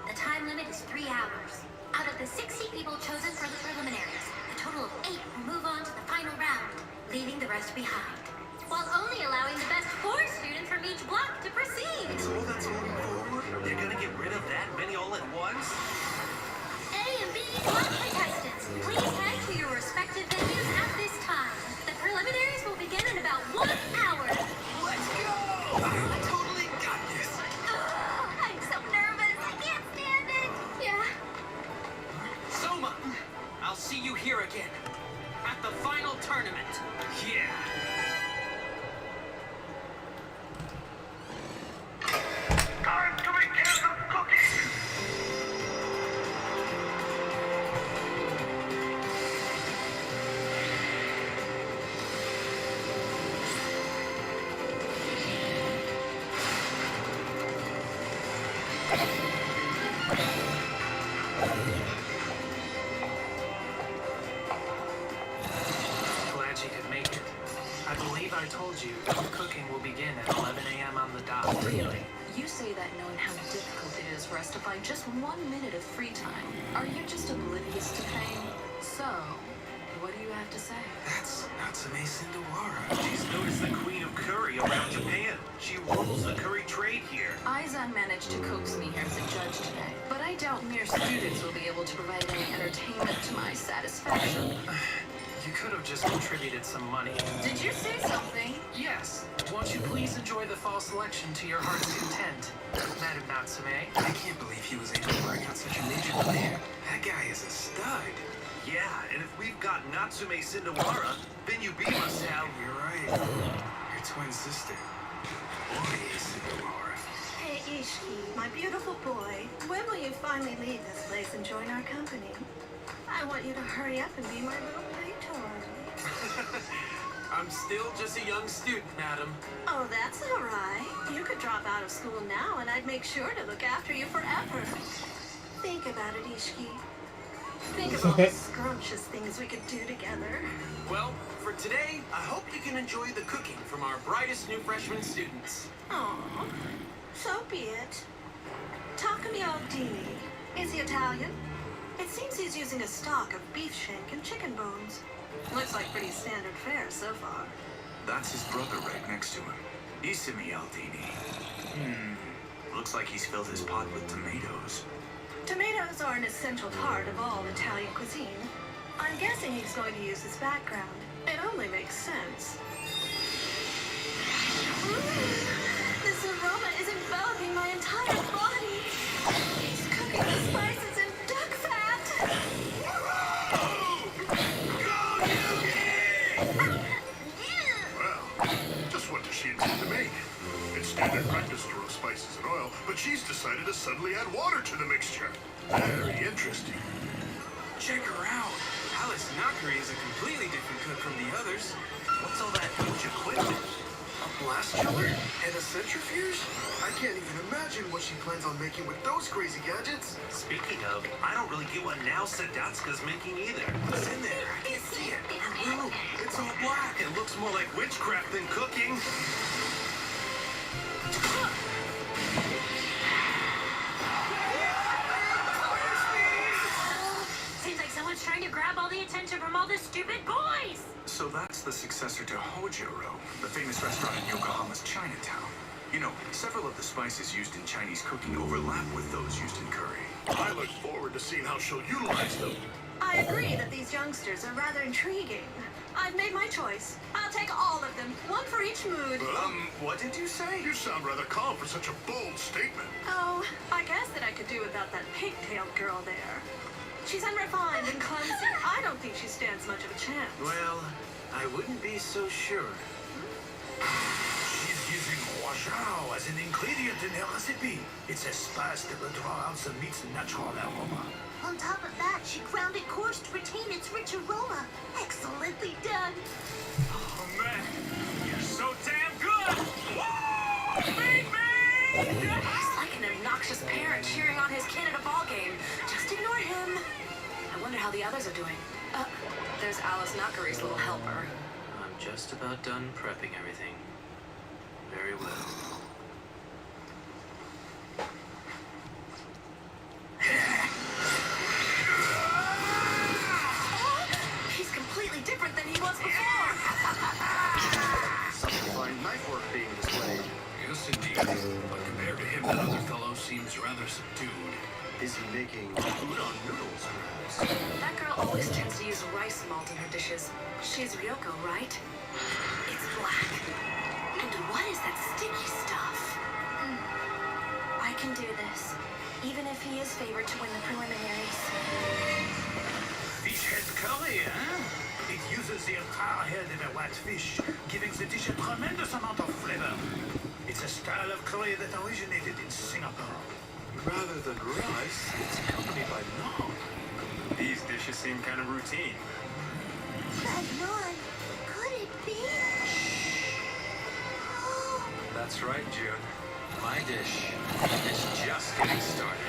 The time limit is 3 hours. Out of the 60 people chosen for the preliminaries, a total of 8 will move on to the final round, leaving the rest behind, while only allowing the best 4 students from each block to proceed. So that's moving forward? They're gonna get rid of that many all at once? A and B block contestants, please head to your respective venues at this time. The preliminaries will begin in about 1 hour. Let's go! I totally got this! I'm so nervous. I can't stand it. Yeah. Soma! I'll see you here again. At the final tournament. Yeah! Time to begin the cooking. Glad you could make it. I believe I told you cooking will begin at 11 a.m. on the dot. Really? You say that knowing how difficult it is for us to find just 1 minute of free time. Are you just oblivious to fame? So, what do you have to say? That's Natsume Sindawara. She's known as the Queen of Curry around Japan. She rules the curry trade here. Aizan managed to coax me here as a judge today, but I doubt mere students will be able to provide any entertainment to my satisfaction. You could have just contributed some money. Did you say something? Yes. Won't you please enjoy the fall selection to your heart's content, Madam Natsume? I can't believe he was able to bring out such a major player. That guy is a stud. Yeah, and if we've got Natsume Sindawara, then you B must have. You're right. Your twin sister. Boy, Sindawara. Hey, Ishiki, my beautiful boy. When will you finally leave this place and join our company? I want you to hurry up and be my little playtoy. I'm still just a young student, madam. Oh, that's all right. You could drop out of school now and I'd make sure to look after you forever. Think about it, Ishiki. Think of all the scrumptious things we could do together. Well, for today, I hope you can enjoy the cooking from our brightest new freshman students. Aw, so be it. Takumi Aldini. Is he Italian? It seems he's using a stock of beef shank and chicken bones. Looks like pretty standard fare so far. That's his brother right next to him. Isimi Aldini. Looks like he's filled his pot with tomatoes. Tomatoes are an essential part of all Italian cuisine. I'm guessing he's going to use his background. It only makes sense. This aroma is enveloping my entire body. He's cooking the spices in duck fat. Well, just what does she intend to make? It's standard practice to roast spices and oil, but she's decided to suddenly add water to the mixture. Very interesting. Check her out. Alice Nakari is a completely different cook from the others. What's all that huge equipment? A blast chiller? And a centrifuge? I can't even imagine what she plans on making with those crazy gadgets. Speaking of, I don't really get what now Sadatsuka's making either. What's in there? I can't see it. Her room. It's go black. It looks more like witchcraft than cooking. Seems like someone's trying to grab all the attention from all the stupid boys. So that's the successor to Hojiro, the famous restaurant in Yokohama's Chinatown. You know, several of the spices used in Chinese cooking overlap with those used in curry. I look forward to seeing how she'll utilize them. I agree that these youngsters are rather intriguing. I've made my choice. I'll take all of them, one for each mood. What did you say? You sound rather calm for such a bold statement. Oh, I guess that I could do without that pigtailed girl there. She's unrefined and clumsy. I don't think she stands much of a chance. Well, I wouldn't be so sure. She's using huajao as an ingredient in her recipe. It's a spice that will draw out the meat's natural aroma. On top of that, she ground it coarse to retain its rich aroma. Excellently done. Oh man, you're so damn good! Whoa! Beat me! He's like an obnoxious parent cheering on his kid at a ball game. Just ignore him. I wonder how the others are doing. There's Alice Nakari's little helper. I'm just about done prepping everything. Very well. He's completely different than he was before. Some fine knife work being displayed. Yes, indeed. But compared to him, that other fellow seems rather subdued. Is he making udon noodles, perhaps? That girl always tends to use rice malt in her dishes. She's Ryoko, right? It's black. And what is that sticky stuff? I can do this, even if he is favored to win the preliminaries. Fish head curry, huh? It uses the entire head of a white fish, giving the dish a tremendous amount of flavor. It's a style of curry that originated in Singapore. Rather than rice, it's accompanied by naan. These dishes seem kind of routine. But none. Could it be? That's right, June. My dish is just getting started.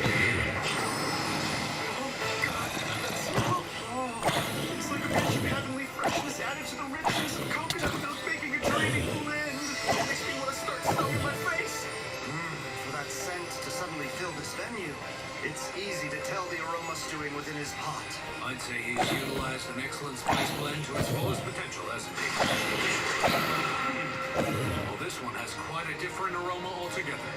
It's like a pinch of heavenly freshness added to the richness of coconut without making a draining blend. It makes me want to start smelling my face. For that scent to suddenly fill this venue, it's easy to tell the aroma stewing within his pot. I'd say he's utilized an excellent spice blend to its fullest potential, hasn't he? Well, this one has quite a different aroma altogether.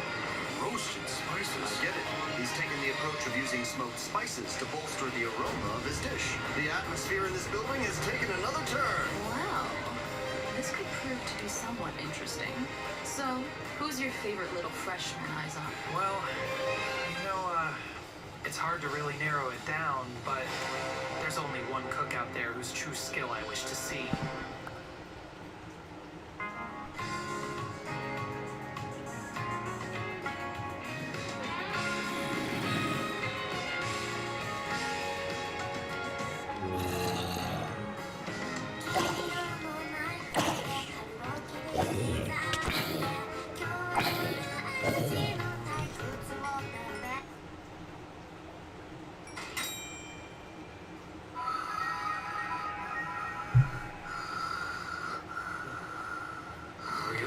Roasted spices. I get it. He's taken the approach of using smoked spices to bolster the aroma of his dish. The atmosphere in this building has taken another turn. Wow. This could prove to be somewhat interesting. So, who's your favorite little freshman, Aizan? Well, it's hard to really narrow it down, but there's only one cook out there whose true skill I wish to see.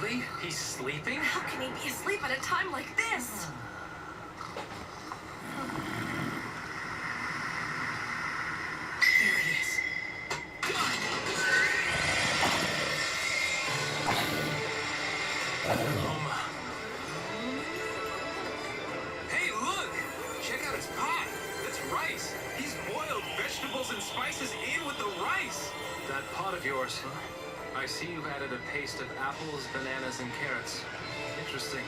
Really? He's sleeping? How can he be asleep at a time like this? There it is. Hey, look! Check out his pot. That's rice. He's boiled vegetables and spices in with the rice. That pot of yours, huh? I see you've added a paste of apples, bananas, and carrots. Interesting.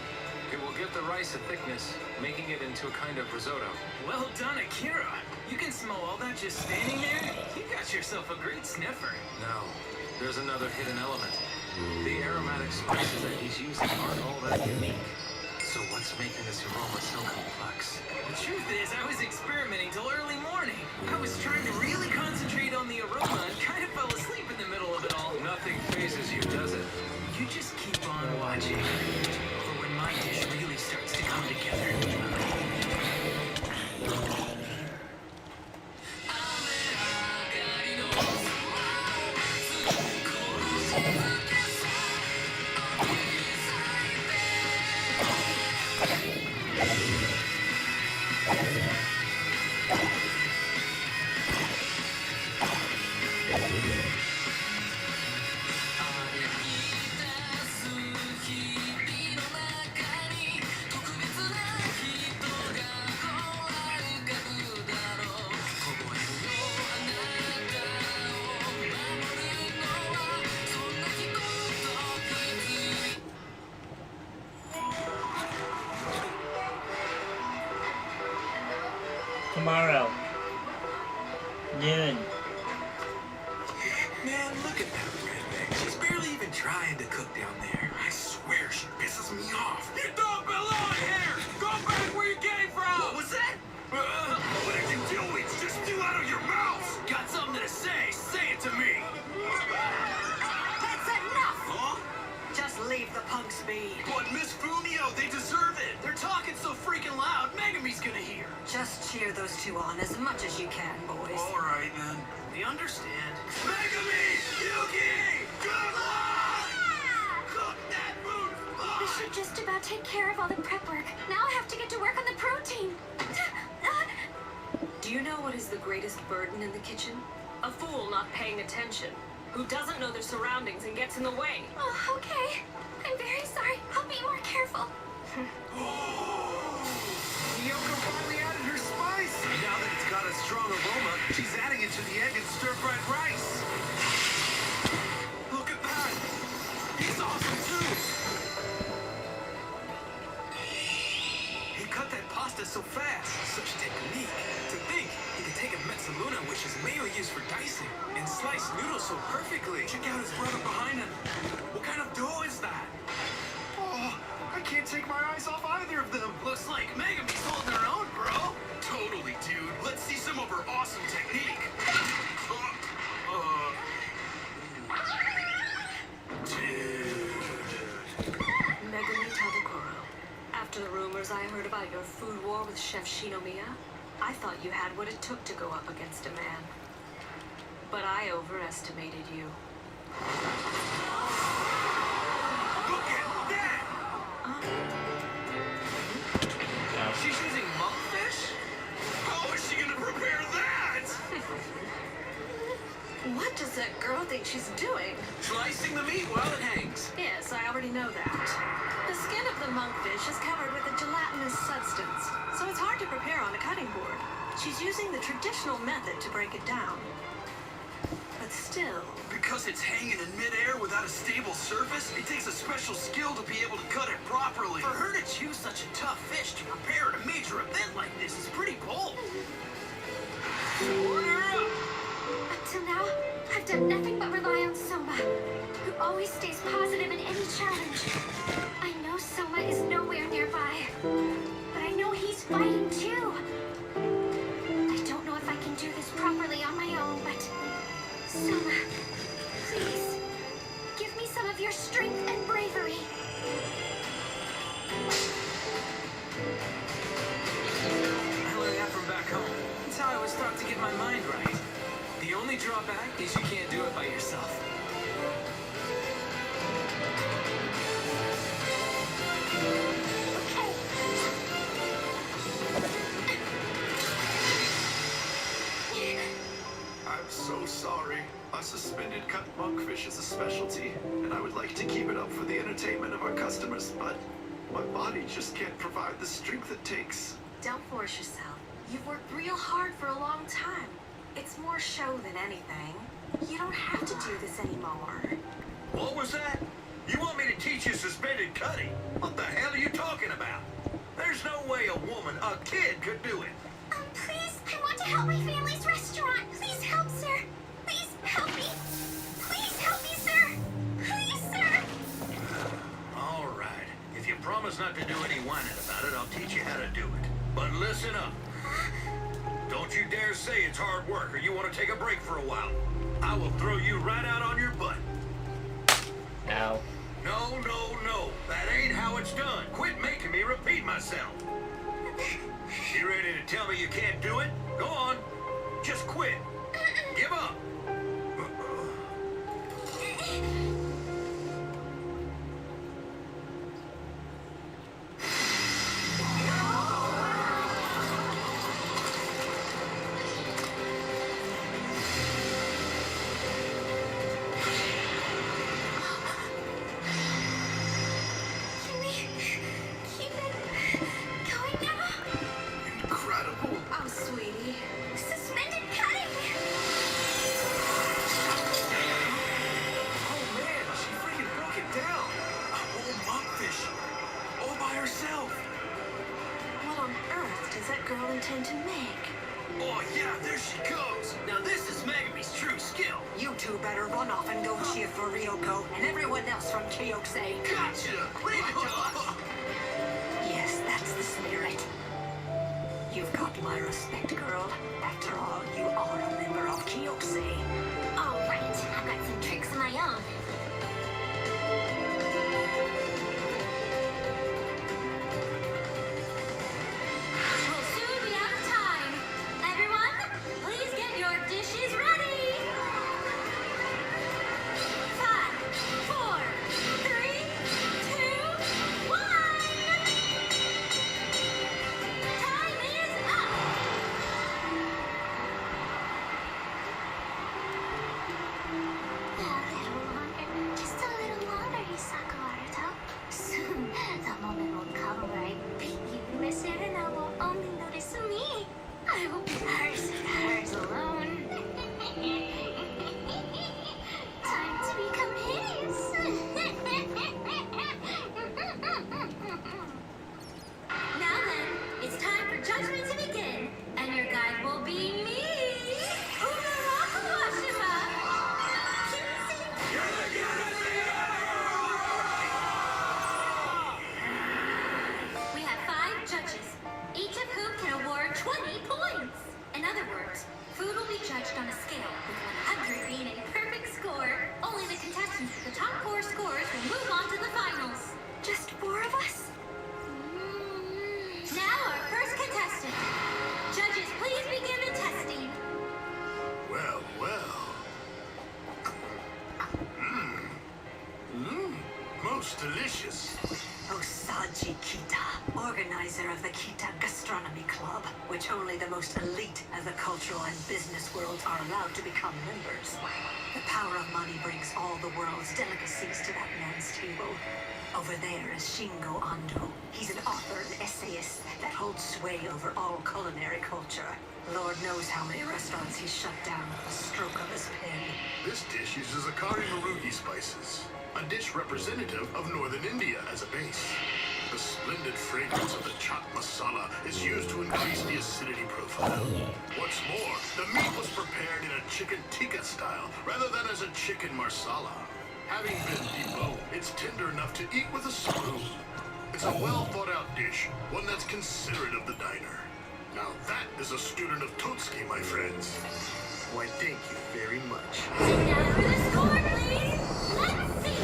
It will give the rice a thickness, making it into a kind of risotto. Well done, Akira. You can smell all that just standing there? You got yourself a great sniffer. Now, there's another hidden element. The aromatic spices that he's using aren't all that unique. So what's making this aroma so complex? The truth is, I was experimenting till early morning. I was trying to really concentrate on the aroma and kind of fell asleep in the middle of it all. Nothing phases you, does it? You just keep on watching. For when my dish really starts to come together. tomorrow. Noon. Man, look at that redneck. She's barely even trying to cook down there. I swear she pisses me off. You don't belong here! Go back where you came from! What was that? What are you doing? Just stew out of your mouth! Got something to say? Say it to me! That's enough! Huh? Just leave the punks be. But Miss Fumio, they deserve it! They're talking so freaking loud, Megumi's gonna hear! Just cheer those two on as much as you can, boys. Alright then. We understand. Megumi! Yuki! Good luck! Cook that food! We should just about take care of all the prep work. Now I have to get to work on the protein. Do you know what is the greatest burden in the kitchen? A fool not paying attention, who doesn't know their surroundings and gets in the way. Oh, okay. I'm very sorry. I'll be more careful. Yoko finally added her spice! Now that it's got a strong aroma, she's adding it to the egg and stir-fried rice. Look at that! He's awesome too! He cut that pasta so fast. Such technique. To think, he could take a mezzaluna, which is mainly used for dicing, and slice noodles so perfectly. Check out his brother behind him. What kind of dough is that? Oh, I can't take my eyes off either of them. Looks like Megumi's holding her own, bro. Totally, dude. Let's see some of her awesome technique. Megumi Tabukuro. After the rumors I heard about your food war with Chef Shinomiya, I thought you had what it took to go up against a man. But I overestimated you. Look at that! She's using monkfish? How is she gonna prepare that? What does that girl think she's doing? Slicing the meat while it hangs. Yes, I already know that. The skin of the monkfish is covered with a gelatinous substance, so it's hard to prepare on a cutting board. She's using the traditional method to break it down. But still... Because it's hanging in midair without a stable surface, it takes a special skill to be able to cut it properly. For her to choose such a tough fish to prepare at a major event like this is pretty bold. Order up! Until now, I've done nothing but rely on Soma, who always stays positive in any challenge. I know Soma is nowhere nearby, but I know he's fighting too. I don't know if I can do this properly on my own, but Soma, please, give me some of your strength and bravery. I learned that from back home. That's how I was taught to get my mind right. The only drawback is you can't do it by yourself. I'm so sorry. A suspended cut monkfish is a specialty, and I would like to keep it up for the entertainment of our customers, but my body just can't provide the strength it takes. Don't force yourself. You've worked real hard for a long time. It's more show than anything. You don't have to do this anymore. What was that? You want me to teach you suspended cutting? What the hell are you talking about? There's no way a woman, a kid, could do it. Please, I want to help my family's restaurant. Please help, sir. Please help me. Please help me, sir. Please, sir. All right. If you promise not to do any whining about it, I'll teach you how to do it. But listen up. Don't you dare say it's hard work or you want to take a break for a while. I will throw you right out on your butt. Ow. No, no, no. That ain't how it's done. Quit making me repeat myself. You ready to tell me you can't do it? Go on. Just quit. Give up. Incredible. Oh, sweetie. Suspended cutting. Oh man, she freaking broke it down. A whole monkfish. All by herself. What on earth does that girl intend to make? two better run off and go cheer for Ryoko and everyone else from Kyosei. Gotcha! Leave it to us! Yes, that's the spirit. You've got my respect, girl. After all, you are a member of Kyosei. All right, I've got some tricks of my own. We'll soon be out of time. Everyone, please get your dishes ready. 5, 4, 3, 2, 1. Time is up. Just a little longer, Hisako Haruto. Soon, the moment will come where I beat you. Miss Erina will only notice me. I will be hers and hers alone. Time to become his. Now then, it's time for judgment to begin. And your guide will be me, Umura Kawashima. We have 5 judges, each of whom can award 20 points. In other words, food will be judged on a scale, with 100 being a perfect score. Only the contestants with the top 4 scores will move on to the finals. Just 4 of us? Now our first contestant. Judges, please begin the testing. Well, well. Most delicious. Osaji Kita, organizer of the Kita Gastronomy Club, which only the most elite of the cultural and business worlds are allowed to become members. The power of money brings all the world's delicacies to that man's table. Over there is Shingo Ando. He's an author and essayist that holds sway over all culinary culture. Lord knows how many restaurants he's shut down with a stroke of his pen. This dish uses Akari Marugi spices, a dish representative of northern India as a base. The splendid fragrance of the chaat masala is used to increase the acidity profile. What's more, the meat was prepared in a chicken tikka style rather than as a chicken marsala. Having been deboned, it's tender enough to eat with a spoon. It's a well-thought-out dish, one that's considerate of the diner. Now that is a student of Totsuki, my friends. Why, thank you very much. Now for the score, please. Let's see.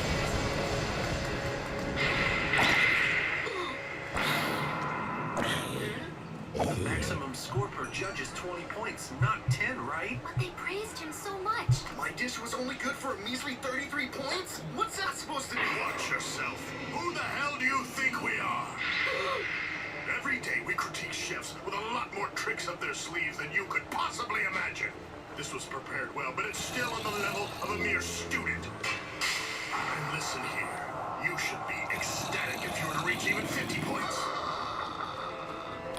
The maximum score per judge is 20 points, not 10, right? But they praised him so much. My dish was only good for a measly 33 points? What's that supposed to be? Watch yourself. Who the hell do you think we are? Every day we critique chefs with a lot more tricks up their sleeves than you could possibly imagine. This was prepared well, but it's still on the level of a mere student. And listen here, you should be ecstatic if you were to reach even 50 points.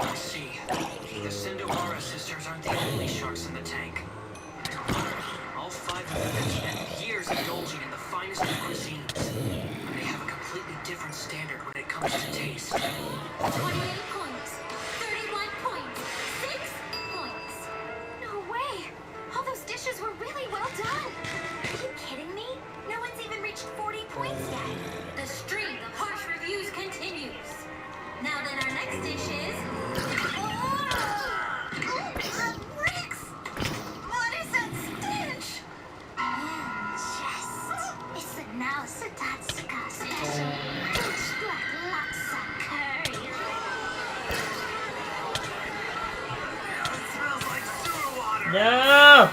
I see. The Sindawara sisters aren't the only sharks in the tank. All 5 of them have spent years indulging in the finest of cuisines. And they have a completely different standard when it comes to taste. 28 points. 31 points. 6 points. No way. All those dishes were really well done. Are you kidding me? No one's even reached 40 points yet. The stream of harsh reviews continues. Now then, our next dish is... Bricks! What is that stench? Just... It's the Naosa Tatsuka special. Rich black laksa curry. It smells like sewer water. No!